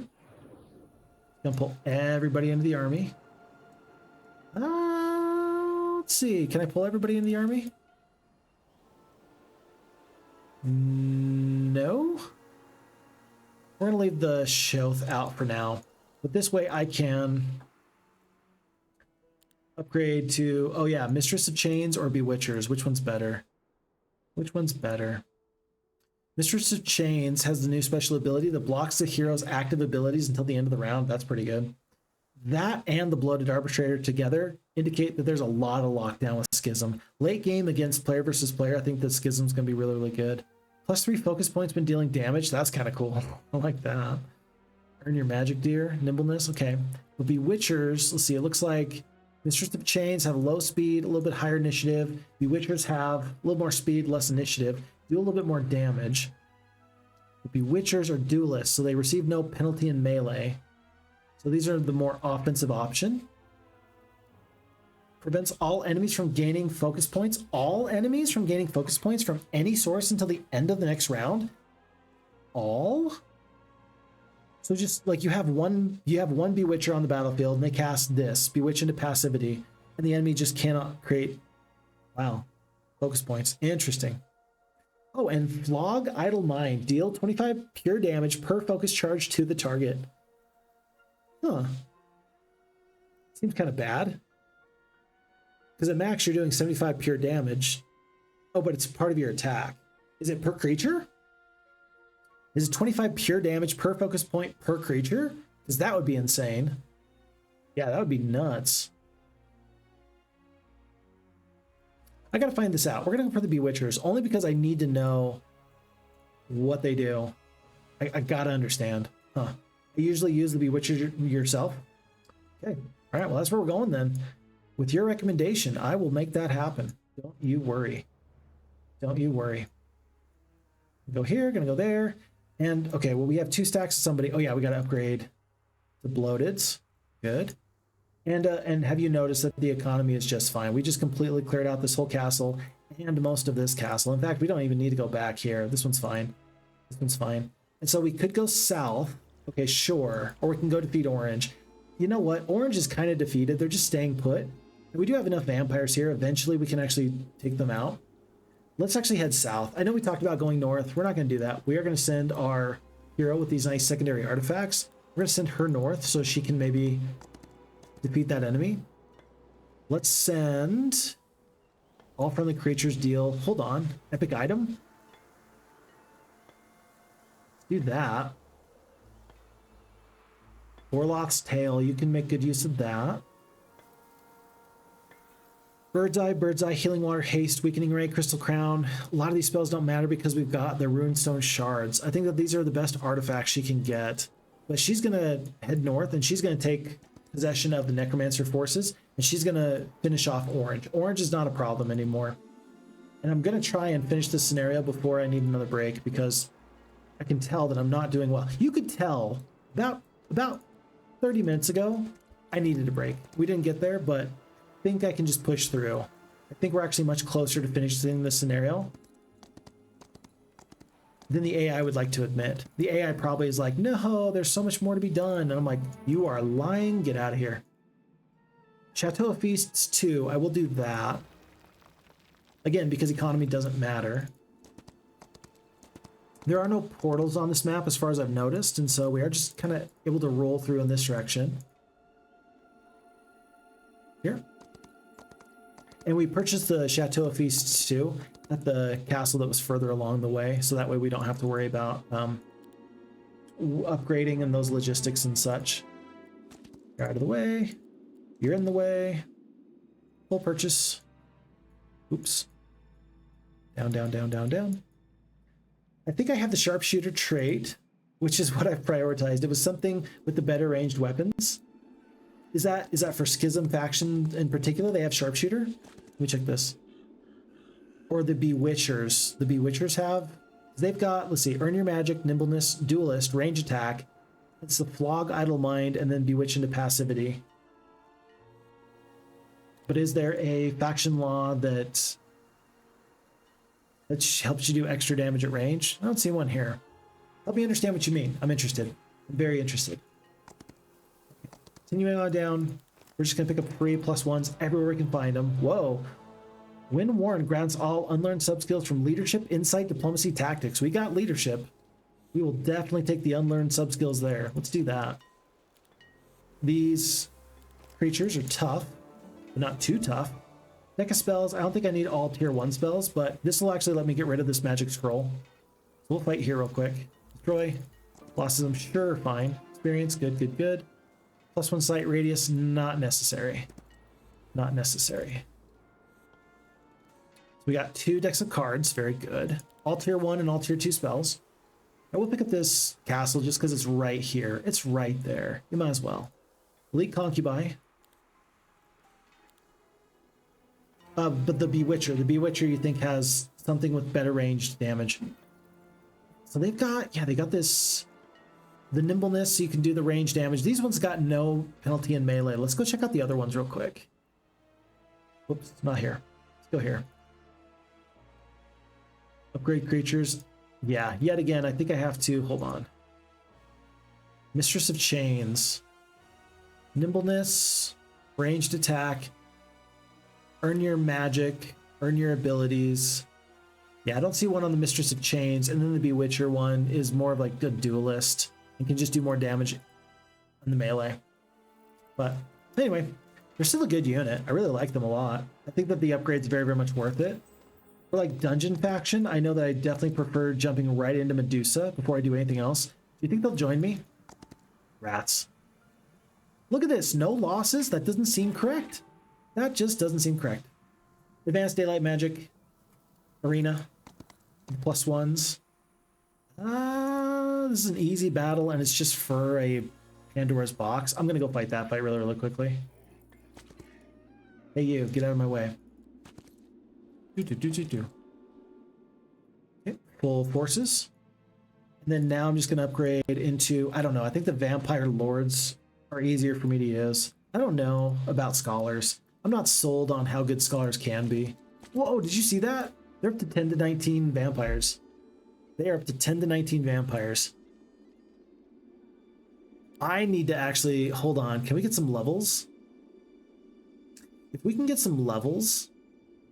Speaker 1: Going to pull everybody into the army. Let's see. Can I pull everybody in the army? No. We're going to leave the Shoth out for now. But this way I can upgrade to, oh yeah, Mistress of Chains or Bewitchers. Which one's better? Which one's better? Mistress of Chains has the new special ability that blocks the hero's active abilities until the end of the round. That's pretty good. That and the Bloated Arbitrator together indicate that there's a lot of lockdown with Schism. Late game against player versus player, I think that Schism's going to be really, really good. +3 focus points when dealing damage. That's kind of cool. I like that. Earn your magic deer. Nimbleness. Okay. But Bewitchers, let's see. It looks like Mistress of Chains have low speed, a little bit higher initiative. Bewitchers have a little more speed, less initiative. Do a little bit more damage. The Bewitchers are duelists, so they receive no penalty in melee. So these are the more offensive option. Prevents all enemies from gaining focus points. All enemies from gaining focus points from any source until the end of the next round. All? So just like you have one Bewitcher on the battlefield and they cast this, Bewitch into passivity, and the enemy just cannot create, wow, focus points. Interesting. Oh, and Flog Idle Mind. Deal 25 pure damage per focus charge to the target. Huh. Seems kind of bad. Because at max, you're doing 75 pure damage. Oh, but it's part of your attack. Is it per creature? Is it 25 pure damage per focus point per creature? Because that would be insane. Yeah, that would be nuts. I gotta find this out. We're gonna go for the Bewitchers, only because I need to know what they do. I gotta understand. Huh. You usually use the Bewitcher yourself? Okay. All right, well, that's where we're going then. With your recommendation, I will make that happen. Don't you worry. Don't you worry. Go here, gonna go there. And, okay, well, we have 2 stacks of somebody. Oh, yeah, we gotta upgrade the Bloateds. Good. And have you noticed that the economy is just fine? We just completely cleared out this whole castle and most of this castle. In fact, we don't even need to go back here. This one's fine. This one's fine. And so we could go south. Okay, sure. Or we can go defeat Orange. You know what? Orange is kind of defeated. They're just staying put. And we do have enough vampires here. Eventually, we can actually take them out. Let's actually head south. I know we talked about going north. We're not going to do that. We are going to send our hero with these nice secondary artifacts. We're going to send her north so she can maybe defeat that enemy. Let's send all friendly creatures deal. Hold on. Epic item. Let's do that. Orloth's Tail. You can make good use of that. Bird's Eye, Healing Water, Haste, Weakening Ray, Crystal Crown. A lot of these spells don't matter because we've got the Runestone Shards. I think that these are the best artifacts she can get. But she's going to head north and she's going to take possession of the Necromancer forces and she's going to finish off Orange. Orange is not a problem anymore. And I'm going to try and finish this scenario before I need another break because I can tell that I'm not doing well. You could tell about 30 minutes ago, I needed a break. We didn't get there, but I think I can just push through. I think we're actually much closer to finishing this scenario than the AI would like to admit. The AI probably is like, no, there's so much more to be done. And I'm like, you are lying, get out of here. Chateau of Feasts 2, I will do that. Again, because economy doesn't matter. There are no portals on this map as far as I've noticed, and so we are just kind of able to roll through in this direction. Here. And we purchased the Chateau of Feasts 2 at the castle that was further along the way, so that way we don't have to worry about upgrading and those logistics and such. You're out of the way. You're in the way. Full purchase. Oops. Down, down, down, down, down. I think I have the sharpshooter trait, which is what I've prioritized. It was something with the better ranged weapons. Is that for Schism faction in particular? They have sharpshooter? Let me check this. Or the Bewitchers. The Bewitchers have? They've got, let's see, earn your magic, nimbleness, duelist, range attack. It's the flog idle mind and then bewitch into passivity. But is there a faction law that helps you do extra damage at range? I don't see one here. Help me understand what you mean. I'm interested. I'm very interested. Continuing on down, we're just going to pick up free +1s everywhere we can find them. Whoa. Win Warren grants all unlearned subskills from leadership, insight, diplomacy, tactics. We got leadership. We will definitely take the unlearned subskills there. Let's do that. These creatures are tough, but not too tough. Deck of spells. I don't think I need all tier 1 spells, but this will actually let me get rid of this magic scroll. So we'll fight here real quick. Destroy. Losses, I'm sure, fine. Experience, good, good, good. +1 sight radius, not necessary. Not necessary. So we got 2 decks of cards, very good. All tier 1 and all tier 2 spells. I will pick up this castle just because it's right here. It's right there. You might as well. Elite Concubine. But the Bewitcher you think has something with better ranged damage. So they've got, yeah, they got this, the nimbleness so you can do the range damage. These ones got no penalty in melee. Let's go check out the other ones real quick. Whoops, not here. Let's go here. Upgrade creatures. Yeah, yet again, I think I have to, hold on. Mistress of Chains. Nimbleness, ranged attack, earn your magic, earn your abilities. Yeah, I don't see one on the Mistress of Chains, and then the Bewitcher one is more of like a duelist and can just do more damage on the melee. But anyway, they're still a good unit. I really like them a lot. I think that the upgrade's very, very much worth it. For like Dungeon faction, I know that I definitely prefer jumping right into Medusa before I do anything else. Do you think they'll join me? Rats. Look at this, no losses? That doesn't seem correct. That just doesn't seem correct. Advanced Daylight Magic, Arena, +1s. This is an easy battle, and it's just for a Pandora's box. I'm gonna go fight that fight really, really quickly. Hey you, get out of my way. Okay, full forces. And then now I'm just gonna upgrade into, I don't know, I think the Vampire Lords are easier for me to use. I don't know about Scholars. I'm not sold on how good Scholars can be. Whoa, did you see that? They're up to 10 to 19 vampires. They are up to 10 to 19 vampires. I need to actually, hold on, can we get some levels? If we can get some levels,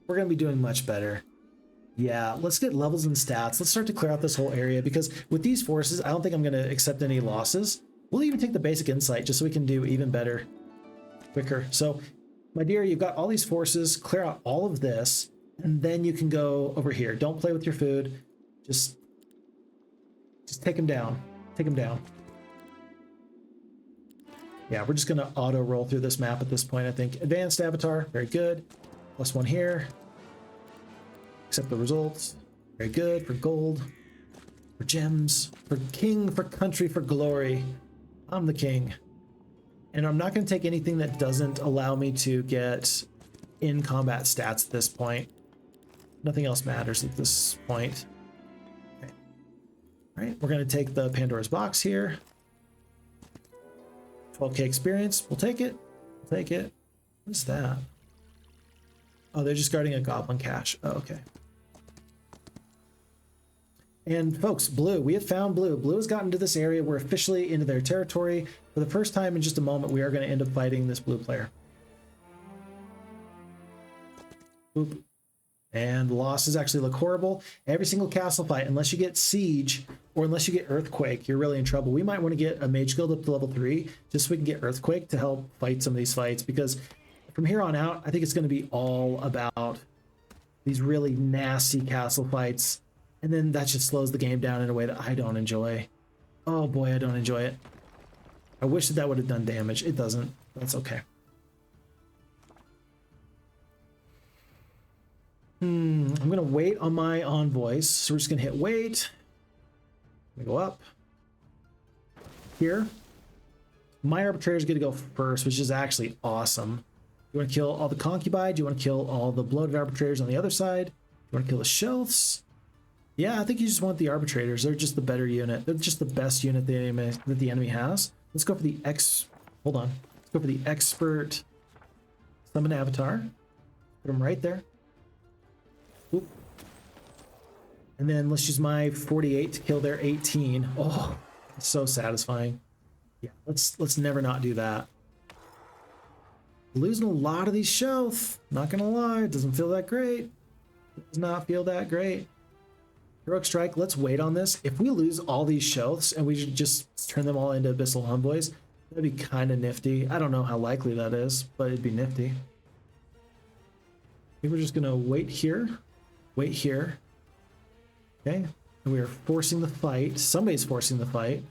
Speaker 1: we're gonna be doing much better. Yeah, let's get levels and stats. Let's start to clear out this whole area, because with these forces, I don't think I'm gonna accept any losses. We'll even take the basic insight just so we can do even better, quicker. So, my dear, you've got all these forces, clear out all of this, and then you can go over here. Don't play with your food. Just take them down. Take them down. Yeah, we're just gonna auto roll through this map at this point, I think. Advanced Avatar, very good. +1 here. Accept the results. Very good for gold, for gems, for king, for country, for glory. I'm the king. And I'm not going to take anything that doesn't allow me to get in-combat stats at this point. Nothing else matters at this point. Okay. All right, we're going to take the Pandora's box here. 12k experience. We'll take it. We'll take it. What is that? Oh, they're just guarding a goblin cache. Oh, okay. And folks, blue. We have found blue. Blue has gotten to this area. We're officially into their territory. For the first time in just a moment, we are going to end up fighting this blue player. Boop. And the losses actually look horrible. Every single castle fight, unless you get siege or unless you get earthquake, you're really in trouble. We might want to get a mage guild up to level 3 just so we can get earthquake to help fight some of these fights, because from here on out, I think it's going to be all about these really nasty castle fights. And then that just slows the game down in a way that I don't enjoy. Oh boy, I don't enjoy it. I wish that would have done damage. It doesn't. That's okay. I'm going to wait on my envoys. So we're just going to hit wait. I'm going to go up. Here. My arbitrator is going to go first, which is actually awesome. You want to kill all the concubines? You want to kill all the bloated arbitrators on the other side? You want to kill the shelves? Yeah, I think you just want the arbitrators. They're just the better unit. They're just the best unit that the enemy has. Let's go for the Hold on. Let's go for the expert summon avatar. Put him right there. Oop. And then let's use my 48 to kill their 18. Oh, it's so satisfying. Yeah, let's never not do that. Losing a lot of these shelves. Not gonna lie, it doesn't feel that great. Does not feel that great. Heroic Strike, let's wait on this. If we lose all these shelves and we should just turn them all into Abyssal Envoys, that'd be kind of nifty. I don't know how likely that is, but it'd be nifty. I think we're just gonna wait here. Wait here. Okay. And we are forcing the fight. Somebody's forcing the fight.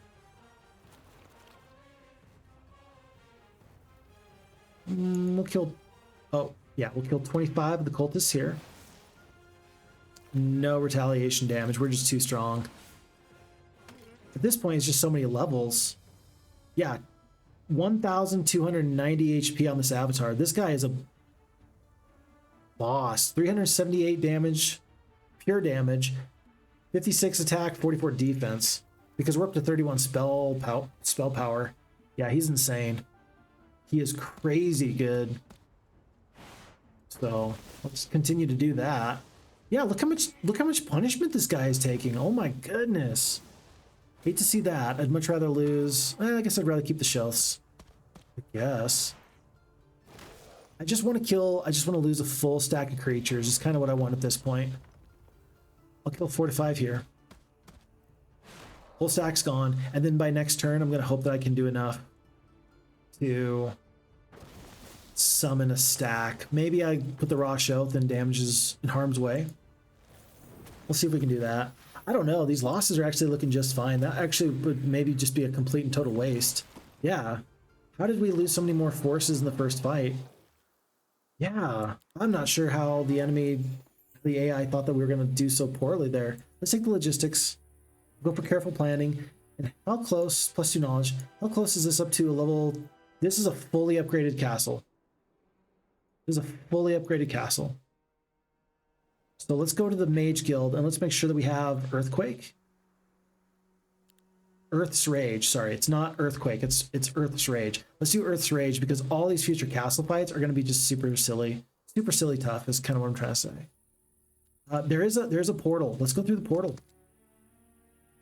Speaker 1: We'll kill... Oh, yeah. We'll kill 25 of the cultists here. No retaliation damage. We're just too strong. At this point, it's just so many levels. Yeah. 1,290 HP on this avatar. This guy is a boss. 378 damage, pure damage, 56 attack, 44 defense. Because we're up to 31 spell power. Yeah, he's insane. He is crazy good. So let's continue to do that. Yeah, look how much punishment this guy is taking. Oh my goodness. Hate to see that. I'd much rather lose. I guess I'd rather keep the shelves. I guess. I just want to lose a full stack of creatures. Is kind of what I want at this point. I'll kill 4 to 5 here. Full stack's gone. And then by next turn, I'm going to hope that I can do enough to summon a stack. Maybe I put the raw shelf and damages in harm's way. We'll see if we can do that. I don't know. These losses are actually looking just fine. That actually would maybe just be a complete and total waste. Yeah. How did we lose so many more forces in the first fight? Yeah. I'm not sure how the AI thought that we were going to do so poorly there. Let's take the logistics. Go for careful planning. And how close, plus 2 knowledge, how close is this up to a level? This is a fully upgraded castle. This is a fully upgraded castle. So let's go to the Mage Guild and let's make sure that we have Earthquake. Earth's Rage, sorry, it's not Earthquake, it's Earth's Rage. Let's do Earth's Rage because all these future castle fights are going to be just super silly tough is kind of what I'm trying to say. There's a portal. Let's go through the portal.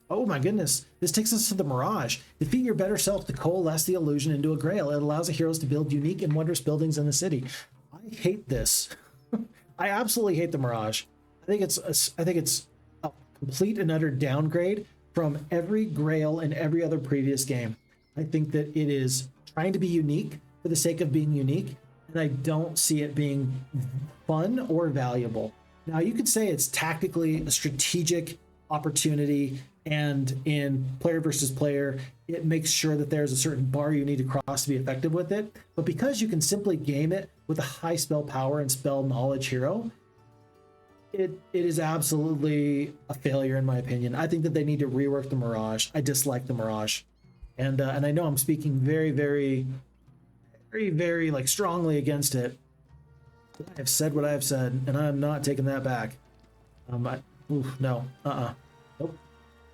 Speaker 1: Oh my goodness, this takes us to the Mirage. Defeat your better self to coalesce the illusion into a grail. It allows the heroes to build unique and wondrous buildings in the city. I hate this. I absolutely hate the Mirage. I think it's a complete and utter downgrade from every Grail and every other previous game. I think that it is trying to be unique for the sake of being unique, and I don't see it being fun or valuable. Now, you could say it's tactically a strategic opportunity, and in player versus player, it makes sure that there's a certain bar you need to cross to be effective with it. But because you can simply game it with a high spell power and spell knowledge hero, it is absolutely a failure in my opinion. I think that they need to rework the Mirage. I dislike the Mirage, and I know I'm speaking very, very, very, very like strongly against it. I have said what I have said, and I'm not taking that back. No, nope.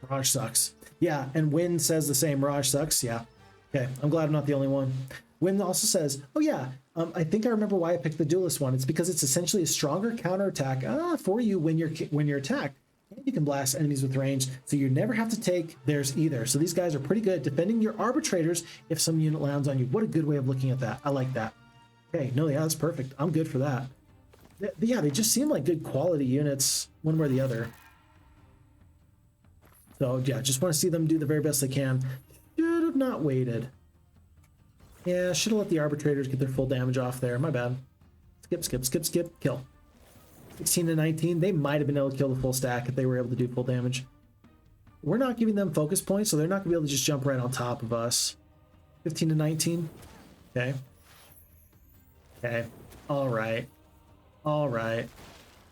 Speaker 1: Mirage sucks. Yeah, and Win says the same. Mirage sucks. Yeah. Okay, I'm glad I'm not the only one. Win also says, oh yeah, I think I remember why I picked the duelist one. It's because it's essentially a stronger counterattack for you when you're attacked. And you can blast enemies with range, so you never have to take theirs either. So these guys are pretty good at defending your arbitrators if some unit lands on you. What a good way of looking at that. I like that. Okay, no, yeah, that's perfect. I'm good for that. Yeah, they just seem like good quality units one way or the other. So yeah, just want to see them do the very best they can. Should have not waited. Yeah, should have let the arbitrators get their full damage off there. My bad. Skip, skip, skip, skip, kill. 16 to 19, they might have been able to kill the full stack if they were able to do full damage. We're not giving them focus points, so they're not going to be able to just jump right on top of us. 15 to 19. Okay. Okay. All right. All right.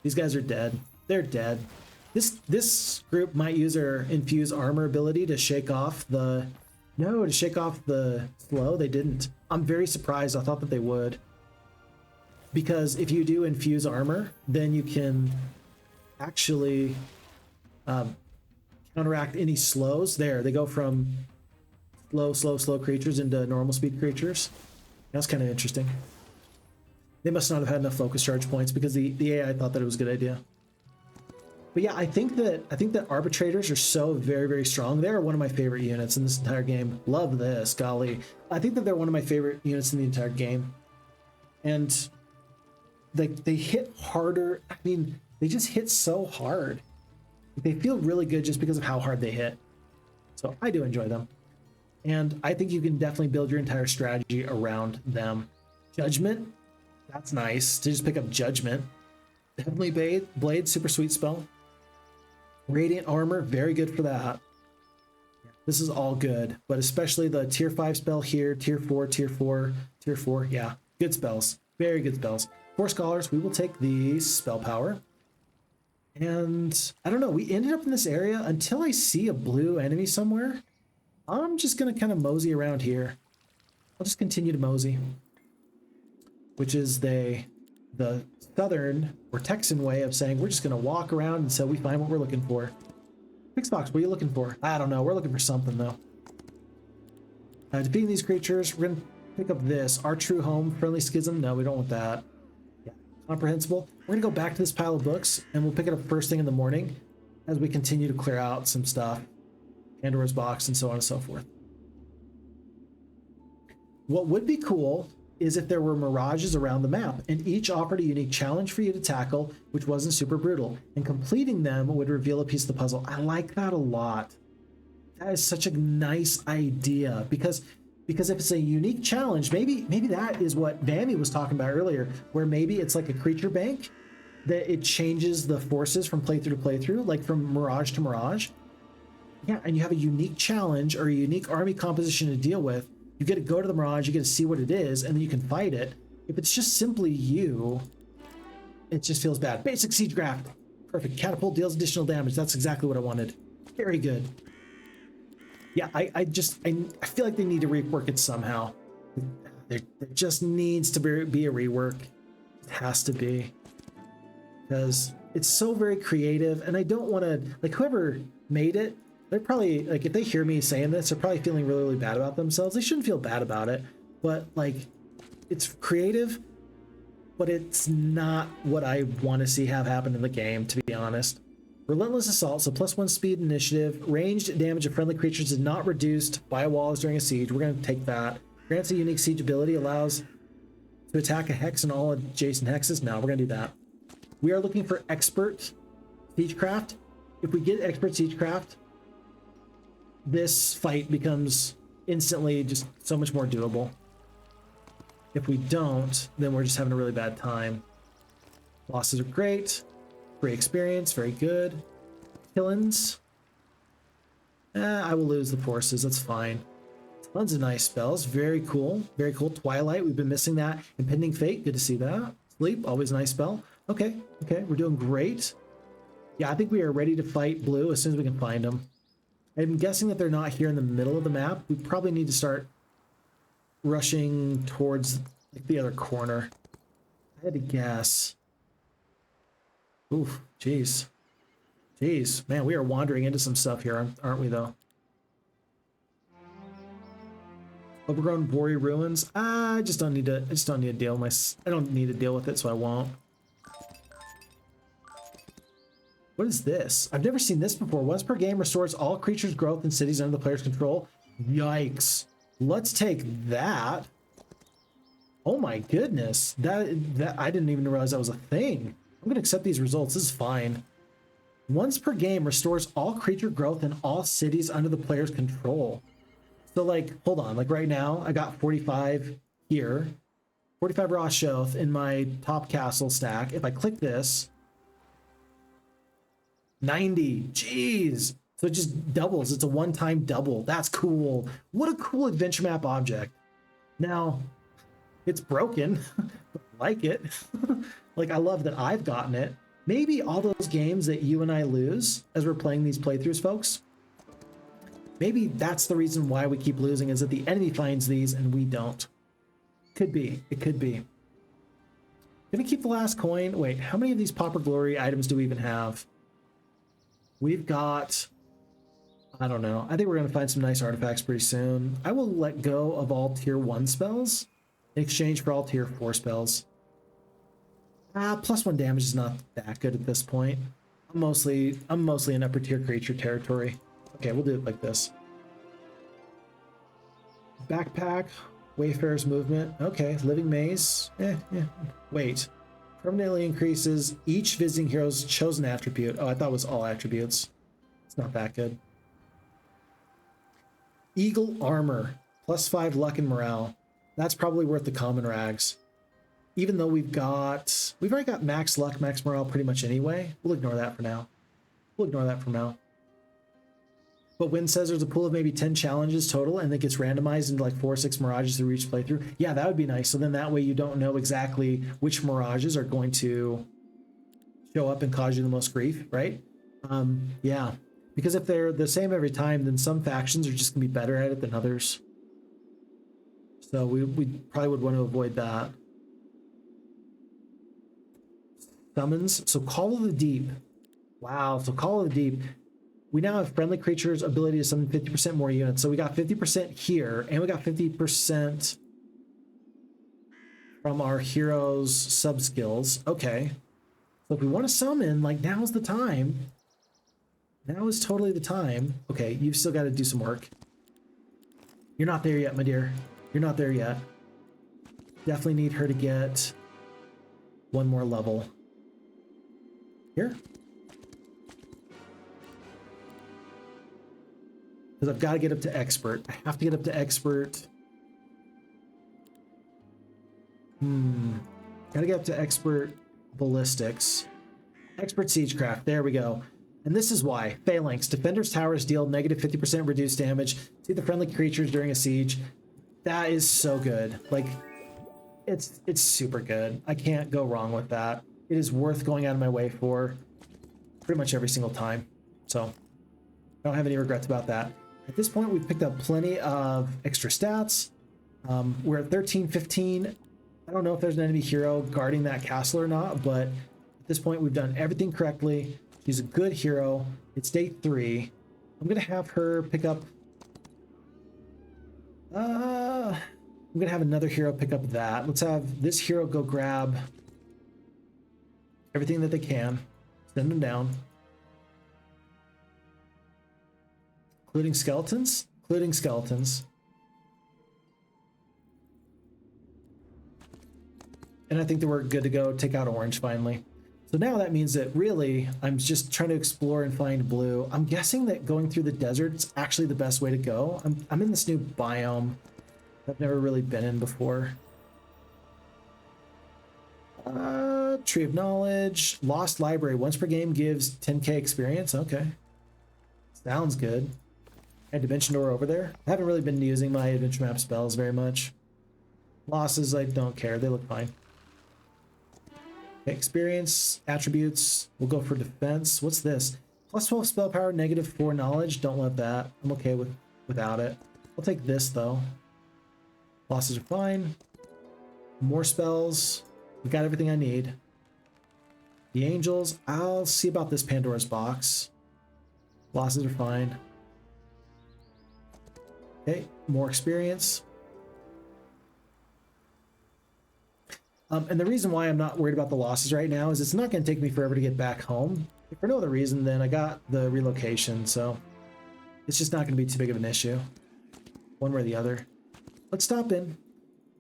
Speaker 1: These guys are dead. They're dead. This group might use their infuse armor ability to shake off the... No, to shake off the slow. They didn't. I'm very surprised. I thought that they would. Because if you do infuse armor, then you can actually counteract any slows. There, they go from slow creatures into normal speed creatures. That's kind of interesting. They must not have had enough focus charge points because the AI thought that it was a good idea. But yeah, I think that arbitrators are so very, very strong. They're one of my favorite units in this entire game. Love this, golly. I think that they're one of my favorite units in the entire game. And they hit harder. I mean, they just hit so hard. They feel really good just because of how hard they hit. So I do enjoy them. And I think you can definitely build your entire strategy around them. Judgment, that's nice to just pick up Judgment. Heavenly Blade, super sweet spell. Radiant Armor, very good for that. This is all good, but especially the tier 5 spell here, tier 4, tier 4, tier 4. Yeah, good spells. Very good spells. 4 scholars, we will take the spell power. And I don't know, we ended up in this area until I see a blue enemy somewhere. I'm just going to kind of mosey around here. I'll just continue to mosey, which is the southern or Texan way of saying we're just going to walk around until we find what we're looking for. Phixfox, what are you looking for? I don't know. We're looking for something, though. Defeating these creatures, we're going to pick up this. Our true home, friendly schism. No, we don't want that. Yeah, comprehensible. We're going to go back to this pile of books, and we'll pick it up first thing in the morning as we continue to clear out some stuff. Pandora's box, and so on and so forth. What would be cool is if there were mirages around the map, and each offered a unique challenge for you to tackle, which wasn't super brutal, and completing them would reveal a piece of the puzzle. I like that a lot. That is such a nice idea, because if it's a unique challenge, maybe that is what Vammy was talking about earlier, where maybe it's like a creature bank, that it changes the forces from playthrough to playthrough, like from Mirage to Mirage. Yeah, and you have a unique challenge or a unique army composition to deal with. You get to go to the Mirage, you get to see what it is, and then you can fight it. If it's just simply you, it just feels bad. Basic Siegecraft. Perfect. Catapult deals additional damage. That's exactly what I wanted. Very good. Yeah, I feel like they need to rework it somehow. There just needs to be a rework. It has to be. Because it's so very creative, and I don't want to, like, whoever made it, they're probably, like, if they hear me saying this, they're probably feeling really, really bad about themselves. They shouldn't feel bad about it, but, like, it's creative, but it's not what I want to see have happen in the game, to be honest. Relentless Assault, so +1 speed initiative. Ranged damage of friendly creatures is not reduced by walls during a siege. We're going to take that. Grants a unique siege ability, allows to attack a hex and all adjacent hexes. No, we're going to do that. We are looking for Expert Siegecraft. If we get Expert Siegecraft, this fight becomes instantly just so much more doable. If we don't, then we're just having a really bad time. Losses are great. Free experience, very good. Killings. I will lose the forces, that's fine. Tons of nice spells, very cool. Very cool. Twilight, we've been missing that. Impending Fate, good to see that. Sleep, always a nice spell. Okay, we're doing great. Yeah, I think we are ready to fight blue as soon as we can find them. I'm guessing that they're not here in the middle of the map. We probably need to start rushing towards, like, the other corner. I had to guess. Oof, jeez. Jeez, man, we are wandering into some stuff here, aren't we, though? Overgrown Bory Ruins. I just don't need to deal with my... I don't need to deal with it, so I won't. What is this? I've never seen this before. Once per game restores all creatures' growth in cities under the player's control. Yikes. Let's take that. Oh my goodness. That I didn't even realize that was a thing. I'm gonna accept these results. This is fine. Once per game restores all creature growth in all cities under the player's control. So like, hold on, like right now I got 45 here, 45 raw Shoth in my top castle stack. If I click this, 90, jeez. So it just doubles. It's a one-time double. That's cool. What a cool adventure map object. Now, it's broken, but I like it. Like, I love that I've gotten it. Maybe all those games that you and I lose as we're playing these playthroughs, folks, maybe that's the reason why we keep losing, is that the enemy finds these and we don't. Could be. It could be. Gonna keep the last coin. Wait, how many of these Pauper Glory items do we even have? We've got... I don't know. I think we're going to find some nice artifacts pretty soon. I will let go of all tier 1 spells in exchange for all tier 4 spells. +1 damage is not that good at this point. I'm mostly in upper tier creature territory. Okay, we'll do it like this. Backpack, Wayfarer's Movement. Okay, Living Maze. Wait. Permanently increases each visiting hero's chosen attribute. Oh, I thought it was all attributes. It's not that good. Eagle Armor, +5 luck and morale. That's probably worth the common rags. Even though we've already got max luck, max morale pretty much anyway. We'll ignore that for now. But Win says there's a pool of maybe 10 challenges total and it gets randomized into like 4 or 6 Mirages through each playthrough. Yeah, that would be nice. So then that way you don't know exactly which Mirages are going to show up and cause you the most grief, right? Yeah. Because if they're the same every time, then some factions are just going to be better at it than others. So we probably would want to avoid that. Summons. So Call of the Deep. Wow. So Call of the Deep. We now have friendly creatures' ability to summon 50% more units. So we got 50% here, and we got 50% from our heroes' subskills. Okay. So if we want to summon, like, now's the time. Now is totally the time. Okay, you've still got to do some work. You're not there yet, my dear. You're not there yet. Definitely need her to get one more level. Here. Because I've got to get up to expert. I have to get up to expert. Got to get up to expert ballistics. Expert siegecraft. There we go. And this is why. Phalanx. Defender's towers deal negative 50% reduced damage to the friendly creatures during a siege. That is so good. Like, it's super good. I can't go wrong with that. It is worth going out of my way for pretty much every single time. So, I don't have any regrets about that. At this point, we've picked up plenty of extra stats. We're at 13, 15. I don't know if there's an enemy hero guarding that castle or not, but at this point, we've done everything correctly. She's a good hero. It's day 3. I'm going to have her pick up... I'm going to have another hero pick up that. Let's have this hero go grab everything that they can. Send them down. Including skeletons? Including skeletons. And I think that we're good to go. Take out orange finally. So now that means that really I'm just trying to explore and find blue. I'm guessing that going through the desert is actually the best way to go. I'm in this new biome I've never really been in before. Tree of Knowledge. Lost Library. Once per game gives 10k experience. Okay. Sounds good. And Dimension Door over there. I haven't really been using my adventure map spells very much. Losses, I don't care. They look fine. Experience, attributes, we'll go for defense. What's this? +12 spell power, -4 knowledge. Don't love that. I'm okay without it. I'll take this though. Losses are fine. More spells. We got everything I need. The Angels, I'll see about this Pandora's box. Losses are fine. Okay, more experience. And the reason why I'm not worried about the losses right now is it's not going to take me forever to get back home. If for no other reason, then I got the relocation, so it's just not going to be too big of an issue. One way or the other. Let's stop in.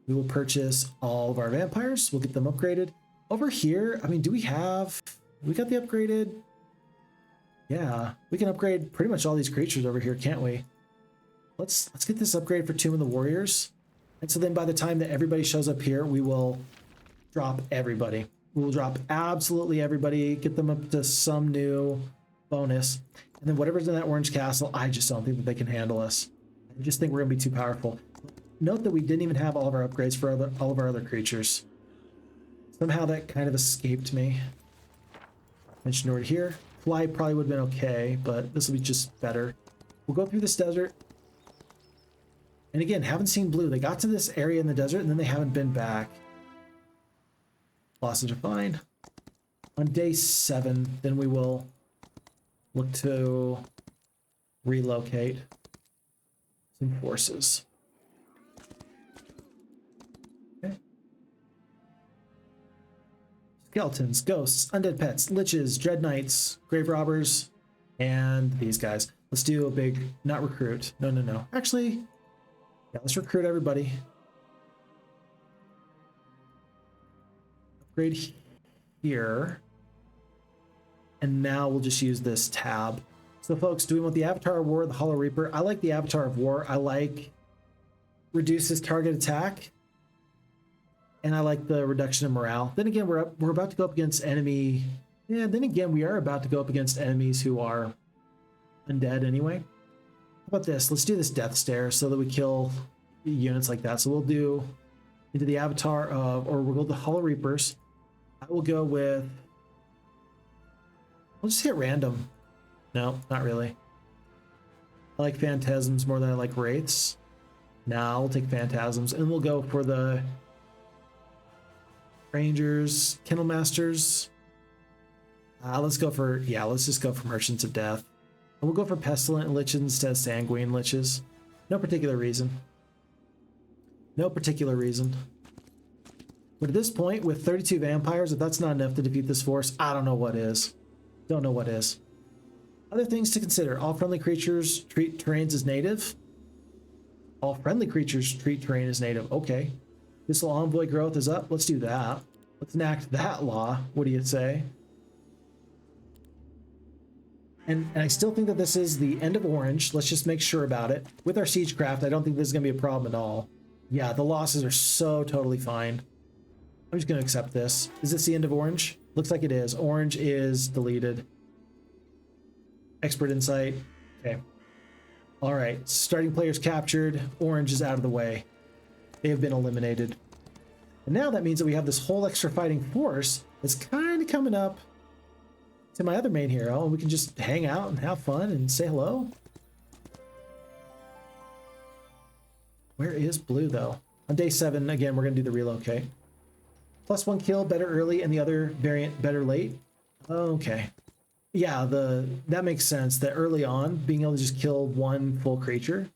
Speaker 1: We will purchase all of our vampires. We'll get them upgraded. Over here, I mean, we got the upgraded? Yeah, we can upgrade pretty much all these creatures over here, can't we? Let's get this upgrade for Tomb of the Warriors. And so then by the time that everybody shows up here, we will drop everybody. We will drop absolutely everybody, get them up to some new bonus. And then whatever's in that orange castle, I just don't think that they can handle us. I just think we're going to be too powerful. Note that we didn't even have all of our upgrades for all of our other creatures. Somehow that kind of escaped me. Mentioned over here. Fly probably would have been okay, but this will be just better. We'll go through this desert. And again, haven't seen blue. They got to this area in the desert and then they haven't been back. Losses are fine. On day 7, then we will look to relocate some forces. Okay. Skeletons, ghosts, undead pets, liches, dread knights, grave robbers, and these guys. Let's do a big, not recruit. No. Actually, yeah, let's recruit everybody. Upgrade here. And now we'll just use this tab. So folks, do we want the Avatar of War or the Hollow Reaper? I like the Avatar of War. I like reduces target attack. And I like the reduction of morale. Then again, we're about to go up against enemy. Yeah, then again, we are about to go up against enemies who are undead anyway. How about this? Let's do this death stare so that we kill units like that. So we'll do into the Avatar of, or we'll go the Hollow Reapers. I will go with, we'll just hit random. No, not really. I like Phantasms more than I like Wraiths. Now we'll take Phantasms and we'll go for the Rangers, Kennel Masters. Let's just go for Merchants of Death. And we'll go for Pestilent Liches instead of Sanguine Liches. No particular reason. No particular reason. But at this point, with 32 vampires, if that's not enough to defeat this force, I don't know what is. Don't know what is. Other things to consider. All friendly creatures treat terrains as native. All friendly creatures treat terrain as native. Okay. Abyssal Envoy growth is up. Let's do that. Let's enact that law. What do you say? And I still think that this is the end of orange. Let's just make sure about it. With our Siegecraft, I don't think this is going to be a problem at all. Yeah, the losses are so totally fine. I'm just going to accept this. Is this the end of orange? Looks like it is. Orange is deleted. Expert Insight. Okay. All right. Starting players captured. Orange is out of the way. They have been eliminated. And now that means that we have this whole extra fighting force that's kind of coming up to my other main hero, and we can just hang out and have fun and say hello. Where is blue, though? On day 7, again, we're going to do the relocate. +1 kill, better early, and the other variant, better late. Okay. Yeah, that makes sense. That early on, being able to just kill one full creature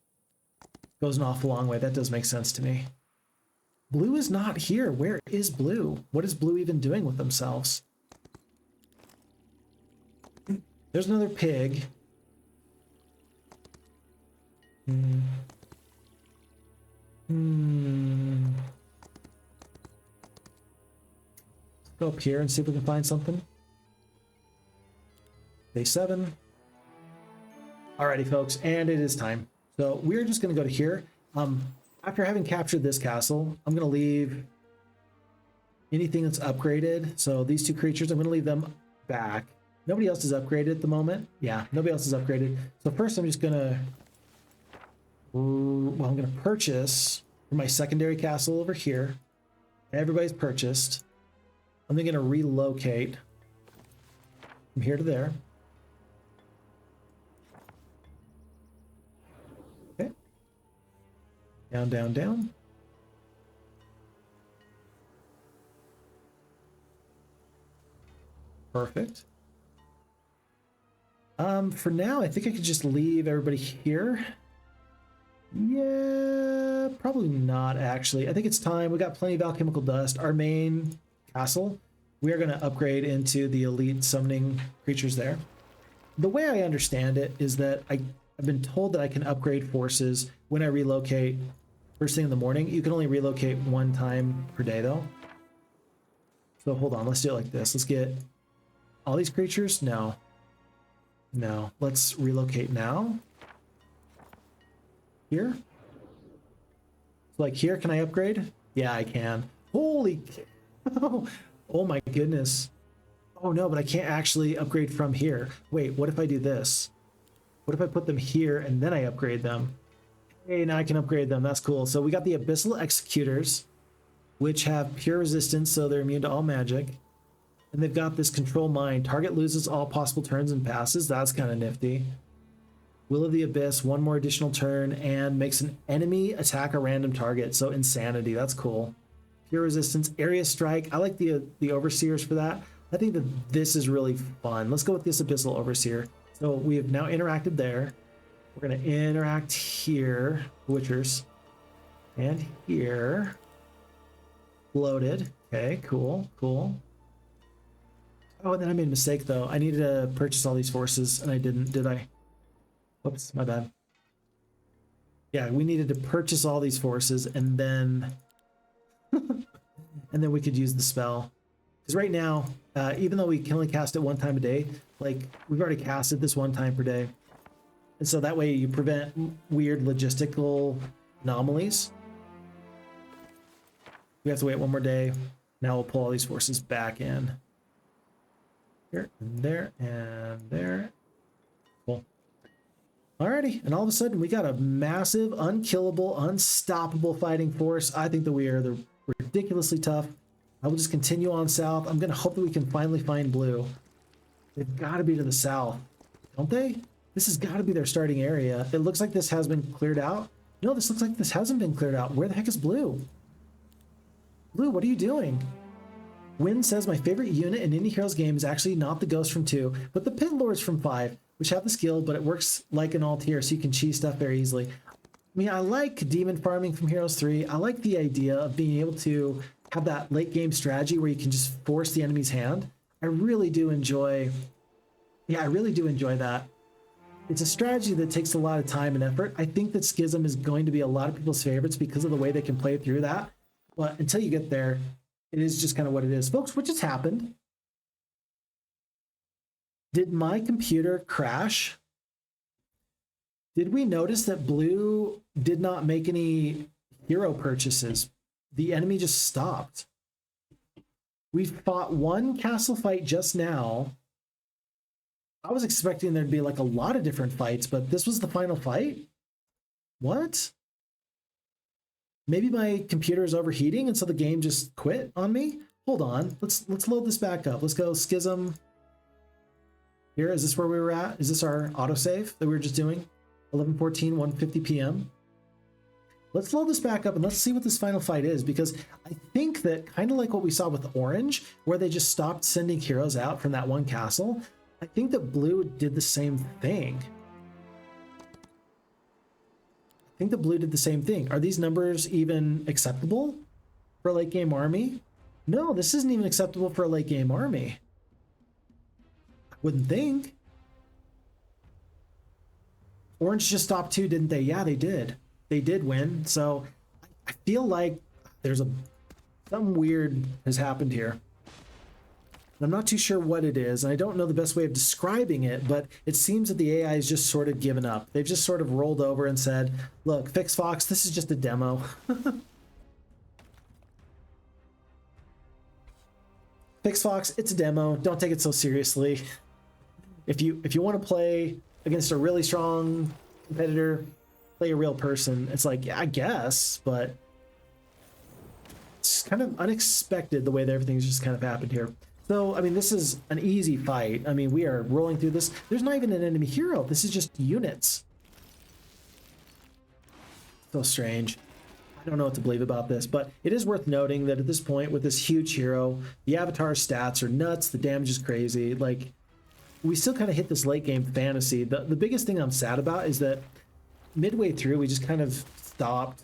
Speaker 1: goes an awful long way. That does make sense to me. Blue is not here. Where is blue? What is blue even doing with themselves? There's another pig. Let's go up here and see if we can find something. Day 7. Alrighty, folks, and it is time. So we're just going to go to here. After having captured this castle, I'm going to leave anything that's upgraded. So these two creatures, I'm going to leave them back. Nobody else is upgraded at the moment. Yeah, nobody else is upgraded. So first I'm just going to, I'm going to purchase my secondary castle over here. Everybody's purchased. I'm then going to relocate from here to there. Okay. Down, down, down. Perfect. For now, I think I could just leave everybody here. Yeah, probably not actually. I think it's time. We got plenty of alchemical dust. Our main castle, we are going to upgrade into the elite summoning creatures there. The way I understand it is that I've been told that I can upgrade forces when I relocate first thing in the morning. You can only relocate one time per day though. So hold on, let's do it like this. Let's get all these creatures. No. Let's relocate now. Here. So like here, can I upgrade? Yeah, I can. Holy cow. Oh my goodness. Oh no, but I can't actually upgrade from here. Wait, what if I do this? What if I put them here and then I upgrade them? Hey, now I can upgrade them. That's cool. So we got the Abyssal Executors, which have pure resistance, so they're immune to all magic. And they've got this Control Mind. Target loses all possible turns and passes. That's kind of nifty. Will of the Abyss, one more additional turn, and makes an enemy attack a random target. So Insanity, that's cool. Pure resistance, Area Strike. I like the Overseers for that. I think that this is really fun. Let's go with this Abyssal Overseer. So we have now interacted there. We're going to interact here, Witchers, and here. Loaded. Okay, cool. Oh, and then I made a mistake though. I needed to purchase all these forces, and I didn't, did I? Whoops, my bad. Yeah, we needed to purchase all these forces, and then and then we could use the spell. Because right now, even though we can only cast it one time a day, like we've already casted this one time per day. And so that way you prevent weird logistical anomalies. We have to wait one more day. Now we'll pull all these forces back in. Here, and there, and there. Cool. Alrighty, and all of a sudden we got a massive, unkillable, unstoppable fighting force. I think that we are ridiculously tough. I will just continue on south. I'm going to hope that we can finally find blue. They've got to be to the south, don't they? This has got to be their starting area. It looks like this has been cleared out. No, this looks like this hasn't been cleared out. Where the heck is blue? Blue, what are you doing? Wynn says, my favorite unit in Indie Heroes game is actually not the Ghost from 2, but the Pit Lords from 5, which have the skill, but it works like an alt here, so you can cheese stuff very easily. I mean, I like demon farming from Heroes 3. I like the idea of being able to have that late game strategy where you can just force the enemy's hand. I really do enjoy that. It's a strategy that takes a lot of time and effort. I think that Schism is going to be a lot of people's favorites because of the way they can play through that. But until you get there, it is just kind of what it is. Folks, what just happened? Did my computer crash? Did we notice that blue did not make any hero purchases? The enemy just stopped. We fought one castle fight just now. I was expecting there'd be like a lot of different fights, but this was the final fight? What? Maybe my computer is overheating and so the game just quit on me? Hold on, let's load this back up. Let's go Schism. Here, is this where we were at? Is this our autosave that we were just doing? 11:14, 1:50 p.m. Let's load this back up and let's see what this final fight is, because I think that kind of like what we saw with Orange, where they just stopped sending heroes out from that one castle, I think that Blue did the same thing. Are these numbers even acceptable for a late game army? No, this isn't even acceptable for a late game army. I wouldn't think. Orange just stopped too, didn't they? Yeah, they did. They did win. So I feel like there's something weird has happened here. I'm not too sure what it is, and I don't know the best way of describing it, but it seems that the AI has just sort of given up. They've just sort of rolled over and said, look, Phixfox, this is just a demo. Phixfox, it's a demo. Don't take it so seriously. If you want to play against a really strong competitor, play a real person. It's like, yeah, I guess, but it's kind of unexpected the way that everything's just kind of happened here. So, I mean, this is an easy fight. I mean, we are rolling through this. There's not even an enemy hero. This is just units. So strange. I don't know what to believe about this, but it is worth noting that at this point with this huge hero, the avatar stats are nuts, the damage is crazy. Like, we still kind of hit this late game fantasy. The biggest thing I'm sad about is that midway through, we just kind of stopped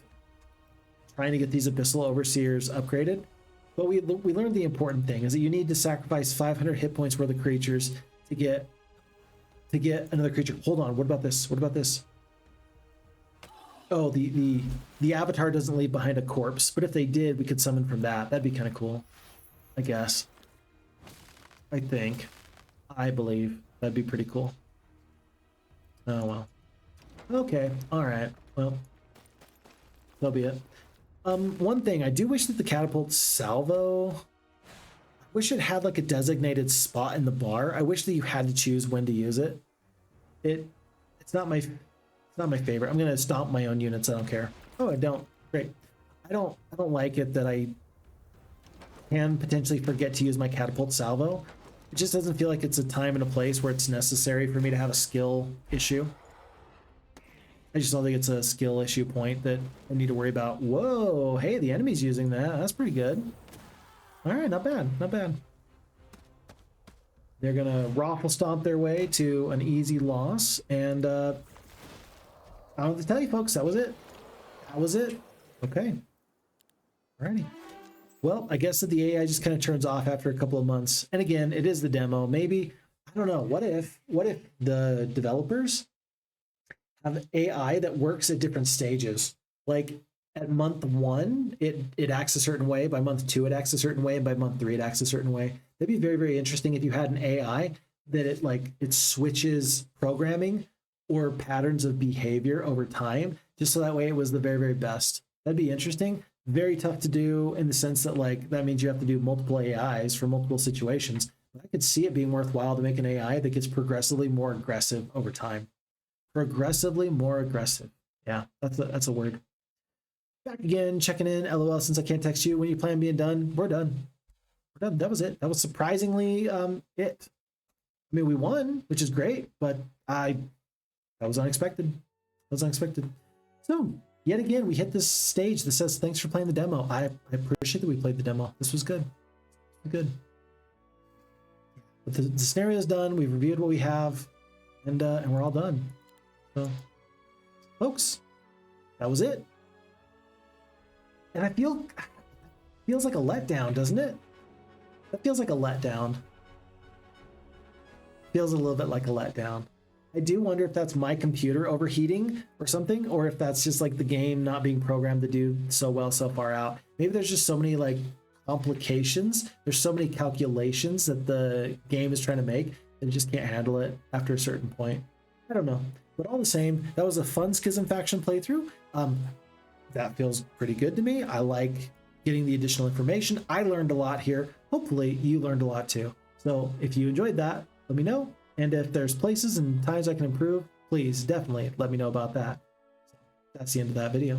Speaker 1: trying to get these Abyssal Overseers upgraded. But we learned the important thing is that you need to sacrifice 500 hit points worth of creatures to get another creature. Hold on, what about this? What about this? Oh, the avatar doesn't leave behind a corpse, but if they did, we could summon from that. That'd be kind of cool, I guess. I believe that'd be pretty cool. Oh well. Okay, all right. Well, that'll be it. One thing, I do wish that the catapult salvo, I wish it had like a designated spot in the bar. I wish that you had to choose when to use it. It's not my favorite. I'm gonna stomp my own units. I don't care. Oh, I don't. Great. I don't like it that I can potentially forget to use my catapult salvo. It just doesn't feel like it's a time and a place where it's necessary for me to have a skill issue. I just don't think it's a skill issue point that I need to worry about. Whoa, hey, the enemy's using that. That's pretty good. All right, not bad, not bad. They're gonna raffle stomp their way to an easy loss, and I don't have to tell you folks, that was it. That was it. Okay. Alrighty. Well, I guess that the AI just kind of turns off after a couple of months. And again, it is the demo. Maybe, I don't know, what if the developers have AI that works at different stages? Like at month 1, it acts a certain way. By month 2, it acts a certain way. And by month 3, it acts a certain way. That'd be very, very interesting if you had an AI that it switches programming or patterns of behavior over time, just so that way it was the very, very best. That'd be interesting. Very tough to do in the sense that that means you have to do multiple AIs for multiple situations. But I could see it being worthwhile to make an AI that gets progressively more aggressive over time. Progressively more aggressive. Yeah, that's a word. Back again, checking in. LOL, since I can't text you when you plan being done. We're done. We're done. That was it. That was surprisingly it. I mean, we won, which is great, but that was unexpected. That was unexpected. So, yet again, we hit this stage that says, thanks for playing the demo. I appreciate that we played the demo. This was good. Good. But the scenario is done. We've reviewed what we have, and we're all done. So, folks, that was it. And feels like a letdown, doesn't it? That feels like a letdown. Feels a little bit like a letdown. I do wonder if that's my computer overheating or something, or if that's just like the game not being programmed to do so well so far out. Maybe there's just so many complications. There's so many calculations that the game is trying to make that it just can't handle it after a certain point. I don't know. But all the same, that was a fun Schism faction playthrough. That feels pretty good to me. I like getting the additional information. I learned a lot here. Hopefully you learned a lot too. So if you enjoyed that, let me know. And if there's places and times I can improve, please definitely let me know about that. So that's the end of that video.